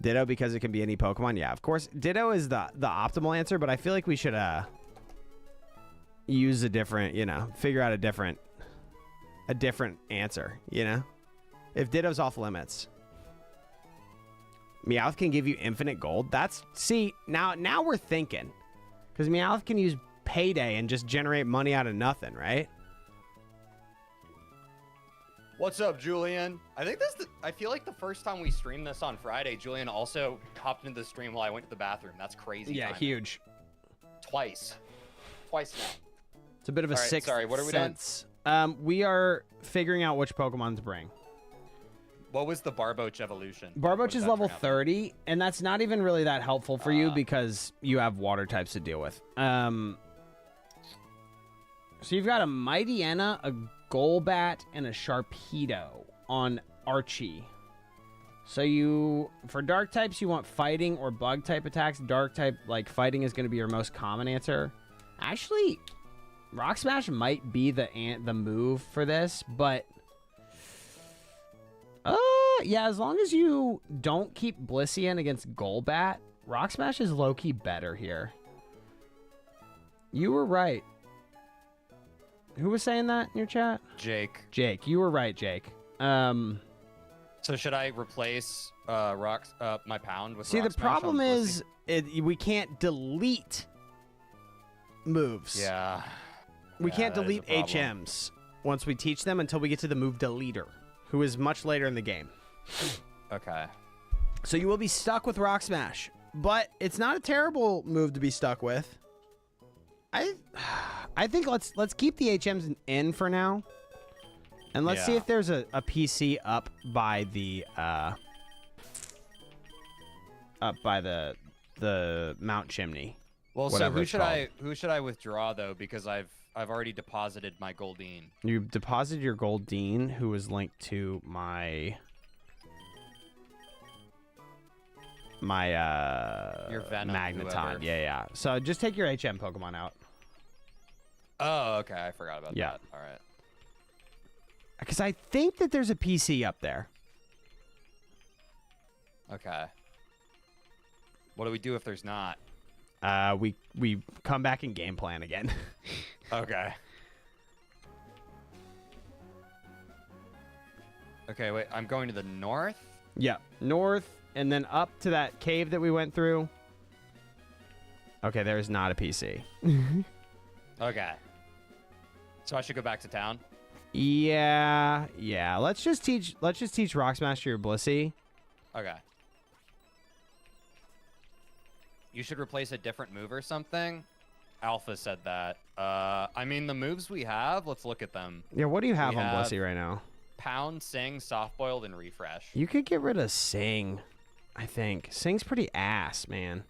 Ditto, because it can be any Pokemon? Yeah, of course. Ditto is the optimal answer, but I feel like we should, use a different, figure out a different answer, If Ditto's off limits. Meowth can give you infinite gold. See, now we're thinking. Because Meowth can use Payday and just generate money out of nothing, right? What's up, Julian? I feel like the first time we streamed this on Friday, Julian also hopped into the stream while I went to the bathroom. That's crazy. Yeah, timing. huge. Twice now. It's a bit of a All right, sixth sorry, what are we sense. We are figuring out which Pokemon to bring. What was the Barboach evolution? Barboach is level 30, and that's not even really that helpful for you because you have water types to deal with. So you've got a Mightyena, a Golbat, and a Sharpedo on Archie. So for dark types, you want fighting or bug type attacks. Dark type, like fighting, is going to be your most common answer. Actually, Rock Smash might be the move for this, but yeah, as long as you don't keep Blissey against Golbat, Rock Smash is low-key better here. You were right. Who was saying that in your chat? Jake, you were right, Jake. So should I replace my Pound with See, Rock the Smash problem on is we can't delete moves. Yeah. We Yeah, can't that is delete a problem. HMs once we teach them until we get to the move deleter, who is much later in the game. Okay. So you will be stuck with Rock Smash, but it's not a terrible move to be stuck with. I think let's keep the HMs in for now, and let's see if there's a PC up by the Mount Chimney. Well, so whatever who it's should called. who should I withdraw though? Because I've already deposited my Goldeen. You deposited your Goldeen, who was linked to my Your Venom, Magneton. whoever. Yeah. So just take your HM Pokemon out. Oh, okay. I forgot about Yeah. that. All right. Because I think that there's a PC up there. Okay. What do we do if there's not? We come back and game plan again. Okay. Okay, wait. I'm going to the north? Yeah, north and then up to that cave that we went through. Okay, there is not a PC. Okay. So I should go back to town? Yeah. Let's just teach Rock Smash to your Blissey. Okay. You should replace a different move or something? Alpha said that. I mean, the moves we have, let's look at them. Yeah, what do you have We on have- Blissey right now? Pound, Sing, Soft Boiled, and Refresh. You could get rid of Sing, I think. Sing's pretty ass, man.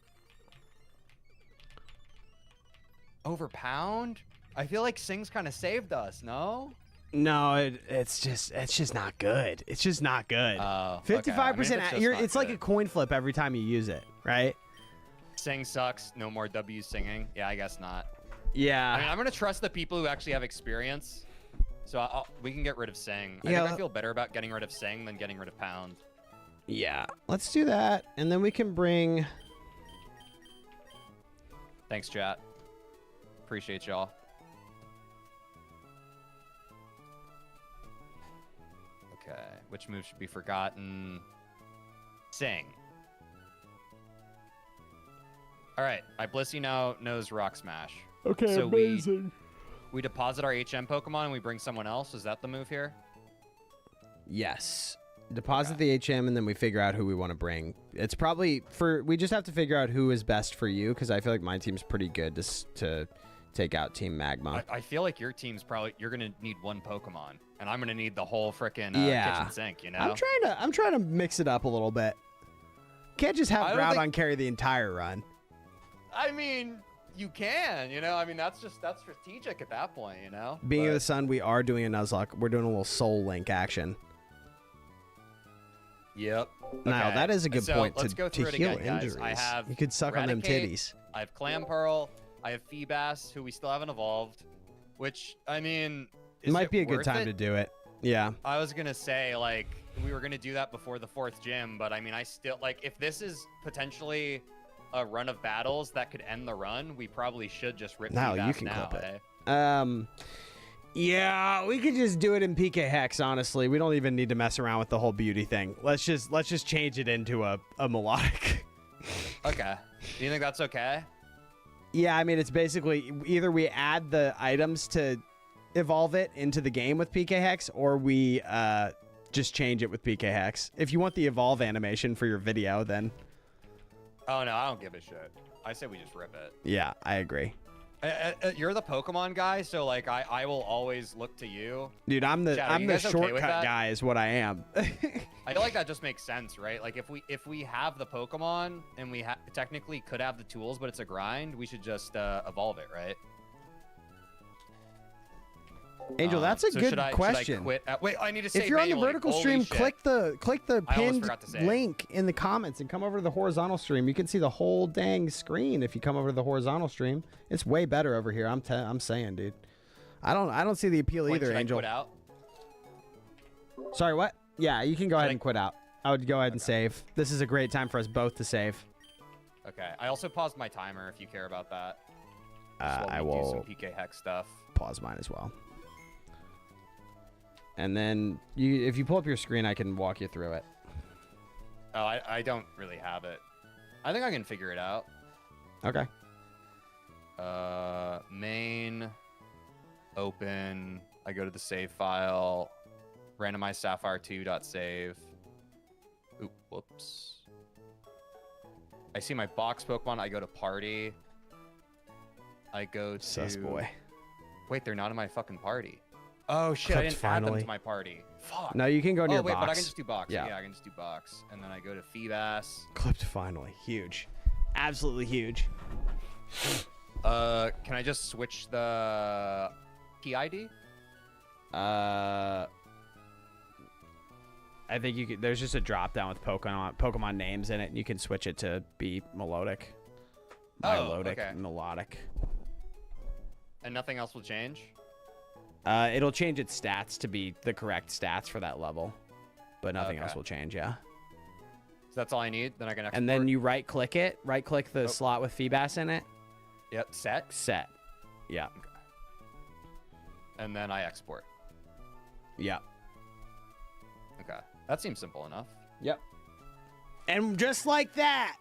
Over Pound? I feel like Sing's kind of saved us, no? No, it's just not good. It's just not good. Oh, 55%. okay. I mean, It's like a coin flip every time you use it, right? Sing sucks. No more W's singing. Yeah, I guess not. Yeah. I mean, I'm gonna trust the people who actually have experience. So we can get rid of Sing. I Yeah, think I feel better about getting rid of Sing than getting rid of Pound. Yeah. Let's do that, and then we can bring. Thanks, chat. Appreciate y'all. Okay, which move should be forgotten? Sing. All right, my Blissey now knows Rock Smash. Okay, So amazing. We deposit our HM Pokemon and we bring someone else. Is that the move here? Yes. Deposit the HM, and then we figure out who we want to bring. It's probably we just have to figure out who is best for you, because I feel like my team's pretty good to take out Team Magma. I feel like your team's you're gonna need one Pokemon, and I'm gonna need the whole frickin' Yeah. kitchen sink. You know. I'm trying to mix it up a little bit. Can't just I have don't Groudon think- carry the entire run. I mean, you can. You know. I mean, that's strategic at that point. You know. Being of But- the Sun, we are doing a Nuzlocke. We're doing a little Soul Link action. Yep. Now, Okay. that is a good So, point let's to go through it heal again, guys. injuries. I have You could suck on them Eradicate, titties. I have Clamperl. I have Feebas, who we still haven't evolved. Which, I mean, It might it be a good worth time it? to do it. Yeah. I was gonna say, like, we were gonna do that before the 4th gym, but I mean, I still like if this is potentially a run of battles that could end the run, we probably should just rip No, Feebas you can now, clip it. eh? Yeah, we could just do it in PK Hex, honestly. We don't even need to mess around with the whole beauty thing. Let's just change it into a melodic. Okay. Do you think that's okay? Yeah, I mean, it's basically either we add the items to evolve it into the game with PK Hex, or we just change it with PK Hex. If you want the evolve animation for your video, then... Oh, no, I don't give a shit. I say we just rip it. Yeah, I agree. You're the Pokemon guy, so like I will always look to you. Dude, I'm the shortcut guy is what I am. I feel like that just makes sense, right? Like if we have the Pokemon and we technically could have the tools, but it's a grind, we should just evolve it, right? Angel, that's a good question. Should I quit? Wait, I need to save if you're manually. on the vertical Holy stream, shit. click the pinned to link in the comments and come over to the horizontal stream. You can see the whole dang screen if you come over to the horizontal stream. It's way better over here. I'm saying, dude. I don't see the appeal either, should Angel. I quit out? Sorry, what? Yeah, you can go ahead and quit out. I would go ahead and save. This is a great time for us both to save. Okay. I also paused my timer if you care about that. I do will some PK Hex stuff. pause mine as well. And then if you pull up your screen, I can walk you through it. Oh, I don't really have it. I think I can figure it out. Okay. Main, open. I go to the save file. Randomize sapphire2.save. Oop, whoops. I see my box Pokemon. I go to party. I go to... Sus boy. Wait, they're not in my fucking party. Oh shit, I didn't add them to my party. Fuck. No, you can go near box. box. But I can just do box. Yeah. I can just do box. And then I go to Feebas. Clipped finally. Huge. Absolutely huge. Can I just switch the PID? I think you could, there's just a drop down with Pokemon names in it, and you can switch it to be melodic. Melodic. And nothing else will change? It'll change its stats to be the correct stats for that level, but nothing else will change. Yeah. So that's all I need. Then I can export. And then you right click the slot with Feebas in it. Yep. Set. Yeah. Okay. And then I export. Yeah. Okay. That seems simple enough. Yep. And just like that.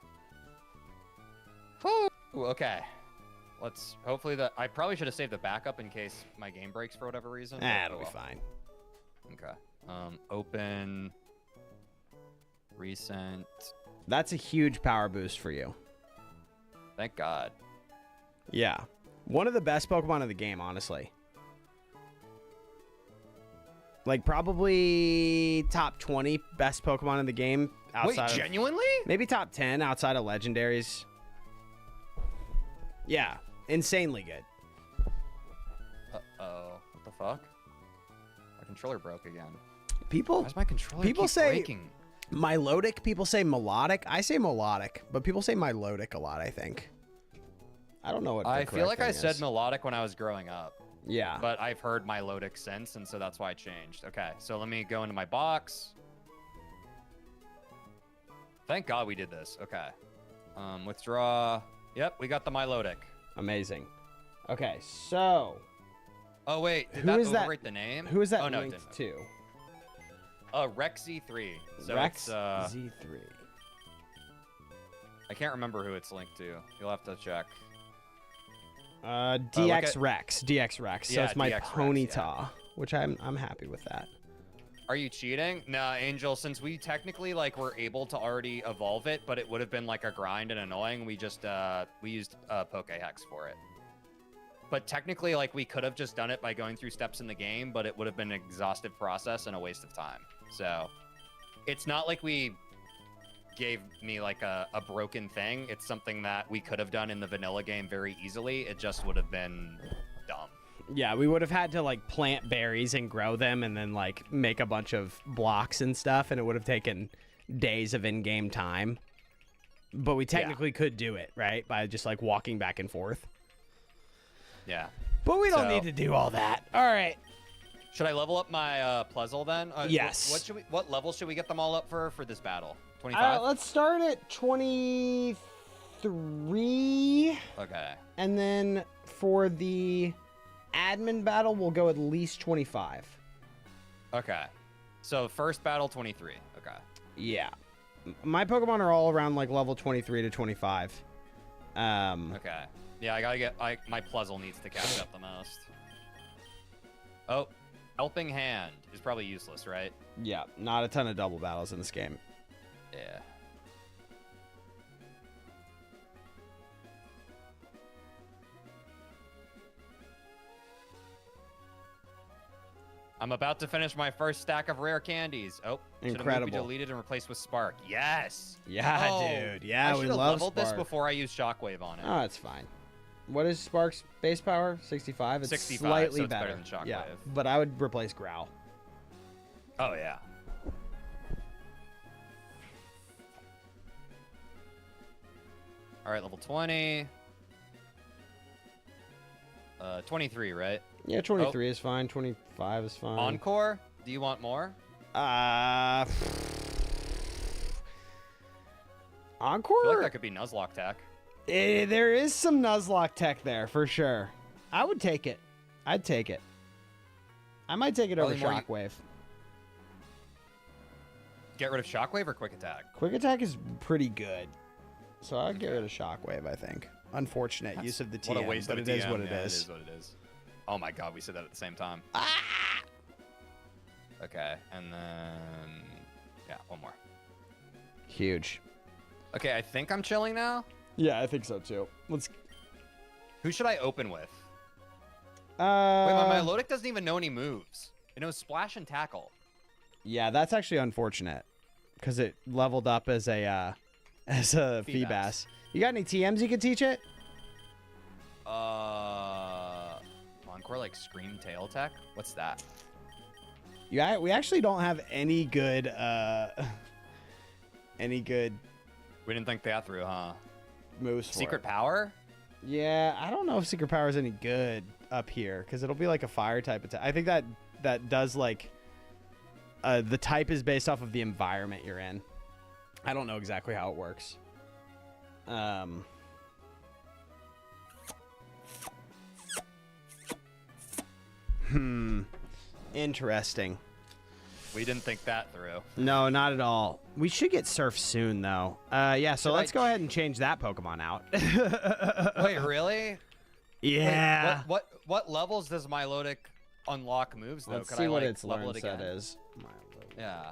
Woo! Okay. Let's hopefully I probably should have saved the backup in case my game breaks for whatever reason. It'll be fine. Okay. Open. Recent. That's a huge power boost for you. Thank God. Yeah. One of the best Pokemon in the game, honestly. Like, probably top 20 best Pokemon in the game. Wait, genuinely? Maybe top 10 outside of legendaries. Yeah. Insanely good. Uh-oh. What the fuck? My controller broke again. Why's my controller breaking? Milotic. People say melodic. I say melodic, but people say Milotic a lot, I think. I don't know what I feel like I said melodic when I was growing up. Yeah. But I've heard Milotic since, and so that's why I changed. Okay, so let me go into my box. Thank God we did this. Okay. Withdraw. Yep, we got the Milotic. Amazing. Okay, so... Oh, wait. Did that overwrite the name? Who is that linked linked to? Rex Z3. So Rex Z3. I can't remember who it's linked to. You'll have to check. DX Rex. DX Rex. So Yeah, it's my DX Ponyta, Rex, which I'm happy with that. Are you cheating? Nah, Angel, since we technically like were able to already evolve it, but it would have been like a grind and annoying, we just we used Pokehex for it. But technically, like, we could have just done it by going through steps in the game, but it would have been an exhaustive process and a waste of time. So it's not like we gave me like a broken thing. It's something that we could have done in the vanilla game very easily. It just would have been dumb. Yeah, we would have had to like plant berries and grow them and then like make a bunch of blocks and stuff, and it would have taken days of in-game time. But we technically could do it, right? By just like walking back and forth. Yeah. But we don't need to do all that. All right. Should I level up my Pleasel then? Yes. What level should we get them all up for this battle? 25? Let's start at 23. Okay. And then for the admin battle, we'll go at least 25. Okay. So first battle, 23. Okay. Yeah. My Pokemon are all around like level 23 to 25. Okay. Yeah, I gotta get. My Pleasel needs to catch up the most. Oh, Helping Hand is probably useless, right? Yeah, not a ton of double battles in this game. Yeah. I'm about to finish my first stack of rare candies. Oh, incredible! Be deleted and replaced with Spark. Yes. Yeah, oh, dude. Yeah, we love leveled Spark. this before I used Shockwave on it. Oh, it's fine. What is Spark's base power? 65. It's 65, slightly so it's better than Shockwave. Yeah, but I would replace Growl. Oh yeah. All right, level 20. 23, right? Yeah, 23 is fine. 25 is fine. Encore? Do you want more? Encore? I feel like that could be Nuzlocke tech. There is some Nuzlocke tech there, for sure. I would take it. I'd take it. I might take it over Shockwave. Get rid of Shockwave or Quick Attack? Quick Attack is pretty good. So I'd get rid of Shockwave, I think. Unfortunate use of the TM, what a waste but of it a is TM. what it Yeah, is. It is what it is. Oh my god, we said that at the same time. Ah! Okay, and then... Yeah, one more. Huge. Okay, I think I'm chilling now. Yeah, I think so too. Let's... Who should I open with? Wait, my Milotic doesn't even know any moves. It knows Splash and Tackle. Yeah, that's actually unfortunate. Because it leveled up as a Feebas. You got any TMs you could teach it? Encore like Scream Tail Tech? What's that? Yeah, we actually don't have any good We didn't think that through, huh? moves for Secret it. Power? Yeah, I don't know if Secret Power is any good up here because it'll be like a fire type attack. I think that does like the type is based off of the environment you're in. I don't know exactly how it works. Interesting. We didn't think that through. No, not at all. We should get Surf soon, though. Yeah, so let's go ahead and change that Pokemon out. Wait, really? Yeah. Wait, what levels does Milotic unlock moves, though? Let's Could see I, what like, its level learn it set again? is. Yeah.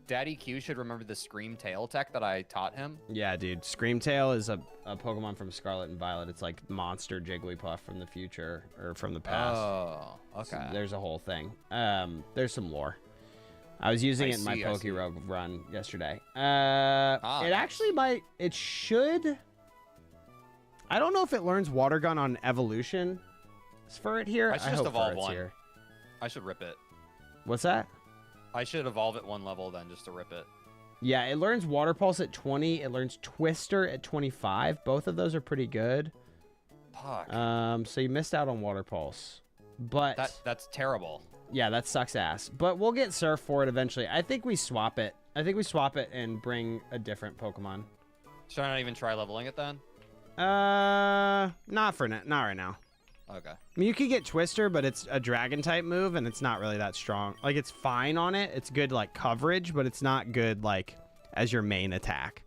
Daddy Q should remember the Scream Tail tech that I taught him. Yeah, dude. Screamtail is a Pokemon from Scarlet and Violet. It's like Monster Jigglypuff from the future or from the past. Oh, okay. So there's a whole thing. There's some lore. I was using it in my Pokerogue run yesterday. It actually might. It should. I don't know if it learns Water Gun on evolution. Is for it here? I should just evolve one. Here. I should rip it. What's that? I should evolve at one level then just to rip it. Yeah, it learns Water Pulse at 20. It learns Twister at 25. Both of those are pretty good. Fuck. So you missed out on Water Pulse. But that's terrible. Yeah, that sucks ass. But we'll get Surf for it eventually. I think we swap it. And bring a different Pokemon. Should I not even try leveling it then? Not right now. Okay. I mean, you could get Twister, but it's a dragon type move, and it's not really that strong. Like, it's fine on it. It's good, like, coverage, but it's not good, like, as your main attack.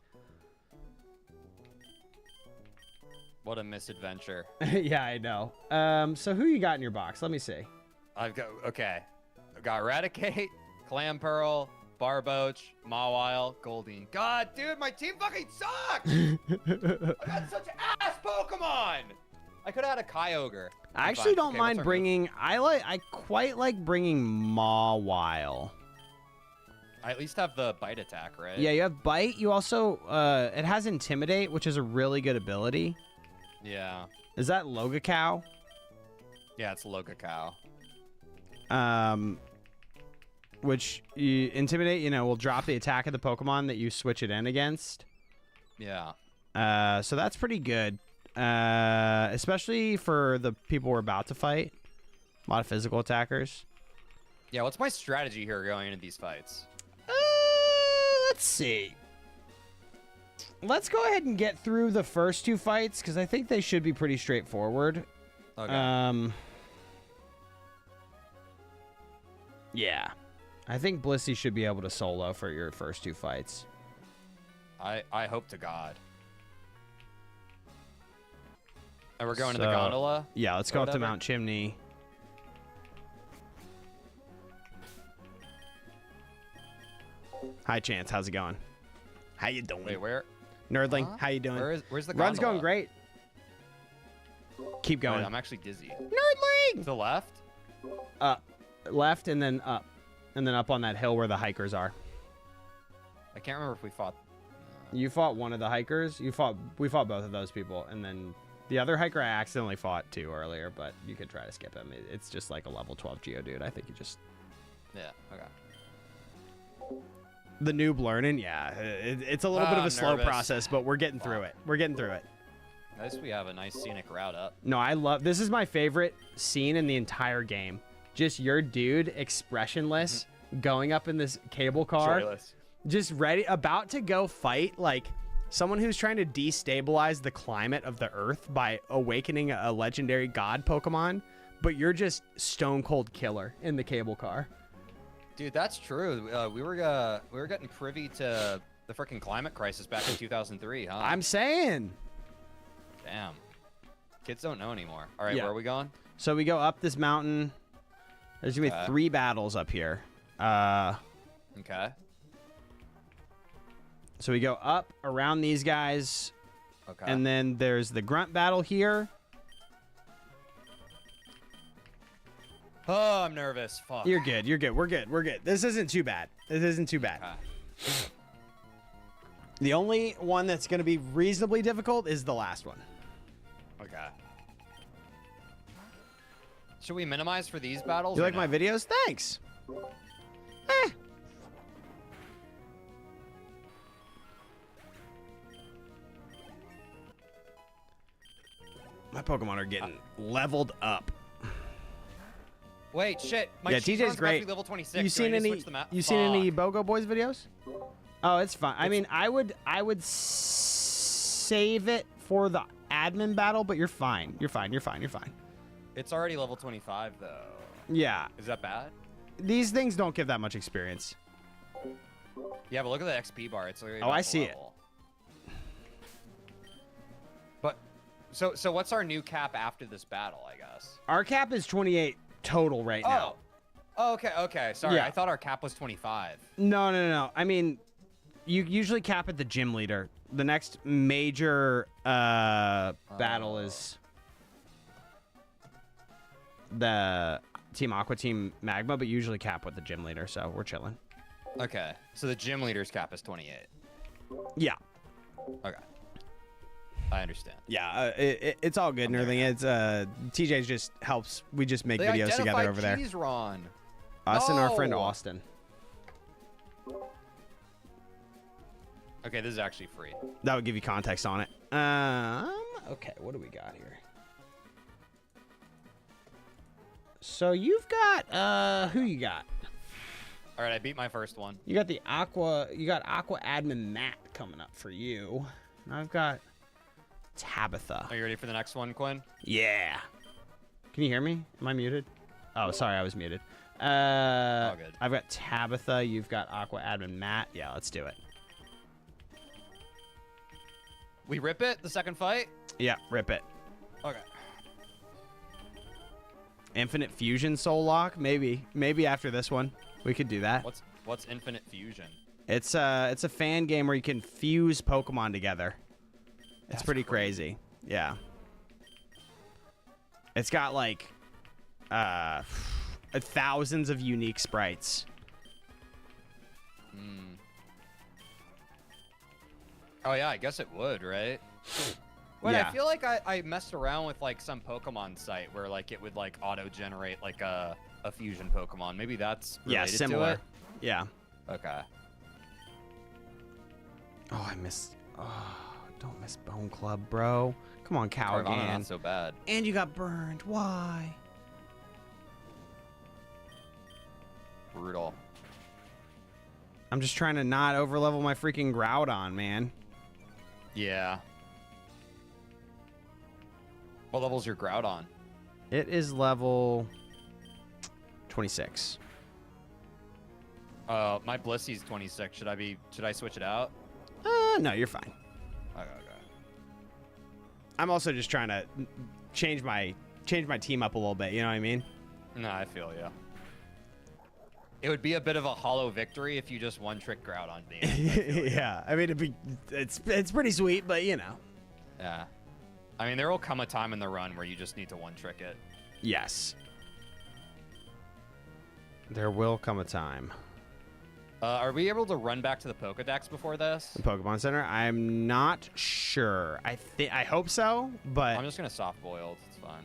What a misadventure. Yeah, I know. So who you got in your box? Let me see. I've got Eradicate, Clamperl, Barboach, Mawile, Goldeen. God, dude, my team fucking sucks! I got such ass Pokemon! I could have had a Kyogre. I actually don't mind bringing. I quite like bringing Mawile. I at least have the Bite attack, right? Yeah, you have Bite. You also it has Intimidate, which is a really good ability. Yeah. Is that Logacow? Yeah, it's Logacow. Which you Intimidate, will drop the attack of the Pokemon that you switch it in against. Yeah. So that's pretty good. Especially for the people we're about to fight. A lot of physical attackers. Yeah, what's my strategy here going into these fights? Let's see. Let's go ahead and get through the first two fights, because I think they should be pretty straightforward. Okay. Yeah. I think Blissey should be able to solo for your first two fights. I hope to God. And we're going to the gondola? Yeah, let's go up to Mount Chimney. Hi, Chance. How's it going? How you doing? Wait, where? Nerdling, how you doing? Where's the gondola? Run's going great. Keep going. Wait, I'm actually dizzy. Nerdling! To the left? Left and then up. And then up on that hill where the hikers are. I can't remember if we fought. You fought one of the hikers. We fought both of those people. And then the other hiker I accidentally fought too earlier, but you could try to skip him. It's just like a level 12 Geodude. I think you just... Yeah, okay. The noob learning, yeah. It's a little bit of a slow process, but we're getting through it. We're getting through it. At least we have a nice scenic route up. No, I love... This is my favorite scene in the entire game. Just your dude, expressionless, going up in this cable car. Joyless. Just ready, about to go fight, like, someone who's trying to destabilize the climate of the Earth by awakening a legendary god Pokemon, but you're just stone cold killer in the cable car. Dude, that's true. We were getting privy to the freaking climate crisis back in 2003, huh? I'm saying. Damn. Kids don't know anymore. All right, where are we going? So we go up this mountain. There's gonna be 3 battles up here. Okay. So we go up around these guys. Okay. And then there's the grunt battle here. Oh, I'm nervous. Fuck. You're good. You're good. We're good. We're good. This isn't too bad. This isn't too bad. Okay. The only one that's going to be reasonably difficult is the last one. Okay. Should we minimize for these battles? You like my videos? Thanks. My Pokemon are getting leveled up. Wait, shit. My TJ's great. Level 26. You seen any BOGO Boys videos? Oh, it's fine. I mean, I would save it for the admin battle, but you're fine. You're fine. You're fine. You're fine. It's already level 25 though. Yeah. Is that bad? These things don't give that much experience. Yeah, but look at the XP bar. It's literally I see it. But so what's our new cap after this battle, I guess? Our cap is 28 total right now. Oh, okay. Sorry, Yeah. I thought our cap was 25. No. I mean, you usually cap at the gym leader. The next major battle is the Team Aqua, Team Magma, but you usually cap with the gym leader, so we're chilling. Okay, so the gym leader's cap is 28. Yeah. Okay. I understand. Yeah, it's all good and everything. It's TJ just helps. We just make videos together over there. Ron. Us and our friend Austin. Okay, this is actually free. That would give you context on it. Okay, what do we got here? So you've got who you got? All right, I beat my first one. You got the Aqua. You got Aqua Admin Matt coming up for you. And I've got Tabitha. Are you ready for the next one, Quinn? Yeah. Can you hear me? Am I muted? Oh, sorry, I was muted. All good. I've got Tabitha. You've got Aqua Admin Matt. Yeah, let's do it. We rip it, the second fight? Yeah, rip it. Okay. Infinite Fusion Soul Lock? Maybe after this one. We could do that. What's Infinite Fusion? It's a fan game where you can fuse Pokemon together. It's pretty crazy. Yeah. It's got like thousands of unique sprites. Oh yeah, I guess it would, right? Wait, Yeah. I feel like I messed around with like some Pokemon site where like it would like auto-generate like a fusion Pokemon. Maybe that's related similar. to it. Yeah. Okay. Oh, I missed. Oh, don't miss Bone Club, bro. Come on, Carvana, Cowgan. not so bad. And you got burned. Why? Brutal. I'm just trying to not overlevel my freaking Groudon, man. Yeah. What level's your Groudon? It is level 26. My Blissey's 26. Should I switch it out? No, you're fine. Okay. I'm also just trying to change my team up a little bit. You know what I mean? No, I feel you. It would be a bit of a hollow victory if you just one-trick grout on me. Yeah, I mean, it's pretty sweet, but you know. Yeah. I mean, there will come a time in the run where you just need to one-trick it. Yes. There will come a time. Are we able to run back to the Pokedex before this? The Pokemon Center? I'm not sure. I hope so, but... I'm just going to soft-boiled. It's fine.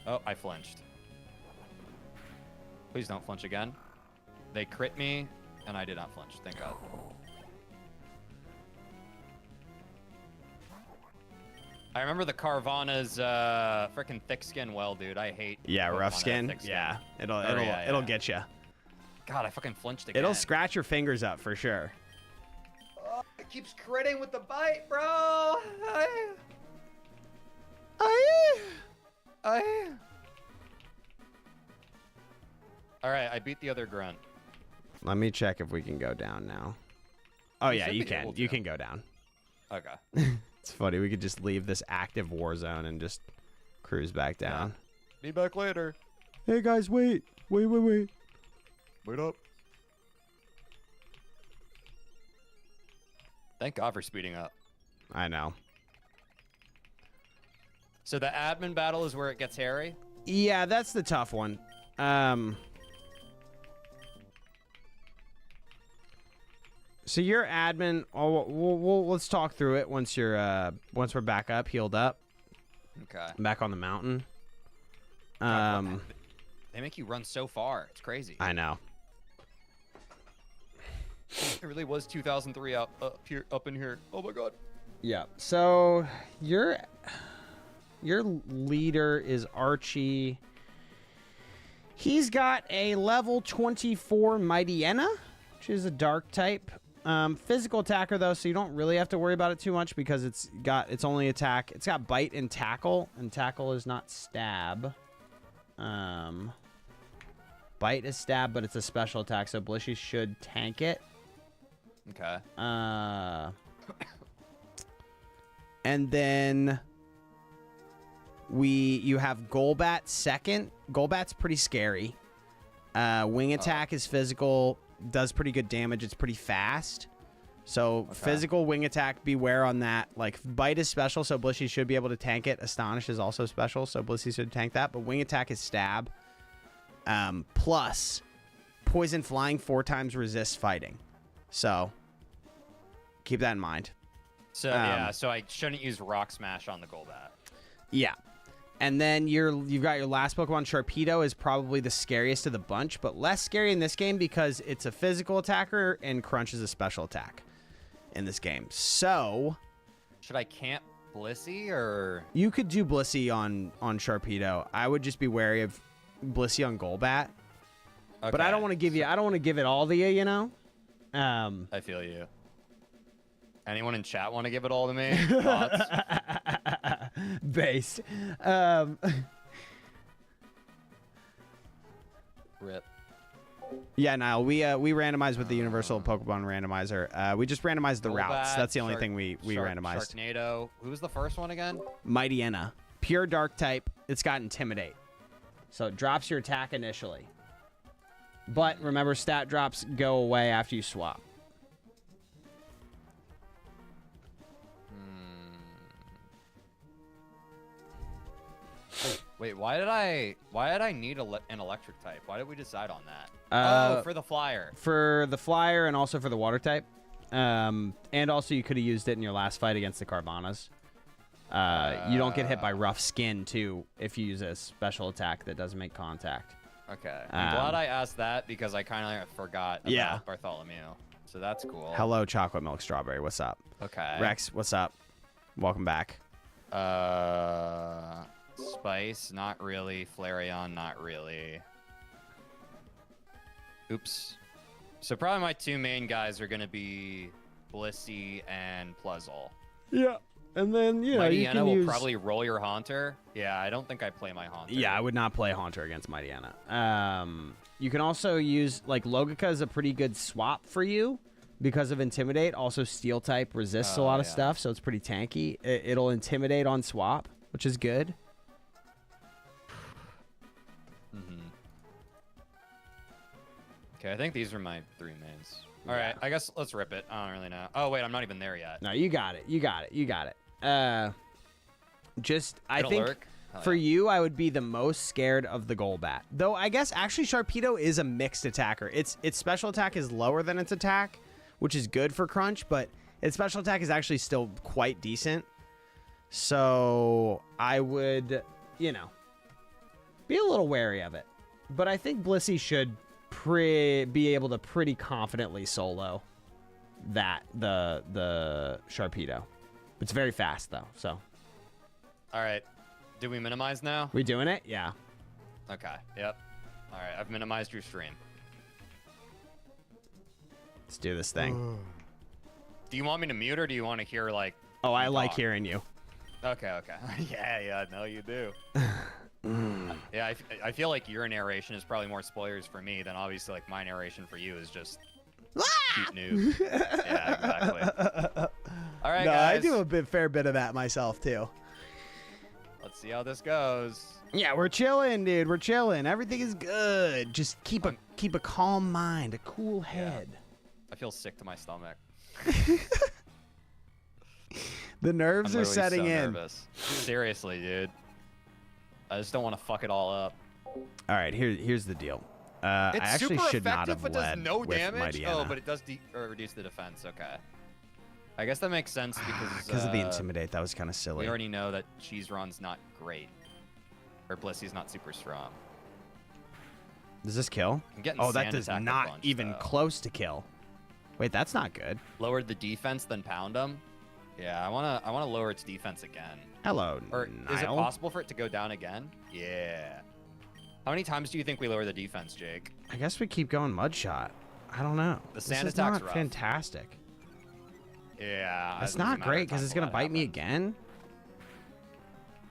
Oh, I flinched. Please don't flinch again. They crit me, and I did not flinch. Thank God. I remember the Carvana's freaking thick skin well, dude. I hate. Yeah, Pokemon rough that skin. thick skin. Yeah, Yeah, it'll get you. God, I fucking flinched again. It'll scratch your fingers up for sure. Oh, it keeps critting with the bite, bro. All right, I beat the other grunt. Let me check if we can go down now. Oh, yeah, should you be can. able You to. can go down. Okay. It's funny. We could just leave this active war zone and just cruise back down. Be back later. Hey, guys, wait. Wait. Wait up. Thank God for speeding up. I know. So the admin battle is where it gets hairy? Yeah, that's the tough one. So your admin, let's talk through it once once we're back up, healed up. Okay. Back on the mountain. They make you run so far. It's crazy. I know. It really was 2003 up in here. Oh my God. Yeah. So your leader is Archie. He's got a level 24 Mightyena, which is a dark type. Physical attacker though, so you don't really have to worry about it too much because it's only attack. It's got bite and tackle is not stab. Bite is stab, but it's a special attack, so Blissey should tank it. Okay. And then you have Golbat second. Golbat's pretty scary. Wing attack is physical, does pretty good damage. It's pretty fast. So physical wing attack, beware on that. Like bite is special, so Blissey should be able to tank it. Astonish is also special, so Blissey should tank that. But wing attack is stab. Plus poison flying 4 times resists fighting. So keep that in mind. So yeah, so I shouldn't use Rock Smash on the Golbat. Yeah. And then you've got your last Pokemon. Sharpedo is probably the scariest of the bunch, but less scary in this game because it's a physical attacker and Crunch is a special attack in this game. So should I camp Blissey or you could do Blissey on Sharpedo. I would just be wary of Blissey on Golbat. Okay. But I don't want to give it all to you, you know? I feel you. Anyone in chat want to give it all to me? Thoughts? Based. Rip. Yeah, Niall, we randomized with the Universal Pokemon Randomizer. We just randomized the routes. That's the only thing we randomized. Sharknado. Who was the first one again? Mightyena. Pure Dark type. It's got Intimidate. So it drops your attack initially. But remember, stat drops go away after you swap. Wait, why did I need an electric type? Why did we decide on that? For the flyer. For the flyer and also for the water type. And also you could have used it in your last fight against the Carvanas. You don't get hit by rough skin too if you use a special attack that doesn't make contact. Okay. I'm glad I asked that because I kind of forgot about Bartholomew. So that's cool. Hello, Chocolate Milk Strawberry. What's up? Okay. Rex, what's up? Welcome back. Spice, not really. Flareon, not really. Oops. So probably my 2 main guys are going to be Blissey and Plezzle. Yeah. And then, you know, you Mightyena can will use... probably roll your Haunter. Yeah, I don't think I play my Haunter. Yeah, I would not play Haunter against Mightyena. You can also use, like, Logica is a pretty good swap for you because of Intimidate. Also, Steel type resists a lot of stuff, so it's pretty tanky. It'll Intimidate on swap. which is good. Okay, I think these are my 3 mains. All right, I guess let's rip it. I don't really know. Oh wait, I'm not even there yet. No, you got it. You got it. You got it. I think lurk? for you, I would be the most scared of the Golbat. Though I guess actually Sharpedo is a mixed attacker. Its special attack is lower than its attack, which is good for Crunch, but its special attack is actually still quite decent. So I would, you know, be a little wary of it. But I think Blissey should be able to pretty confidently solo the Sharpedo. It's very fast though, so. All right, do we minimize now? We doing it? Yeah. Okay. Yep. All right, I've minimized your stream. Let's do this thing. Do you want me to mute or do you want to hear like? Oh, I talk? like hearing you. Okay. Okay. yeah. No, you do. Yeah, I feel like your narration is probably more spoilers for me than obviously like my narration for you is just cute noob. Yeah, exactly. All right, no, guys. I do a fair bit of that myself too. Let's see how this goes. Yeah, we're chilling, dude. We're chilling. Everything is good. Just keep a calm mind, a cool head. Yeah. I feel sick to my stomach. The nerves are setting in. Nervous. Seriously, dude. I just don't want to fuck it all up. All right, here's the deal. I It's actually super should not effective, have but does led no with damage. Mightyena. Oh, but it does reduce the defense. Okay. I guess that makes sense because of the Intimidate. That was kind of silly. We already know that Cheeseron's not great. Or Blissey's not super strong. Does this kill? I'm getting Oh, that sand does attack a not bunch, even though. close to kill. Wait, that's not good. Lowered the defense, then pound them. Yeah, I wanna lower its defense again. Hello, Or Nile. is it possible for it to go down again? Yeah. How many times do you think we lower the defense, Jake? I guess we keep going Mudshot. I don't know. The sand this is attack's not rough. fantastic. Yeah. It's a not matter great of because time it's before gonna that bite me happens. again.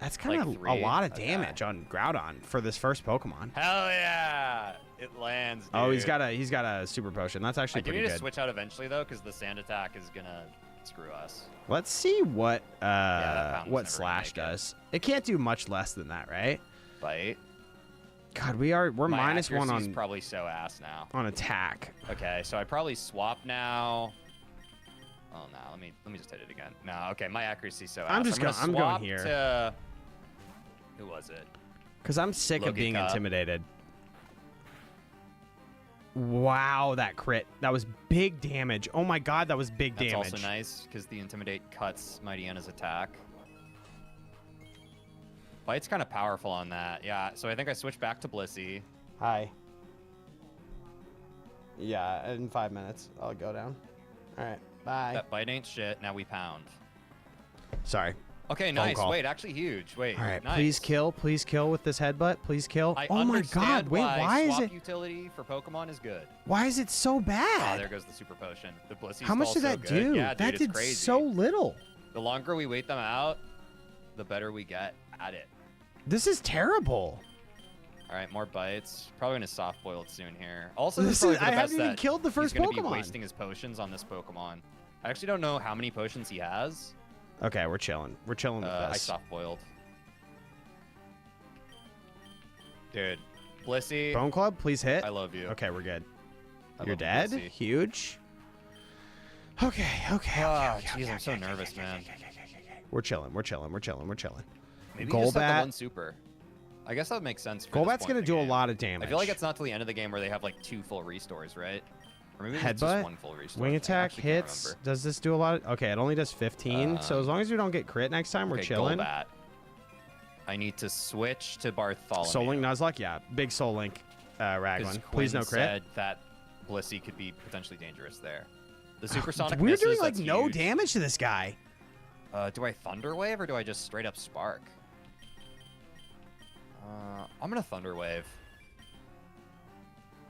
That's kind Like of a 3? lot of Okay. damage on Groudon for this first Pokemon. Hell yeah! It lands, dude. Oh, he's got a super potion. That's actually I do pretty need to good. switch out eventually though, because the sand attack is gonna screw us. Let's see what that fountain's what never Slash gonna make it. does. It can't do much less than that, right? Bite. God, we're My minus one accuracy's on probably so ass now. on attack. Okay, so I probably swap now. Oh no, let me just hit it again. No, okay, my accuracy's so ass. I'm just gonna I'm going swap here. to who was it? Because I'm sick of Logan being Cup. intimidated. Wow, that crit. That was big damage. Oh my god, that was big That's damage. also nice because the Intimidate cuts Mightyena's attack. Bite's kind of powerful on that. Yeah, so I think I switched back to Blissey. Hi. Yeah, in 5 minutes, I'll go down. All right, bye. That Bite ain't shit. Now we pound. Sorry. Okay, Phone nice. call. Wait, actually huge. Wait, All right, nice. please kill with this headbutt. Please kill. I Oh my understand god, wait, why is swap it utility for Pokemon is good. why is it so Oh, bad? there goes the super potion. The Blissey's How much also did that good. do? Yeah, dude, that it's did crazy. so little. The longer we wait them out, the better we get at it. This is terrible. All right, more bites. Probably gonna soft boil it soon here. Also, This probably is for the I best haven't even that killed the first he's gonna be Pokemon. wasting his potions on this Pokemon. I actually don't know how many potions he has. Okay, we're chilling. We're chilling with I this. soft boiled. Dude, Blissey, Bone Club, please hit. I love you. Okay, we're good. I You're love dead? Blissey. Huge. Okay. Oh, Okay, jeez, I'm so nervous, man. We're chilling. We're chilling. We're chilling. We're chilling. Maybe you just have the Golbat. one super. I guess that would make sense. For this Golbat's point gonna in the do a game. lot of damage. I feel like it's not till the end of the game where they have like 2 full restores, right? Or maybe it's just Headbutt, 1 full restore. wing I attack actually can't hits. remember. Does this do a lot? Okay, it only does 15. So as long as we don't get crit next time, we're Okay, chilling. Golbat. I need to switch to Bartholomew. Soul Link Nuzlocke, yeah, big Soul Link, Because Raglan. Please no Quinn crit. said that Blissey could be potentially dangerous there. The supersonic We're misses, doing like that's no huge. damage to this guy. Do I Thunder Wave or do I just straight up Spark? I'm gonna Thunder Wave.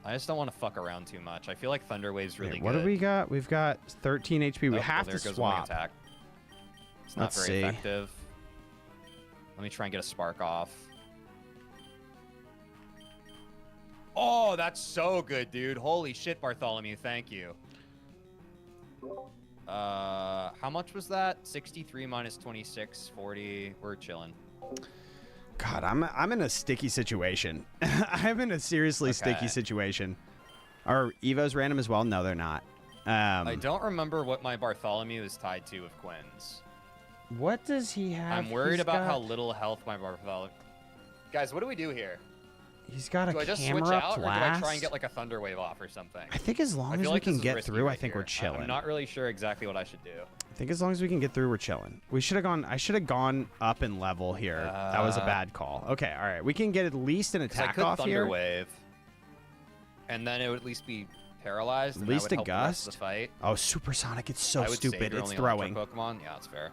I just don't want to fuck around too much. I feel like Thunder Wave's really Wait, good. what do we got? We've got 13 HP. We Oh, have there to goes swap. Wing attack. It's not Let's very see. effective. Let me try and get a Spark off. Oh, that's so good, dude. Holy shit, Bartholomew. Thank you. How much was that? 63 minus 26, 40. We're chilling. God, I'm in a sticky situation. I'm in a seriously sticky situation. Are Evos random as well? No, they're not. I don't remember what my Bartholomew is tied to with Quinn's. What does he have? I'm worried about how little health my Bartholomew... Guys, what do we do here? He's got a camera camera Do I just switch out, or do I blast? try and get like a thunder wave off or something? I think as long as we can get through, I think we're chilling. I'm not really sure exactly what I should do. I think as long as we can get through, we're chilling. We should have gone. I should have gone up in level here. That was a bad call. Okay, all right. We can get at least an attack off thunder here. Wave, and then it would at least be paralyzed. At least a gust. gust. The rest of the fight. Oh, supersonic! It's so I would stupid. It's only throwing. Pokemon. Yeah, that's fair.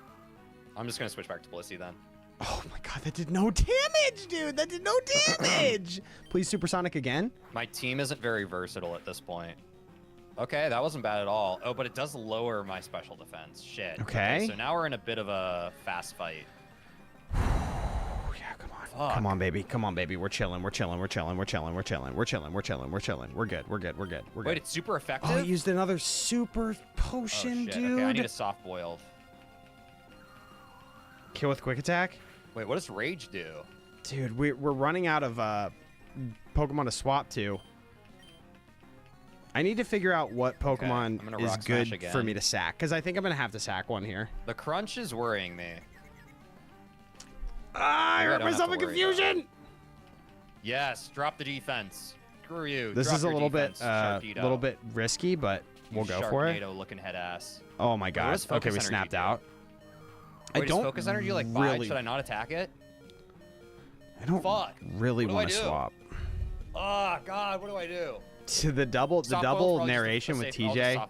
I'm just gonna switch back to Blissey then. Oh my god, that did no damage, dude. That did no damage. Please supersonic again. My team isn't very versatile at this point. Okay, that wasn't bad at all. Oh, but it does lower my special defense. Shit. Okay. So now we're in a bit of a fast fight. Yeah, come on. Fuck. Come on, baby. Come on, baby. We're chilling. We're chilling. We're chilling. We're chilling. We're chilling. We're chilling. We're chilling. We're chilling. We're good. We're good. We're good. We're good. Wait, it's super effective? Oh, he used another super potion, shit. dude. Okay, I need a soft boiled. Kill with quick attack? Wait, what does Rage do? Dude, we're running out of Pokemon to swap to. I need to figure out what Pokemon is good for me to sack, because I think I'm going to have to sack one here. The crunch is worrying me. I hurt myself in confusion! Yes, drop the defense. Screw you. This is a little bit risky, but we'll go for it. Looking head ass. Oh my god. Okay, we snapped out. Wait, I don't focus energy like really... 5. Should I not attack it? I don't really want to swap. Oh god, what do I do? To the double narration with TJ.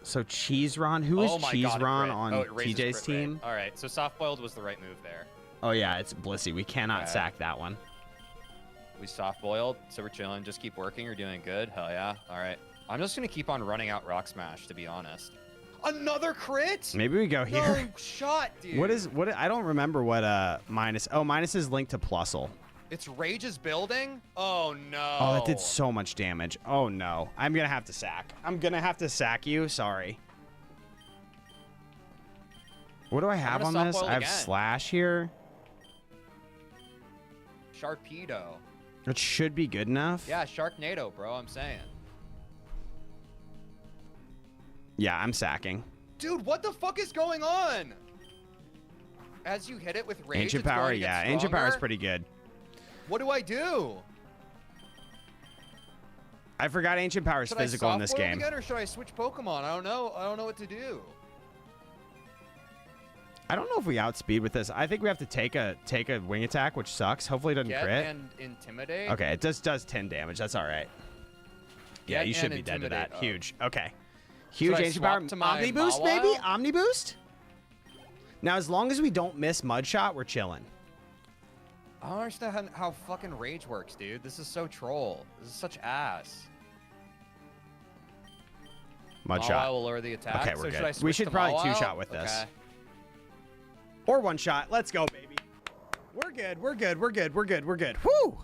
So Cheese Ron, who is Cheese Ron on TJ's team? All right, so soft boiled was the right move there. Oh yeah, it's Blissey. We cannot sack that one. We soft boiled, so we're chilling. Just keep working. You're doing good. Hell yeah. All right. I'm just gonna keep on running out Rock Smash, to be honest. Another crit? Maybe we go here. No shot, dude. What? I don't remember what minus. Oh, minus is linked to Plusle. It's Rage's building? Oh no. Oh, that did so much damage. Oh no. I'm gonna have to sack. I'm gonna have to sack you. Sorry. What do I have on this? I have Slash here. Sharpedo. It should be good enough. Yeah, Sharknado, bro. I'm saying. Yeah, I'm sacking. Dude, what the fuck is going on? As you hit it with Rage, Ancient Power, yeah. Ancient Power is pretty good. What do I do? I forgot Ancient Power is physical in this game. Again, or should I switch Pokemon? I don't know. I don't know what to do. I don't know if we outspeed with this. I think we have to take a wing attack, which sucks. Hopefully it doesn't crit. And Intimidate. Okay, it just does 10 damage. That's all right. Yeah, you should be dead to that. Huge. Okay. Huge Ancient Power. Omni Boost, maybe? Omni Boost? Now, as long as we don't miss Mud Shot, we're chilling. I don't understand how fucking Rage works, dude. This is so troll. This is such ass. Mud Shot. will lower the attack. Okay, we're good. We should probably two-shot with this. Or one shot. Let's go, baby. We're good. We're good. We're good. We're good. We're good. Woo!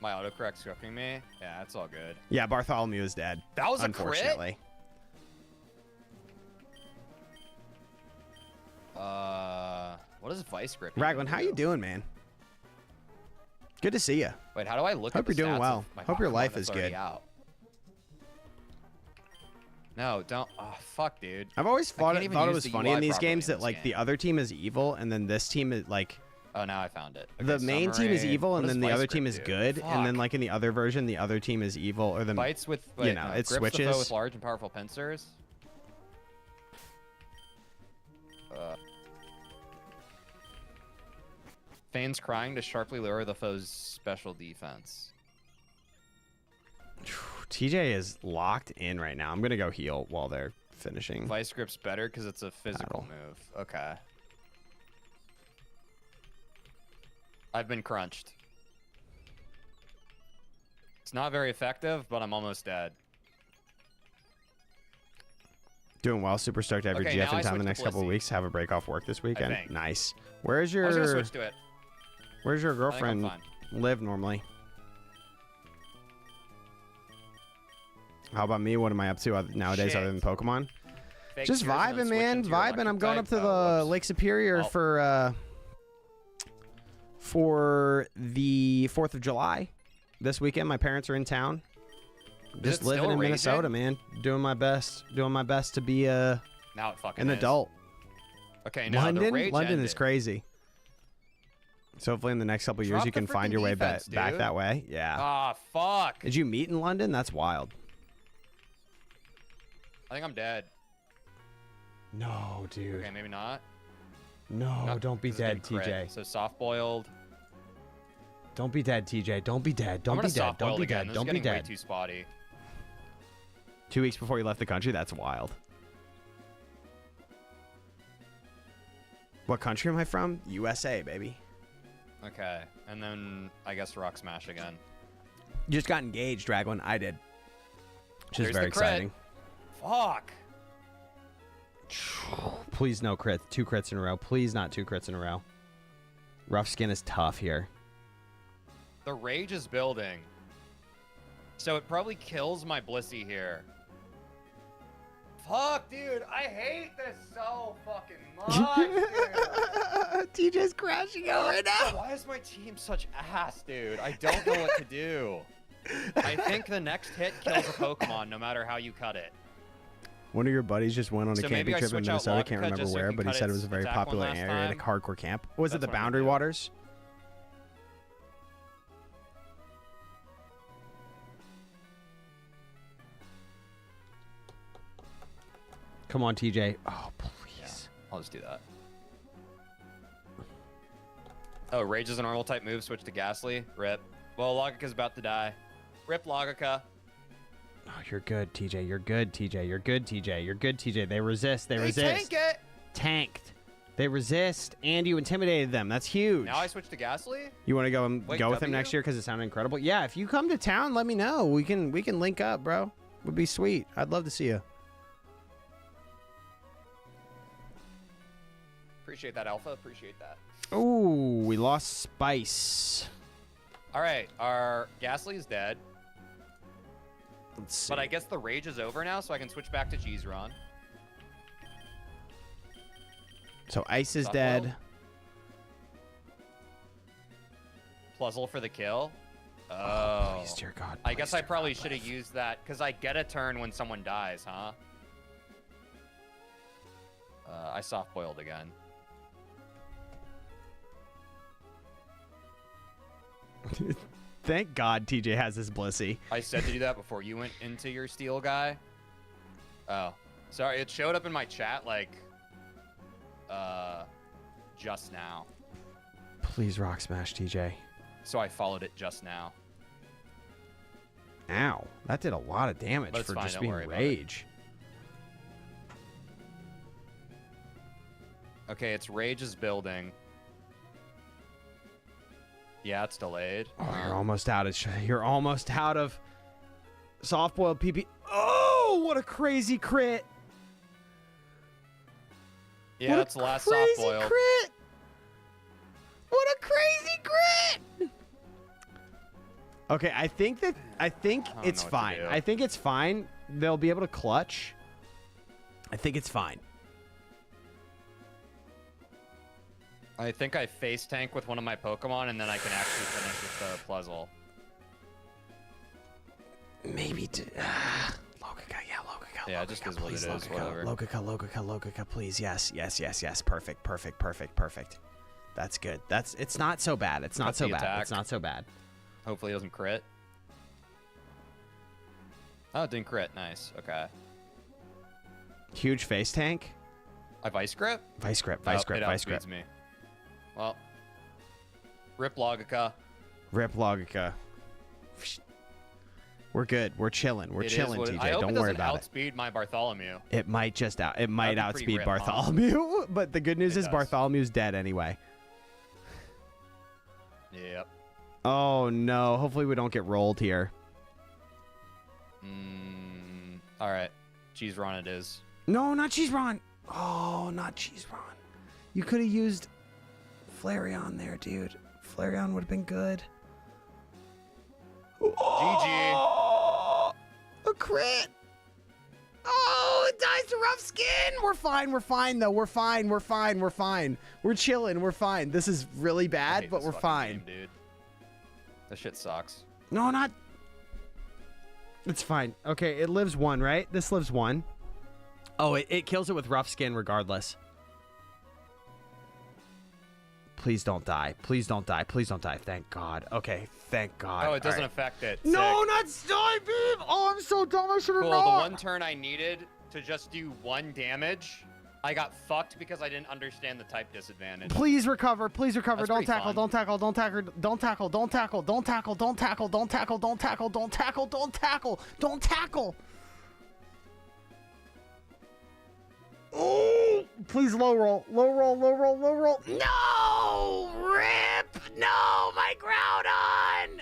My autocorrect scripting me? Yeah, that's all good. Yeah, Bartholomew is dead. That was unfortunately. What is Vice Grip? Raglan, how you doing, man? Good to see you. Wait, how do I look? Hope you're doing well. Hope your life is good. Out? No, don't. Oh, fuck, dude. I've always thought it was funny in these games that like the other team is evil and then this team is like. Oh, now I found it. Okay, the main team is evil and then the other team is good, and then like in the other version, the other team is evil, or the bites with it switches. The foe with large and powerful pincers. Feigns crying to sharply lower the foe's special defense. TJ is locked in right now. I'm gonna go heal while they're finishing. Vice Grip's better because it's a physical move. Okay. I've been crunched. It's not very effective, but I'm almost dead. Doing well. Super stoked to have your GF in town the next couple of weeks. Have a break off work this weekend. Nice. Where's your? I was gonna switch to it. Where's your girlfriend live normally? How about me? What am I up to nowadays other than Pokemon? fake Just tears and then vibing, switch man. into your Vibing. I'm electric going type? up to Oh, the whoops. Lake Superior Oh. for the 4th of July. This weekend, my parents are in town. Just it living still in raging? Minnesota, man. Doing my best to be Now it fucking an is. adult. Okay, now the rage London is ended. crazy. So hopefully in the next couple of years Drop you the can find freaking your way defense, back dude. that way. Yeah. Ah, fuck. Did you meet in London? That's wild. I think I'm dead. No, dude. Okay, maybe not. No, No, don't be 'cause it's dead, been crit. TJ. So soft boiled. Don't be dead, TJ. Don't be dead. I'm Don't gonna be dead. soft Don't boiled be again. dead. This Don't is be getting way dead. too spotty. 2 weeks before you left the country? That's wild. What country am I from? USA, baby. Okay, and then I guess rock smash again. You just got engaged, Draglin. I did. Which is There's very the crit. exciting. Fuck. Please no crits. 2 crits in a row. Please not 2 crits in a row. Rough skin is tough here. The rage is building. So it probably kills my Blissey here. Fuck, dude. I hate this so fucking much, dude. TJ's crashing out right now. Why is my team such ass, dude? I don't know what to do. I think the next hit kills a Pokemon no matter how you cut it. One of your buddies just went on a So maybe camping I trip in switch out Minnesota. Can't Logica remember just so where, it can but he cut said it its was a very attack one popular last area, like time. hardcore camp. Was it That's the what I'm gonna Boundary do. Waters? Come on, TJ. Oh, please. I'll just do that. Oh, Rage is a normal type move. Switch to Ghastly. Rip. Well, Logica's about to die. Rip Logica. Oh, you're good, TJ. You're good, TJ. You're good, TJ. You're good, TJ. They resist. They resist. Tank it! Tanked. They resist, and you intimidated them. That's huge. Now I switch to Ghastly? You want to go and Wait, go with him W? next year because it sounded incredible? Yeah, if you come to town, let me know. We can link up, bro. Would be sweet. I'd love to see you. Appreciate that, Alpha. Appreciate that. Ooh, we lost Spice. All right, our Ghastly is dead. Let's see. But I guess the Rage is over now, so I can switch back to Cheeseron. So Ice is Softball. dead. Puzzle for the kill. Oh, Oh. please, dear God. I please, guess I dear probably God, should have live. used that because I get a turn when someone dies, huh? I soft boiled again. Thank God TJ has this Blissey. I said to do that before you went into your steel guy. Oh, sorry. It showed up in my chat like, just now. Please rock smash TJ. So I followed it just now. Ow. That did a lot of damage But it's for fine, just don't being worry about it. rage. Okay, its rage is building. Yeah, it's delayed. Oh, you're almost out of you're almost out of soft boiled PP. Oh, what a crazy crit. Yeah, What that's a the last crazy soft boil. crit. What a crazy crit. Okay, I think don't it's know what to fine. do. I think it's fine. They'll be able to clutch. I think it's fine. I think I face tank with one of my Pokemon, and then I can actually finish with the Plezzle. Maybe Logica, yeah, Logica. Yeah, Logica, it just is what please, it is, Logica, whatever. Logica, please. Yes. Perfect. That's good. It's not so bad. It's not Cut so the bad. attack. It's not so bad. Hopefully it doesn't crit. Oh, it didn't crit. Nice. Okay. Huge face tank. I Vice Grip? Vice grip. It Vice grip. outspeeds me. Well. Rip Logica. Rip Logica. We're good. We're chilling. We're It is chilling, what- TJ. I hope Don't it worry doesn't about it. outspeed my Bartholomew. It might just It might That'd be pretty outspeed rip, huh? Bartholomew, but the good news It is does. Bartholomew's dead anyway. Yep. Oh no! Hopefully we don't get rolled here. All right. Cheese Ron it is. No, not Cheeseron. Oh, not Cheeseron. You could have used Flareon there, dude. Flareon would have been good. GG. A crit. Oh, it dies it's a rough skin. We're fine. We're fine, though. We're fine. We're fine. We're fine. We're chilling. We're fine. This is really I bad, hate but this we're fucking fine. game, dude. This shit sucks. No, not. It's fine. Okay, it lives 1, right? This lives 1. Oh, it kills it with rough skin regardless. Please don't die. Please don't die. Please don't die. Thank God. Okay, thank God. Oh, it doesn't affect it. No, Sick. not Sky Beam! Oh, I'm so dumb. I should have Cool, not. the one turn I needed to just do 1 damage, I got fucked because I didn't understand the type disadvantage. Please recover. Please recover. That's Don't pretty tackle. fun. Don't tackle. Don't tackle. Don't tackle. Don't tackle. Don't tackle. Don't tackle. Don't tackle. Don't tackle. Don't tackle. Don't tackle. Don't tackle. Oh, please low roll. Low roll. Low roll. Low roll. No! Rip! No! My Groudon!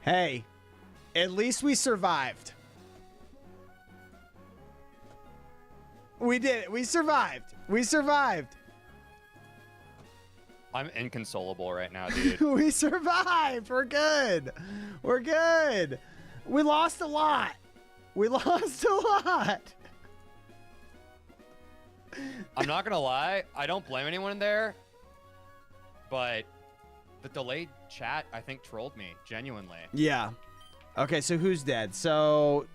Hey, at least we survived. We did it. We survived. We survived. I'm inconsolable right now, dude. We survived. We're good. We're good. We lost a lot. We lost a lot. I'm not gonna lie, I don't blame anyone in there, but the delayed chat, I think, trolled me, genuinely. Yeah. Okay, so who's dead? So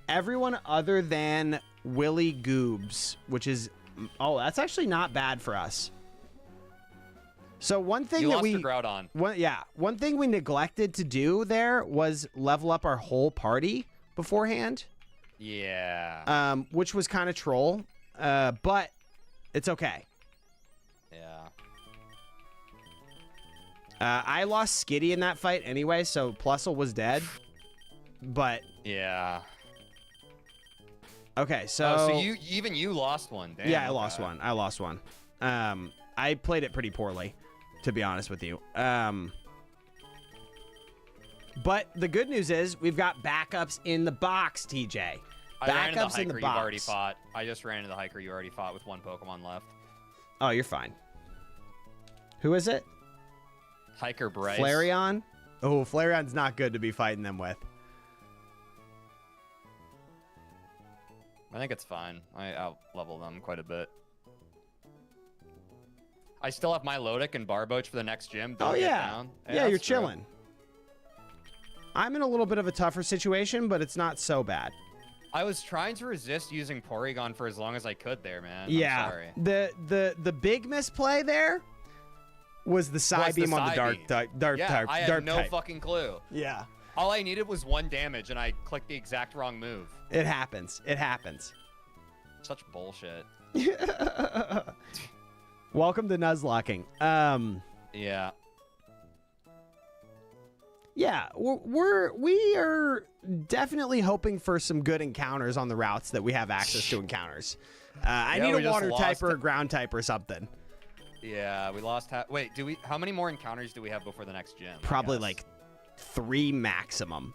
everyone other than Willy Goobs, which is... Oh, that's actually not bad for us. So one thing You that lost we... your Groudon. One thing we neglected to do there was level up our whole party beforehand. Yeah. Which was kind of troll. But it's okay. Yeah. I lost Skitty in that fight anyway, so Plusle was dead. But Yeah. okay, so Oh, so you lost one. Damn, yeah, I okay. lost one. I lost one. I played it pretty poorly, to be honest with you. But the good news is we've got backups in the box, TJ. I ran into the Backups hiker in the you've already box. fought. I just ran into the hiker you already fought with 1 Pokemon left. Oh, you're fine. Who is it? Hiker Bryce. Flareon? Oh, Flareon's not good to be fighting them with. I think it's fine. I out-level them quite a bit. I still have my Lodic and Barboach for the next gym. Don't get down. Yeah, you're that's true. chilling. I'm in a little bit of a tougher situation, but it's not so bad. I was trying to resist using Porygon for as long as I could there, man. Yeah. I'm sorry. The big misplay there was the side beam on the dark type. I had no fucking clue. Yeah. All I needed was 1 damage, and I clicked the exact wrong move. It happens. It happens. Such bullshit. Welcome to Nuzlocking. Yeah. Yeah, we are definitely hoping for some good encounters on the routes that we have access to encounters. I need we a just water type lost or a it. ground type or something. Yeah, we lost. Wait, how many more encounters do we have before the next gym? I Probably guess? like 3 maximum.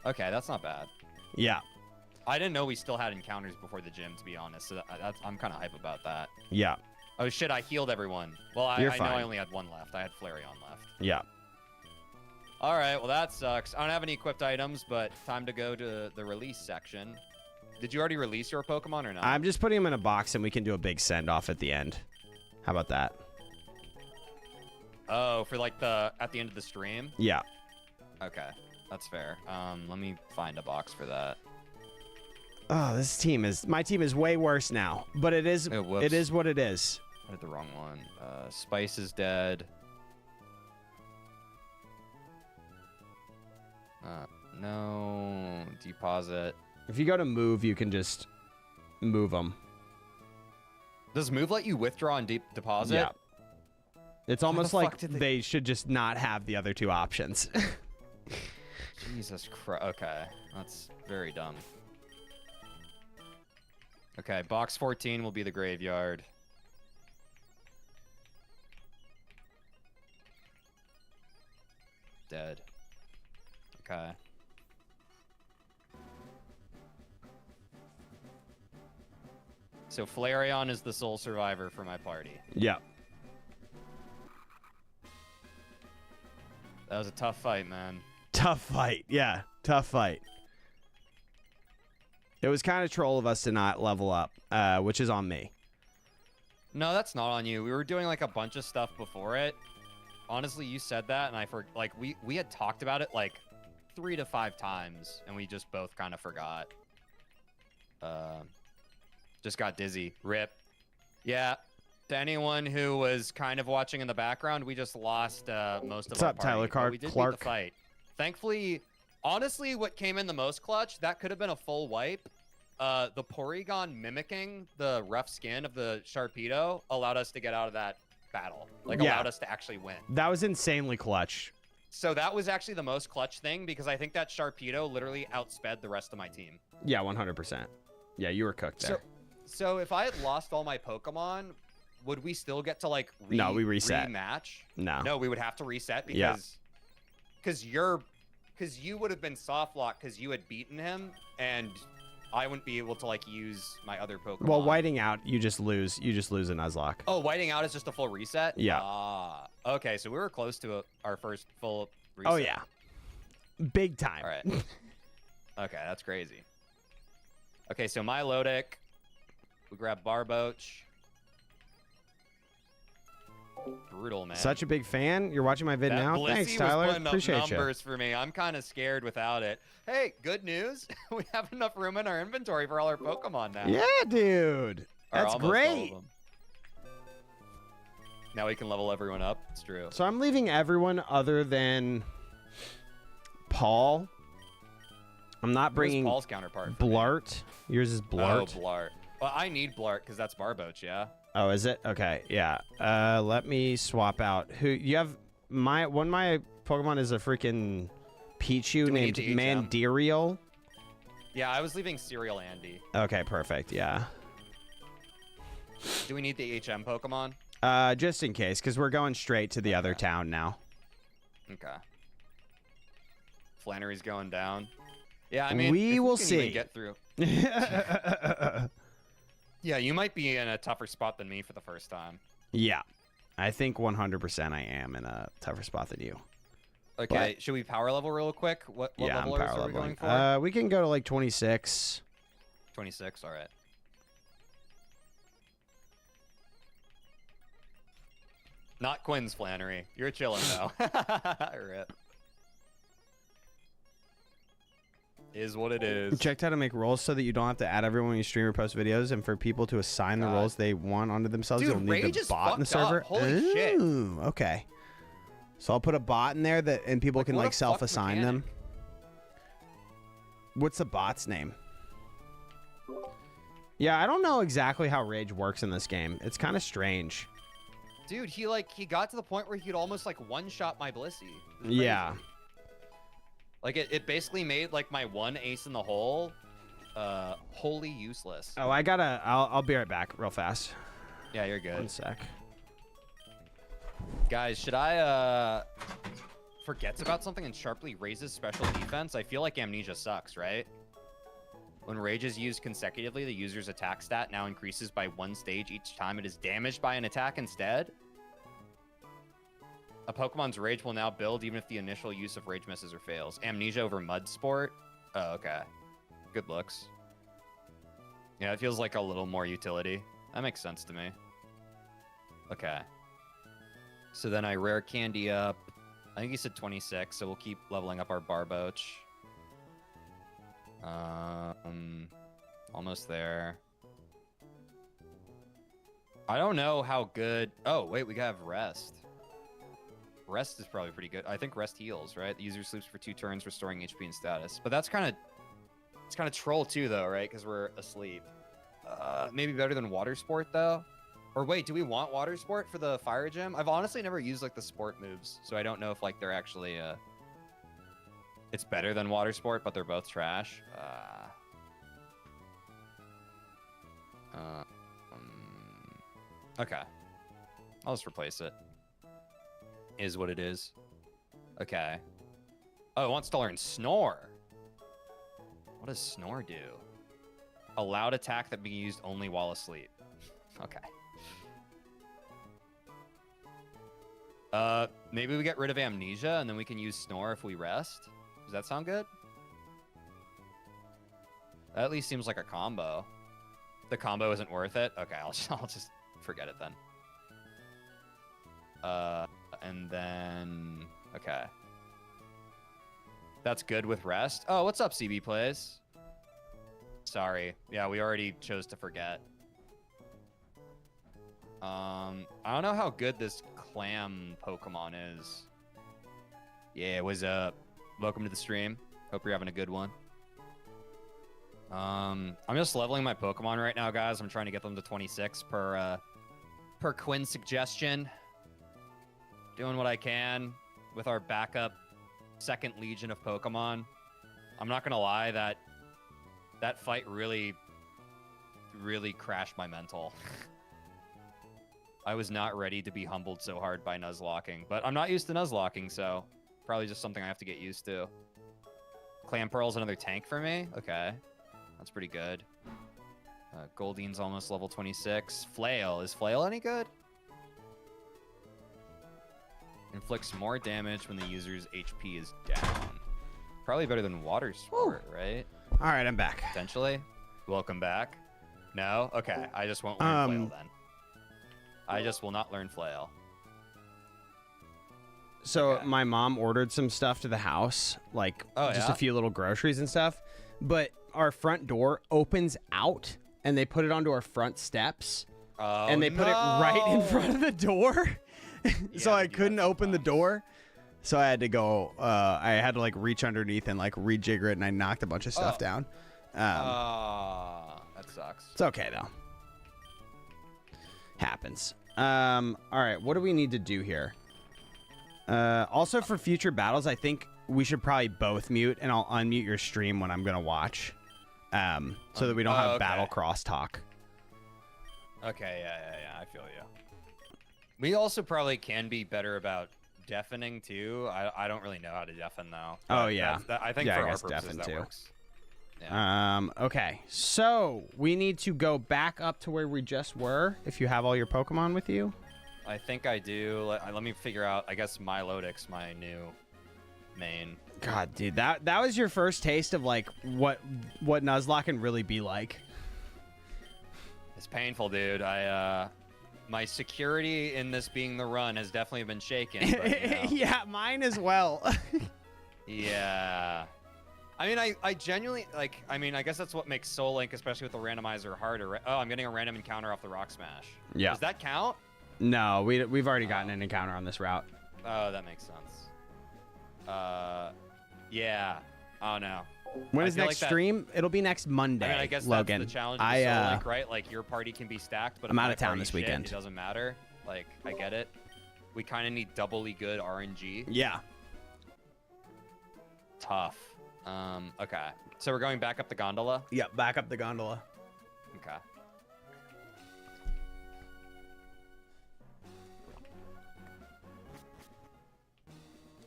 Okay, that's not bad. Yeah. I didn't know we still had encounters before the gym, to be honest. So I'm kind of hype about that. Yeah. Oh shit, I healed everyone. Well, I You're know fine. I only had 1 left. I had Flareon left. Yeah. All right, well that sucks. I don't have any equipped items, but time to go to the release section. Did you already release your Pokemon or not? I'm just putting them in a box and we can do a big send off at the end. How about that? Oh, for like at the end of the stream? Yeah. Okay, that's fair. Let me find a box for that. Oh, my team is way worse now, but it is Oh, whoops. it is what it is. I did the wrong one. Spice is dead. No. Deposit. If you go to move, you can just move them. Does move let you withdraw and deposit? Yeah. It's almost the like fuck did they should just not have the other 2 options. Jesus Christ. Okay. That's very dumb. Okay, box 14 will be the graveyard. Dead. Okay. So Flareon is the sole survivor for my party. Yeah. That was a tough fight, man. Tough fight. Yeah, tough fight. It was kind of troll of us to not level up, which is on me. No, that's not on you. We were doing like a bunch of stuff before it. Honestly, you said that, and we had talked about it like 3 to 5 times, and we just both kind of forgot. Just got dizzy. Rip. Yeah. To anyone who was kind of watching in the background, we just lost most of What's our up, party, Tyler but we did beat the Clark? fight. Thankfully, honestly, what came in the most clutch, that could have been a full wipe. The Porygon mimicking the rough skin of the Sharpedo allowed us to get out of that battle. Like, allowed us to actually win. That was insanely clutch. So that was actually the most clutch thing, because I think that Sharpedo literally outsped the rest of my team. Yeah, 100%. Yeah, you were cooked there. So if I had lost all my Pokemon, would we still get to like No, we reset. rematch? No, we would have to reset because you would have been soft locked because you had beaten him, and I wouldn't be able to like use my other Pokemon. Well, whiting out, you just lose. You just lose a Nuzlocke. Oh, whiting out is just a full reset? Yeah. Ah, okay. So we were close to our first full reset. Oh yeah, big time. All right. Okay, that's crazy. Okay, so Milotic. We grab Barboach. Brutal, man. Such a big fan. You're watching my vid That now. Blissey Thanks, was Tyler. putting up Appreciate you. numbers for me. I'm kind of scared without it. Hey, good news. We have enough room in our inventory for all our Pokemon now. Yeah, dude. Or That's almost all of great. them. Now we can level everyone up. It's true. So I'm leaving everyone other than Paul. I'm not bringing Paul's counterpart. For me? Blart. Yours is Blart. Oh, Blart. Well, I need Blart because that's Barboach, yeah? Oh, is it? Okay, yeah. Let me swap out. Who you have? My Pokemon is a freaking Pichu named need to HM? Mandiriel. Yeah, I was leaving Serial Andy. Okay, perfect. Yeah. Do we need the HM Pokemon? Just in case, because we're going straight to the other town now. Okay. Flannery's going down. Yeah, I mean, we will can see. Even get through. Yeah, you might be in a tougher spot than me for the first time. Yeah, I think 100% I am in a tougher spot than you. Okay, should we power level real quick? What Yeah, I'm level power are we going leveling. for? We can go to like 26. 26, all right. Not Quinn's Flannery. You're chilling though. Rip. Is what it is. Checked how to make roles so that you don't have to add everyone when you stream or post videos, and for people to assign the roles they want onto themselves, Dude, you'll need Rage the is bot in the fucked up. server. Holy shit. Ooh, okay. So I'll put a bot in there and people can what a like fucked self-assign them. mechanic. What's the bot's name? Yeah, I don't know exactly how Rage works in this game. It's kind of strange. Dude, he got to the point where he'd almost like one-shot my Blissey. Yeah. Like it basically made like my one ace in the hole wholly useless. Oh, I'll be right back real fast. Yeah, you're good. 1 sec. Guys, should I forgets about something and sharply raises special defense? I feel like Amnesia sucks, right? When Rage is used consecutively, the user's attack stat now increases by 1 stage each time it is damaged by an attack instead. A Pokemon's Rage will now build even if the initial use of Rage misses or fails. Amnesia over Mud Sport? Oh, okay. Good looks. Yeah, it feels like a little more utility. That makes sense to me. Okay. So then I rare candy up. I think he said 26, so we'll keep leveling up our Barboach. Almost there. I don't know how good... Oh, wait, we have Rest. Rest is probably pretty good. I think Rest heals, right? The user sleeps for 2 turns, restoring HP and status. But that's kind of... It's kind of troll too, though, right? Because we're asleep. Maybe better than Water Sport, though? Or wait, do we want Water Sport for the Fire Gym? I've honestly never used, like, the sport moves, so I don't know if, like, they're actually... It's better than Water Sport, but they're both trash. Okay. I'll just replace it. Is what it is. Okay. Oh, it wants to learn Snore. What does Snore do? A loud attack that can be used only while asleep. Okay. Maybe we get rid of amnesia and then we can use snore if we rest. Does that sound good? That at least seems like a combo. The combo isn't worth it. Okay, I'll just forget it then. And then okay. That's good with rest. Oh, what's up, CB Plays? Sorry. Yeah, we already chose to forget. I don't know how good this clam Pokemon is. Yeah, what's up? Welcome to the stream. Hope you're having a good one. I'm just leveling my Pokemon right now, guys. I'm trying to get them to 26 per Quinn's suggestion. Doing what I can with our backup second legion of Pokemon. I'm not gonna lie, that fight really crashed my mental. I was not ready to be humbled so hard by Nuzlocking, but I'm not used to Nuzlocking, so probably just something I have to get used to. Clamperl's another tank for me? Okay. That's pretty good. Goldine's almost level 26. Flail. Is Flail any good? Inflicts more damage when the user's HP is down. Probably better than Water Sport, right? All right, I'm back. Potentially. Welcome back. No? Okay. I just won't learn Flail then. I just will not learn Flail. So Okay. my mom ordered some stuff to the house, like just a few little groceries and stuff. But our front door opens out, and they put it onto our front steps. Oh, and they put it right in front of the door. So I couldn't open the door. So I had to go, I had to like reach underneath and like rejigger it, and I knocked a bunch of stuff down. That sucks. It's okay though. Happens. All right, what do we need to do here? Also for future battles, I think we should probably both mute, and I'll unmute your stream when I'm gonna watch. So that we don't have battle crosstalk. Okay, yeah, I feel you. We also probably can be better about deafening too. I don't really know how to deafen though. Oh yeah, I think yeah, for I our guess purposes deafen that too. works. Yeah. Okay, so we need to go back up to where we just were. If you have all your Pokemon with you, I think I do. Let me figure out. I guess Milotic's my new main. God, dude, that was your first taste of like what Nuzlocke can really be like. It's painful, dude. My security in this being the run has definitely been shaken. But, you know. Yeah, mine as well. Yeah. I mean, I genuinely, like, I mean, I guess that's what makes Soul Link, especially with the randomizer, harder. Oh, I'm getting a random encounter off the Rock Smash. Yeah. Does that count? No, we've already gotten an encounter on this route. Oh, that makes sense. Yeah. Oh, no. When I is feel next like that- stream? It'll be next Monday. I mean, I guess Logan. that's the challenge of Soul Link, right? Like, your party can be stacked, but I'm if out my of town party's this weekend. It doesn't matter. Like, I get it. We kind of need doubly good RNG. Yeah. Tough. Okay. So we're going back up the gondola? Yep, back up the gondola. Okay.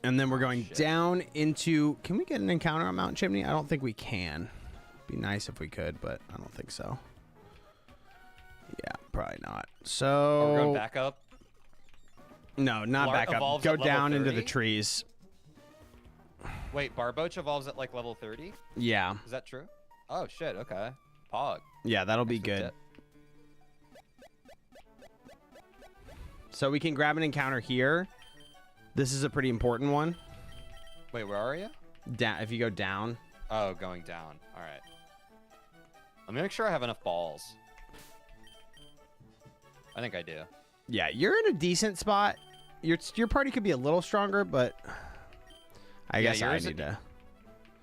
And then we're going shit. down into... Can we get an encounter on Mount Chimney? I don't think we can. Be nice if we could, but I don't think so. Yeah, probably not. So... Are we going back up? No, not Lark back up. evolves Go at level down into the 30? trees. Wait, Barboach evolves at like level 30? Yeah. Is that true? Oh, shit. Okay. Pog. Yeah, that'll be Next week, good. Dip. So we can grab an encounter here. This is a pretty important one. Wait, where are you? If you go down. Oh, going down. All right. Let me make sure I have enough balls. I think I do. Yeah, you're in a decent spot. Your party could be a little stronger, but I guess I need to.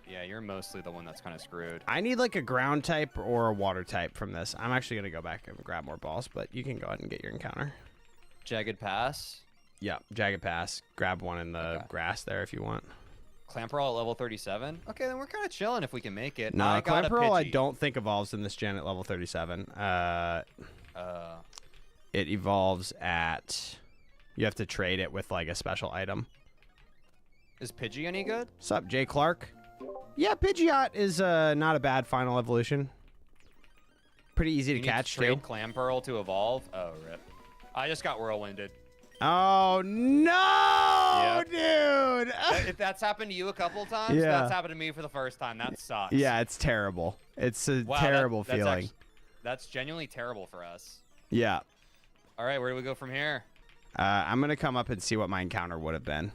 Yeah, you're mostly the one that's kind of screwed. I need like a ground type or a water type from this. I'm actually going to go back and grab more balls, but you can go ahead and get your encounter. Jagged Pass. Yeah, Jagged Pass. Grab one in the grass there if you want. Clamperl at level 37. Okay, then we're kind of chilling if we can make it. No, I got a Clamperl I Pidgey. don't think evolves in this gen at level 37. It evolves at... You have to trade it with like a special item. Is Pidgey any good? What's up, Jay Clark? Yeah, Pidgeot is not a bad final evolution. Pretty easy to You catch, need to too. trade Clamperl to evolve? Oh, rip. I just got whirlwinded. Oh no, dude! If that's happened to you a couple times, Yeah. that's happened to me for the first time. That sucks. Yeah, it's terrible. It's a Wow, terrible that's feeling. That's genuinely terrible for us. Yeah. All right, where do we go from here? I'm gonna come up and see what my encounter would have been.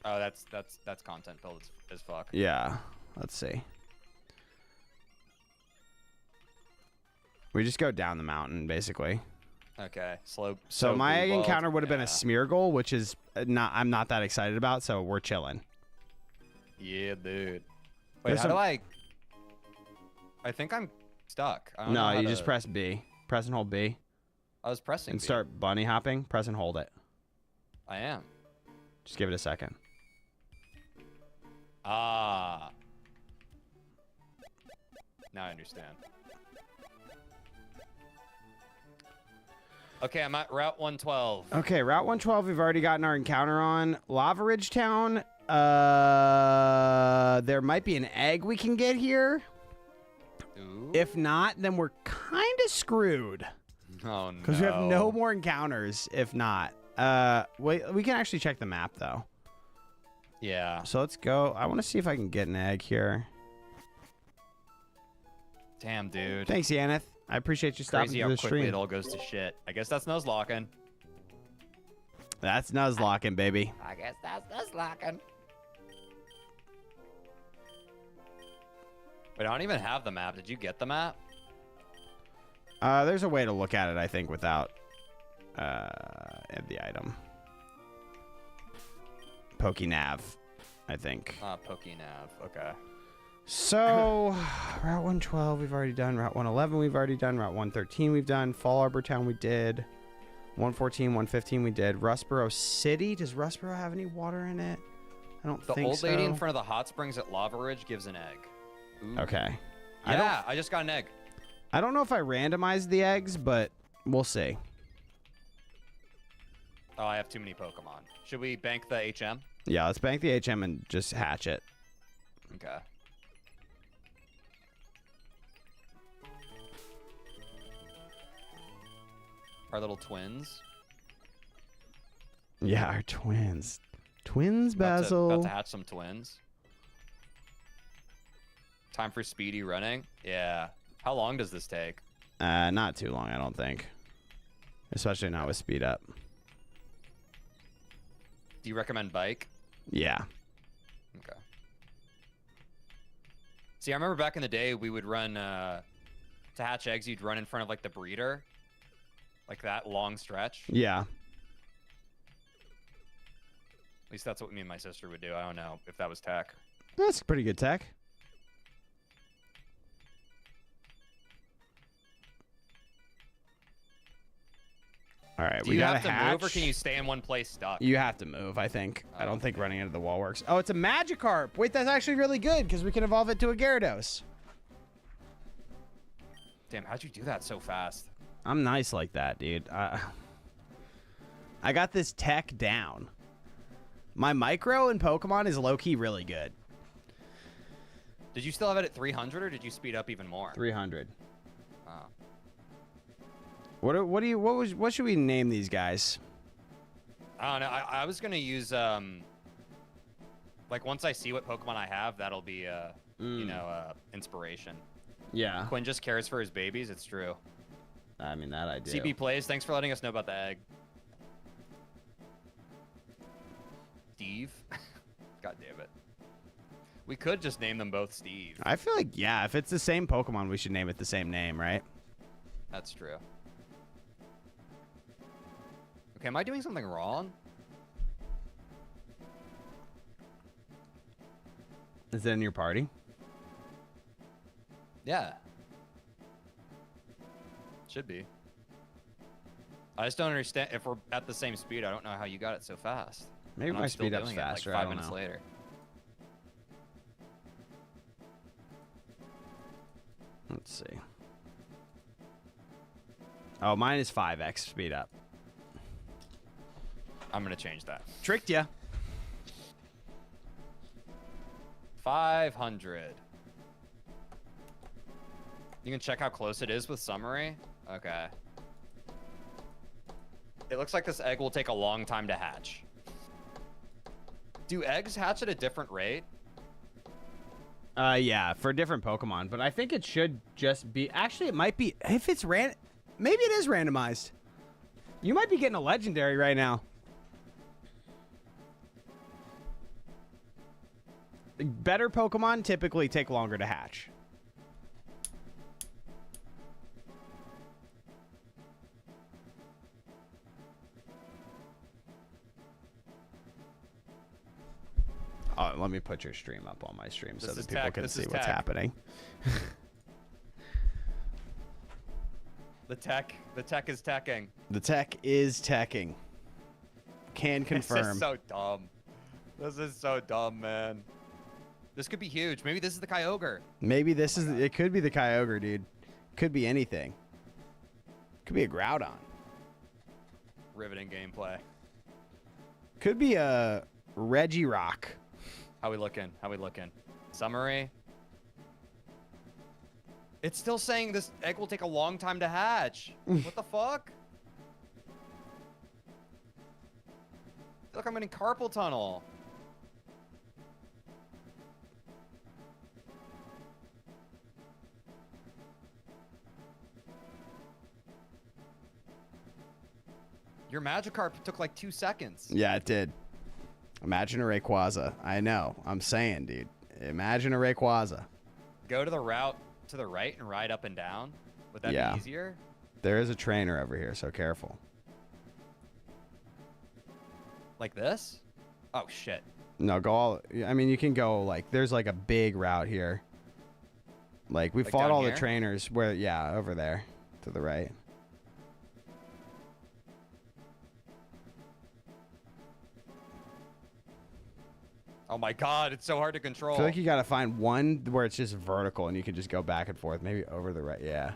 Oh, that's content filled as fuck. Yeah. Let's see. We just go down the mountain, basically. Okay, slope. So my blue encounter bug. would have been a smear goal, which is I'm not that excited about, so we're chilling. Yeah, dude. Wait, There's how do I think I'm stuck. I don't know No, how you just to- press B. Press and hold B. I was pressing And B. start bunny hopping. Press and hold it. I am. Just give it a second. Ah. Now I understand. Okay, I'm at Route 112. Okay, Route 112 we've already gotten our encounter on. Lava Ridge Town. There might be an egg we can get here. Ooh. If not, then we're kind of screwed. Oh, no. Because we have no more encounters, if not. Wait, we can actually check the map, though. Yeah. So let's go. I want to see if I can get an egg here. Damn, dude. Thanks, Yaneth. I appreciate you stopping Crazy to how the quickly stream. it all goes to shit. I guess that's Nuzlocking. That's Nuzlocking, baby. I guess that's Nuzlocking. Wait, I don't even have the map. Did you get the map? There's a way to look at it, I think, without the item. PokeNav, I think. PokeNav. Okay. So, Route 112 we've already done. Route 111 we've already done. Route 113 we've done. Fall Arbor Town we did. 114, 115 we did. Rustboro City. Does Rustboro have any water in it? I don't The think old so. lady in front of the hot springs at Lava Ridge gives an egg. Ooh. Okay. Yeah, I just got an egg. I don't know if I randomized the eggs, but we'll see. Oh, I have too many Pokemon. Should we bank the HM? Yeah, let's bank the HM and just hatch it. Okay. Our little twins. Yeah, our twins. Twins, About Basil. to hatch some twins. Time for speedy running. Yeah. How long does this take? Not too long, I don't think. Especially not with speed up. Do you recommend bike? Yeah. Okay. See, I remember back in the day, we would run, to hatch eggs, you'd run in front of, like, the breeder. Like that long stretch. Yeah. At least that's what me and my sister would do. I don't know if that was tech. That's pretty good tech. All right, Do we you gotta have to hatch. move, or can you stay in one place stuck? You have to move, I think. I don't Oh, think running into the wall works. Oh, it's a Magikarp. Wait, that's actually really good because we can evolve it to a Gyarados. Damn, how'd you do that so fast? I'm nice like that, dude. I got this tech down. My micro in Pokemon is low-key really good. Did you still have it at 300, or did you speed up even more? 300. Oh. What should we name these guys? I don't know. I was gonna use like once I see what Pokemon I have, that'll be you know, inspiration. Yeah. Quinn just cares for his babies. It's true. I mean, that I do. CB plays. Thanks for letting us know about the egg. Steve. God damn it. We could just name them both Steve. I feel like, yeah, if it's the same Pokemon, we should name it the same name, right? That's true. Okay, am I doing something wrong? Is it in your party? Yeah. Should be. I just don't understand. If we're at the same speed, I don't know how you got it so fast. Maybe And I'm my still speed up's doing it, like, faster. 5 I don't minutes know. later. Let's see. Oh, mine is 5x speed up. I'm gonna change that. Tricked ya. 500. You can check how close it is with summary. Okay. It looks like this egg will take a long time to hatch. Do eggs hatch at a different rate? Yeah, for different Pokemon, but I think it should just be. Actually, it might be if it's maybe it is randomized. You might be getting a legendary right now. Better Pokemon typically take longer to hatch. Oh, let me put your stream up on my stream so that people can see what's happening. The tech is teching. The tech is teching. Can confirm. This is so dumb. This is so dumb, man. This could be huge. Maybe this is the Kyogre. Maybe this is. It could be the Kyogre, dude. Could be anything. Could be a Groudon. Riveting gameplay. Could be a Regirock. How we looking? How we looking? Summary. It's still saying this egg will take a long time to hatch. What the fuck? Look, I'm in carpal tunnel. Your Magikarp took like 2 seconds. Yeah, it did. Imagine a Rayquaza. I know. I'm saying, dude. Imagine a Rayquaza. Go to the route to the right and ride up and down. Would that be easier? There is a trainer over here, so careful. Like this? Oh, shit. No, go all... I mean, you can go, like... There's, like, a big route here. Like, we fought all the trainers where... Yeah, over there. To the right. Oh my god, it's so hard to control. I feel like you gotta find one where it's just vertical and you can just go back and forth. Maybe over the right. Yeah.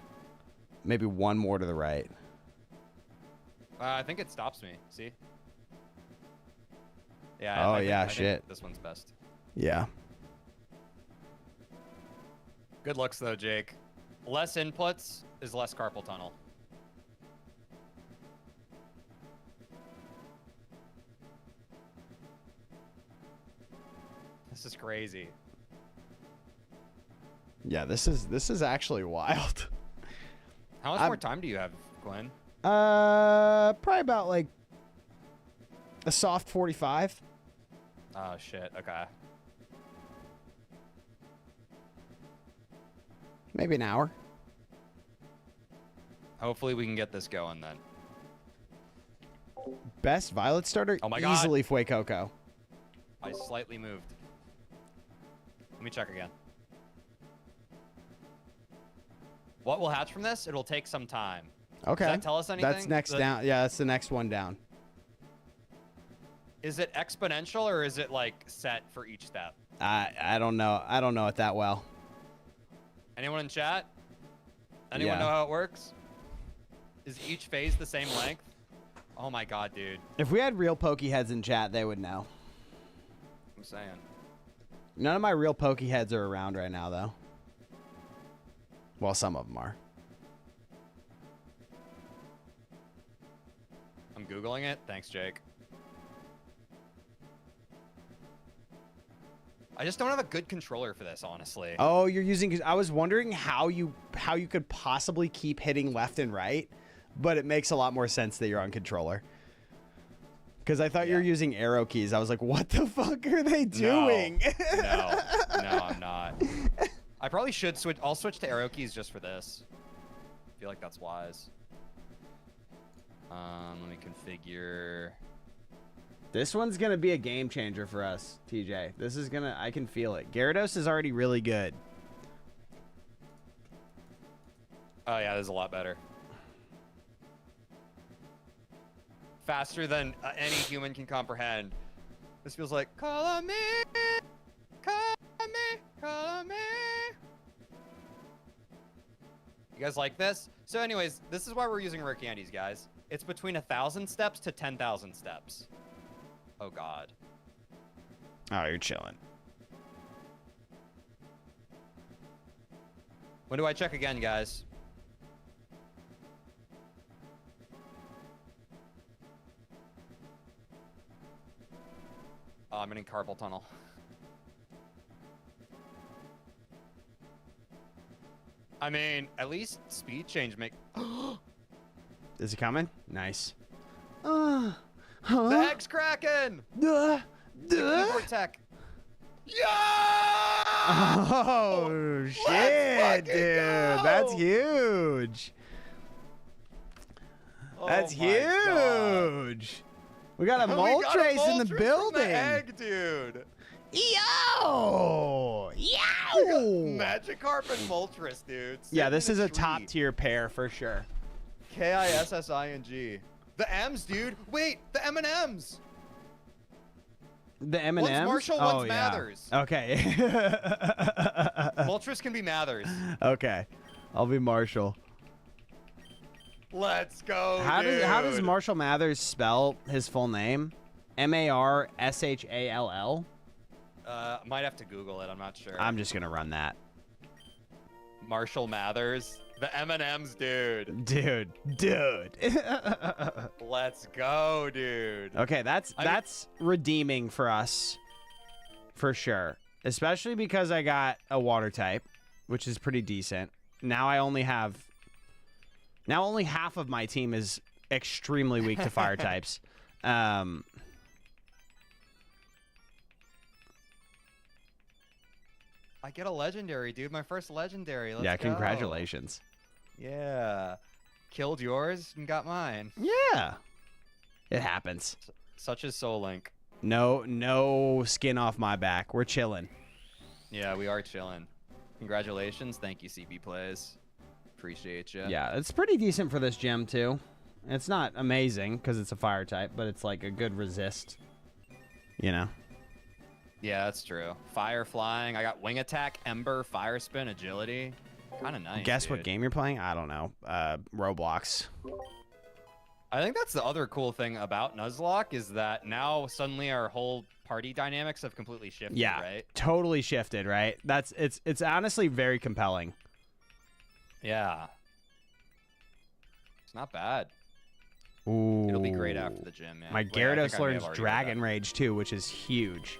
Maybe one more to the right. I think it stops me. See? Yeah. Oh, I shit. think this one's best. Yeah. Good looks, though, Jake. Less inputs is less carpal tunnel. This is crazy. Yeah, this is actually wild. How much more time do you have, Glenn? Probably about like a soft 45. Oh shit. Okay. Maybe an hour. Hopefully we can get this going then. Best Violet starter? Oh my god. Easily Fuecoco. I slightly moved. Let me check again. What will hatch from this? It'll take some time. Okay. Does that tell us anything? That's next down. Yeah, that's the next one down. Is it exponential or is it like set for each step? I don't know. I don't know it that well. Anyone in chat? Anyone know how it works? Is each phase the same length? Oh my god, dude. If we had real Pokeheads in chat, they would know. I'm saying. None of my real Pokeheads are around right now, though. Well, some of them are. I'm Googling it. Thanks, Jake. I just don't have a good controller for this, honestly. Oh, you're using... I was wondering how you could possibly keep hitting left and right, but it makes a lot more sense that you're on controller. Because I thought you were using arrow keys. I was like, what the fuck are they doing? No, I'm not. I probably should switch. I'll switch to arrow keys just for this. I feel like that's wise. Let me configure. This one's going to be a game changer for us, TJ. This is going to... I can feel it. Gyarados is already really good. Oh, yeah, this is a lot better. Faster than any human can comprehend. This feels like, call me, call me, call me. You guys like this? So anyways, this is why we're using rare candies, guys. It's between 1,000 steps to 10,000 steps. Oh, God. Oh, you're chilling. When do I check again, guys? Oh, I'm in carpal tunnel. I mean, at least speed change make. Is it coming? Nice. The egg's cracking. Duh. Keyboard tech. Yeah! Oh shit, dude! Go! That's huge. That's Oh my God. huge. We got a We mole got a trace in the Moltres from building. The egg, dude. Yo! Yo! Magikarp and Moltres, dude. Yeah, Sit this in is the a top tree. tier pair for sure. Kissing. The M's, dude. Wait, the M&Ms. The M&Ms? One's Marshall, oh, one's yeah. Mathers. Okay. Moltres can be Mathers. Okay. I'll be Marshall. Let's go, How does dude. Marshall Mathers spell his full name? Marshall? Might have to Google it. I'm not sure. I'm just gonna run that. Marshall Mathers. The M&Ms, dude. Dude. Let's go, dude. Okay, that's redeeming for us. For sure. Especially because I got a water type, which is pretty decent. Now only half of my team is extremely weak to fire types. I get a legendary, dude. My first legendary. Let's Yeah, go. congratulations. Yeah. Killed yours and got mine. Yeah. It happens. Such is Soul Link. No skin off my back. We're chilling. Yeah, we are chilling. Congratulations. Thank you, CB Plays. Appreciate you. Yeah, it's pretty decent for this gem too. It's not amazing because it's a fire type, but it's like a good resist. You know. Yeah, that's true. Fire flying. I got wing attack, ember, fire spin, agility. Kind of nice. Guess dude. what game you're playing? I don't know. Roblox. I think that's the other cool thing about Nuzlocke is that now suddenly our whole party dynamics have completely shifted, Yeah, right? totally shifted, right? It's honestly very compelling. Yeah. It's not bad. Ooh. It'll be great after the gym, man. My Wait, I Gyarados think I may have learns already Dragon heard Rage too, which is huge.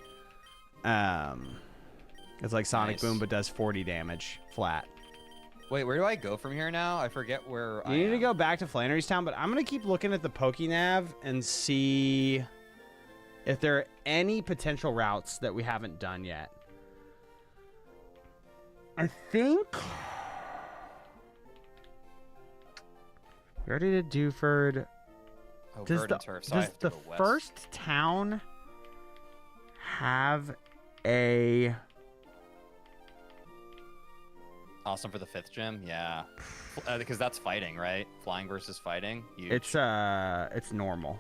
It's like Sonic Nice. Boom, but does 40 damage flat. that. Wait, where do I go from here now? I forget where I You need to am. go back to Flannery's Town, but I'm gonna keep looking at the PokéNav and see if there are any potential routes that we haven't done yet. I think we already did Dewford. Oh, Does Verdant Turf, so I does have to the go west. first town have a? Awesome for the 5th gym? Yeah. Because that's fighting, right? Flying versus fighting? Huge. It's normal.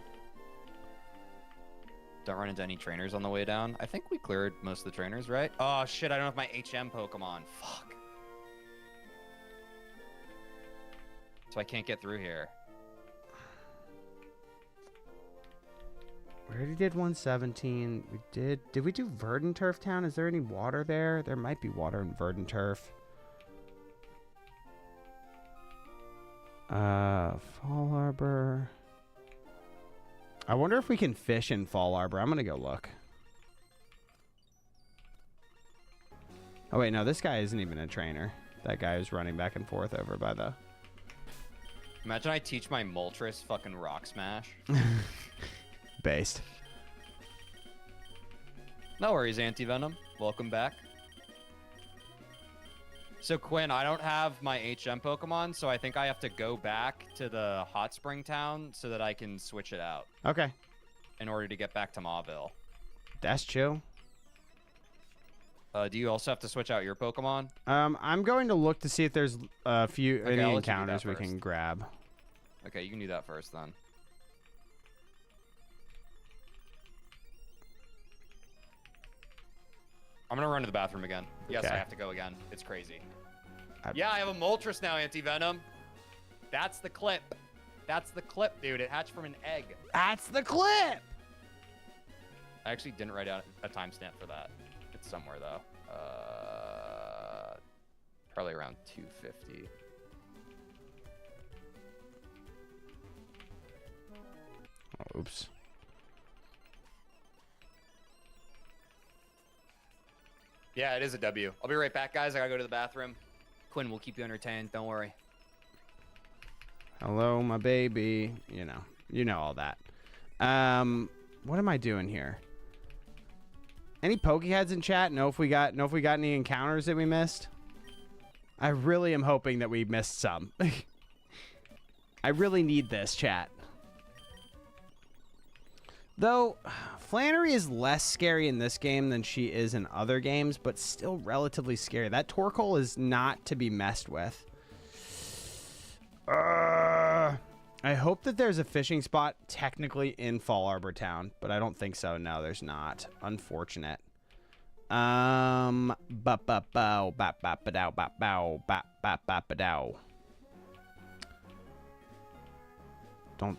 Don't run into any trainers on the way down. I think we cleared most of the trainers, right? Oh, shit, I don't have my HM Pokemon. Fuck. So I can't get through here. We already did 117. Did we do Verdant Turf Town? Is there any water there? There might be water in Verdant Turf. Fall Arbor. I wonder if we can fish in Fall Arbor. I'm gonna go look. Oh wait, no, this guy isn't even a trainer. That guy is running back and forth over by the... Imagine I teach my Moltres fucking Rock Smash. Based. No worries, Anti-Venom. Welcome back. So, Quinn, I don't have my HM Pokemon, so I think I have to go back to the Hot Spring Town so that I can switch it out Okay. in order to get back to Mauville. That's chill. Do you also have to switch out your Pokemon? I'm going to look to see if there's a few Okay, any I'll let you do encounters that we can first. grab. Okay, you can do that first then. I'm gonna run to the bathroom again. Yes, Okay. I have to go again. It's crazy. I- Yeah, I have a Moltres now, Anti-Venom. That's the clip. That's the clip, dude. It hatched from an egg. That's the clip. I actually didn't write out a timestamp for that. It's somewhere, though. Probably around 250. Oh, oops. Yeah, it is a W. I'll be right back, guys. I gotta go to the bathroom. Quinn will keep you entertained. Don't worry. Hello, my baby. You know all that. What am I doing here? Any Pokeheads in chat? Know if we got any encounters that we missed? I really am hoping that we missed some. I really need this, chat. Though, Flannery is less scary in this game than she is in other games, but still relatively scary. That Torkoal is not to be messed with. I hope that there's a fishing spot technically in Fall Arbor Town, but I don't think so. No, there's not. Unfortunate. Don't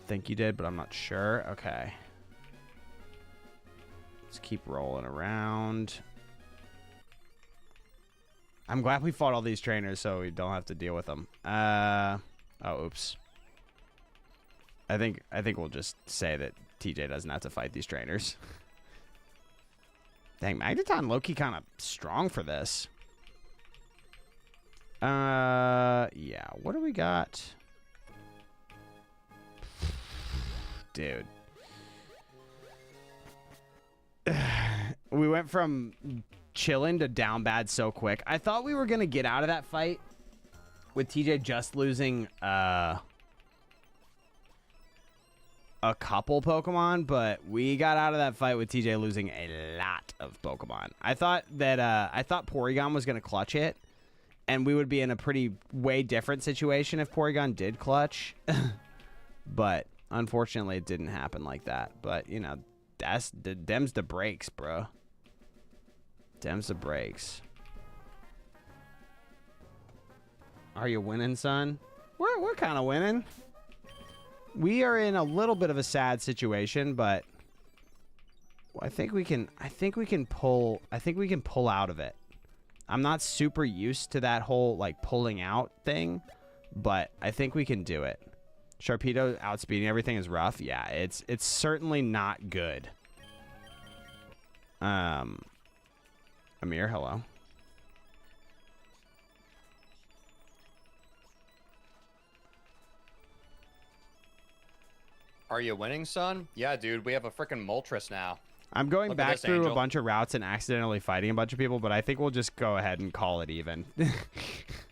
think you did, but I'm not sure. Okay. Let's keep rolling around. I'm glad we fought all these trainers so we don't have to deal with them. Oh, oops. I think we'll just say that TJ doesn't have to fight these trainers. Dang, Magneton low-key kind of strong for this. Yeah, what do we got? Dude. We went from chilling to down bad so quick. I thought we were going to get out of that fight with TJ just losing a couple Pokemon, but we got out of that fight with TJ losing a lot of Pokemon. I thought Porygon was going to clutch it, and we would be in a pretty way different situation if Porygon did clutch. But unfortunately, it didn't happen like that. But, you know, them's the breaks, bro. Them's the breaks. Are you winning, son? We're kind of winning. We are in a little bit of a sad situation, but I think we can pull out of it. I'm not super used to that whole like pulling out thing, but I think we can do it. Sharpedo outspeeding everything is rough. Yeah, it's certainly not good. Amir, hello. Are you winning, son? Yeah, dude. We have a freaking Moltres now. I'm going Look back this, through Angel. a bunch of routes and accidentally fighting a bunch of people, but I think we'll just go ahead and call it even. Oh,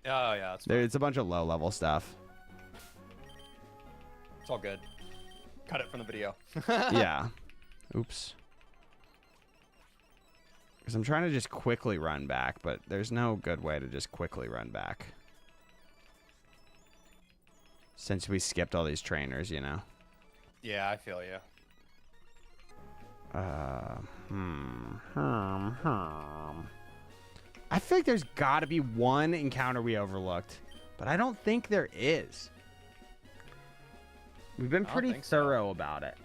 yeah. That's fine. It's a bunch of low-level stuff. It's all good. Cut it from the video. Yeah. Oops. Because I'm trying to just quickly run back, but there's no good way to just quickly run back. Since we skipped all these trainers, you know. Yeah, I feel you. I feel like there's got to be one encounter we overlooked, but I don't think there is. We've been pretty thorough about it,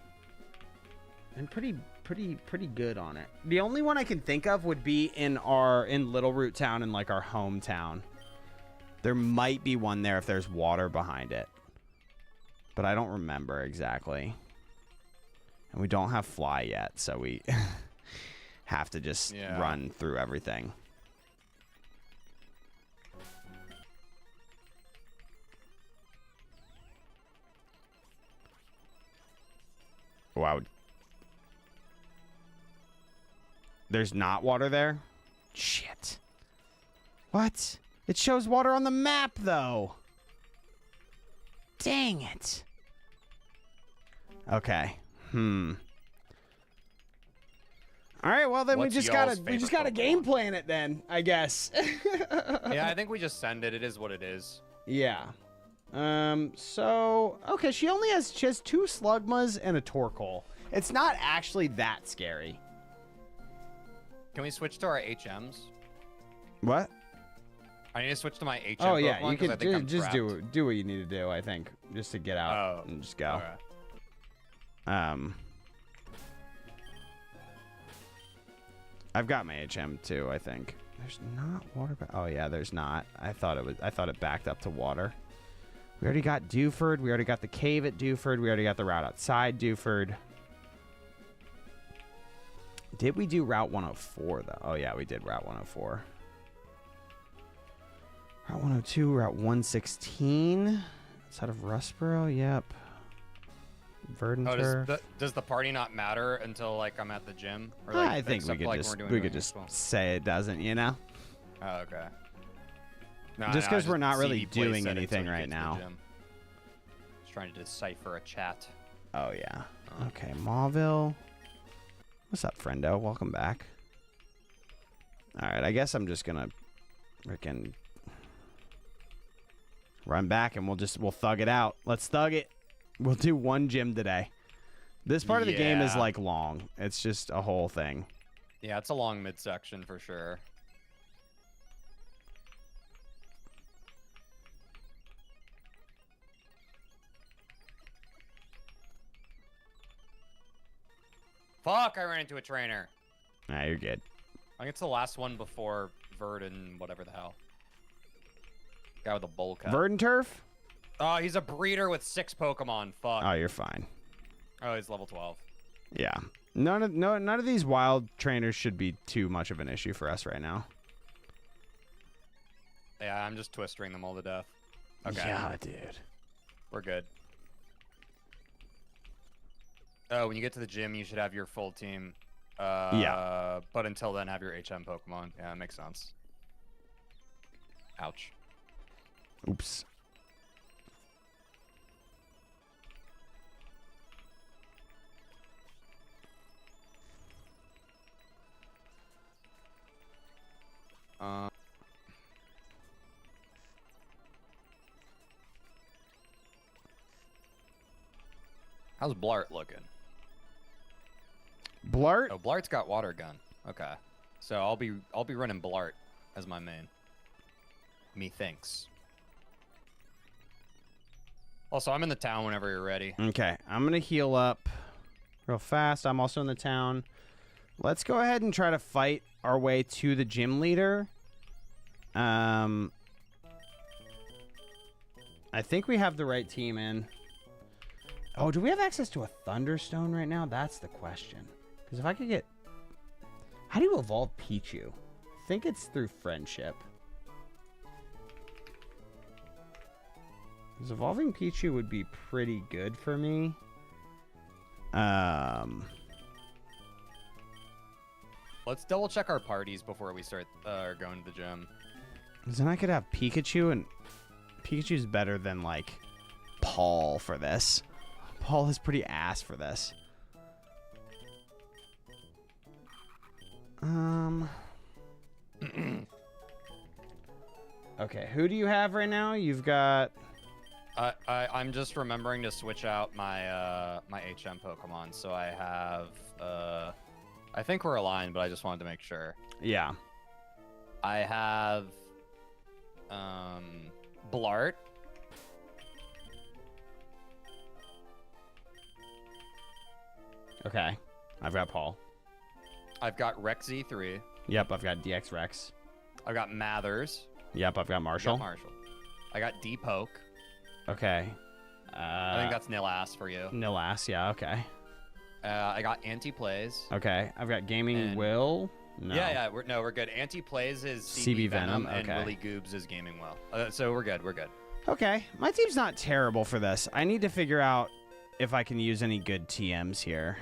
and pretty good on it. The only one I can think of would be in Little Root Town, in like our hometown. There might be one there if there's water behind it, but I don't remember exactly. And we don't have fly yet, so we have to just run through everything. Wow. There's not water there? Shit. What? It shows water on the map, though. Dang it. Okay. All right, well then we just gotta game plan it then, I guess. Yeah, I think we just send it. It is what it is. Yeah. So okay, she has 2 Slugmas and a Torkoal. It's not actually that scary. Can we switch to our HMs? What? I need to switch to my HM. Oh yeah, Pokemon, you can just do do what you need to do, I think, just to get out and just go. Okay. I've got my HM too, I think. There's not water. Oh yeah, there's not. I thought it backed up to water. We already got Dewford. We already got the cave at Dewford. We already got the route outside Dewford. Did we do Route 104, though? Oh, yeah, we did Route 104. Route 102, Route 116. Outside of Rustboro, yep. Verdant turf. Does the party not matter until like I'm at the gym? Or, I think we could just say it doesn't, you know? Oh, okay. Just because we're not really doing anything right now. Just trying to decipher a chat. Oh, yeah. Okay, Mauville. What's up, friendo? Welcome back. All right, I guess I'm just going to freaking run back and we'll thug it out. Let's thug it. We'll do one gym today. This part of the game is like long. It's just a whole thing. Yeah, it's a long midsection for sure. Fuck, I ran into a trainer. Nah, you're good. I think it's the last one before Verdant, whatever the hell. Guy with a bowl cut. Verdant turf? Oh, he's a breeder with 6 Pokemon. Fuck. Oh, you're fine. Oh, he's level 12. Yeah. None of these wild trainers should be too much of an issue for us right now. Yeah, I'm just twistering them all to death. Okay. Yeah, dude. We're good. Oh, when you get to the gym, you should have your full team. Yeah. But until then, have your HM Pokemon. Yeah, that makes sense. Ouch. Oops. How's Blart looking? Blart? Oh, Blart's got water gun. Okay. So I'll be running Blart as my main. Methinks. Also, I'm in the town whenever you're ready. Okay, I'm gonna heal up real fast. I'm also in the town. Let's go ahead and try to fight our way to the gym leader. I think we have the right team in. Oh, do we have access to a Thunderstone right now? That's the question. Because if I could get... How do you evolve Pichu? I think it's through friendship. Because evolving Pichu would be pretty good for me. Let's double check our parties before we start going to the gym. Because then I could have Pikachu, and Pikachu's better than, like, Paul for this. Paul is pretty ass for this. Okay, who do you have right now? You've got... I'm just remembering to switch out my my HM Pokemon. So I have... I think we're aligned, but I just wanted to make sure. Yeah. I have... Blart. Okay. I've got Paul. I've got Rex Z3. Yep, I've got DX Rex. I've got Mathers. Yep, I've got Marshall. I got D-Poke. Okay. I think that's Nillass for you. Nillass, yeah, okay. I got Anti-Plays. Okay, I've got Gaming Will. No. Yeah, we're good. Anti-Plays is CB Venom, and okay. Willy Goobs is Gaming Will. So we're good. Okay, my team's not terrible for this. I need to figure out if I can use any good TMs here.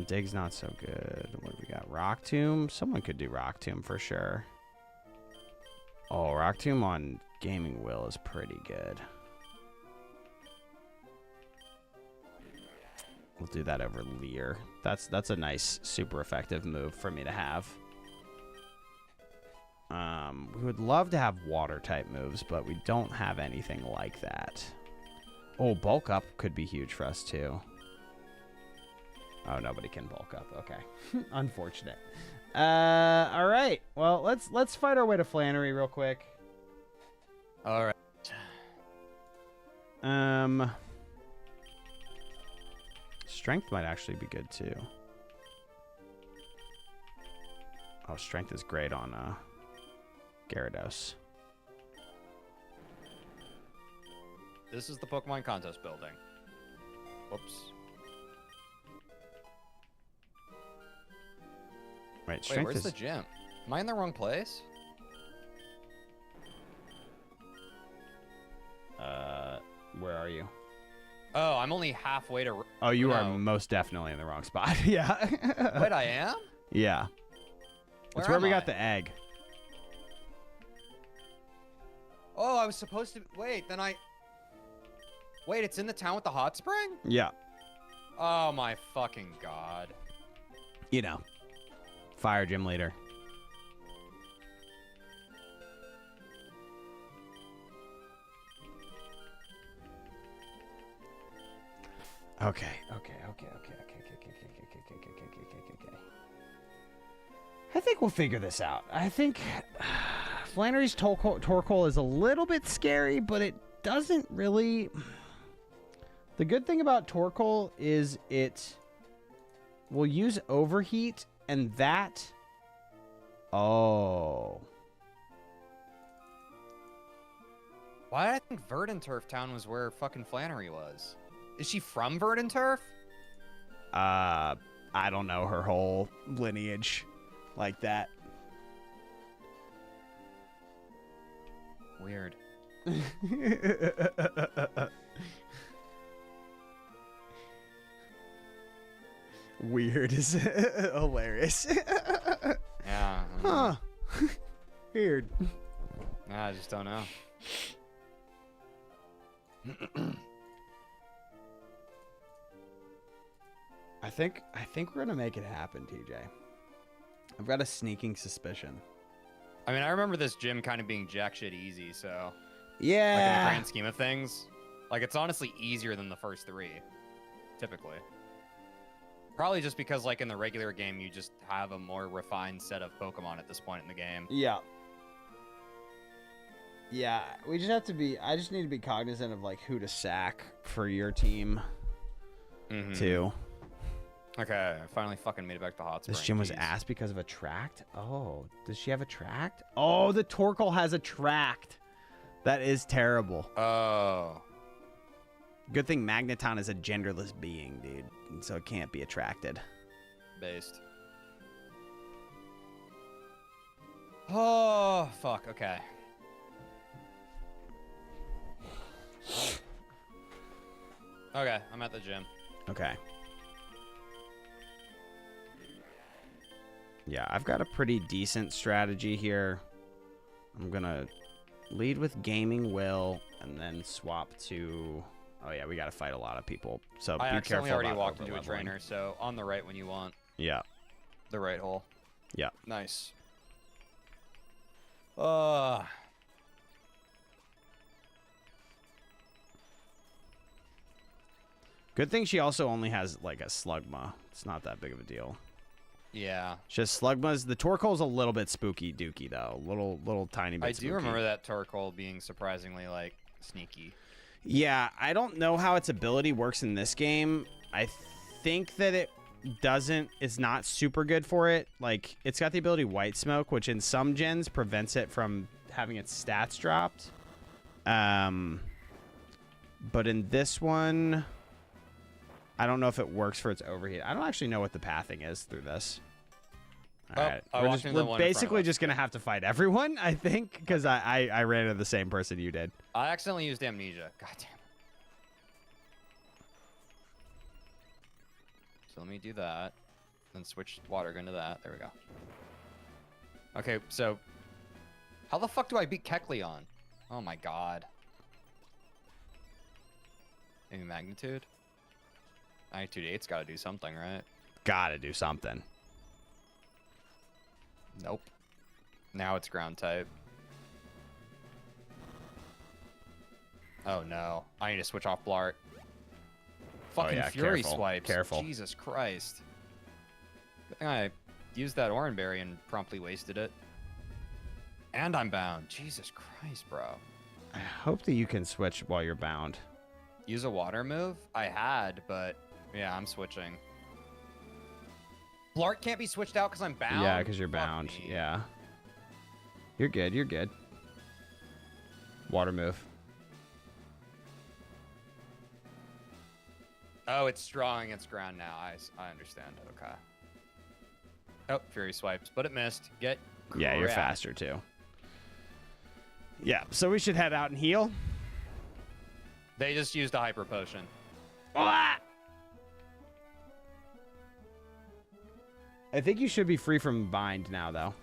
Dig's not so good. What do we got? Rock Tomb? Someone could do Rock Tomb for sure. Oh, Rock Tomb on Gaming Will is pretty good. We'll do that over Leer. That's a nice, super effective move for me to have. We would love to have water type moves, but we don't have anything like that. Oh, bulk up could be huge for us too. Oh, nobody can bulk up. Okay. Unfortunate. All right. Well, let's fight our way to Flannery real quick. All right. Strength might actually be good too. Oh, strength is great on Gyarados. This is the Pokemon contest building. Whoops. Right, Wait, strength where's is... the gym? Am I in the wrong place? Where are you? Oh, I'm only halfway to... Oh, you are no. most definitely in the wrong spot. Yeah. Wait, I am? Yeah. That's where we got the egg. Oh, I was supposed to... Wait, then I... Wait, it's in the town with the hot spring? Yeah. Oh, my fucking God. You know. Fire gym leader. Okay. I think we'll figure this out. I think Flannery's Torkoal is a little bit scary, but it doesn't really... The good thing about Torkoal is it will use overheat, and that... Oh. Why did I think Verdanturf Town was where fucking Flannery was? Is she from Verdanturf? I don't know her whole lineage like that. Weird. Weird is hilarious. Yeah. Huh. Weird. I just don't know. I think we're gonna make it happen, TJ. I've got a sneaking suspicion. I mean, I remember this gym kind of being jack shit easy, so... Yeah. Like, in the grand scheme of things. Like, it's honestly easier than the first three. Typically. Probably just because, like, in the regular game, you just have a more refined set of Pokemon at this point in the game. Yeah. Yeah, we just have to be... I just need to be cognizant of, like, who to sack for your team, too. Okay, I finally fucking made it back to Hot Spring. This gym was ass because of a tract? Oh, does she have a tract? Oh, the Torkoal has a tract. That is terrible. Oh. Good thing Magneton is a genderless being, dude. And so it can't be attracted. Based. Oh, fuck, okay. Okay, I'm at the gym. Okay. Yeah, I've got a pretty decent strategy here. I'm going to lead with Gaming Will and then swap to... Oh, yeah, we got to fight a lot of people. So be careful. I accidentally already about walked into a over-leveling. trainer, so on the right when you want. Yeah. The right hole. Yeah. Nice. Good thing she also only has, like, a Slugma. It's not that big of a deal. Yeah. Just Slugma's... The Torkoal's a little bit spooky dooky, though. Little tiny bit I spooky. do remember that Torkoal being surprisingly, like, sneaky. Yeah, I don't know how its ability works in this game. I think that it doesn't... It's not super good for it. Like, it's got the ability White Smoke, which in some gens prevents it from having its stats dropped. But in this one... I don't know if it works for its overheat. I don't actually know what the pathing is through this. All right. We're basically just going to have to fight everyone, I think, because I ran into the same person you did. I accidentally used Amnesia. God damn it. So let me do that. Then switch Water Gun to that. There we go. Okay, so... How the fuck do I beat Kecleon? Oh my god. Maybe Magnitude? Magnitude 8's gotta do something, right? Gotta do something. Nope. Now it's ground type. Oh no. I need to switch off Blart. Fucking yeah, Fury careful, swipes. careful. Jesus Christ. Good thing I used that Oranberry and promptly wasted it. And I'm bound. Jesus Christ, bro. I hope that you can switch while you're bound. Use a water move? I had, but yeah, I'm switching. Blart can't be switched out because I'm bound? Yeah, because you're Fuck bound. me. Yeah. You're good. You're good. Water move. Oh, it's strong against ground now. I understand. Okay. Oh, Fury swipes, but it missed. Get Yeah, you're crap. faster too. Yeah, so we should head out and heal. They just used a hyper potion. Ah! I think you should be free from bind now, though.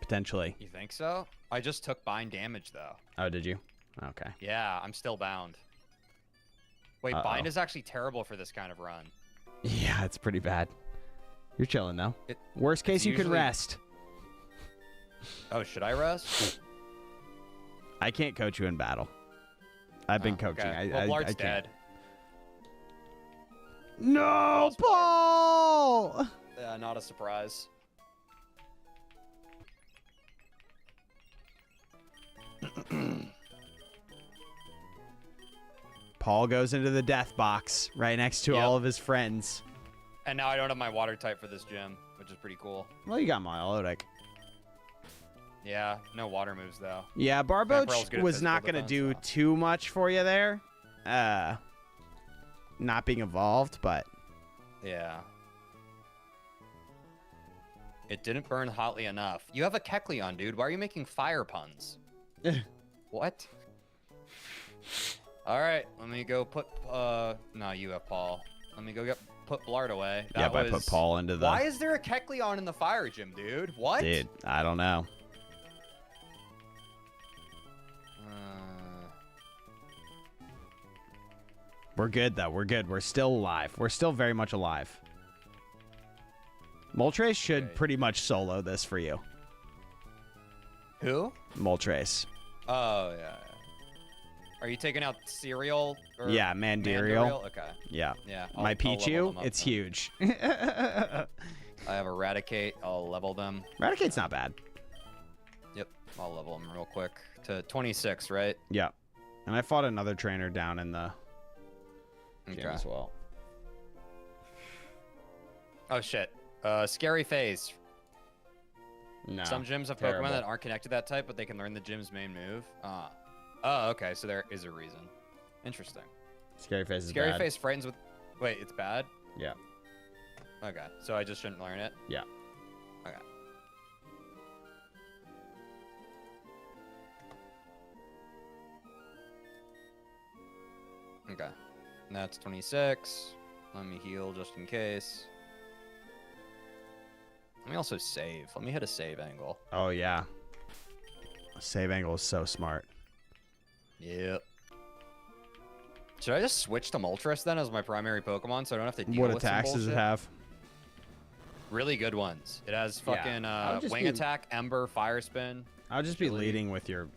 Potentially. You think so? I just took bind damage, though. Oh, did you? Okay. Yeah, I'm still bound. Wait, bind is actually terrible for this kind of run. Yeah, it's pretty bad. You're chilling, though. Worst case, it's you can usually- rest. Oh, should I rest? I can't coach you in battle. I've been coaching. Okay. I Blard's can't. dead. No, Paul! Yeah, not a surprise. Paul goes into the death box right next to Yep. all of his friends. And now I don't have my water type for this gym, which is pretty cool. Well, you got Melodic. Yeah, no water moves, though. Yeah, Pearl's Barboach good at was physical not going to defense, do though. too much for you there. Not being evolved, but... Yeah. It didn't burn hotly enough. You have a Kecleon, dude. Why are you making fire puns? What? All right, let me go put... No, you have Paul. Let me go put Blart away. Yeah, but I put Paul into the... Why is there a Kecleon in the fire gym, dude? What? Dude, I don't know. We're good, though. We're good. We're still alive. We're still very much alive. Moltres should Okay. pretty much solo this for you. Who? Moltres. Oh, yeah. Are you taking out Cereal? Or Yeah, Mandiriel. Okay. Yeah. Yeah. My I'll level Pichu, them up it's then. huge. I have Eradicate. I'll level them. Eradicate's not bad. Yep. I'll level them real quick to 26, right? Yeah. And I fought another trainer down in the gym Okay. as well. Oh, shit. Scary Phase. No. Some gyms have terrible. Pokemon that aren't connected to that type, but they can learn the gym's main move. Oh, okay. So there is a reason. Interesting. Scary Face is Scary bad. Face frightens with... Wait, it's bad? Yeah. Okay. So I just shouldn't learn it? Yeah. Okay. Okay. And that's 26. Let me heal just in case. Let me also save. Let me hit a save angle. Oh, yeah. Save angle is so smart. Yep. Should I just switch to Moltres then as my primary Pokemon so I don't have to deal What with some attacks does it bullshit? have? Really good ones. It has Yeah. fucking I would just Wing be- Attack, Ember, Fire Spin. I'll just be Agility. leading with your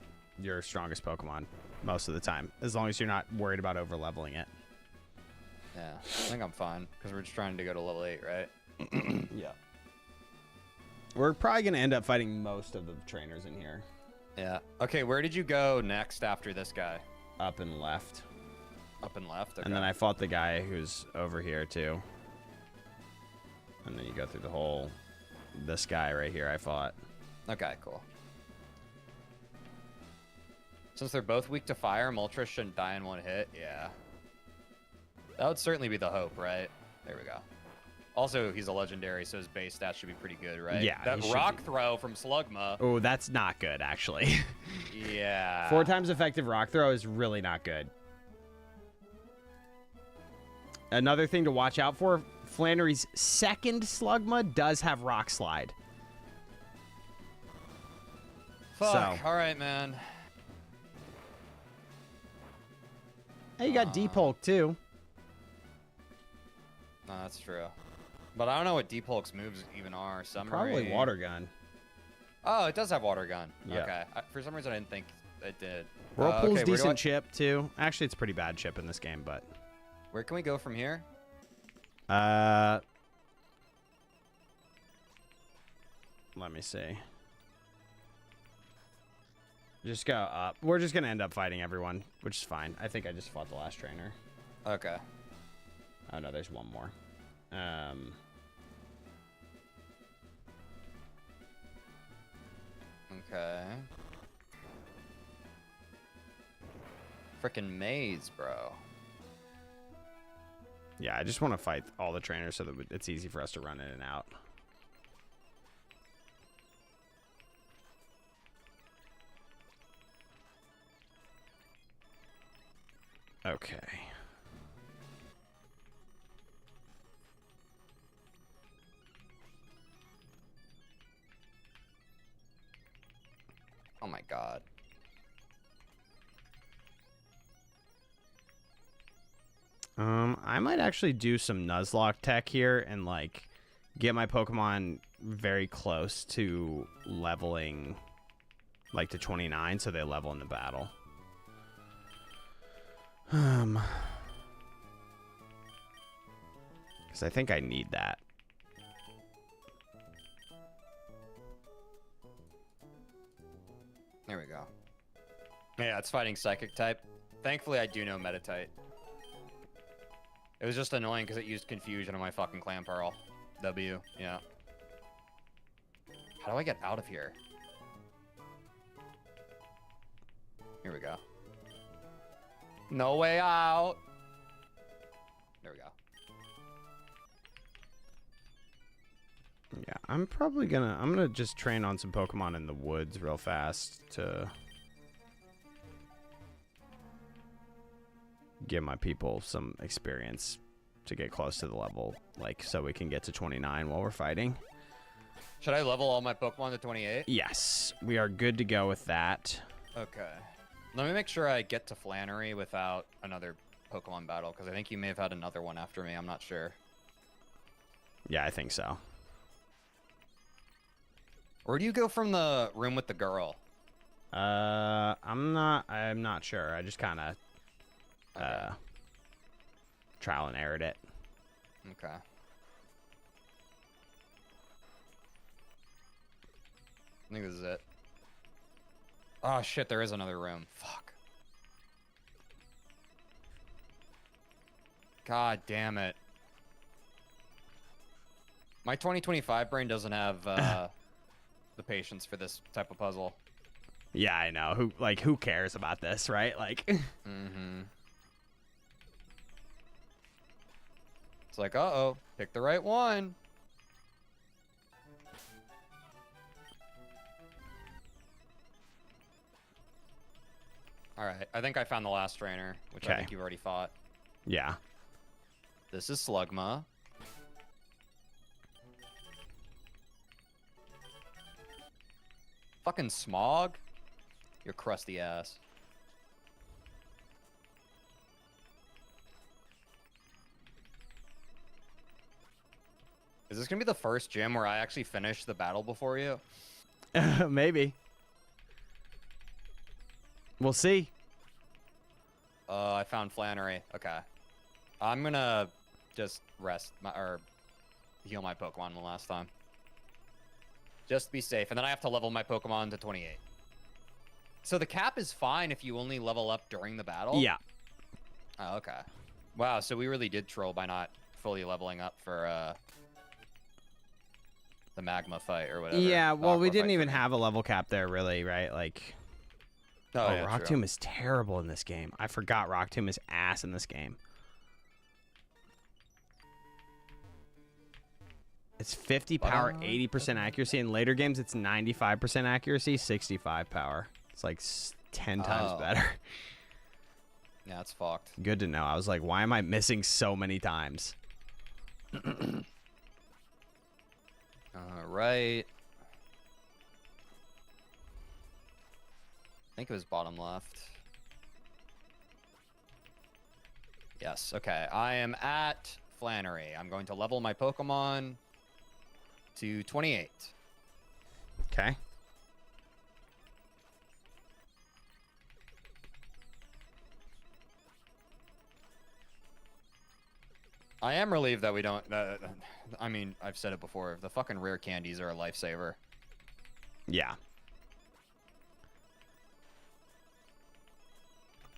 strongest Pokemon most of the time, as long as you're not worried about over-leveling it. Yeah, I think I'm fine because we're just trying to go to level 8, right? Yeah. We're probably going to end up fighting most of the trainers in here. Yeah. Okay, where did you go next after this guy? Up and left. Up and left? Okay. And then I fought the guy who's over here, too. And then you go through the whole... This guy right here I fought. Okay, cool. Since they're both weak to fire, Moltres shouldn't die in one hit. Yeah. That would certainly be the hope, right? There we go. Also, he's a legendary, so his base stats should be pretty good, right? Yeah, That he should rock be. throw from Slugma. Oh, that's not good, actually. Yeah. 4 times effective rock throw is really not good. Another thing to watch out for, Flannery's second Slugma does have rock slide. Fuck. So- All right, man. Hey, you got Deep Hulk, too. No, that's true. But I don't know what Deep Hulk's moves even are. Summary. Probably Water Gun. Oh, it does have Water Gun. Yeah. Okay. For some reason, I didn't think it did. Whirlpool's okay, where do decent I- chip, too. Actually, it's a pretty bad chip in this game, but... Where can we go from here? Let me see. Just go up. We're just going to end up fighting everyone, which is fine. I think I just fought the last trainer. Okay. Oh, no, there's one more. Okay. Frickin' maze, bro. Yeah, I just want to fight all the trainers so that it's easy for us to run in and out. Okay. Oh my god. I might actually do some Nuzlocke tech here and like get my Pokemon very close to leveling like to 29 so they level in the battle. Because I think I need that. There we go. Yeah, it's fighting Psychic type. Thankfully, I do know Meditite. It was just annoying because it used Confusion on my fucking Clan Pearl. W, yeah. How do I get out of here? Here we go. No way out. There we go. Yeah, I'm gonna just train on some Pokemon in the woods real fast to give my people some experience to get close to the level, like so we can get to 29 while we're fighting. Should I level all my Pokemon to 28? Yes, we are good to go with that. Okay. Let me make sure I get to Flannery without another Pokemon battle, because I think you may have had another one after me. I'm not sure. Yeah, I think so. Where do you go from the room with the girl? I'm not sure. I just kind of trial and errored it. Okay. I think this is it. Oh shit, there is another room. Fuck. God damn it. My 2025 brain doesn't have the patience for this type of puzzle. Yeah, I know. Who cares about this, right? Like Mm-hmm. It's like, uh-oh, pick the right one. All right, I think I found the last trainer, which I think you've already fought. Yeah. This is Slugma. Fucking Smog? Your crusty ass. Is this gonna be the first gym where I actually finish the battle before you? Maybe. We'll see. I found Flannery. Okay. I'm gonna just rest or heal my Pokemon one last time. Just to be safe. And then I have to level my Pokemon to 28. So the cap is fine if you only level up during the battle? Yeah. Oh, okay. Wow, so we really did troll by not fully leveling up for the Magma fight or whatever. Yeah, well, Aqua we didn't fight even for me. have a level cap there, really, right? Like, Oh, yeah, Rock true. Tomb is terrible in this game. I forgot Rock Tomb is ass in this game. It's 50 power, 80% accuracy. In later games, it's 95% accuracy, 65 power. It's like 10 times better. Yeah, it's fucked. Good to know. I was like, why am I missing so many times? All right. I think it was bottom left. Yes, okay. I am at Flannery. I'm going to level my Pokemon to 28. Okay. I am relieved that we don't... I mean, I've said it before. The fucking rare candies are a lifesaver. Yeah.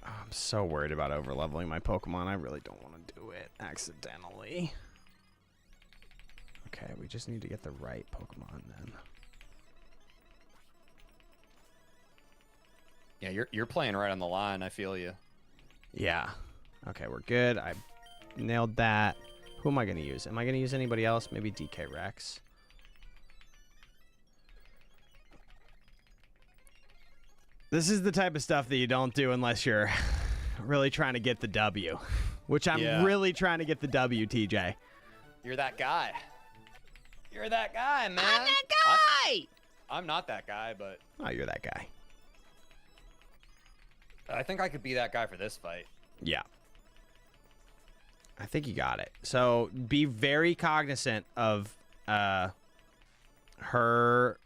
I'm so worried about overleveling my Pokemon. I really don't want to do it accidentally. Okay, we just need to get the right Pokemon then. Yeah, you're playing right on the line. I feel you. Yeah. Okay, we're good. I nailed that. Who am I going to use? Am I going to use anybody else? Maybe DK Rex. This is the type of stuff that you don't do unless you're Really trying to get the W. Which I'm really trying to get the W, TJ. You're that guy. You're that guy, man. I'm that guy! I'm not that guy, but... Oh, you're that guy. I think I could be that guy for this fight. Yeah. I think you got it. So be very cognizant of her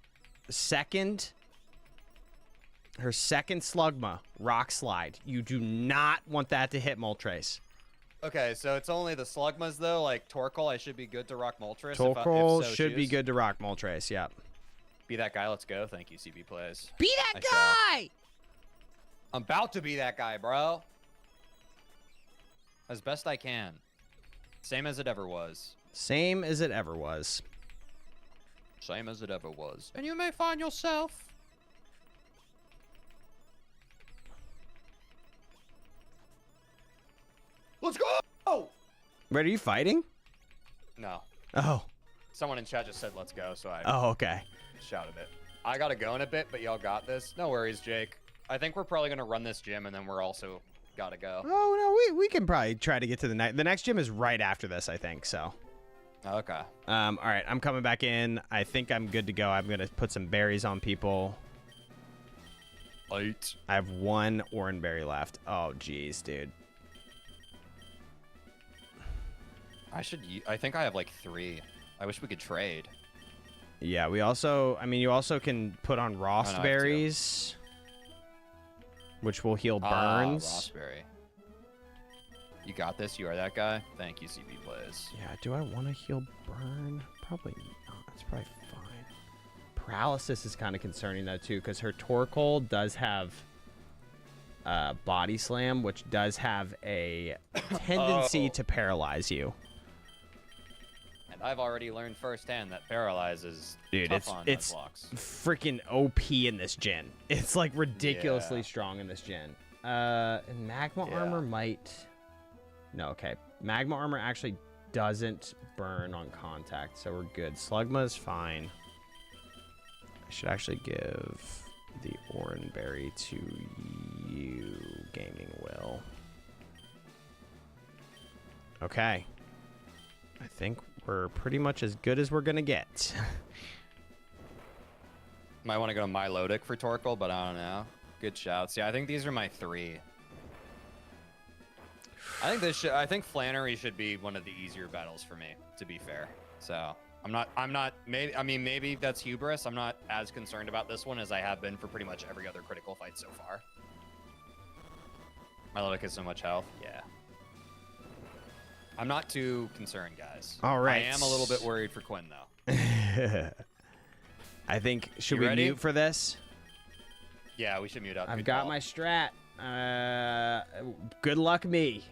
second Slugma rock slide. You do not want that to hit Moltres. Okay, so it's only the Slugmas though, like Torkoal, I should be good to rock Moltres. Torkoal should be good to rock Moltres, yep. Be that guy, let's go. Thank you, CB Plays. Be that guy! I'm about to be that guy, bro. As best I can. Same as it ever was. Same as it ever was. Same as it ever was. And you may find yourself. Let's go! Wait, are you fighting? No. Oh. Someone in chat just said let's go, so I okay. shouted it. I gotta go in a bit, but y'all got this. No worries, Jake. I think we're probably gonna run this gym, and then we're also gotta go. Oh, no, we can probably try to get to the next. The next gym is right after this, I think, so. Okay. All right, I'm coming back in. I think I'm good to go. I'm going to put some berries on people. Light. I have one orange berry left. Oh, jeez, dude. I think I have like 3. I wish we could trade. Yeah, we also, I mean, you also can put on Rost berries, which will heal burns. Rossberry. You got this. You are that guy. Thank you, CB Plays. Yeah, do I want to heal burn? Probably not. It's probably fine. Paralysis is kind of concerning, though, too, because her Torkoal does have Body Slam, which does have a tendency to paralyze you. And I've already learned firsthand that Paralyze is tough on it's Nuzlocks. Freaking OP in this gen. It's, like, ridiculously strong in this gen. And Magma Armor might... No, okay. Magma Armor actually doesn't burn on contact, so we're good. Slugma is fine. I should actually give the Oran Berry to you, Gaming Will. Okay. I think we're pretty much as good as we're going to get. Might want to go to Milotic for Torkoal, but I don't know. Good shouts. Yeah, I think these are my 3. I think Flannery should be one of the easier battles for me, to be fair. So maybe that's hubris. I'm not as concerned about this one as I have been for pretty much every other critical fight so far. Milotic has so much health. Yeah. I'm not too concerned, guys. All right. I am a little bit worried for Quinn, though. I think, should we mute for this? Yeah, we should mute up. I've got my strat. Good luck me.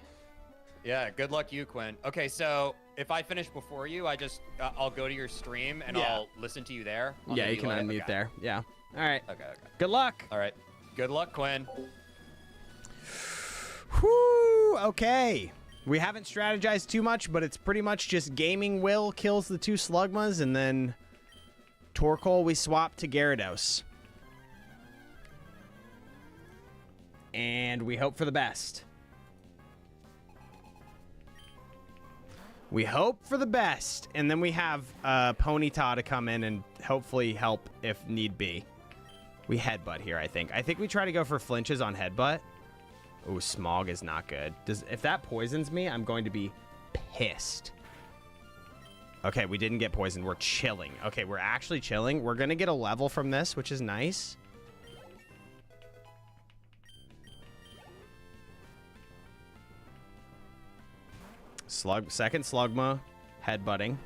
Yeah, good luck you, Quinn. Okay, so if I finish before you, I'll go to your stream and I'll listen to you there. Yeah, you can unmute there. Yeah. All right. Okay. Good luck. All right. Good luck, Quinn. Whew. Okay. We haven't strategized too much, but it's pretty much just Gaming Will kills the 2 Slugmas, and then Torkoal we swap to Gyarados. And we hope for the best. We hope for the best. And then we have Ponyta to come in and hopefully help if need be. We Headbutt here, I think. I think we try to go for flinches on Headbutt. Ooh, Smog is not good. If that poisons me, I'm going to be pissed. Okay, we didn't get poisoned. We're chilling. Okay, we're actually chilling. We're going to get a level from this, which is nice. Second Slugma, headbutting.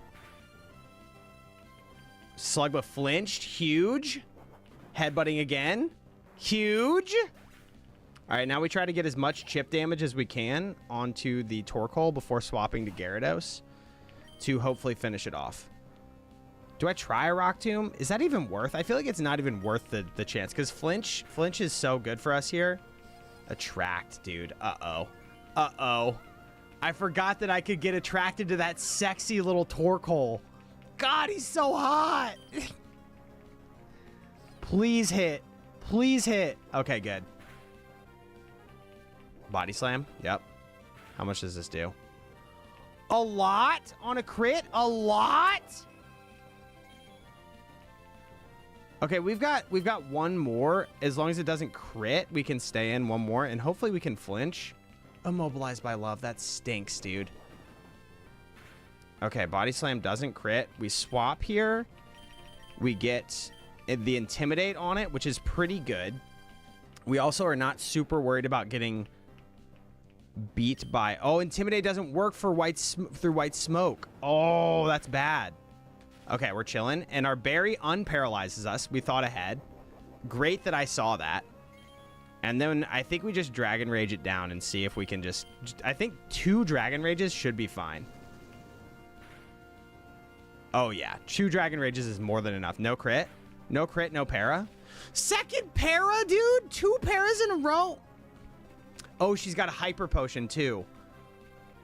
Slugma flinched, huge. Headbutting again, huge. All right, now we try to get as much chip damage as we can onto the Torkoal before swapping to Gyarados to hopefully finish it off. Do I try a Rock Tomb? Is that even worth? I feel like it's not even worth the chance because flinch is so good for us here. Attract, dude. Uh-oh. Uh-oh. I forgot that I could get attracted to that sexy little Torkoal. God, he's so hot. Please hit. Please hit. Okay, good. Body slam. Yep. How much does this do? A lot on a crit? A lot? Okay, we've got one more. As long as it doesn't crit, we can stay in one more, and hopefully we can flinch. Immobilized by love. That stinks, dude. Okay, body slam doesn't crit. We swap here. We get the intimidate on it, which is pretty good. We also are not super worried about getting beat by... Oh, intimidate doesn't work for through white smoke. Oh, that's bad. Okay, we're chilling. And our berry unparalyzes us. We thought ahead. Great that I saw that. And then I think we just Dragon Rage it down and see if we can just... I think 2 Dragon Rages should be fine. Oh, yeah. 2 Dragon Rages is more than enough. No crit. No crit, no para. Second para, dude? 2 paras in a row? Oh, she's got a hyper potion, too.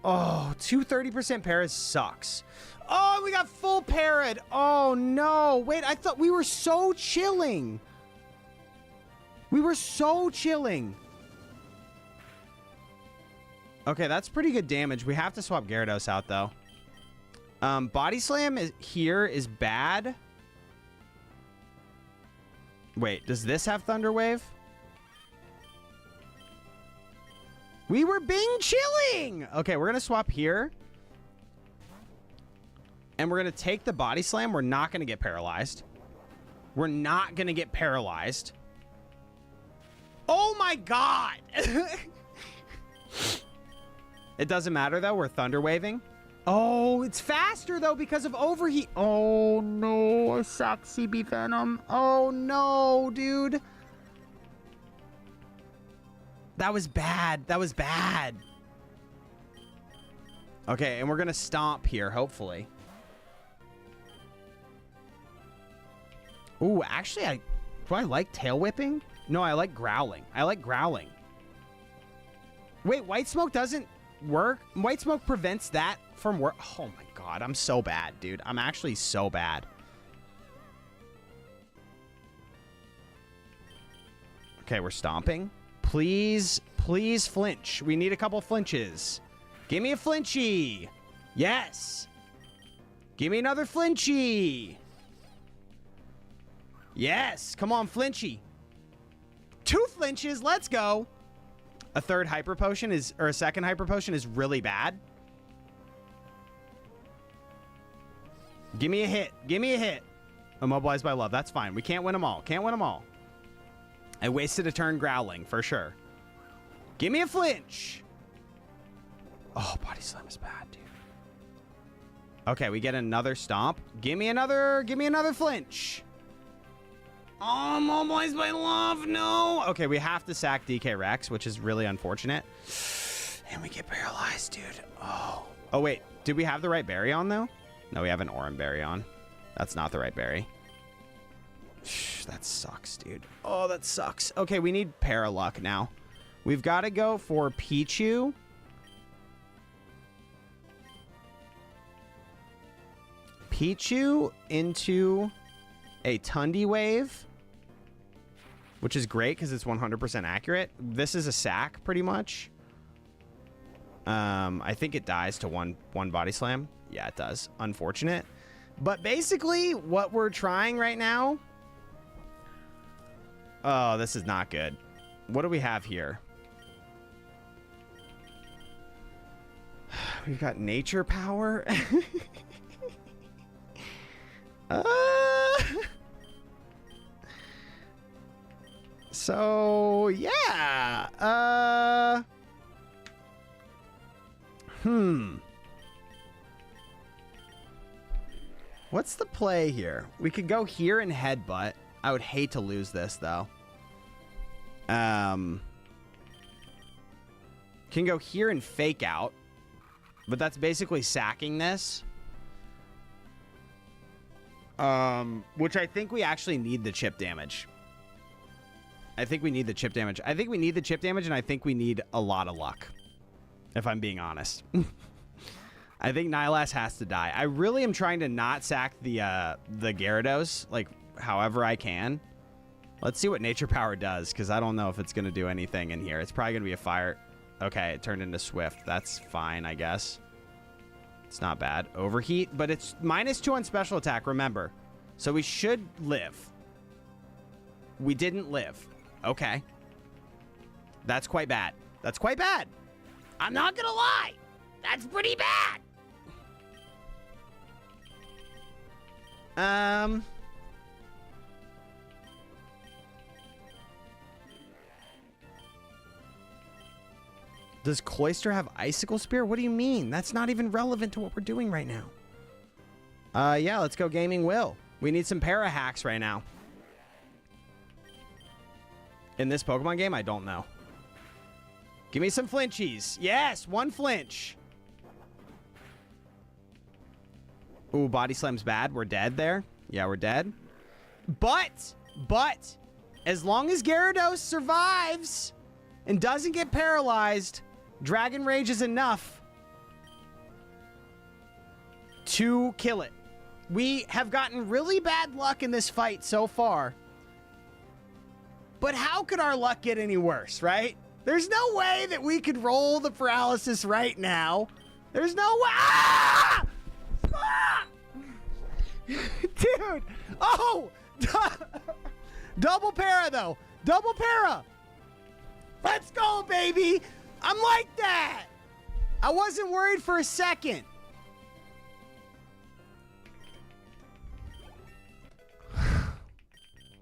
Oh, 2 30% paras sucks. Oh, we got full parad. Oh, no. Wait, I thought we were so chilling. We were so chilling. Okay, that's pretty good damage. We have to swap Gyarados out, though. Body Slam here is bad. Wait, does this have Thunder Wave? We were being chilling. Okay, we're going to swap here. And we're going to take the Body Slam. We're not going to get paralyzed. We're not going to get paralyzed. Oh my god! It doesn't matter, though. We're Thunder Waving. Oh, it's faster, though, because of overheat. Oh, no. I suck, CB Venom. Oh, no, dude. That was bad. That was bad. Okay, and we're going to stomp here, hopefully. Ooh, actually, do I like tail whipping? No, I like growling. I like growling. Wait, white smoke doesn't work? White smoke prevents that from work? Oh my god, I'm so bad, dude. I'm actually so bad. Okay, we're stomping. Please, please flinch. We need a couple flinches. Give me a flinchy. Yes. Give me another flinchy. Yes. Come on, flinchy. 2 flinches. Let's go. A third hyper potion is, or a second hyper potion is really bad. Give me a hit. Give me a hit. Immobilized by love. That's fine. We can't win them all. Can't win them all. I wasted a turn growling for sure. Give me a flinch. Oh, body slam is bad, dude. Okay, we get another stomp. Give me another flinch. Oh, immobilized by love. No. Okay, we have to sack DK Rex, which is really unfortunate. And we get paralyzed, dude. Oh. Oh, wait. Did we have the right berry on, though? No, we have an Oran berry on. That's not the right berry. That sucks, dude. Oh, that sucks. Okay, we need Paraluck now. We've got to go for Pichu. Pichu into a Tundi Wave, which is great because it's 100% accurate. This is a sack, pretty much. I think it dies to one Body Slam. Yeah, it does. Unfortunate. But basically, what we're trying right now... Oh, this is not good. What do we have here? We've got Nature Power. So, yeah. What's the play here? We could go here and headbutt. I would hate to lose this, though. Can go here and fake out. But that's basically sacking this. Which I think we actually need the chip damage. I think we need the chip damage. I think we need the chip damage, and I think we need a lot of luck. If I'm being honest. I think Nihilast has to die. I really am trying to not sack the Gyarados, like, however I can. Let's see what Nature Power does, because I don't know if it's going to do anything in here. It's probably going to be a fire. Okay, it turned into Swift. That's fine, I guess. It's not bad. Overheat, but it's -2 on special attack, remember. So we should live. We didn't live. Okay. That's quite bad. That's quite bad. I'm not gonna lie. That's pretty bad. Does Cloyster have Icicle Spear? What do you mean? That's not even relevant to what we're doing right now. Yeah, let's go Gaming Will. We need some para hacks right now. In this Pokemon game, I don't know. Give me some flinchies. Yes, 1 flinch. Ooh, Body Slam's bad. We're dead there. Yeah, we're dead. But, as long as Gyarados survives and doesn't get paralyzed, Dragon Rage is enough to kill it. We have gotten really bad luck in this fight so far. But how could our luck get any worse, right? There's no way that we could roll the paralysis right now. There's no way. Ah! Ah! Dude. Oh! Double para, though. Double para. Let's go, baby. I'm like that. I wasn't worried for a second.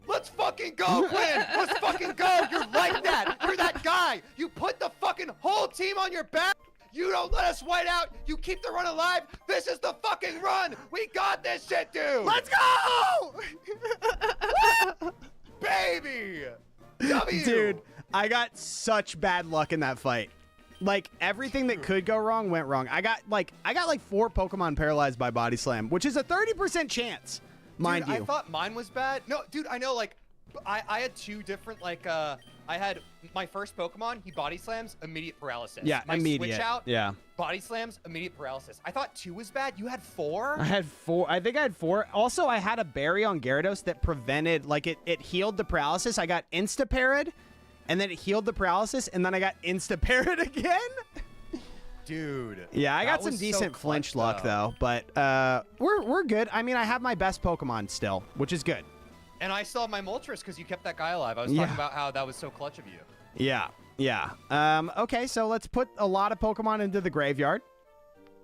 Let's fucking go, Glenn! Let's fucking go! You're like that! You're that guy! You put the fucking whole team on your back! You don't let us white out! You keep the run alive! This is the fucking run! We got this shit, dude! Let's go! Baby! W! Dude, I got such bad luck in that fight. Like, everything that could go wrong went wrong. I got like 4 Pokemon paralyzed by Body Slam, which is a 30% chance. Mind dude, you. I thought mine was bad. No, dude, I know, like, I had 2 different, like, I had my first Pokemon, he Body Slams, immediate paralysis. Yeah, my immediate. Switch out, yeah. Body Slams, immediate paralysis. I thought 2 was bad. You had 4? I had 4. I think I had 4. Also, I had a berry on Gyarados that prevented, like, it healed the paralysis. I got Insta-Parried, and then it healed the paralysis, and then I got Insta-Parried again. Dude. Yeah, I got some decent flinch luck, though. But we're good. I mean, I have my best Pokemon still, which is good. And I still have my Moltres because you kept that guy alive. I was talking about how that was so clutch of you. Yeah, yeah. Okay, so let's put a lot of Pokemon into the graveyard.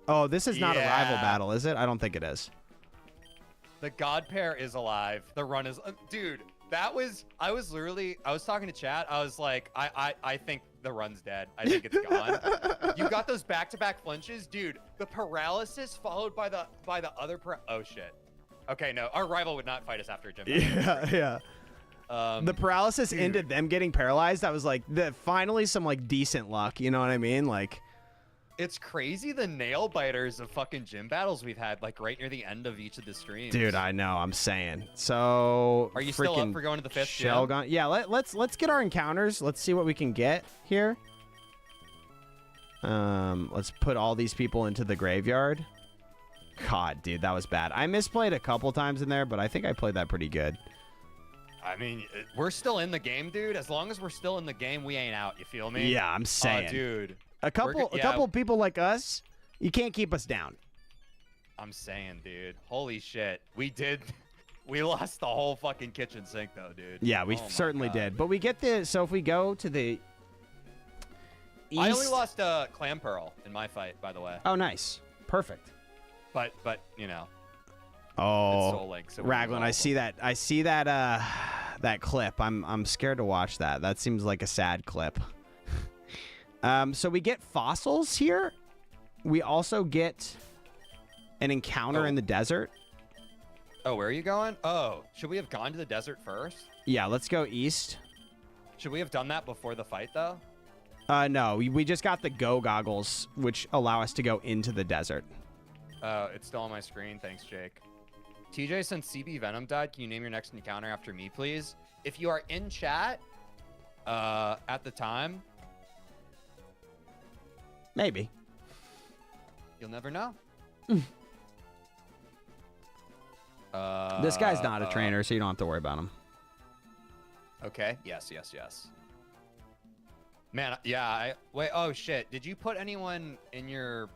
Oh, this is not a rival battle, is it? I don't think it is. The God Pair is alive. The run is... dude, that was... I was talking to chat. I was like, I think the run's dead. I think it's gone. You got those back-to-back flinches? Dude, the paralysis followed by the other... oh, shit. Okay, no. Our rival would not fight us after a gym. Yeah. The paralysis ended them getting paralyzed. I was like, finally some, like, decent luck. You know what I mean? Like... It's crazy the nail biters of fucking gym battles we've had, like, right near the end of each of the streams. Dude, I know. I'm saying. So, are you still up for going to the 5th gym? Yeah, let's get our encounters. Let's see what we can get here. Let's put all these people into the graveyard. God, dude, that was bad. I misplayed a couple times in there, but I think I played that pretty good. I mean, we're still in the game, dude. As long as we're still in the game, we ain't out. You feel me? Yeah, I'm saying. Dude. A couple people like us, you can't keep us down. I'm saying, dude. Holy shit. We lost the whole fucking kitchen sink, though, dude. Yeah, we certainly did. But we get so if we go to the east... I only lost Clam Pearl in my fight, by the way. Oh, nice. Perfect. But you know. Oh, Soul Link, so Raglan, I see that that clip. I'm scared to watch that. That seems like a sad clip. So we get fossils here. We also get an encounter in the desert. Oh, where are you going? Oh, should we have gone to the desert first? Yeah, let's go east. Should we have done that before the fight, though? No, we just got the go goggles, which allow us to go into the desert. Oh, it's still on my screen. Thanks, Jake. TJ, since CB Venom died, can you name your next encounter after me, please? If you are in chat at the time... Maybe. You'll never know. This guy's not a trainer, so you don't have to worry about him. Okay. Yes. Man, yeah. Wait. Oh shit. Did you put anyone in your?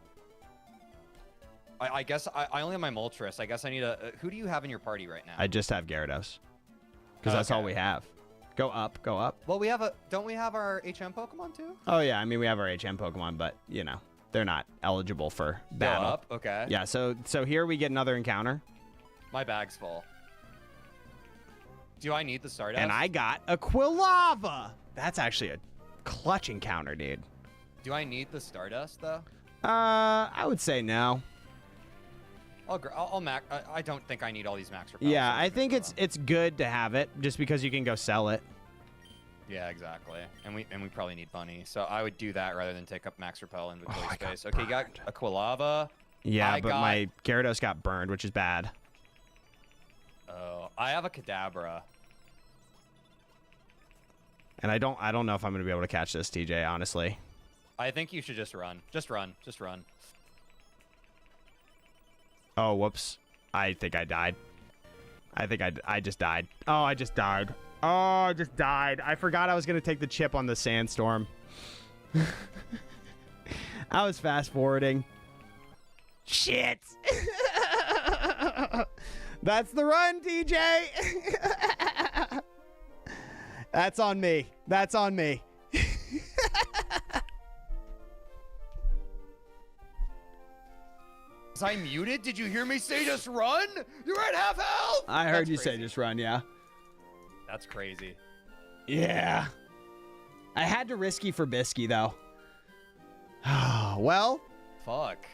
I guess I only have my Moltres. I guess I need a. Who do you have in your party right now? I just have Gyarados. Because that's all we have. Go up, go up. Well, don't we have our HM Pokemon too? Oh yeah, I mean we have our HM Pokemon, but you know they're not eligible for battle. Go up. Okay. Yeah, so here we get another encounter. My bag's full. Do I need the Stardust? And I got a Quilava. That's actually a clutch encounter, dude. Do I need the Stardust though? I would say no. I'll max. I don't think I need all these max repels. Yeah, I think it's good to have it just because you can go sell it. Yeah, exactly. And we probably need money, so I would do that rather than take up max repel inventory space. Okay, you got a Quilava. Yeah, but my Gyarados got burned, which is bad. Oh, I have a Kadabra. And I don't know if I'm gonna be able to catch this, TJ. Honestly. I think you should just run. Just run. Just run. Oh, whoops. I think I died. I think I just died. Oh, I just died. Oh, I just died. I forgot I was going to take the chip on the sandstorm. I was fast forwarding. Shit. That's the run, TJ. That's on me. That's on me. Was I muted? Did you hear me say just run? You're at half health. I heard you say just run, yeah. That's crazy. Yeah. I had to risky for Bisky, though. Well. Fuck.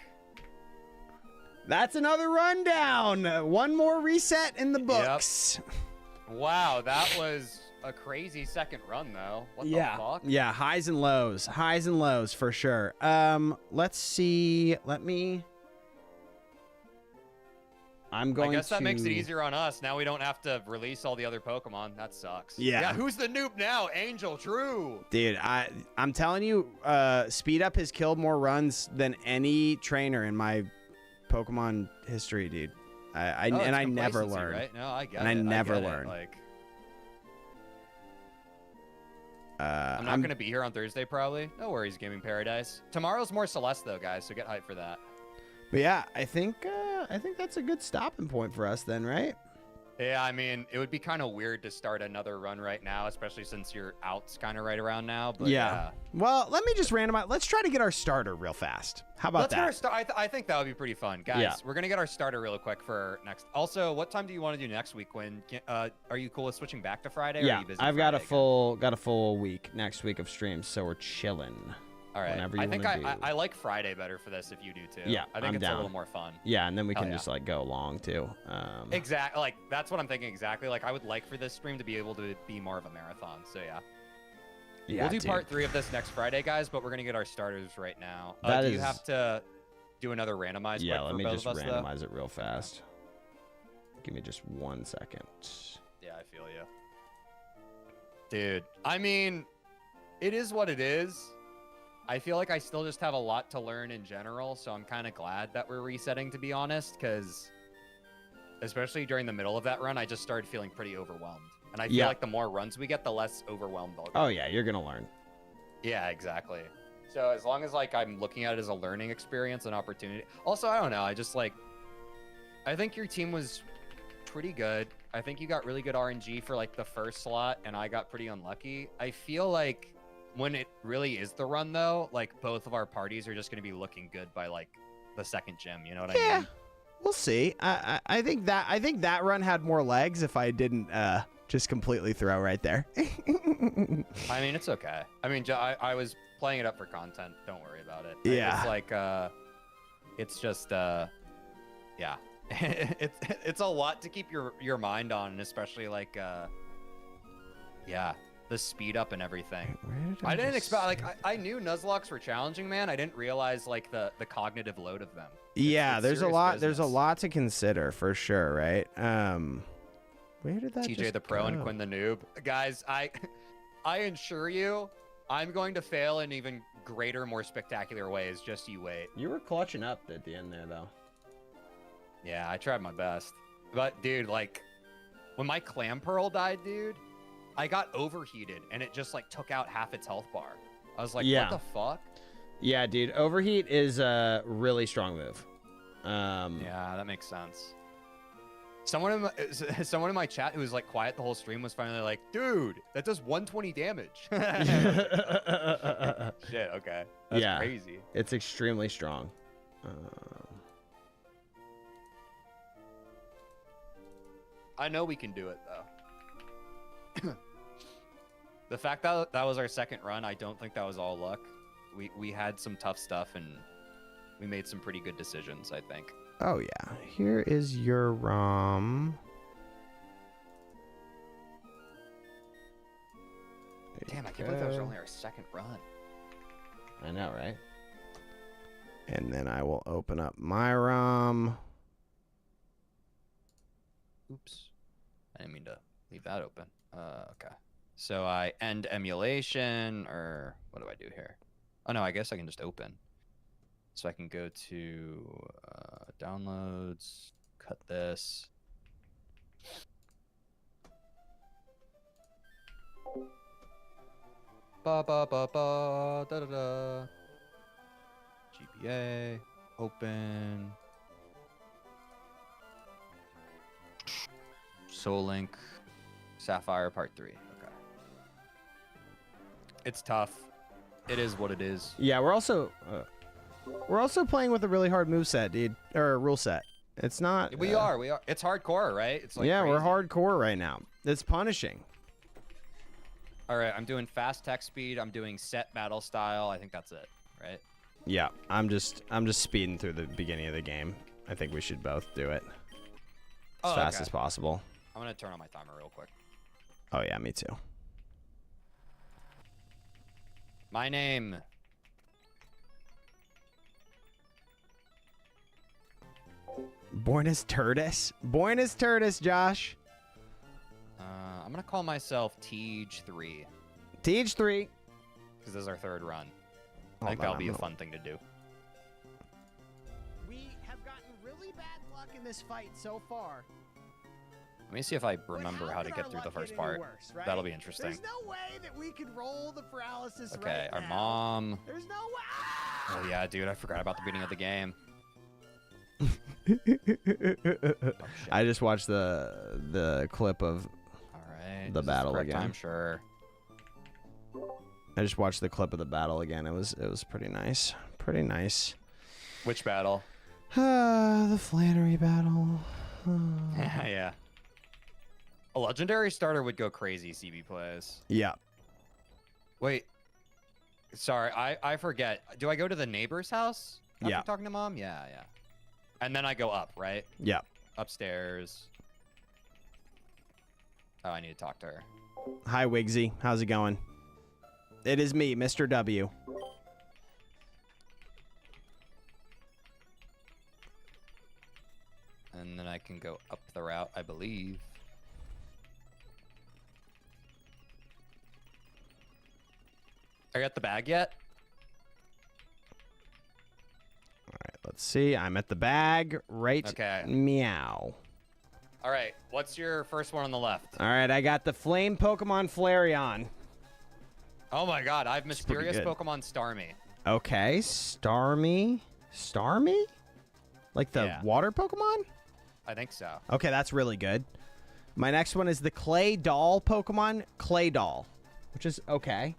That's another rundown. One more reset in the books. Yep. Wow, that was a crazy second run, though. What the fuck? Yeah, highs and lows. Highs and lows, for sure. Let's see. I guess that makes it easier on us. Now we don't have to release all the other Pokemon. That sucks. Yeah. Who's the noob now? Angel, true. Dude, I'm telling you, Speed Up has killed more runs than any trainer in my Pokemon history, dude. I never learned. Right? No, I get and it. I never learned. I'm not going to be here on Thursday, probably. No worries, Gaming Paradise. Tomorrow's more Celeste, though, guys, so get hyped for that. But yeah, I think that's a good stopping point for us then, right? Yeah, I mean, it would be kind of weird to start another run right now, especially since your out's kind of right around now. But yeah. Well, let me just randomize. Let's try to get our starter real fast. How about that? I think that would be pretty fun, guys. We're gonna get our starter real quick for next. Also, what time do you want to do next week? When are you cool with switching back to Friday? Or are you busy I've got a full week next week of streams, so we're chilling. All right. I think I like Friday better for this if you do too. Yeah, I think I'm it's down. a little more fun. Yeah, and then we can just like go along too. Exactly. Like that's what I'm thinking. Exactly. Like I would like for this stream to be able to be more of a marathon. So yeah. We'll do part 3 of this next Friday, guys. But we're gonna get our starters right now. Do you have to do another randomize? Yeah. Let me just randomize though? it real fast. Give me just 1 second. Yeah, I feel you, dude. I mean, it is what it is. I feel like I still just have a lot to learn in general, so I'm kind of glad that we're resetting, to be honest, because especially during the middle of that run, I just started feeling pretty overwhelmed. And I feel like the more runs we get, the less overwhelmed I'll get. Oh, yeah, you're going to learn. Yeah, exactly. So as long as like I'm looking at it as a learning experience and opportunity. Also, I don't know, I think your team was pretty good. I think you got really good RNG for like the first slot, and I got pretty unlucky. I feel like when it really is the run, though, like both of our parties are just going to be looking good by like the second gym. You know what I mean? We'll see. I think that run had more legs if I didn't just completely throw right there. I mean, it's okay. I mean, I was playing it up for content. Don't worry about it. Yeah. It's like it's just yeah. it's a lot to keep your mind on, and especially like yeah. The speed up and everything. I didn't expect, like, I knew Nuzlocks were challenging, man. I didn't realize like the cognitive load of them. It's there's a lot. There's a lot to consider for sure, right? Where did that TJ the Pro and Quinn the Noob, guys. I assure you, I'm going to fail in even greater, more spectacular ways. Just you wait. You were clutching up at the end there, though. Yeah, I tried my best, but dude, like, when my Clam Pearl died, dude, I got overheated and it just like took out half its health bar. I was like, Yeah. what the fuck? Yeah, dude. Overheat is a really strong move. Yeah, that makes sense. Someone in my chat who was like quiet the whole stream was finally like, dude, that does 120 damage. Shit, okay. That's crazy. It's extremely strong. I know we can do it though. The fact that that was our second run, I don't think that was all luck. We had some tough stuff and we made some pretty good decisions, I think. Oh yeah. Here is your Damn, I can't believe that was only our second run. I know, right? And then I will open up my ROM. Oops. I didn't mean to leave that open. Okay. So I end emulation, or what do I do here? Oh no, I guess I can just open. So I can go to downloads, cut this. Ba ba ba ba da da da. GBA, open. Soul Link, Sapphire Part 3. Okay. It's tough. It is what it is. Yeah, we're also playing with a really hard moveset, dude, or rule set. It's not. We are. It's hardcore, right? It's like yeah, crazy. we're hardcore right now. It's punishing. All right, I'm doing fast tech speed. I'm doing set battle style. I think that's it, right? Yeah, I'm just speeding through the beginning of the game. I think we should both do it as fast as possible. I'm gonna turn on my timer real quick. Oh yeah, me too. My name. Buenos Turtis, Josh. I'm gonna call myself Tej3 Tej3. because this is our third run. I think that'll be a fun thing to do. We have gotten really bad luck in this fight so far. Let me see if I remember how to get through the first part. Worse, right? That'll be interesting. There's no way that we could roll the paralysis Okay, right our now. mom. There's no way. Oh yeah, dude, I forgot about the beginning of the game. I just watched the clip of the battle again. I'm sure. I just watched the clip of the battle again. It was pretty nice. Pretty nice. Which battle? The Flannery battle. Yeah. A legendary starter would go crazy, CB plays. Yeah. Wait. Sorry, I forget. Do I go to the neighbor's house after talking to mom? Yeah. And then I go up, right? Yeah. Upstairs. Oh, I need to talk to her. Hi, Wigsy. How's it going? It is me, Mr. W. And then I can go up the route, I believe. I got the bag yet? All right, let's see. I'm at the bag right meow. All right, what's your first one on the left? All right, I got the flame Pokemon Flareon. Oh my god, I have mysterious Pokemon Starmie. Okay, Starmie? Like the water Pokemon? I think so. Okay, that's really good. My next one is the Clay Doll Pokemon, Claydol, which is okay.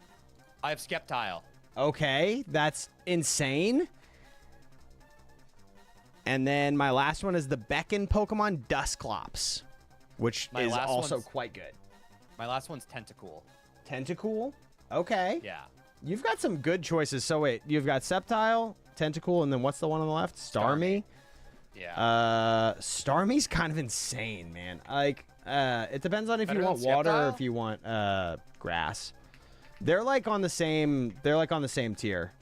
I have Skeptile. Okay, that's insane. And then my last one is the Beacon Pokemon, Dusclops, which is also quite good. My last one's Tentacool. Tentacool? Okay. Yeah. You've got some good choices. So wait, you've got Sceptile, Tentacool, and then what's the one on the left? Starmie? Yeah. Starmie's kind of insane, man. Like, it depends on if you want water or if you want grass. They're like on the same tier.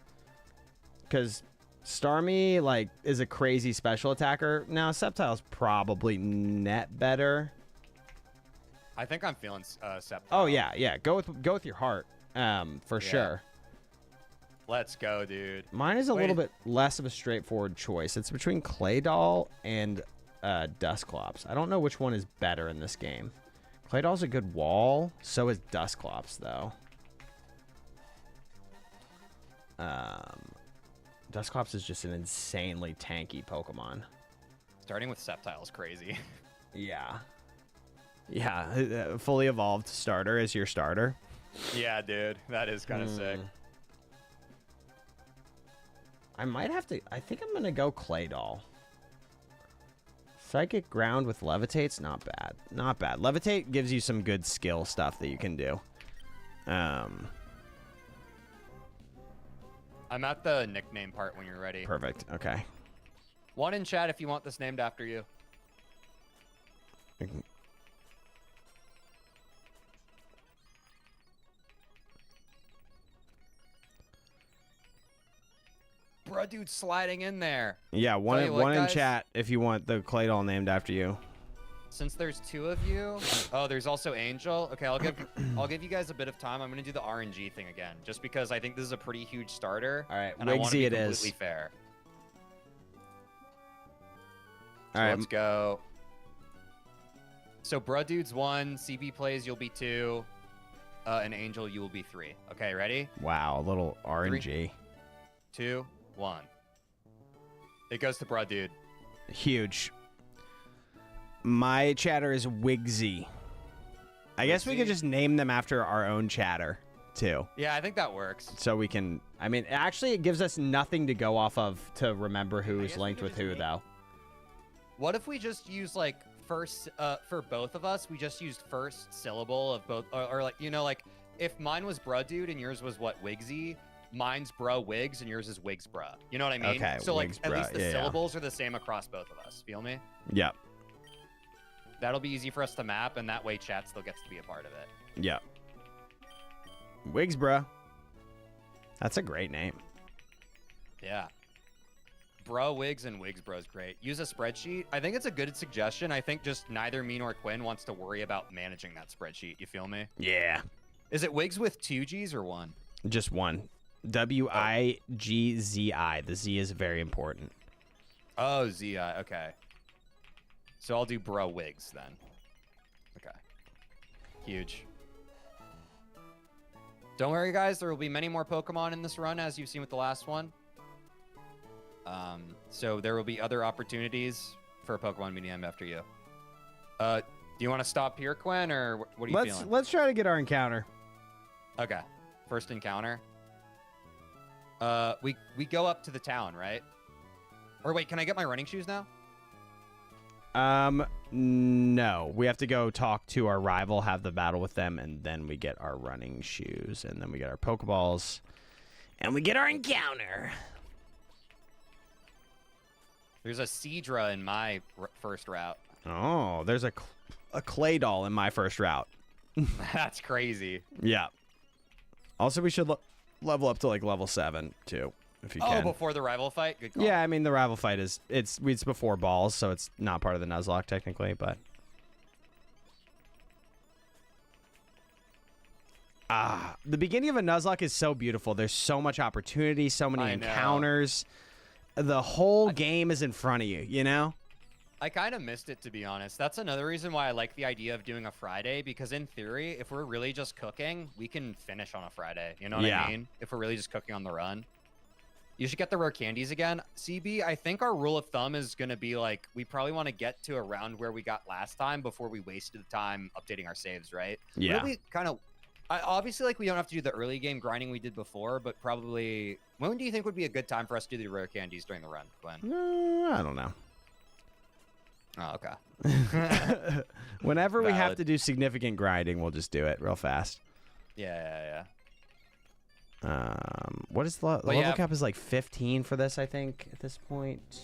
Cause Starmie like is a crazy special attacker. Now Sceptile's probably net better. I think I'm feeling Sceptile. Oh yeah. Go with your heart. For sure. Let's go, dude. Mine is a little bit less of a straightforward choice. It's between Claydol and Dusclops. I don't know which one is better in this game. Claydol's a good wall. So is Dusclops, though. Dusclops is just an insanely tanky Pokemon. Starting with Sceptile is crazy. Yeah. Yeah, fully evolved starter is your starter. Yeah, dude. That is kind of sick. I might have to... I think I'm going to go Claydol. Psychic Ground with Levitate's not bad. Not bad. Levitate gives you some good skill stuff that you can do. I'm at the nickname part when you're ready. Perfect. Okay. One in chat if you want this named after you. Bruh, dude, sliding in there. Yeah, one Tell you what, in guys, chat if you want the Claydol named after you. Since there's 2 of you, oh, there's also Angel. Okay, I'll give you guys a bit of time. I'm gonna do the RNG thing again, just because I think this is a pretty huge starter. All right, and I want to Wigsy be it completely is. fair. All So right, let's go. So Bruh Dude's 1, CB plays, you'll be 2, and Angel, you will be 3. Okay, ready? wow, a little RNG. 3, 2, 1. It goes to Bruh Dude. Huge. My chatter is Wigsy. I guess we could just name them after our own chatter, too. Yeah, I think that works. So we can... I mean, actually, it gives us nothing to go off of to remember I who's guess we linked could with just who, name- though. What if we just use, like, first, for both of us, we just used first syllable of both, or like, you know, like, if mine was Bruh Dude and yours was what, Wigsy, mine's Bruh Wigs and yours is Wigs Bruh. You know what I mean? Okay, so, like, Wigs at Bruh, least the yeah. syllables are the same across both of us. Feel me? Yep. That'll be easy for us to map, and that way chat still gets to be a part of it. Yep. Wigs, bruh. That's a great name. Yeah. Bro Wigs and Wigs Bro is great. Use a spreadsheet. I think it's a good suggestion. I think just neither me nor Quinn wants to worry about managing that spreadsheet. You feel me? Yeah. Is it Wigs with 2 G's or 1? Just one. W-I-G-Z-I. The Z is very important. Oh, Z-I. Okay. So I'll do Bro Wigs then. Okay. Huge. Don't worry, guys. There will be many more Pokemon in this run, as you've seen with the last one. So there will be other opportunities for a Pokemon being named after you. Do you want to stop here, Quinn, or what are you feeling? Let's try to get our encounter. Okay. First encounter. We go up to the town, right? Or wait, can I get my running shoes now? No. We have to go talk to our rival, have the battle with them, and then we get our running shoes, and then we get our Pokeballs, and we get our encounter. There's a Seadra in my first route. Oh, there's a Claydol in my first route. That's crazy. Yeah. Also, we should level up to like level 7 too, if you Oh, can. before the rival fight? Good call. Yeah, I mean the rival fight is it's before balls, so it's not part of the Nuzlocke technically, but the beginning of a Nuzlocke is so beautiful. There's so much opportunity, so many I know. encounters. The whole game is in front of you, you know? I kind of missed it, to be honest. That's another reason why I like the idea of doing a Friday, because in theory, if we're really just cooking, we can finish on a Friday. You know what Yeah. I mean? If we're really just cooking on the run. You should get the rare candies again. CB, I think our rule of thumb is going to be like, we probably want to get to around where we got last time before we wasted the time updating our saves, right? Yeah. Really kind of... obviously, like, we don't have to do the early game grinding we did before, but probably... When do you think would be a good time for us to do the rare candies during the run, Glenn? I don't know. Oh, okay. Whenever we have Valid. to do significant grinding, we'll just do it real fast. Yeah. What is the level yeah. cap is like 15 for this, I think, at this point.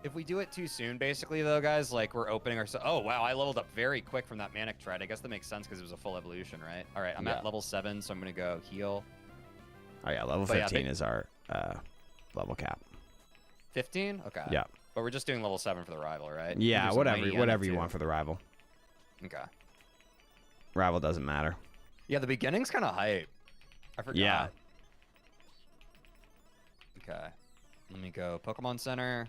If we do it too soon, basically, though, guys, like, we're opening our... Oh, wow, I leveled up very quick from that Manic Tread. I guess that makes sense because it was a full evolution, right? All right, I'm Yeah. at level 7, so I'm going to go heal. Oh, yeah, level But yeah, 15 is our level cap. 15? Okay. Yeah. But we're just doing level 7 for the rival, right? Yeah, There's a whatever mighty whatever you N2. want for the rival. Okay. Rival doesn't matter. Yeah, the beginning's kind of hype. I forgot. Yeah. Okay. Let me go Pokemon Center.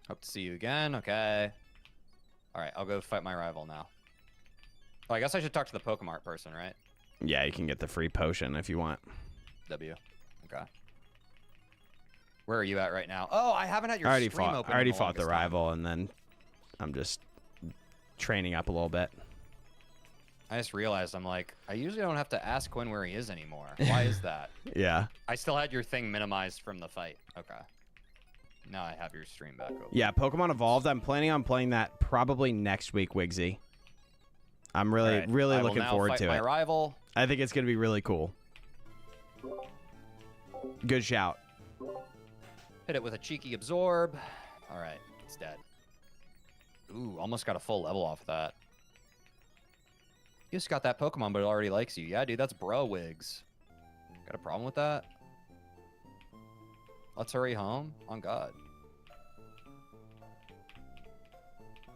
Hope to see you again. Okay. All right, I'll go fight my rival now. Oh, I guess I should talk to the Pokemart person, right? Yeah, you can get the free potion if you want. W. Okay. Where are you at right now? Oh, I haven't had your stream open. I already fought the rival, and then I'm just training up a little bit. I just realized I'm like, I usually don't have to ask Quinn where he is anymore. Why is that? Yeah. I still had your thing minimized from the fight. Okay. Now I have your stream back open. Yeah, Pokemon Evolved. I'm planning on playing that probably next week, Wigsy. I'm really looking forward to it. My rival. I think it's going to be really cool. Good shout. Hit it with a cheeky absorb. All right, it's dead. Ooh, almost got a full level off of that. You just got that Pokemon, but it already likes you. Yeah, dude, that's Bro Wigs. Got a problem with that? Let's hurry home. On God.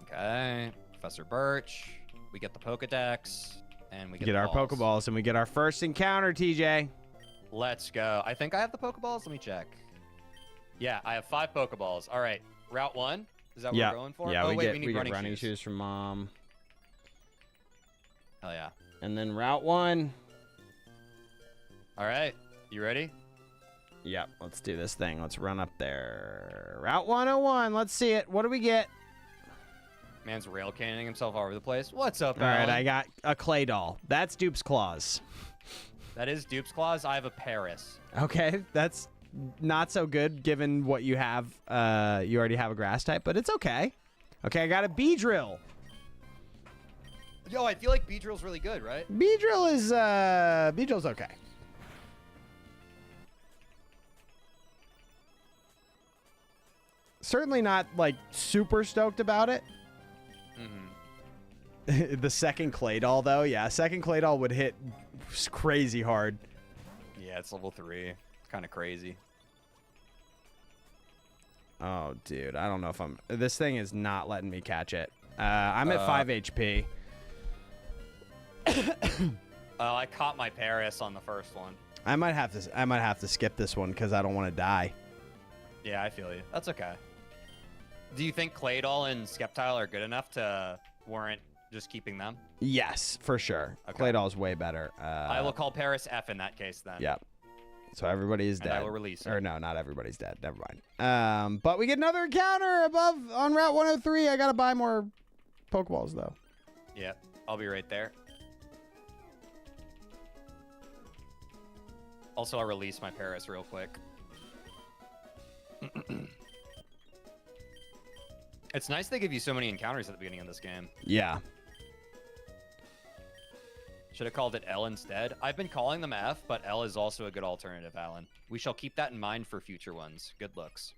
Okay, Professor Birch. We get the Pokedex, and we get our balls. Pokeballs, and we get our first encounter, TJ. Let's go. I think I have the Pokeballs. Let me check. Yeah, I have 5 Pokeballs. All right, Route 1. Is that what we're going for? Yeah, oh, we need get running shoes from Mom. Hell yeah. And then Route 1. All right, you ready? Yep, let's do this thing. Let's run up there. Route 101. Let's see it. What do we get? Man's rail cannoning himself all over the place. What's up, All right, Alan? I got a clay doll. That's Dupe's Claws. That is Dupe's Claws. I have a Paris. Okay, that's not so good given what you have. You already have a grass type, but it's okay. Okay, I got a Beedrill. Yo, I feel like Beedrill's really good, right? Beedrill's okay. Certainly not like super stoked about it. Mm-hmm. The second clay doll, though, yeah, second clay doll would hit crazy hard. Yeah, it's level 3. It's kind of crazy. Oh, dude, I don't know if I'm. This thing is not letting me catch it. I'm at 5 HP. I caught my Paris on the first one. I might have to skip this one because I don't want to die. Yeah, I feel you. That's okay. Do you think Claydol and Skeptile are good enough to warrant just keeping them? Yes, for sure. Okay. Clay doll is way better. I will call Paris F in that case then. Yep. So everybody is dead. And I will release it. Or no, not everybody's dead. Never mind. But we get another encounter above on Route 103. I gotta buy more Pokeballs though. Yeah, I'll be right there. Also, I'll release my Paris real quick. It's nice they give you so many encounters at the beginning of this game. Yeah. Should have called it L instead. I've been calling them F, but L is also a good alternative, Alan. We shall keep that in mind for future ones. Good looks.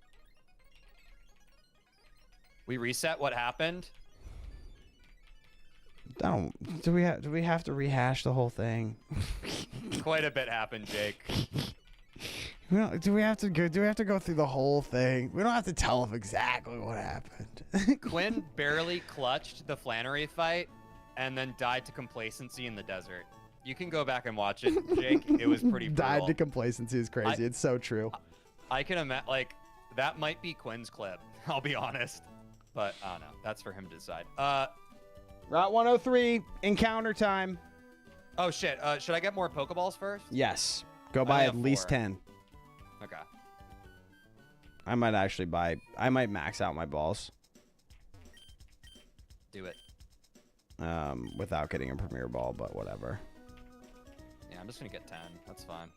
We reset what happened? Do we have to rehash the whole thing? Quite a bit happened, Jake. Do we have to go through the whole thing? We don't have to tell them exactly what happened. Quinn barely clutched the Flannery fight and then died to complacency in the desert. You can go back and watch it, Jake. It was pretty brutal. Died to complacency is crazy. It's so true. I can imagine, like, that might be Quinn's clip. I'll be honest. But, I don't know. That's for him to decide. Route 103, encounter time. Oh, shit. Should I get more Pokeballs first? Yes. Go buy at least 10. Okay. I might max out my balls. Do it. Without getting a premier ball, but whatever. Yeah, I'm just gonna get 10. That's fine.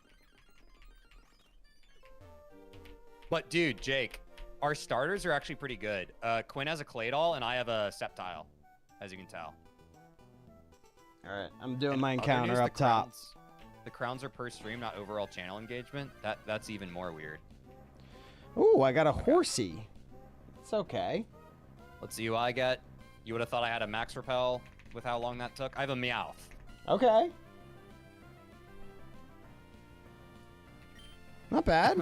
But dude, Jake, our starters are actually pretty good. Quinn has a Claydol and I have a Sceptile, as you can tell. All right, I'm doing my Other encounter news, up top. The crowns are per stream, not overall channel engagement. That's even more weird. Ooh, I got a horsey. It's okay. Let's see who I get. You would have thought I had a max repel with how long that took. I have a Meowth. Okay. Not bad.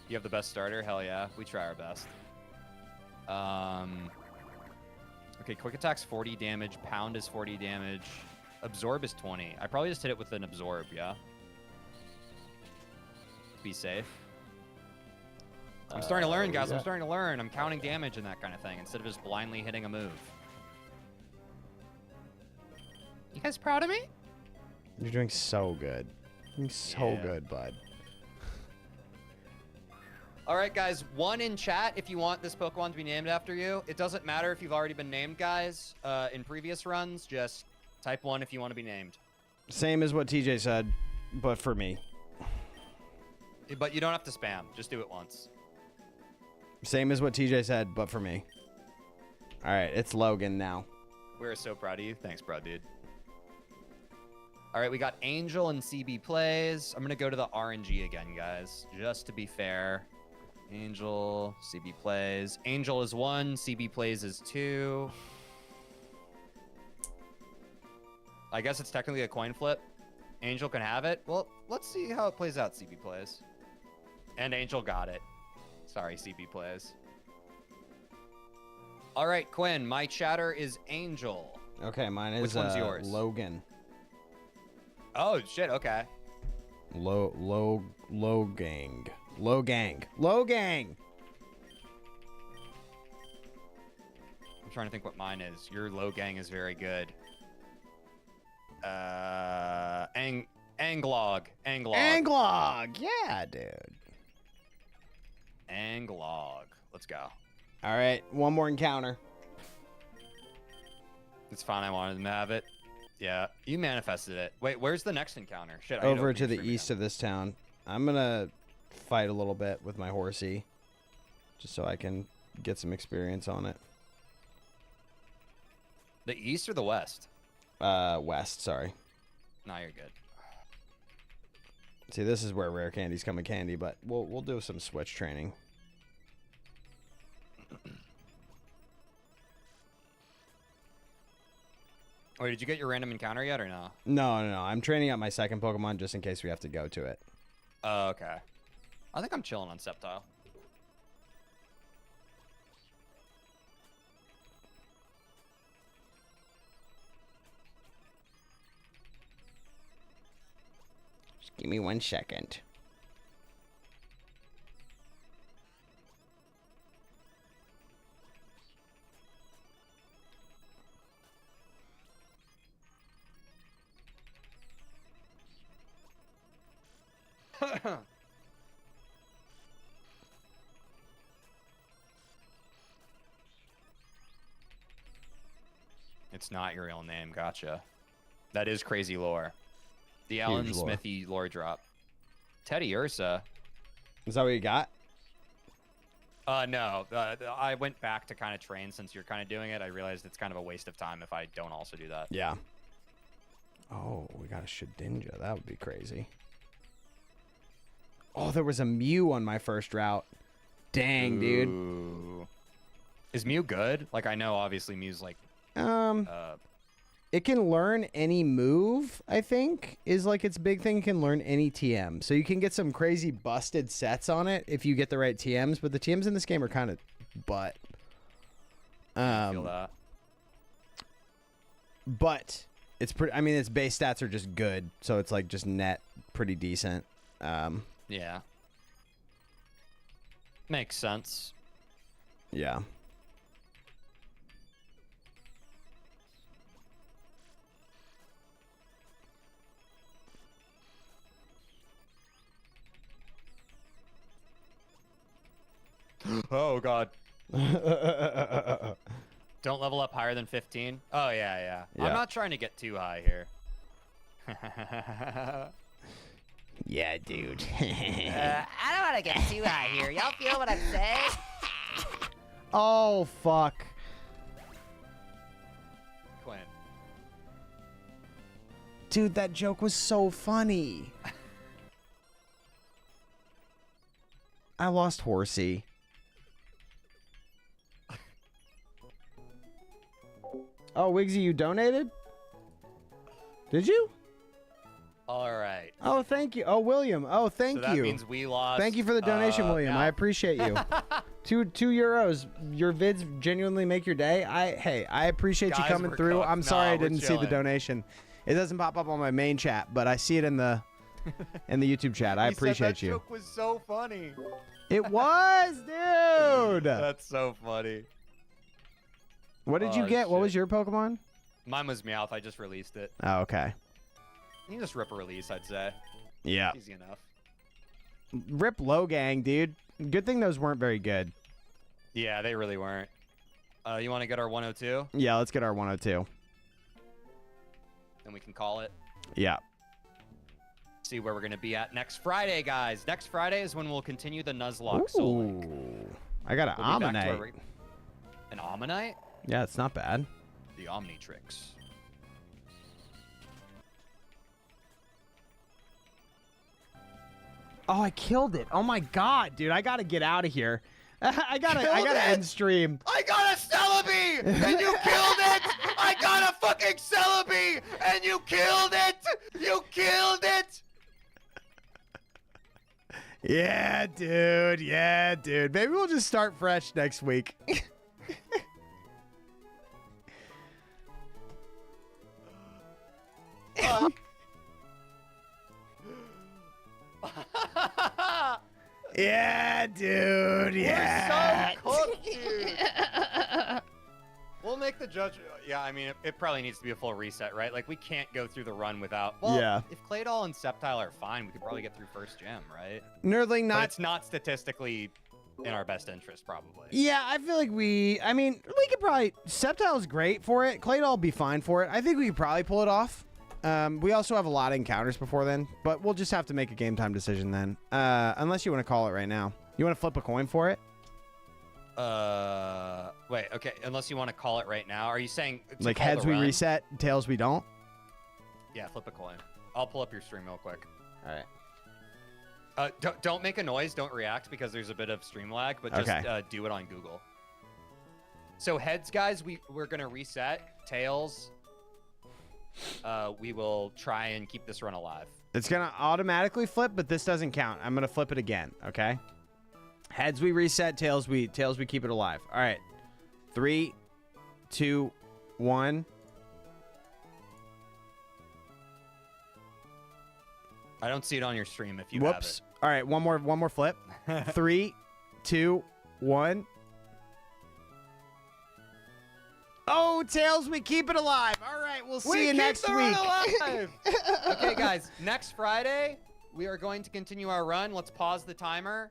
You have the best starter? Hell yeah. We try our best. Okay, quick attack's 40 damage. Pound is 40 damage. Absorb is 20. I probably just hit it with an absorb, yeah? Be safe. I'm starting to learn, guys. I'm starting to learn. I'm counting damage and that kind of thing instead of just blindly hitting a move. You guys proud of me? You're doing so good. You're doing so good, bud. All right, guys. 1 in chat if you want this Pokemon to be named after you. It doesn't matter if you've already been named, guys, in previous runs. Just type 1 if you want to be named. Same as what TJ said, but for me. But you don't have to spam. Just do it once. Same as what TJ said, but for me. All right, it's Logan now. We're so proud of you. Thanks, bro, dude. All right, we got Angel and CB plays. I'm going to go to the RNG again, guys, just to be fair. Angel, CB plays. Angel is 1, CB plays is 2. I guess it's technically a coin flip. Angel can have it. Well, let's see how it plays out, CB plays. And Angel got it. Sorry, CB plays. All right, Quinn, my chatter is Angel. Okay, mine is Which one's yours? Logan. Oh, shit, okay. Logang. I'm trying to think what mine is. Your Logang is very good. Anglog. Yeah, dude. Anglog. Let's go. All right, one more encounter. It's fine. I wanted them to have it. Yeah, you manifested it. Wait, where's the next encounter? Shit, Over to the east of this town. I'm gonna fight a little bit with my horsey, just so I can get some experience on it. The east or the west? West. Sorry. No, you're good. See, this is where rare candies come in candy, but we'll do some switch training. Wait, did you get your random encounter yet or no? No. I'm training out my second Pokemon just in case we have to go to it. Oh, okay. I think I'm chilling on Sceptile. Just give me 1 second. It's not your real name. Gotcha. That is crazy lore. The Alan Smithy lore drop. Teddy Ursa. Is that what you got? No. I went back to kind of train since you're kind of doing it. I realized it's kind of a waste of time if I don't also do that. Yeah. Oh, we got a Shedinja. That would be crazy. Oh, there was a Mew on my first route. Dang, dude. Is Mew good? Like, I know obviously Mew's like... It can learn any move, I think, is like its big thing. It can learn any TM. So you can get some crazy busted sets on it if you get the right TMs, but the TMs in this game are kind of butt. I feel that. But it's pretty, I mean, its base stats are just good, so it's like just net pretty decent. Yeah. Makes sense. Yeah. Oh, God. Don't level up higher than 15? Oh, yeah. I'm not trying to get too high here. Yeah, dude. I don't want to get too high here. Y'all feel what I'm saying? Oh, fuck. Quinn. Dude, that joke was so funny. I lost Horsey. Oh, Wigsy, you donated? Did you? All right. Oh, thank you. Oh, William. Oh, thank So that you. means we lost. Thank you for the donation, William. now. I appreciate you. two euros. Your vids genuinely make your day. I appreciate you Guys, coming we're through. cooked. I'm sorry I Nah, we're didn't see the chilling. donation. It doesn't pop up on my main chat, but I see it in the YouTube chat. I appreciate you. That joke was so funny. It was, dude. That's so funny. What did you Oh, get? What shit. was your Pokemon? Mine was Meowth. I just released it. Oh, okay. You can just rip a release, I'd say. Yeah. Easy enough. Rip low gang, dude. Good thing those weren't very good. Yeah, they really weren't. You want to get our 102? Yeah, let's get our 102. Then we can call it. Yeah. See where we're going to be at next Friday, guys. Next Friday is when we'll continue the Nuzlocke Soul Link. I got an We'll be back to Ammonite. An Ammonite? Yeah, it's not bad. The Omnitrix. Oh, I killed it. Oh my god, dude. I gotta get out of here. I gotta end stream. I got a Celebi, and you killed it! I got a fucking Celebi, and you killed it! You killed it! Yeah, dude. Yeah, dude. Maybe we'll just start fresh next week. Yeah, dude. Yeah. We're so cooked, dude. We'll make the judge. Yeah, I mean, it probably needs to be a full reset, right? Like, we can't go through the run without. Well, Yeah. if Claydol and Sceptile are fine, we could probably get through first gem, right? Nerdling, But not. it's not statistically in our best interest, probably. Yeah, I feel like we could probably. Sceptile's great for it. Claydol will be fine for it. I think we could probably pull it off. We also have a lot of encounters before then, but we'll just have to make a game time decision then. Unless you want to call it right now. You want to flip a coin for it? Wait, okay. Unless you want to call it right now. Are you saying to Like call heads the we run? reset, tails we don't? Yeah, flip a coin. I'll pull up your stream real quick. All right. Don't make a noise. Don't react because there's a bit of stream lag. But just Okay. do it on Google. So heads, guys, we're gonna reset. Tails, we will try and keep this run alive. It's going to automatically flip, but this doesn't count. I'm going to flip it again, okay? Heads we reset, tails we keep it alive. All right. 3, 2, 1. I don't see it on your stream if you Whoops. All right, one more flip. have it. 3, 2, 1. Oh, tails, we keep it alive. All right, we'll see you next week. Okay, guys. Next Friday, we are going to continue our run. Let's pause the timer.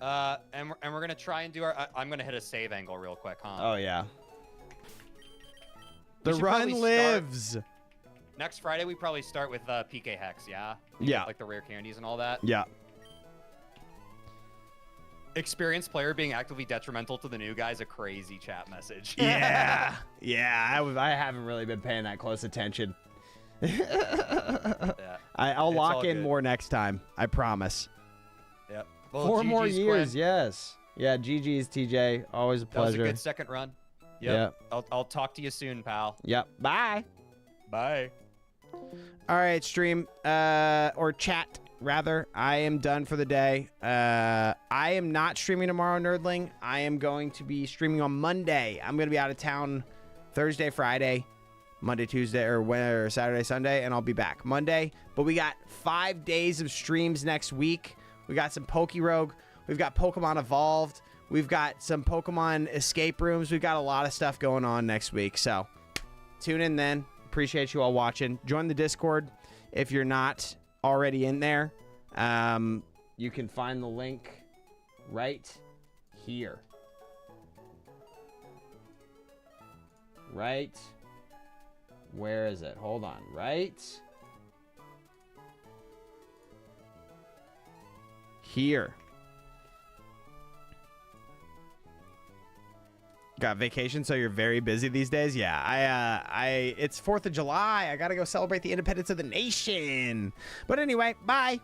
And we're gonna try and do our. I'm gonna hit a save angle real quick, huh? Oh yeah. We The should run probably lives. Next Friday, we probably start with PK Hex, yeah? Yeah. Like the rare candies and all that. Yeah. Experienced player being actively detrimental to the new guy is a crazy chat message. Yeah. Yeah. I haven't really been paying that close attention. Yeah. I'll It's lock all in good. more next time. I promise. Yep. Well, 4 more GG's, years. Quinn. Yes. Yeah. GG's TJ. Always a That was a pleasure. good second run. Yep. I'll talk to you soon, pal. Yep. Bye. Bye. All right, stream or chat rather. I am done for the day. I am not streaming tomorrow, Nerdling. I am going to be streaming on Monday. I'm going to be out of town Thursday, Friday, Monday, Tuesday, or Saturday, Sunday, and I'll be back Monday. But we got 5 days of streams next week. We got some Pokerogue. We've got Pokemon Evolved. We've got some Pokemon escape rooms. We've got a lot of stuff going on next week. So tune in then. Appreciate you all watching. Join the Discord if you're not already in there. You can find the link right here. Right. Where is it? Hold on. Right here. Got vacation, so you're very busy these days? Yeah, it's 4th of July. I gotta go celebrate the independence of the nation. But anyway, bye.